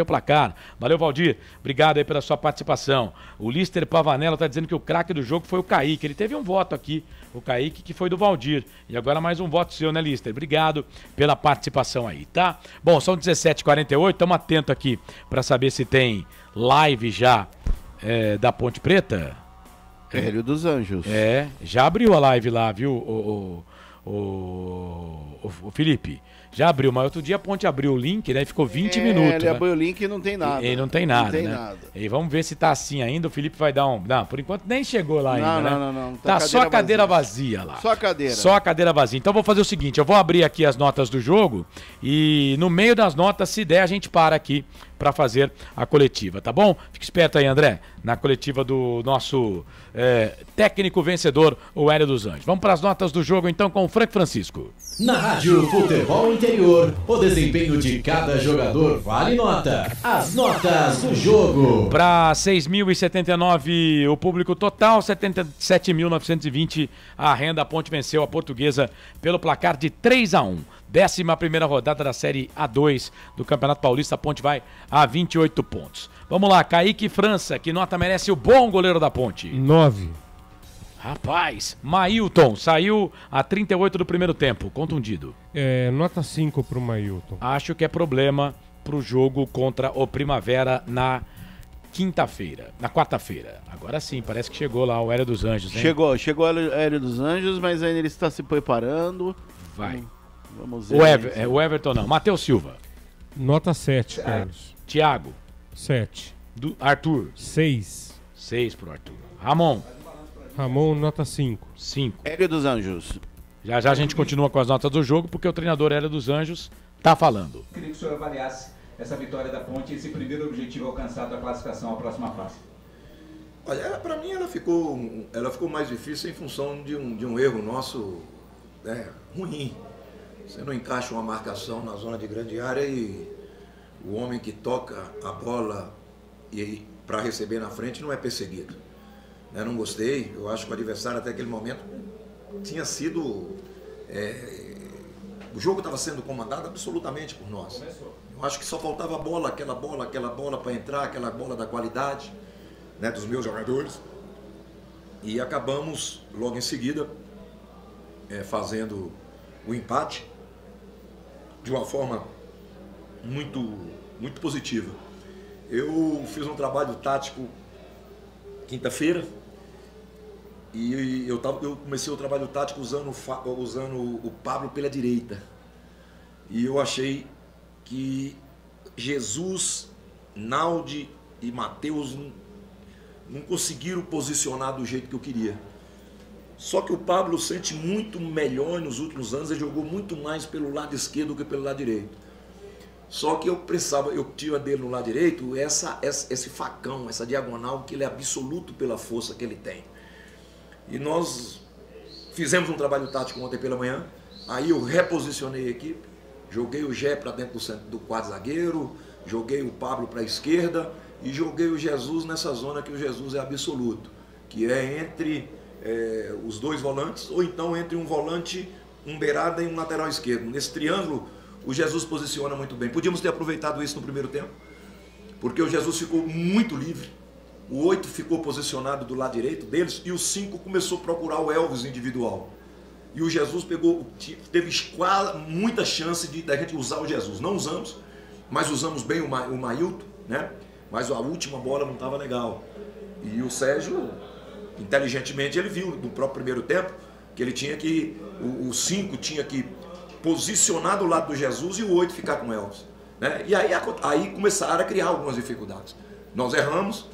placar. Valeu, Valdir. Obrigado aí pela sua participação. O Lister Pavanello tá dizendo que o craque do jogo foi o Kaique. Ele teve um voto aqui, o Kaique, que foi do Valdir. E agora mais um voto seu, né, Lister? Obrigado pela participação aí, tá? Bom, são 17h48, estamos atentos aqui para saber se tem live já da Ponte Preta. Hélio dos Anjos. Já abriu a live lá, viu, o Felipe, já abriu, mas outro dia a Ponte abriu o link, né? Ficou 20 minutos. Ele abriu o link e não tem nada. E não tem nada, né? E vamos ver se tá assim ainda. O Felipe vai dar um... Não, por enquanto nem chegou lá ainda, né? Não. Tá só a cadeira vazia lá. Só a cadeira. Só a cadeira vazia. Então vou fazer o seguinte, eu vou abrir aqui as notas do jogo e no meio das notas, se der, a gente para aqui para fazer a coletiva, tá bom? Fique esperto aí, André, na coletiva do nosso técnico vencedor, o Hélio dos Anjos. Vamos para as notas do jogo então com o Frank Francisco. Na Rádio Futebol Interior, o desempenho de cada jogador vale nota. As notas do jogo. Para 6.079 o público total, 77.920 a renda. A Ponte venceu a Portuguesa pelo placar de 3-1. 11ª rodada da Série A2 do Campeonato Paulista. A Ponte vai a 28 pontos. Vamos lá, Kaique França, que nota merece o bom goleiro da Ponte? 9. Rapaz, Mailton saiu a 38 do primeiro tempo, contundido. Nota 5 pro Mailton. Acho que é problema pro jogo contra o Primavera na quarta-feira. Agora sim, parece que chegou lá o Hélio dos Anjos, hein? Chegou o Hélio dos Anjos, mas ainda ele está se preparando. Vai. Vamos ver. O Everton não. Matheus Silva. Nota 7, Carlos. Thiago. 7. Arthur. 6. 6 pro Arthur. Ramon, nota 5. 5. Hélio dos Anjos. Já a gente continua com as notas do jogo, porque o treinador Hélio dos Anjos tá falando. Queria que o senhor avaliasse essa vitória da Ponte e esse primeiro objetivo alcançado da classificação à próxima fase. Olha, para mim ela ficou mais difícil em função de um erro nosso ruim. Você não encaixa uma marcação na zona de grande área e o homem que toca a bola para receber na frente não é perseguido. Não gostei, eu acho que o adversário até aquele momento tinha sido... o jogo estava sendo comandado absolutamente por nós. Eu acho que só faltava aquela bola para entrar, aquela bola da qualidade, né, dos meus jogadores. E acabamos logo em seguida fazendo o empate de uma forma muito positiva. Eu fiz um trabalho tático quinta-feira e eu comecei o trabalho tático usando o Pablo pela direita. E eu achei que Jesus, Naldi e Matheus não conseguiram posicionar do jeito que eu queria. Só que o Pablo sente muito melhor nos últimos anos, ele jogou muito mais pelo lado esquerdo do que pelo lado direito. Só que eu tinha dele no lado direito esse facão, essa diagonal, que ele é absoluto pela força que ele tem. E nós fizemos um trabalho tático ontem pela manhã, aí eu reposicionei a equipe, joguei o Gé para dentro do quarto zagueiro, joguei o Pablo para a esquerda e joguei o Jesus nessa zona que o Jesus é absoluto, que é entre os dois volantes, ou então entre um volante, um beirada e um lateral esquerdo. Nesse triângulo, o Jesus posiciona muito bem. Podíamos ter aproveitado isso no primeiro tempo, porque o Jesus ficou muito livre, o 8 ficou posicionado do lado direito deles e o 5 começou a procurar o Elvis individual. E o Jesus teve muita chance da gente usar o Jesus. Não usamos, mas usamos bem o Mailton, né? Mas a última bola não estava legal. E o Sérgio, inteligentemente, ele viu no próprio primeiro tempo que ele tinha que, o 5 tinha que posicionar do lado do Jesus e o 8 ficar com o Elvis, né? E aí começaram a criar algumas dificuldades. Nós erramos,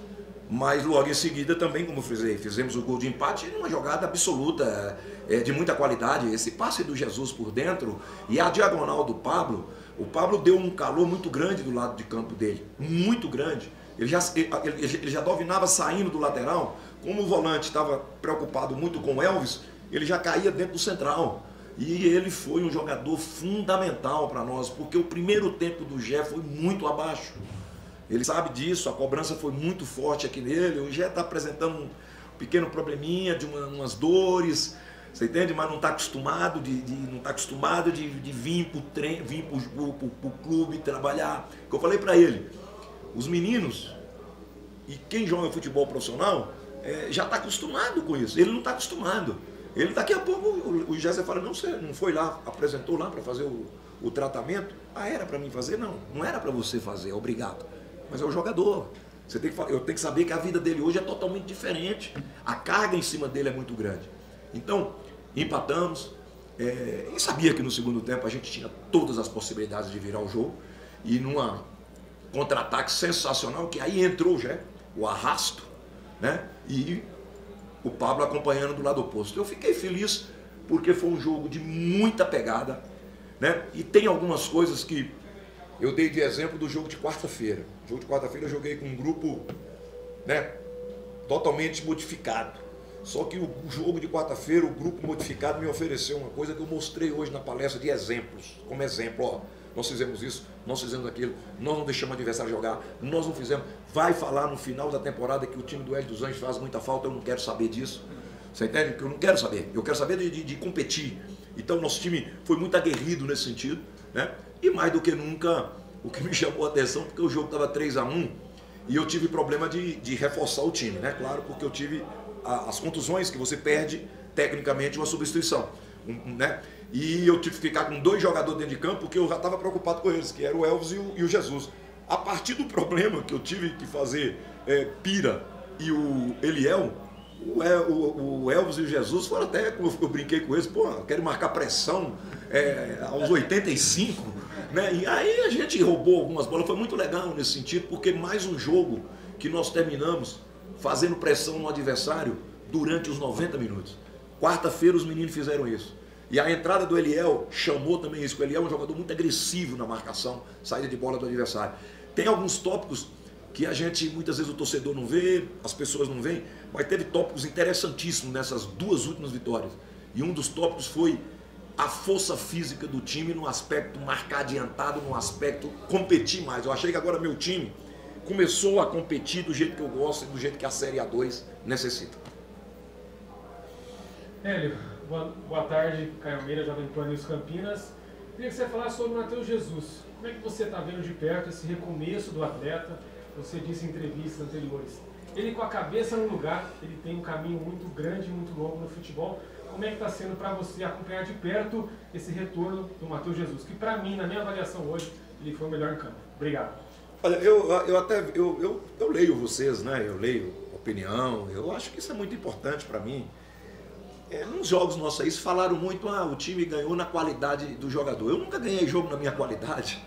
mas logo em seguida também, como eu fizemos o gol de empate numa jogada absoluta, de muita qualidade. Esse passe do Jesus por dentro e a diagonal do Pablo, o Pablo deu um calor muito grande do lado de campo dele, muito grande. Ele já dominava saindo do lateral, como o volante estava preocupado muito com o Elvis, ele já caía dentro do central. E ele foi um jogador fundamental para nós, porque o primeiro tempo do Gé foi muito abaixo. Ele sabe disso, a cobrança foi muito forte aqui nele. O Gé está apresentando um pequeno probleminha, de umas dores, você entende? Mas não está acostumado de vir para o clube trabalhar. Que eu falei para ele, os meninos e quem joga futebol profissional já está acostumado com isso. Ele não está acostumado. Ele daqui a pouco, o Jéssica fala, não, você não foi lá, apresentou lá para fazer o tratamento? Ah, era para mim fazer? Não, não era para você fazer, obrigado. Mas é o jogador. Eu tenho que saber que a vida dele hoje é totalmente diferente. A carga em cima dele é muito grande. Então, empatamos. E sabia que no segundo tempo a gente tinha todas as possibilidades de virar o jogo. E numa contra-ataque sensacional, que aí entrou o arrasto, né? E o Pablo acompanhando do lado oposto. Eu fiquei feliz porque foi um jogo de muita pegada, né? E tem algumas coisas que eu dei de exemplo do jogo de quarta-feira. O jogo de quarta-feira eu joguei com um grupo, né, totalmente modificado. Só que o jogo de quarta-feira, o grupo modificado me ofereceu uma coisa que eu mostrei hoje na palestra de exemplos. Como exemplo, ó, nós fizemos isso, nós fizemos aquilo, nós não deixamos o adversário jogar, nós não fizemos. Vai falar no final da temporada que o time do Hélio dos Anjos faz muita falta, eu não quero saber disso. Você entende? Que eu não quero saber. Eu quero saber de competir. Então nosso time foi muito aguerrido nesse sentido, né? E mais do que nunca, o que me chamou a atenção, porque o jogo estava 3-1 e eu tive problema de reforçar o time, né? Claro, porque eu tive as contusões que você perde tecnicamente uma substituição, né? E eu tive que ficar com 2 jogadores dentro de campo porque eu já estava preocupado com eles, que era o Elvis e o Jesus. A partir do problema que eu tive que fazer Pira e o Eliel, o Elvis e o Jesus foram até, eu brinquei com eles, pô, eu quero marcar pressão aos 85, né? E aí a gente roubou algumas bolas, foi muito legal nesse sentido, porque mais um jogo que nós terminamos fazendo pressão no adversário durante os 90 minutos. Quarta-feira os meninos fizeram isso. E a entrada do Eliel chamou também isso, porque o Eliel é um jogador muito agressivo na marcação, saída de bola do adversário. Tem alguns tópicos que a gente, muitas vezes o torcedor não vê, as pessoas não veem, mas teve tópicos interessantíssimos nessas 2 últimas vitórias. E um dos tópicos foi a força física do time no aspecto marcar adiantado, no aspecto competir mais. Eu achei que agora meu time começou a competir do jeito que eu gosto e do jeito que a Série A2 necessita. Hélio, boa tarde, Caio Meira, Jovem Pan News Campinas. Queria que você falasse sobre o Matheus Jesus. Como é que você está vendo de perto esse recomeço do atleta? Você disse em entrevistas anteriores. Ele com a cabeça no lugar, ele tem um caminho muito grande, muito longo no futebol. Como é que está sendo para você acompanhar de perto esse retorno do Matheus Jesus? Que para mim, na minha avaliação hoje, ele foi o melhor em campo. Obrigado. Olha, eu leio vocês, né? Eu leio opinião, eu acho que isso é muito importante para mim. Nos jogos nossos aí, falaram muito, o time ganhou na qualidade do jogador. Eu nunca ganhei jogo na minha qualidade.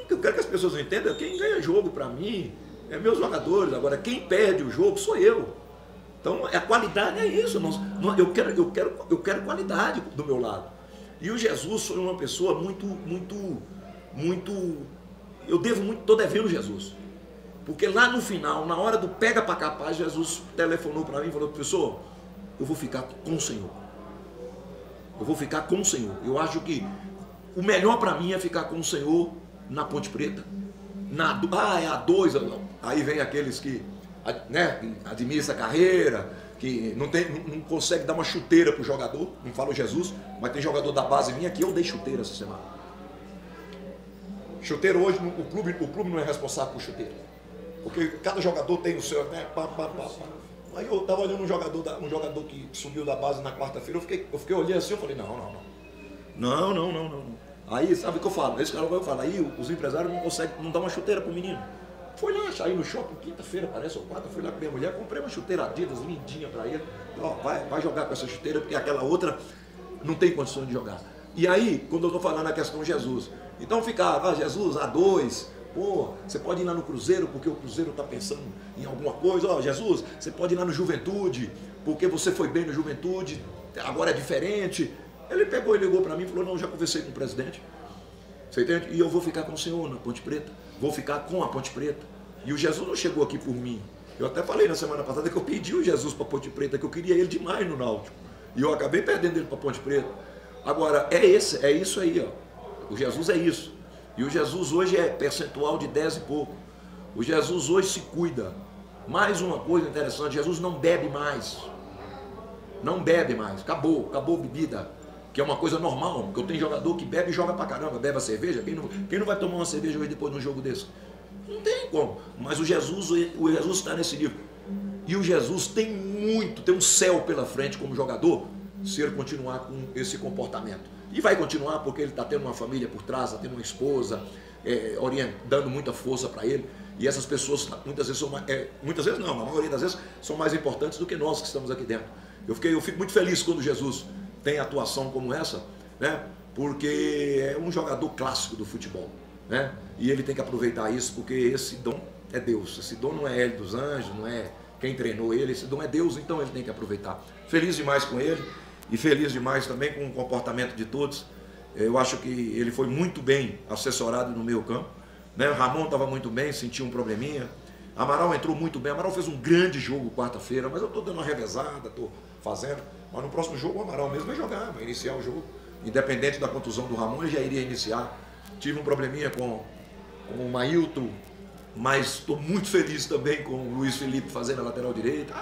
Eu quero que as pessoas entendam, quem ganha jogo para mim é meus jogadores. Agora, quem perde o jogo sou eu. Então, a qualidade é isso. Eu quero qualidade do meu lado. E o Jesus foi uma pessoa muito... Eu estou devendo Jesus. Porque lá no final, na hora do pega para capaz, Jesus telefonou para mim e falou, professor, eu vou ficar com o Senhor. Eu vou ficar com o Senhor. Eu acho que o melhor para mim é ficar com o Senhor na Ponte Preta. É a 2. Aí vem aqueles que, né, administram a carreira, que não consegue dar uma chuteira pro jogador, não falo Jesus, mas tem jogador da base minha que eu dei chuteira essa semana. Chuteira hoje, o clube não é responsável por chuteira. Porque cada jogador tem o seu, né? Aí eu estava olhando um jogador que subiu da base na quarta-feira, eu fiquei olhando assim, eu falei, não. Aí, sabe o que eu falo? Esse cara vai falar, aí os empresários não conseguem, não dão uma chuteira pro menino. Foi lá, saí no shopping, quinta-feira, parece, ou quarta, fui lá com minha mulher, comprei uma chuteira Adidas, lindinha pra ele. Ó, vai jogar com essa chuteira, porque aquela outra não tem condições de jogar. E aí, quando eu tô falando a questão Jesus, então ficava, Jesus, A2, pô, você pode ir lá no Cruzeiro, porque o Cruzeiro tá pensando em alguma coisa, ó, Jesus, você pode ir lá no Juventude, porque você foi bem no Juventude, agora é diferente. Ele pegou e ligou para mim e falou, não, já conversei com o presidente, você entende? E eu vou ficar com o senhor na Ponte Preta, vou ficar com a Ponte Preta. E o Jesus não chegou aqui por mim, Eu até falei na semana passada que eu pedi o Jesus para Ponte Preta, que eu queria ele demais no Náutico. E eu acabei perdendo ele para Ponte Preta. Agora, é isso aí, ó. O Jesus é isso. E o Jesus hoje é percentual de 10 e pouco. O Jesus hoje se cuida. Mais uma coisa interessante, Jesus não bebe mais. Não bebe mais. Acabou bebida. Que é uma coisa normal, porque eu tenho jogador que bebe e joga pra caramba, bebe a cerveja. Quem não vai tomar uma cerveja hoje depois de um jogo desse? Não tem como. Mas o Jesus está nesse nível. E o Jesus tem um céu pela frente como jogador, se ele continuar com esse comportamento. E vai continuar porque ele está tendo uma família por trás, está tendo uma esposa, dando muita força para ele. E essas pessoas muitas vezes muitas vezes não, na maioria das vezes são mais importantes do que nós que estamos aqui dentro. Eu fico muito feliz quando Jesus tem atuação como essa, né? Porque é um jogador clássico do futebol, né? E ele tem que aproveitar isso, porque esse dom é Deus. Esse dom não é ele dos anjos, não é quem treinou ele, esse dom é Deus, então ele tem que aproveitar. Feliz demais com ele e feliz demais também com o comportamento de todos. Eu acho que ele foi muito bem assessorado no meio campo, né? O Ramon estava muito bem, sentiu um probleminha. Amaral entrou muito bem. Amaral fez um grande jogo quarta-feira, mas eu estou dando uma revezada, estou fazendo. Mas no próximo jogo o Amaral mesmo vai jogar, vai iniciar o jogo. Independente da contusão do Ramon, ele já iria iniciar. Tive um probleminha com o Mailton, mas estou muito feliz também com o Luiz Felipe fazendo a lateral direita.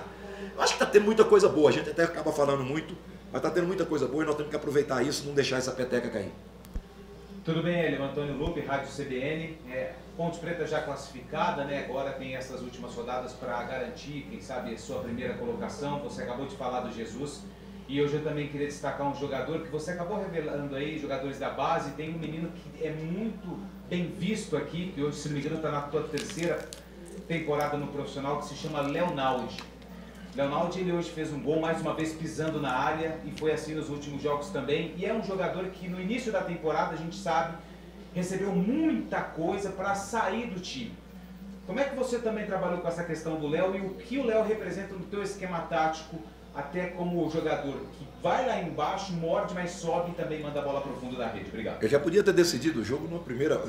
Eu acho que está tendo muita coisa boa. A gente até acaba falando muito, mas está tendo muita coisa boa e nós temos que aproveitar isso e não deixar essa peteca cair. Tudo bem, Hélio? Antônio Lupe, Rádio CBN. Ponte Preta já classificada, né? Agora tem essas últimas rodadas para garantir, quem sabe, sua primeira colocação. Você acabou de falar do Jesus. E hoje eu também queria destacar um jogador que você acabou revelando aí, jogadores da base. Tem um menino que é muito bem visto aqui, que hoje, se não me engano, está na sua terceira temporada no profissional, que se chama Leonaldi. Leonaldi, ele hoje fez um gol, mais uma vez pisando na área, e foi assim nos últimos jogos também. E é um jogador que no início da temporada, a gente sabe, recebeu muita coisa para sair do time. Como é que você também trabalhou com essa questão do Léo e o que o Léo representa no teu esquema tático, até como jogador que vai lá embaixo, morde, mas sobe e também manda a bola para o fundo da rede? Obrigado. Eu já podia ter decidido o jogo na primeira.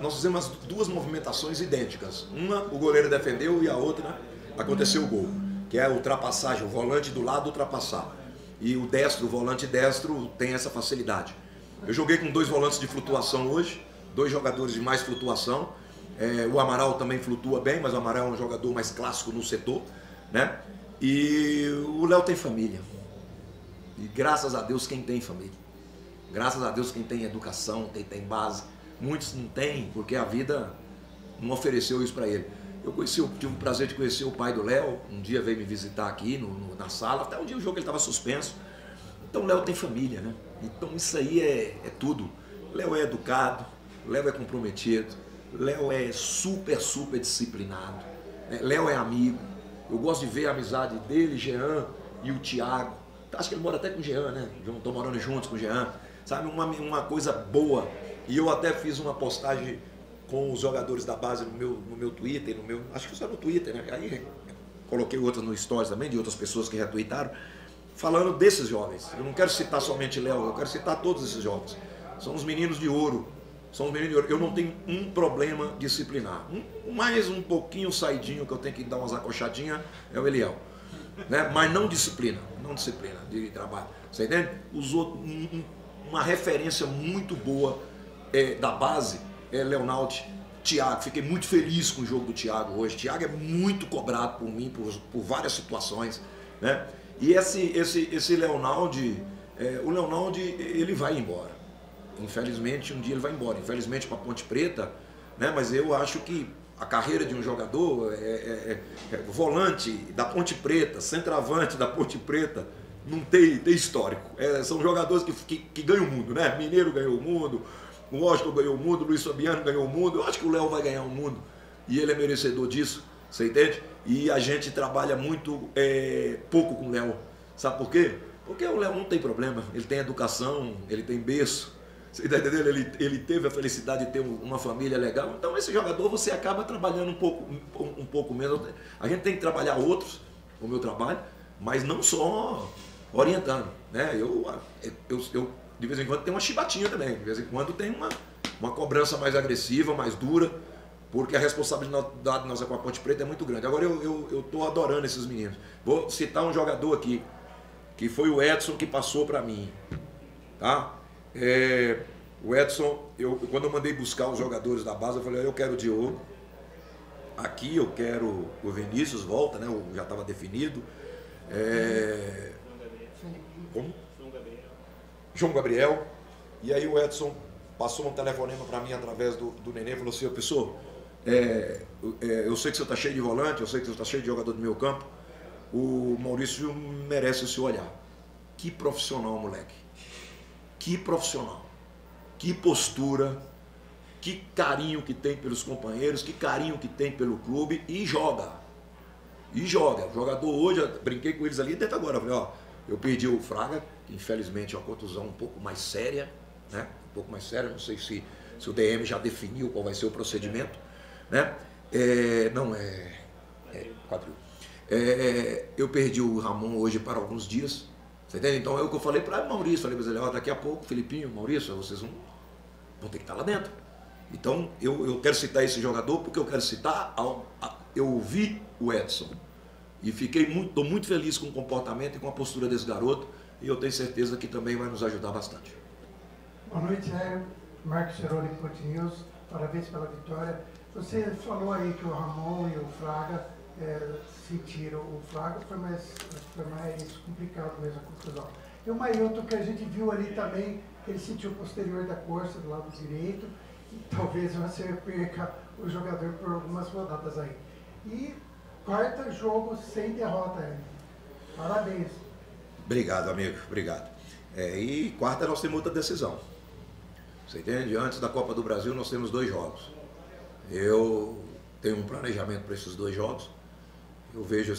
Nós fizemos duas movimentações idênticas. Uma, o goleiro defendeu, e a outra, aconteceu o gol. Que é a ultrapassagem, o volante do lado ultrapassar. E o volante destro tem essa facilidade. Eu joguei com 2 volantes de flutuação hoje, 2 jogadores de mais flutuação. O Amaral também flutua bem, mas o Amaral é um jogador mais clássico no setor, né? E o Léo tem família. E graças a Deus quem tem família. Graças a Deus quem tem educação, quem tem base. Muitos não têm, porque a vida não ofereceu isso para ele. Eu tive o prazer de conhecer o pai do Léo, um dia veio me visitar aqui na sala, até um dia o jogo ele estava suspenso. Então o Léo tem família, né? Então isso aí é tudo. O Léo é educado, o Léo é comprometido, o Léo é super disciplinado, né? Léo é amigo. Eu gosto de ver a amizade dele, Jean e o Thiago. Acho que ele mora até com o Jean, né? Estão morando juntos com o Jean. Sabe, uma coisa boa. E eu até fiz uma postagem com os jogadores da base no meu Twitter, acho que só no Twitter, né? Aí coloquei outras no Stories também, de outras pessoas que retweetaram, falando desses jovens. Eu não quero citar somente Léo, eu quero citar todos esses jovens. São os meninos de ouro. São os meninos de ouro. Eu não tenho um problema disciplinar. Mais um pouquinho saidinho que eu tenho que dar umas acochadinhas é o Eliel. Né? Mas não disciplina de trabalho. Você entende? Os outros, uma referência muito boa da base é Leonaldi, Thiago. Fiquei muito feliz com o jogo do Thiago hoje. Thiago é muito cobrado por mim, por várias situações, né? E esse Leonaldi, o Leonaldi, ele vai embora. Infelizmente, um dia ele vai embora. Infelizmente para Ponte Preta, né? Mas eu acho que a carreira de um jogador, volante da Ponte Preta, centroavante da Ponte Preta, não tem histórico. São jogadores que ganham o mundo, né? Mineiro ganhou o mundo, o Washington ganhou o mundo, o Luiz Fabiano ganhou o mundo. Eu acho que o Léo vai ganhar o mundo e ele é merecedor disso, você entende? E a gente trabalha muito pouco com o Léo. Sabe por quê? Porque o Léo não tem problema, ele tem educação, ele tem berço, você está entendendo? Ele teve a felicidade de ter uma família legal. Então esse jogador você acaba trabalhando um pouco menos. A gente tem que trabalhar outros, o meu trabalho, mas não só orientando, né? Eu de vez em quando tenho uma chibatinha também, de vez em quando tem uma cobrança mais agressiva, mais dura, porque a responsabilidade nossa com a Ponte Preta é muito grande. Agora eu estou adorando esses meninos. Vou citar um jogador aqui, que foi o Edson que passou para mim. Tá? O Edson, quando eu mandei buscar os jogadores da base, eu falei, eu quero o Diogo, aqui eu quero o Vinícius, volta, né? Já estava definido. Como? João Gabriel. E aí o Edson passou um telefonema para mim através do Nenê e falou assim, pessoal, eu sei que você está cheio de volante, eu sei que você está cheio de jogador do meu campo, o Maurício merece o seu olhar. Que profissional, moleque. Que profissional. Que postura, que carinho que tem pelos companheiros, que carinho que tem pelo clube e joga. E joga. O jogador hoje, eu brinquei com eles ali dentro agora, falei, ó, eu perdi o Fraga, que infelizmente é uma contusão um pouco mais séria, né? Um pouco mais séria, não sei se o DM já definiu qual vai ser o procedimento, né? Quadril. Eu perdi o Ramon hoje para alguns dias, você entende? Então é o que eu falei para o Maurício, falei para ele, ó, daqui a pouco, Filipinho, Maurício, vocês vão ter que estar lá dentro. Então eu quero citar esse jogador porque eu quero citar, eu ouvi o Edson e estou muito feliz com o comportamento e com a postura desse garoto e eu tenho certeza que também vai nos ajudar bastante. Boa noite, Marcos Ceroli, Ponte News, parabéns pela vitória. Você falou aí que o Ramon e o Fraga sentiram, o Fraga foi mais complicado mesmo a confusão. E o Mailton, que a gente viu ali também, ele sentiu o posterior da coxa do lado direito, e talvez você perca o jogador por algumas rodadas aí. E quarto jogo sem derrota ainda. Parabéns. Obrigado, amigo, obrigado. E quarta nós temos outra decisão. Você entende? Antes da Copa do Brasil nós temos 2 jogos. Eu tenho um planejamento para esses 2 jogos. Eu vejo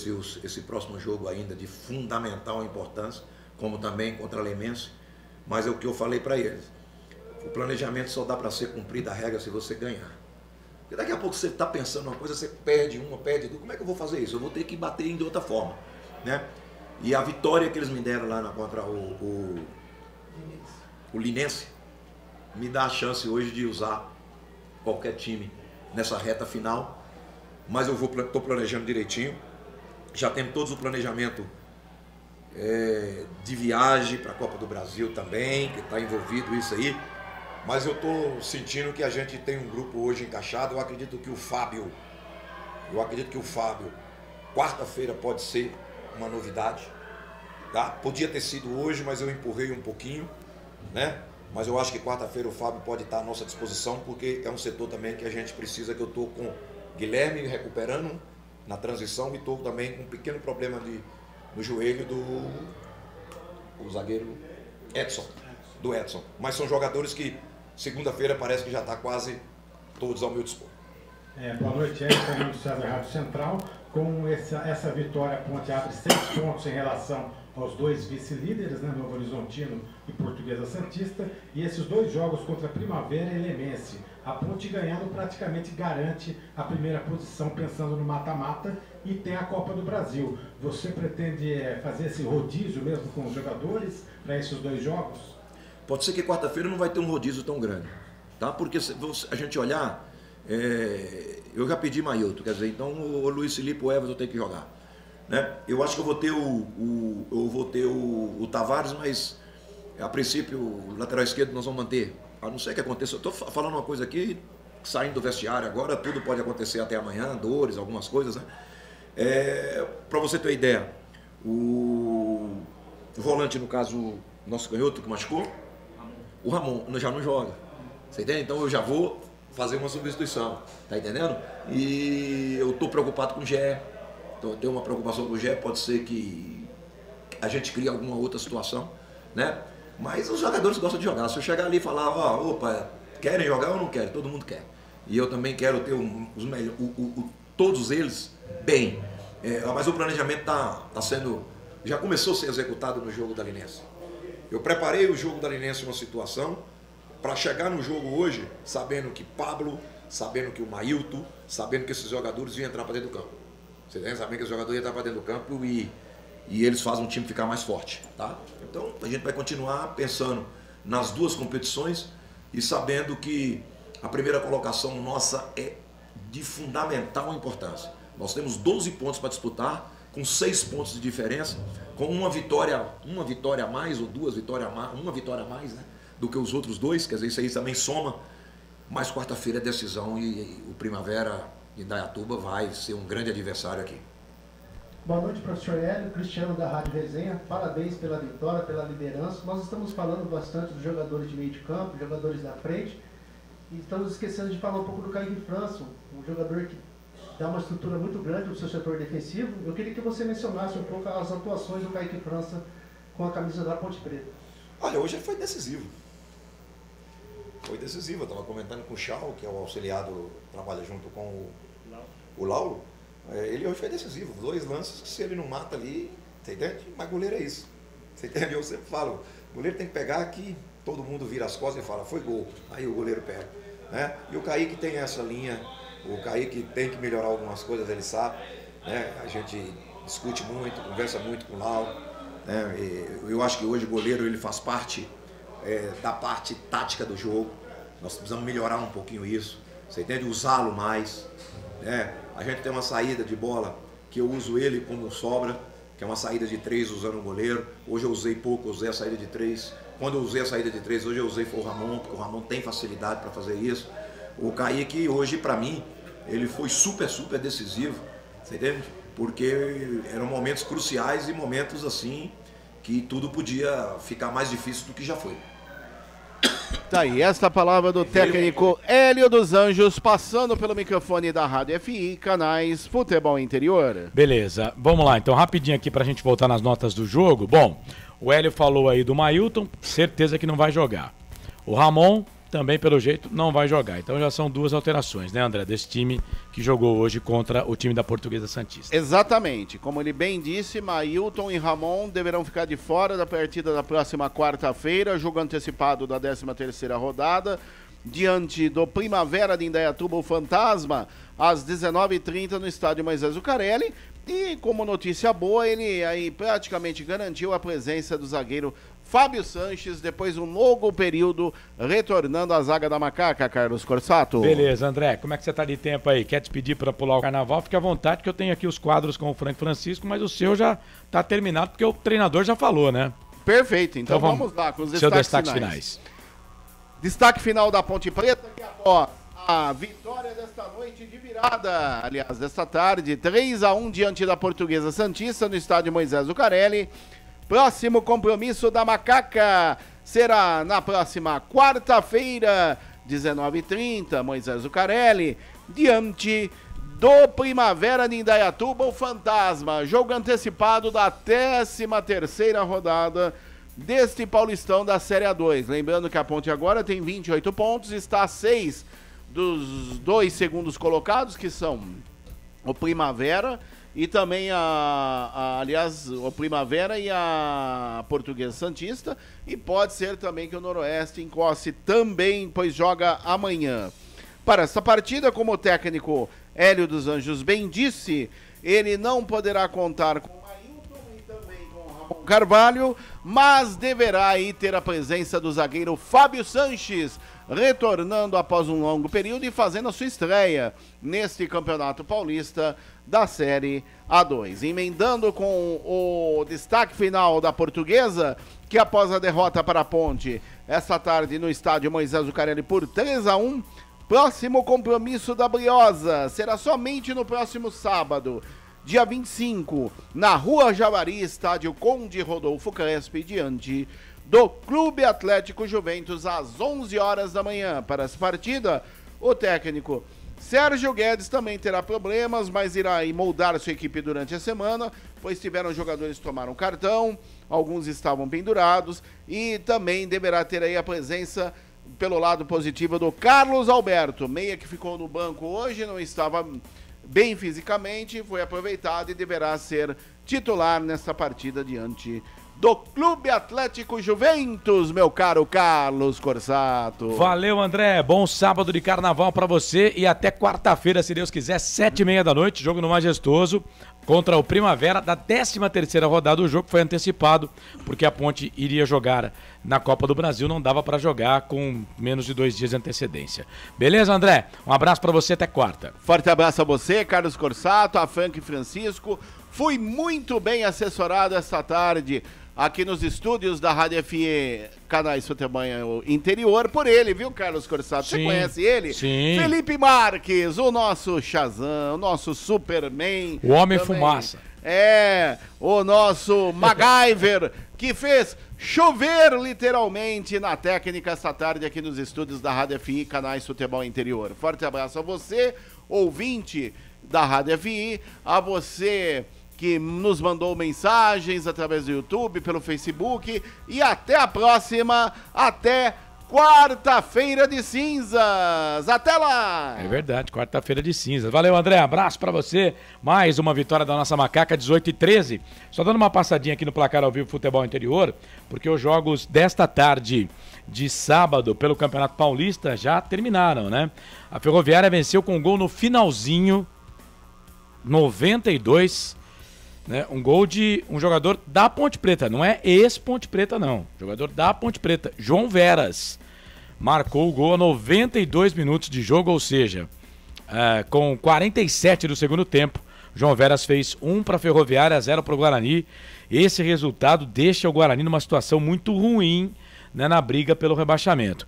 esse próximo jogo ainda de fundamental importância, como também contra a Lemense. Mas é o que eu falei para eles. O planejamento só dá para ser cumprida a regra se você ganhar. Porque daqui a pouco você está pensando uma coisa, você perde uma, perde duas. Como é que eu vou fazer isso? Eu vou ter que bater de outra forma, né? E a vitória que eles me deram lá contra o Linense me dá a chance hoje de usar qualquer time nessa reta final. Mas eu estou planejando direitinho. Já temos todos o planejamento de viagem para a Copa do Brasil também, que está envolvido isso aí. Mas eu estou sentindo que a gente tem um grupo hoje encaixado. Eu acredito que o Fábio, quarta-feira pode ser uma novidade, tá? Podia ter sido hoje, mas eu empurrei um pouquinho, né? Mas eu acho que quarta-feira o Fábio pode estar à nossa disposição, porque é um setor também que a gente precisa, que eu estou com Guilherme recuperando na transição e estou também com um pequeno problema no joelho do zagueiro Edson. Mas são jogadores que segunda-feira parece que já está quase todos ao meu dispor. Boa noite, Fernando César, Rádio Central. Com essa vitória, a Ponte abre 6 pontos em relação aos 2 vice-líderes, né, Novo Horizontino e Portuguesa Santista, e esses 2 jogos contra Primavera e Lemense. A Ponte ganhando praticamente garante a primeira posição, pensando no mata-mata, e tem a Copa do Brasil. Você pretende fazer esse rodízio mesmo com os jogadores para esses 2 jogos? Pode ser que quarta-feira não vai ter um rodízio tão grande, tá? Porque se a gente olhar, eu já pedi Mailton, quer dizer, então o Luiz Felipe, o Everton tem que jogar, né? Eu acho que eu vou ter o Tavares, mas a princípio o lateral esquerdo nós vamos manter, a não ser que aconteça. Eu estou falando uma coisa aqui, saindo do vestiário agora, tudo pode acontecer até amanhã, dores, algumas coisas, né? Para você ter uma ideia, o volante, no caso, nosso canhoto que machucou, o Ramon já não joga, você entende? Então eu já vou fazer uma substituição, tá entendendo? E eu estou preocupado com o Gé, então eu tenho uma preocupação com o Gé, pode ser que a gente crie alguma outra situação, né? Mas os jogadores gostam de jogar. Se eu chegar ali e falar, opa, querem jogar ou não querem? Todo mundo quer. E eu também quero ter os melhores, todos eles bem. Mas o planejamento está sendo, já começou a ser executado no jogo da Linense. Eu preparei o jogo da Linense uma situação para chegar no jogo hoje sabendo que Pablo, sabendo que o Mailton, sabendo que esses jogadores iam entrar para dentro do campo. Você tem que saber que os jogadores iam entrar para dentro do campo e eles fazem o time ficar mais forte, tá? Então a gente vai continuar pensando nas 2 competições e sabendo que a primeira colocação nossa é de fundamental importância. Nós temos 12 pontos para disputar, com 6 pontos de diferença, com uma vitória a mais, ou duas vitórias a mais, uma vitória a mais, né, do que os outros dois, quer dizer, isso aí também soma. Mas quarta-feira é decisão e o Primavera de Indaiatuba vai ser um grande adversário aqui. Boa noite, professor Hélio, Cristiano da Rádio Resenha. Parabéns pela vitória, pela liderança. Nós estamos falando bastante dos jogadores de meio de campo, jogadores da frente, e estamos esquecendo de falar um pouco do Kaique França, um jogador que dá uma estrutura muito grande no seu setor defensivo. Eu queria que você mencionasse um pouco as atuações do Kaique França com a camisa da Ponte Preta. Olha, hoje ele foi decisivo. Foi decisivo, eu estava comentando com o Chau, que é o auxiliado, trabalha junto com o Lauro. Ele hoje foi decisivo, 2 lances que se ele não mata ali, você entende? Mas goleiro é isso, você entende? Eu sempre falo, o goleiro tem que pegar aqui, todo mundo vira as costas e fala, foi gol, aí o goleiro pega, né? E o Kaique tem essa linha, o Kaique tem que melhorar algumas coisas, ele sabe, né? A gente discute muito, conversa muito com o Lauro, né? Eu acho que hoje o goleiro ele faz parte da parte tática do jogo, nós precisamos melhorar um pouquinho isso, você entende? Usá-lo mais, né? A gente tem uma saída de bola que eu uso ele como sobra, que é uma saída de 3 usando o goleiro. Hoje eu usei pouco, usei a saída de 3. Quando eu usei a saída de 3, hoje eu usei foi o Ramon, porque o Ramon tem facilidade para fazer isso. O Kaique hoje, para mim, ele foi super decisivo, você entende? Porque eram momentos cruciais e momentos assim que tudo podia ficar mais difícil do que já foi. Tá aí, esta palavra do técnico Hélio dos Anjos, passando pelo microfone da Rádio FI, canais Futebol Interior. Beleza, vamos lá, então rapidinho aqui pra gente voltar nas notas do jogo. Bom, o Hélio falou aí do Mailton, certeza que não vai jogar. O Ramon, também pelo jeito, não vai jogar. Então já são 2 alterações, né, André, desse time que jogou hoje contra o time da Portuguesa Santista. Exatamente, como ele bem disse, Mailton e Ramon deverão ficar de fora da partida da próxima quarta-feira, jogo antecipado da 13ª rodada, diante do Primavera de Indaiatuba, o Fantasma, às 19h30 no estádio Moisés Zucarelli. E como notícia boa, ele aí praticamente garantiu a presença do zagueiro Fábio Sanches, depois de um longo período, retornando à zaga da Macaca, Carlos Corsato. Beleza, André, como é que você tá de tempo aí? Quer te pedir para pular o carnaval? Fique à vontade, que eu tenho aqui os quadros com o Frank Francisco, mas o seu já tá terminado, porque o treinador já falou, né? Perfeito, então vamos lá com os destaques finais. Destaque final da Ponte Preta, que após a vitória desta noite de virada, aliás, desta tarde, 3-1 diante da Portuguesa Santista no estádio Moisés Zucarelli. Próximo compromisso da Macaca será na próxima quarta-feira, 19h30, Moisés Zucarelli, diante do Primavera de Indaiatuba, o Fantasma, jogo antecipado da 13ª rodada deste Paulistão da Série A2. Lembrando que a Ponte agora tem 28 pontos, está a 6 dos 2 segundos colocados, que são o Primavera e também aliás, o Primavera e a Portuguesa Santista, e pode ser também que o Noroeste encoste também, pois joga amanhã. Para essa partida, como o técnico Hélio dos Anjos bem disse, ele não poderá contar com o Mailton e também com o Ramon Carvalho, mas deverá aí ter a presença do zagueiro Fábio Sanches, retornando após um longo período e fazendo a sua estreia neste Campeonato Paulista da Série A2. Emendando com o destaque final da Portuguesa, que após a derrota para a Ponte, esta tarde no estádio Moisés Zucarelli por 3-1, próximo compromisso da Briosa será somente no próximo sábado, dia 25, na Rua Javari, estádio Conde Rodolfo Crespi, diante do Clube Atlético Juventus, às 11 horas da manhã. Para essa partida, o técnico Sérgio Guedes também terá problemas, mas irá moldar sua equipe durante a semana, pois tiveram jogadores que tomaram cartão, alguns estavam pendurados, e também deverá ter aí a presença, pelo lado positivo, do Carlos Alberto, meia que ficou no banco hoje, não estava bem fisicamente, foi aproveitado e deverá ser titular nesta partida diante do Clube Atlético Juventus, meu caro Carlos Corsato. Valeu, André. Bom sábado de carnaval pra você e até quarta-feira, se Deus quiser, 7h30 da noite, jogo no Majestoso contra o Primavera da 13ª rodada. O jogo foi antecipado porque a Ponte iria jogar na Copa do Brasil, não dava pra jogar com menos de 2 dias de antecedência. Beleza, André? Um abraço pra você, até quarta. Forte abraço a você, Carlos Corsato, a Frank Francisco. Fui muito bem assessorado esta tarde aqui nos estúdios da Rádio FE Canais Futebol Interior por ele, viu, Carlos Corsato? Você conhece ele? Sim. Felipe Marques, o nosso Shazam, o nosso Superman. O Homem também. Fumaça. É, o nosso MacGyver, que fez chover literalmente na técnica esta tarde aqui nos estúdios da Rádio FI Canais Futebol Interior. Forte abraço a você, ouvinte da Rádio FI, a você que nos mandou mensagens através do YouTube, pelo Facebook, e até a próxima, até quarta-feira de cinzas. Até lá! É verdade, quarta-feira de cinzas. Valeu, André, abraço pra você. Mais uma vitória da nossa macaca, 18-13. Só dando uma passadinha aqui no placar ao vivo Futebol Interior, porque os jogos desta tarde de sábado pelo Campeonato Paulista já terminaram, né? A Ferroviária venceu com um gol no finalzinho, 92, né? Um gol de um jogador da Ponte Preta, não é ex-Ponte Preta não, jogador da Ponte Preta, João Veras, marcou o gol a 92 minutos de jogo, ou seja, com 47 do segundo tempo, João Veras fez 1 para a Ferroviária, 0 para o Guarani. Esse resultado deixa o Guarani numa situação muito ruim, né, na briga pelo rebaixamento,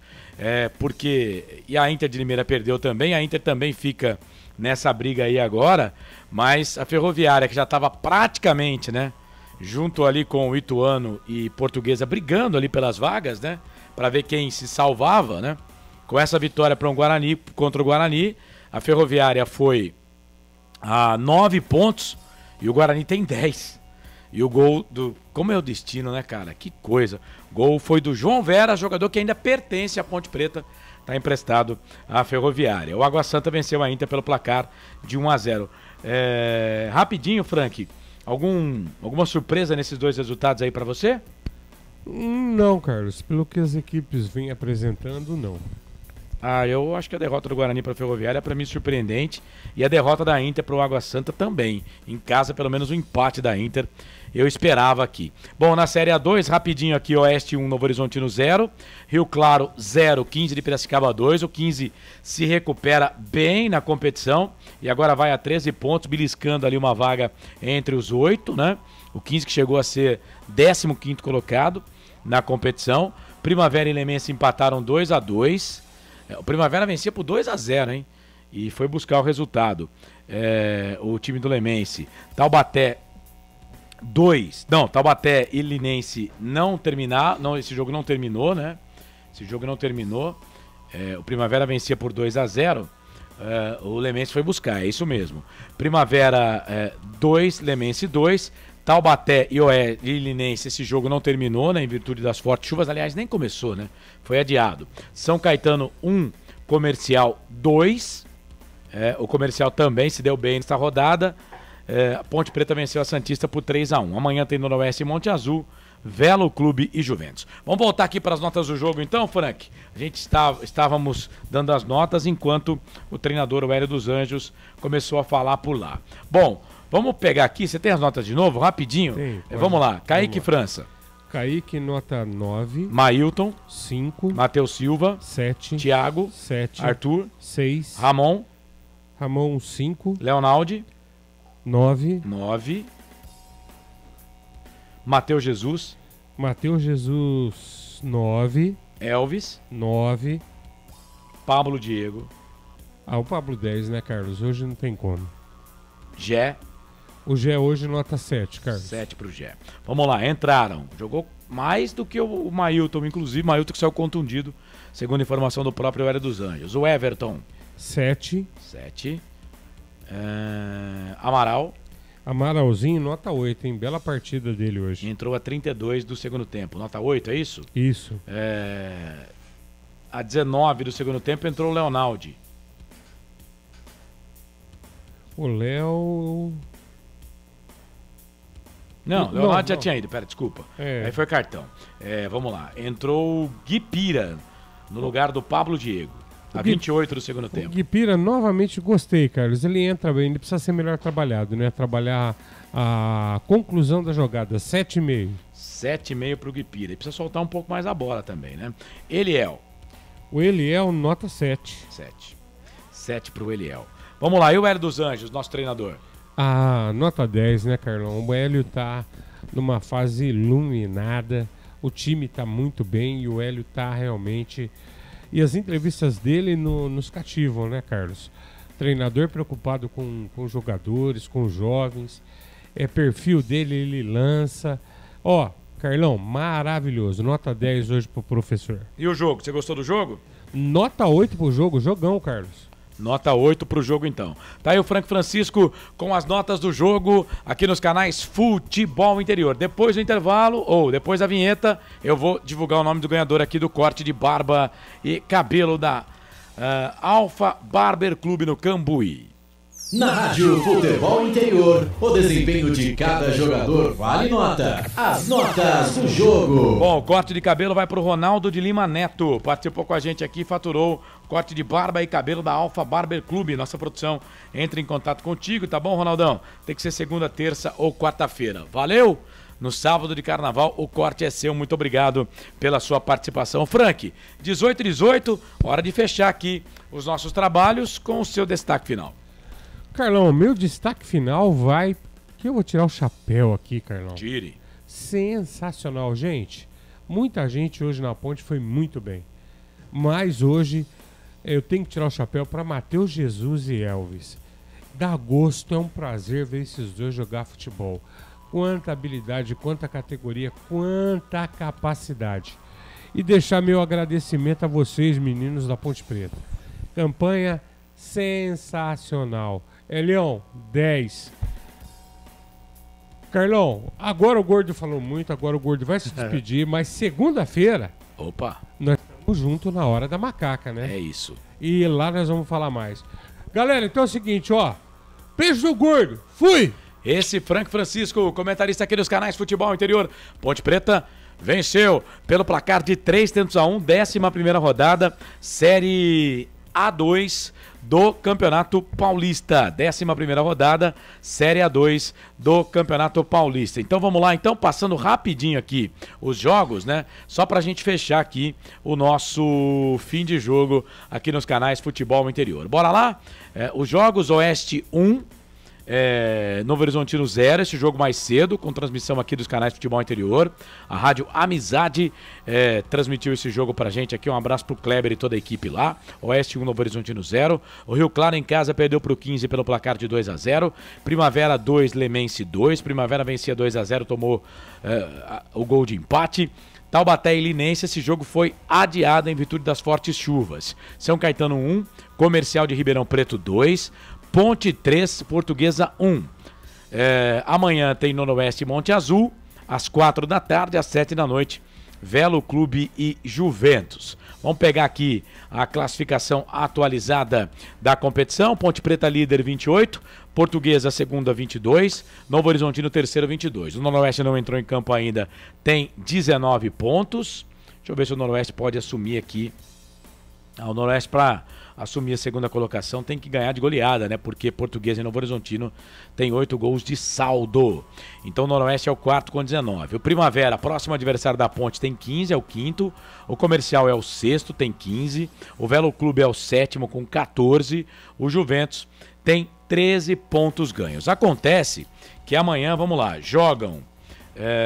porque e a Inter de Limeira perdeu também, a Inter também fica nessa briga aí agora, mas a Ferroviária, que já estava praticamente, né, junto ali com o Ituano e Portuguesa, brigando ali pelas vagas, né, para ver quem se salvava, né, com essa vitória para um Guarani, contra o Guarani, a Ferroviária foi a 9 pontos e o Guarani tem 10. E o gol do... Como é o destino, né, cara? Que coisa. O gol foi do João Vera, jogador que ainda pertence à Ponte Preta, está emprestado à Ferroviária. O Água Santa venceu a Inter pelo placar de 1-0. Rapidinho, Frank, alguma surpresa nesses dois resultados aí para você? Não, Carlos. Pelo que as equipes vêm apresentando, não. Eu acho que a derrota do Guarani para a Ferroviária é para mim surpreendente, e a derrota da Inter para o Água Santa também. Em casa, pelo menos o empate da Inter eu esperava aqui. Bom, na Série A2, rapidinho aqui, Oeste 1, Novo Horizontino 0, Rio Claro 0, 15 de Piracicaba 2. O 15 se recupera bem na competição e agora vai a 13 pontos, beliscando ali uma vaga entre os 8, né? O 15 que chegou a ser 15º colocado na competição. Primavera e Lemense empataram 2-2. O Primavera vencia por 2-0, hein? E foi buscar o resultado. O time do Lemense. Taubaté e Linense esse jogo não terminou, né? Esse jogo não terminou. O Primavera vencia por 2-0. O Lemense foi buscar, é isso mesmo. Primavera 2, Lemense 2. Taubaté e Linense, esse jogo não terminou, né, em virtude das fortes chuvas. Aliás, nem começou, né? Foi adiado. São Caetano 1, Comercial 2. O Comercial também se deu bem nesta rodada. A Ponte Preta venceu a Santista por 3-1. Amanhã tem Noroeste e Monte Azul, Velo Clube e Juventus. Vamos voltar aqui para as notas do jogo então, Frank? A gente estávamos dando as notas enquanto o treinador, o Hélio dos Anjos, começou a falar por lá. Bom, vamos pegar aqui, você tem as notas de novo, rapidinho? Tem, vamos lá, Kaique França. Kaique, nota 9. Mailton, 5. Matheus Silva, 7. Thiago, 7. Arthur, 6. Ramon, 5. Leonaldi, 9. Matheus Jesus, 9. Elvis, 9. Pablo Diego. O Pablo 10, né, Carlos? Hoje não tem como. Gé. O Gé hoje nota 7, Carlos. 7 pro Gé. Vamos lá, entraram. Jogou mais do que o Mailton, inclusive. Mailton que saiu contundido, segundo informação do próprio Hélio dos Anjos. O Everton. 7. Amaral. Amaralzinho, nota 8, hein? Bela partida dele hoje. Entrou a 32 do segundo tempo. Nota 8, é isso? Isso. A 19 do segundo tempo entrou o Leonaldi. O Léo... Não, Leonardo já tinha ido, pera, desculpa. Aí foi cartão. Vamos lá. Entrou o Guipira no lugar do Pablo Diego. A 28 do segundo tempo. O Guipira, novamente, gostei, Carlos. Ele entra bem, ele precisa ser melhor trabalhado, né? Trabalhar a conclusão da jogada, 7,5. 7,5 pro Guipira. Ele precisa soltar um pouco mais a bola também, né? Eliel. O Eliel, nota 7. 7 pro Eliel. Vamos lá, e o Hélio dos Anjos, nosso treinador? Nota 10, né, Carlão? O Hélio tá numa fase iluminada, o time tá muito bem e o Hélio tá realmente... E as entrevistas dele nos cativam, né, Carlos? Treinador preocupado com jogadores, com jovens, perfil dele, ele lança. Carlão, maravilhoso, nota 10 hoje pro professor. E o jogo, você gostou do jogo? Nota 8 pro jogo, jogão, Carlos. Nota 8 pro jogo, então. Tá aí o Frank Francisco com as notas do jogo aqui nos canais Futebol Interior. Depois do intervalo, ou depois da vinheta, eu vou divulgar o nome do ganhador aqui do corte de barba e cabelo da Alfa Barber Clube no Cambuí. Na Rádio Futebol Interior, o desempenho de cada jogador vale nota. As notas do jogo. Bom, o corte de cabelo vai pro Ronaldo de Lima Neto. Participou com a gente aqui, faturou corte de barba e cabelo da Alfa Barber Clube. Nossa produção entra em contato contigo, tá bom, Ronaldão? Tem que ser segunda, terça ou quarta-feira. Valeu? No sábado de carnaval, o corte é seu. Muito obrigado pela sua participação. Frank, 18h18, hora de fechar aqui os nossos trabalhos com o seu destaque final. Carlão, meu destaque final vai... que eu vou tirar o chapéu aqui, Carlão. Tire. Sensacional, gente. Muita gente hoje na ponte foi muito bem. Mas hoje eu tenho que tirar o chapéu para Matheus Jesus e Elvis. Dá gosto, é um prazer ver esses dois jogar futebol. Quanta habilidade, quanta categoria, quanta capacidade. E deixar meu agradecimento a vocês, meninos da Ponte Preta. Campanha sensacional. Leão, 10. Carlão, agora o Gordo falou muito, agora o Gordo vai se despedir, mas segunda-feira... Opa! Nós estamos juntos na hora da macaca, né? É isso. E lá nós vamos falar mais. Galera, então é o seguinte, beijo do Gordo, fui! Esse Frank Francisco, comentarista aqui dos canais Futebol Interior. Ponte Preta venceu pelo placar de 3-1, 11ª rodada, Série A2 do Campeonato Paulista. 11ª rodada, Série A2 do Campeonato Paulista. Então vamos lá, então, passando rapidinho aqui os jogos, né? Só pra gente fechar aqui o nosso fim de jogo aqui nos canais Futebol Interior. Bora lá? Os jogos: Oeste 1, Novo Horizontino 0, esse jogo mais cedo, com transmissão aqui dos canais Futebol Interior. A Rádio Amizade transmitiu esse jogo pra gente aqui. Um abraço pro Kleber e toda a equipe lá. Oeste 1, Novo Horizontino 0. O Rio Claro em casa perdeu pro 15 pelo placar de 2-0. Primavera 2, Lemense 2. Primavera vencia 2-0, tomou o gol de empate. Taubaté e Linense, esse jogo foi adiado em virtude das fortes chuvas. São Caetano 1, Comercial de Ribeirão Preto 2. Ponte 3, Portuguesa 1. Amanhã tem Noroeste e Monte Azul, às 4 da tarde, às 7 da noite, Velo Clube e Juventus. Vamos pegar aqui a classificação atualizada da competição. Ponte Preta líder 28, Portuguesa segunda 22, Novo Horizontino terceiro 22. O Noroeste não entrou em campo ainda, tem 19 pontos. Deixa eu ver se o Noroeste pode assumir aqui. O Noroeste, para assumir a segunda colocação, tem que ganhar de goleada, né? Porque Portuguesa e Novo Horizontino tem 8 gols de saldo. Então o Noroeste é o quarto com 19. O Primavera, próximo adversário da Ponte, tem 15, é o quinto. O Comercial é o sexto, tem 15. O Velo Clube é o sétimo com 14. O Juventus tem 13 pontos ganhos. Acontece que amanhã, vamos lá, jogam...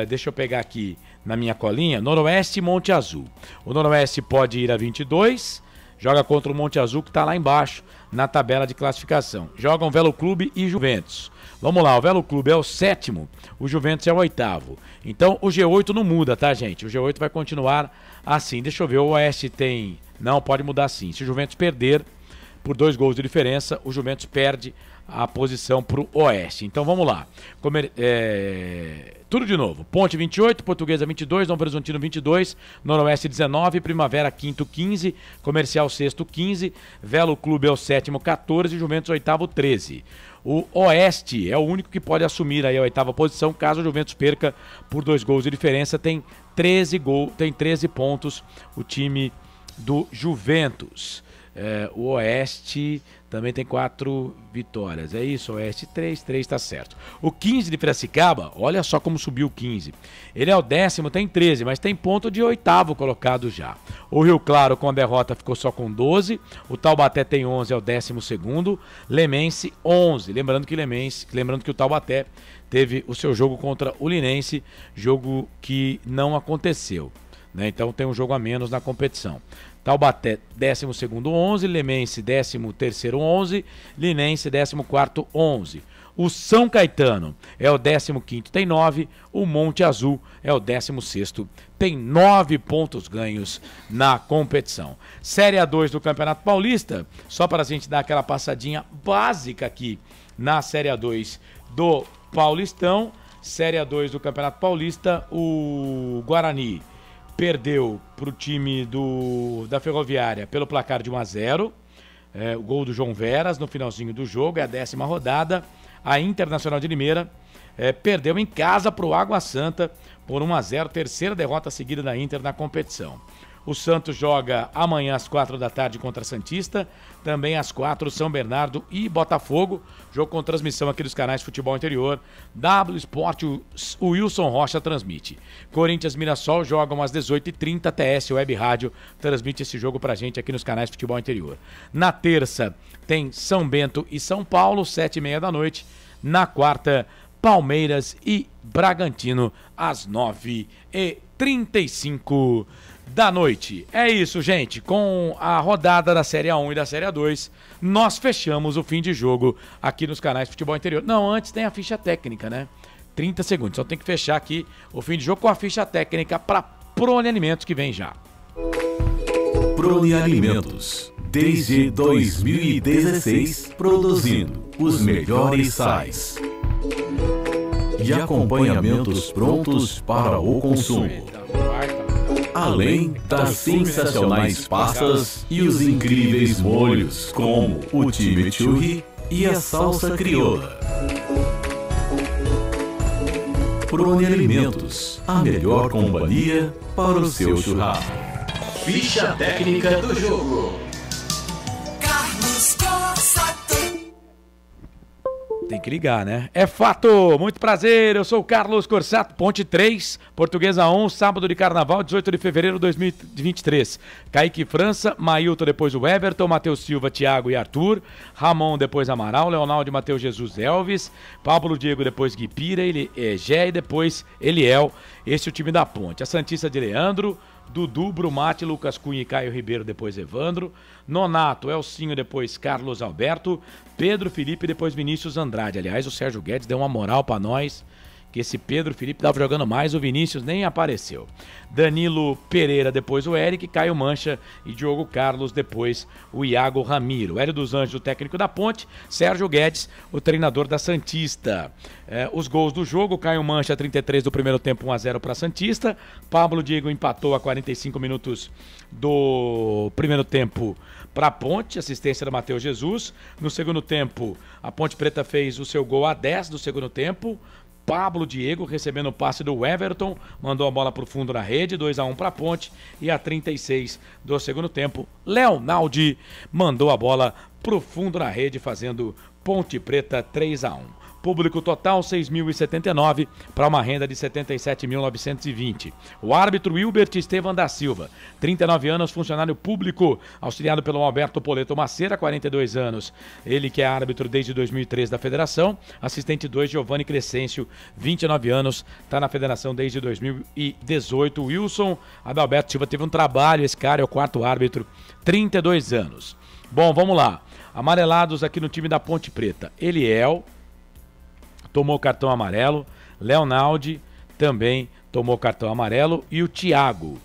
deixa eu pegar aqui na minha colinha, Noroeste e Monte Azul. O Noroeste pode ir a 22... Joga contra o Monte Azul, que está lá embaixo na tabela de classificação. Jogam Velo Clube e Juventus. Vamos lá, o Velo Clube é o sétimo, o Juventus é o oitavo. Então o G8 não muda, tá, gente? O G8 vai continuar assim. Deixa eu ver, o Oeste tem... Não, pode mudar sim. Se o Juventus perder por 2 gols de diferença, o Juventus perde a posição para o Oeste. Então vamos lá. Tudo de novo. Ponte 28, Portuguesa 22, Novo Horizontino 22, Noroeste 19, Primavera quinto 15, Comercial sexto 15, Velo Clube é o sétimo 14, Juventus oitavo 13. O Oeste é o único que pode assumir aí a oitava posição caso o Juventus perca por 2 gols de diferença. Tem 13 pontos o time do Juventus. O Oeste também tem 4 vitórias. É isso, Oeste 3 tá certo. O 15 de Piracicaba, olha só como subiu o 15. Ele é o 10º, tem 13, mas tem ponto de 8º colocado já. O Rio Claro com a derrota ficou só com 12. O Taubaté tem 11, é o 12º. Lemense 11. Lembrando que o Taubaté teve o seu jogo contra o Linense, jogo que não aconteceu, né? Então tem um jogo a menos na competição. Taubaté 12º 11, Lemense 13º 11, Linense 14º 11. O São Caetano é o 15º, tem 9, o Monte Azul é o 16º, tem 9 pontos ganhos na competição. Série A2 do Campeonato Paulista, só para a gente dar aquela passadinha básica aqui na Série A2 do Paulistão. Série A2 do Campeonato Paulista, o Guarani perdeu para o time da Ferroviária pelo placar de 1-0. O gol do João Veras no finalzinho do jogo, é a 10ª rodada. A Internacional de Limeira perdeu em casa para o Água Santa por 1-0, terceira derrota seguida da Inter na competição. O Santos joga amanhã às 4 da tarde contra a Santista, também às 4 São Bernardo e Botafogo, jogo com transmissão aqui dos canais Futebol Interior, W Sport, o Wilson Rocha transmite. Corinthians Mirassol jogam às 18h30, TS Web Rádio transmite esse jogo pra gente aqui nos canais Futebol Interior. Na terça tem São Bento e São Paulo, 7h30 da noite. Na quarta, Palmeiras e Bragantino, às 9h35 da noite. É isso, gente. Com a rodada da Série A1 e da Série A2, nós fechamos o fim de jogo aqui nos canais Futebol Interior. Não, antes tem a ficha técnica, né? 30 segundos. Só tem que fechar aqui o fim de jogo com a ficha técnica para Prone Alimentos, que vem já. Prone Alimentos. Desde 2016, produzindo os melhores sais e acompanhamentos prontos para o consumo. Além das sensacionais pastas e os incríveis molhos, como o chimichurri e a salsa crioula. Prone Alimentos, a melhor companhia para o seu churrasco. Ficha técnica do jogo. Carlos Corsato. Tem que ligar, né? É fato! Muito prazer, eu sou o Carlos Corsato, Ponte 3, Portuguesa 1, sábado de carnaval, 18 de fevereiro de 2023. Kaique França, Mailton, depois o Everton, Matheus Silva, Thiago e Arthur, Ramon, depois Amaral, Leonardo, Matheus Jesus, Elvis, Pablo Diego, depois Guipira, Gé e depois Eliel. Esse é o time da Ponte. A Santista de Leandro, Dudu, Brumati, Lucas Cunha e Caio Ribeiro, depois Evandro, Nonato, Elcinho, depois Carlos Alberto, Pedro Felipe, depois Vinícius Andrade. Aliás, o Sérgio Guedes deu uma moral pra nós, que esse Pedro Felipe tava jogando mais, o Vinícius nem apareceu. Danilo Pereira, depois o Eric, Caio Mancha e Diogo Carlos, depois o Iago Ramiro. Hélio dos Anjos, o técnico da Ponte, Sérgio Guedes, o treinador da Santista. Os gols do jogo, Caio Mancha, 33 do primeiro tempo, 1-0 para Santista. Pablo Diego empatou a 45 minutos do primeiro tempo para a Ponte, assistência do Matheus Jesus. No segundo tempo, a Ponte Preta fez o seu gol a 10 do segundo tempo. Pablo Diego recebendo o passe do Everton, mandou a bola para o fundo na rede, 2-1 para a Ponte, e a 36 do segundo tempo, Leonaldi mandou a bola para o fundo na rede, fazendo Ponte Preta 3-1. Público total 6.079 para uma renda de 77.920. O árbitro Wilbert Estevam da Silva, 39 anos, funcionário público, auxiliado pelo Alberto Poleto Macera, 42 anos. Ele que é árbitro desde 2003 da Federação. Assistente 2, Giovanni Crescêncio, 29 anos, está na Federação desde 2018. Wilson Adalberto Silva teve um trabalho, esse cara é o quarto árbitro, 32 anos. Bom, vamos lá. Amarelados aqui no time da Ponte Preta. Eliel tomou cartão amarelo, Leonaldi também tomou cartão amarelo e o Thiago.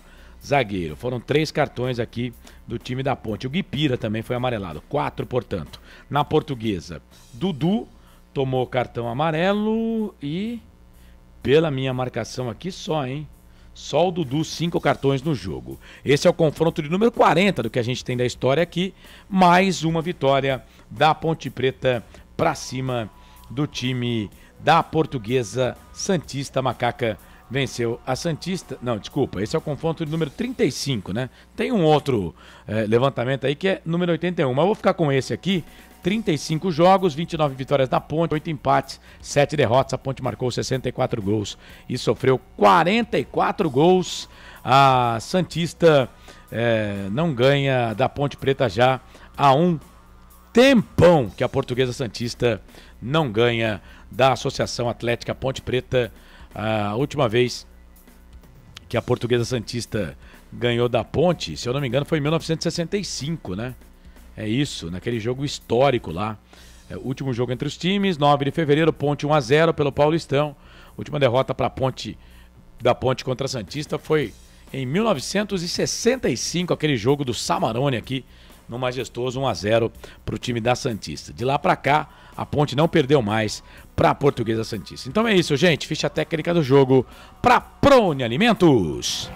zagueiro. Foram 3 cartões aqui do time da Ponte. O Guipira também foi amarelado, 4, portanto. Na Portuguesa, Dudu tomou cartão amarelo e, pela minha marcação aqui, só, hein? Só o Dudu, 5 cartões no jogo. Esse é o confronto de número 40 do que a gente tem da história aqui. Mais uma vitória da Ponte Preta para cima do time da Portuguesa Santista. Macaca venceu a Santista. Não, desculpa, esse é o confronto de número 35, né? Tem um outro levantamento aí que é número 81, mas eu vou ficar com esse aqui. 35 jogos, 29 vitórias da Ponte, 8 empates, 7 derrotas. A Ponte marcou 64 gols e sofreu 44 gols. A Santista não ganha da Ponte Preta já há um tempão que a Portuguesa Santista não ganha da Associação Atlética Ponte Preta. A última vez que a Portuguesa Santista ganhou da Ponte, se eu não me engano, foi em 1965, né? É isso, naquele jogo histórico lá. Último jogo entre os times, 9 de fevereiro, Ponte 1-0 pelo Paulistão. Última derrota para da Ponte contra a Santista foi em 1965, aquele jogo do Samarone aqui, no Majestoso, 1-0 para o time da Santista. De lá para cá, a Ponte não perdeu mais para a Portuguesa Santista. Então é isso, gente. Ficha técnica do jogo para Prone Alimentos.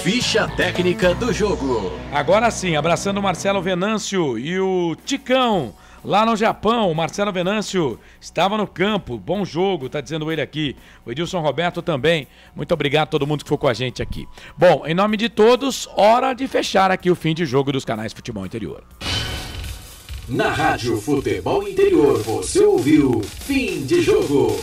Ficha técnica do jogo. Agora sim, abraçando o Marcelo Venâncio e o Ticão, lá no Japão. O Marcelo Venâncio estava no campo. Bom jogo, tá dizendo ele aqui. O Edilson Roberto também. Muito obrigado a todo mundo que ficou com a gente aqui. Bom, em nome de todos, hora de fechar aqui o fim de jogo dos canais Futebol Interior. Na Rádio Futebol Interior, você ouviu Fim de Jogo.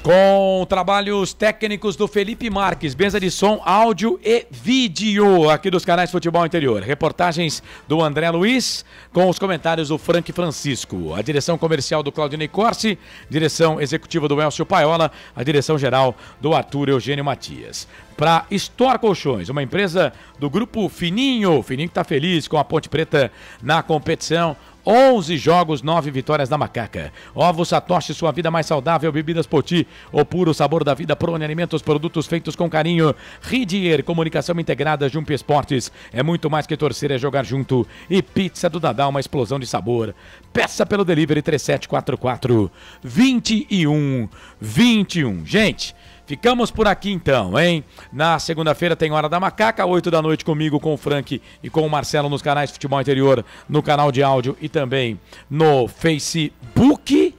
Com trabalhos técnicos do Felipe Marques, mesa de som, áudio e vídeo aqui dos canais Futebol Interior. Reportagens do André Luiz, com os comentários do Frank Francisco. A direção comercial do Claudinei Corsi, direção executiva do Elcio Paiola, a direção geral do Arthur Eugênio Matias. Para Store Colchões, uma empresa do grupo Fininho. Fininho que está feliz com a Ponte Preta na competição. 11 jogos, 9 vitórias da Macaca. Ovos Satoshi, sua vida mais saudável. Bebidas Poti, o puro sabor da vida. Prone Alimentos, produtos feitos com carinho. Ridier, comunicação integrada. Jump Esportes, é muito mais que torcer, é jogar junto. E Pizza do Dadá, uma explosão de sabor. Peça pelo delivery 3744-2121. Gente, ficamos por aqui então, hein? Na segunda-feira tem Hora da Macaca, 8 da noite comigo, com o Frank e com o Marcelo nos canais Futebol Interior, no canal de áudio e também no Facebook,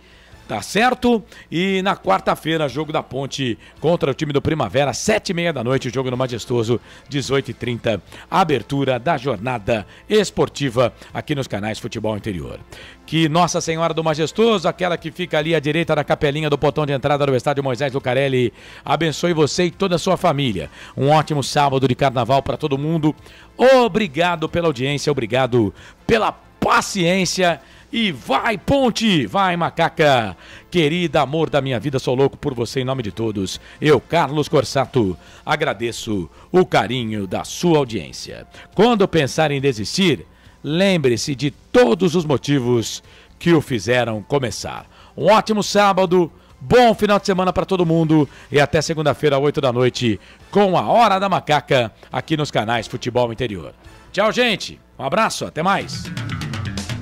tá certo? E na quarta-feira, jogo da Ponte contra o time do Primavera, 7h30 da noite, jogo no Majestoso, 18h30, abertura da jornada esportiva aqui nos canais Futebol Interior. Que Nossa Senhora do Majestoso, aquela que fica ali à direita da capelinha do portão de entrada do estádio Moisés Lucarelli, abençoe você e toda a sua família. Um ótimo sábado de carnaval para todo mundo. Obrigado pela audiência, obrigado pela paciência. E vai, Ponte! Vai, Macaca! Querida, amor da minha vida, sou louco por você em nome de todos. Eu, Carlos Corsato, agradeço o carinho da sua audiência. Quando pensar em desistir, lembre-se de todos os motivos que o fizeram começar. Um ótimo sábado, bom final de semana para todo mundo e até segunda-feira, 8 da noite, com a Hora da Macaca, aqui nos canais Futebol Interior. Tchau, gente! Um abraço, até mais!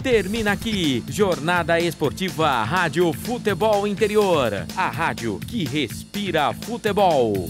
Termina aqui, Jornada Esportiva Rádio Futebol Interior, a rádio que respira futebol.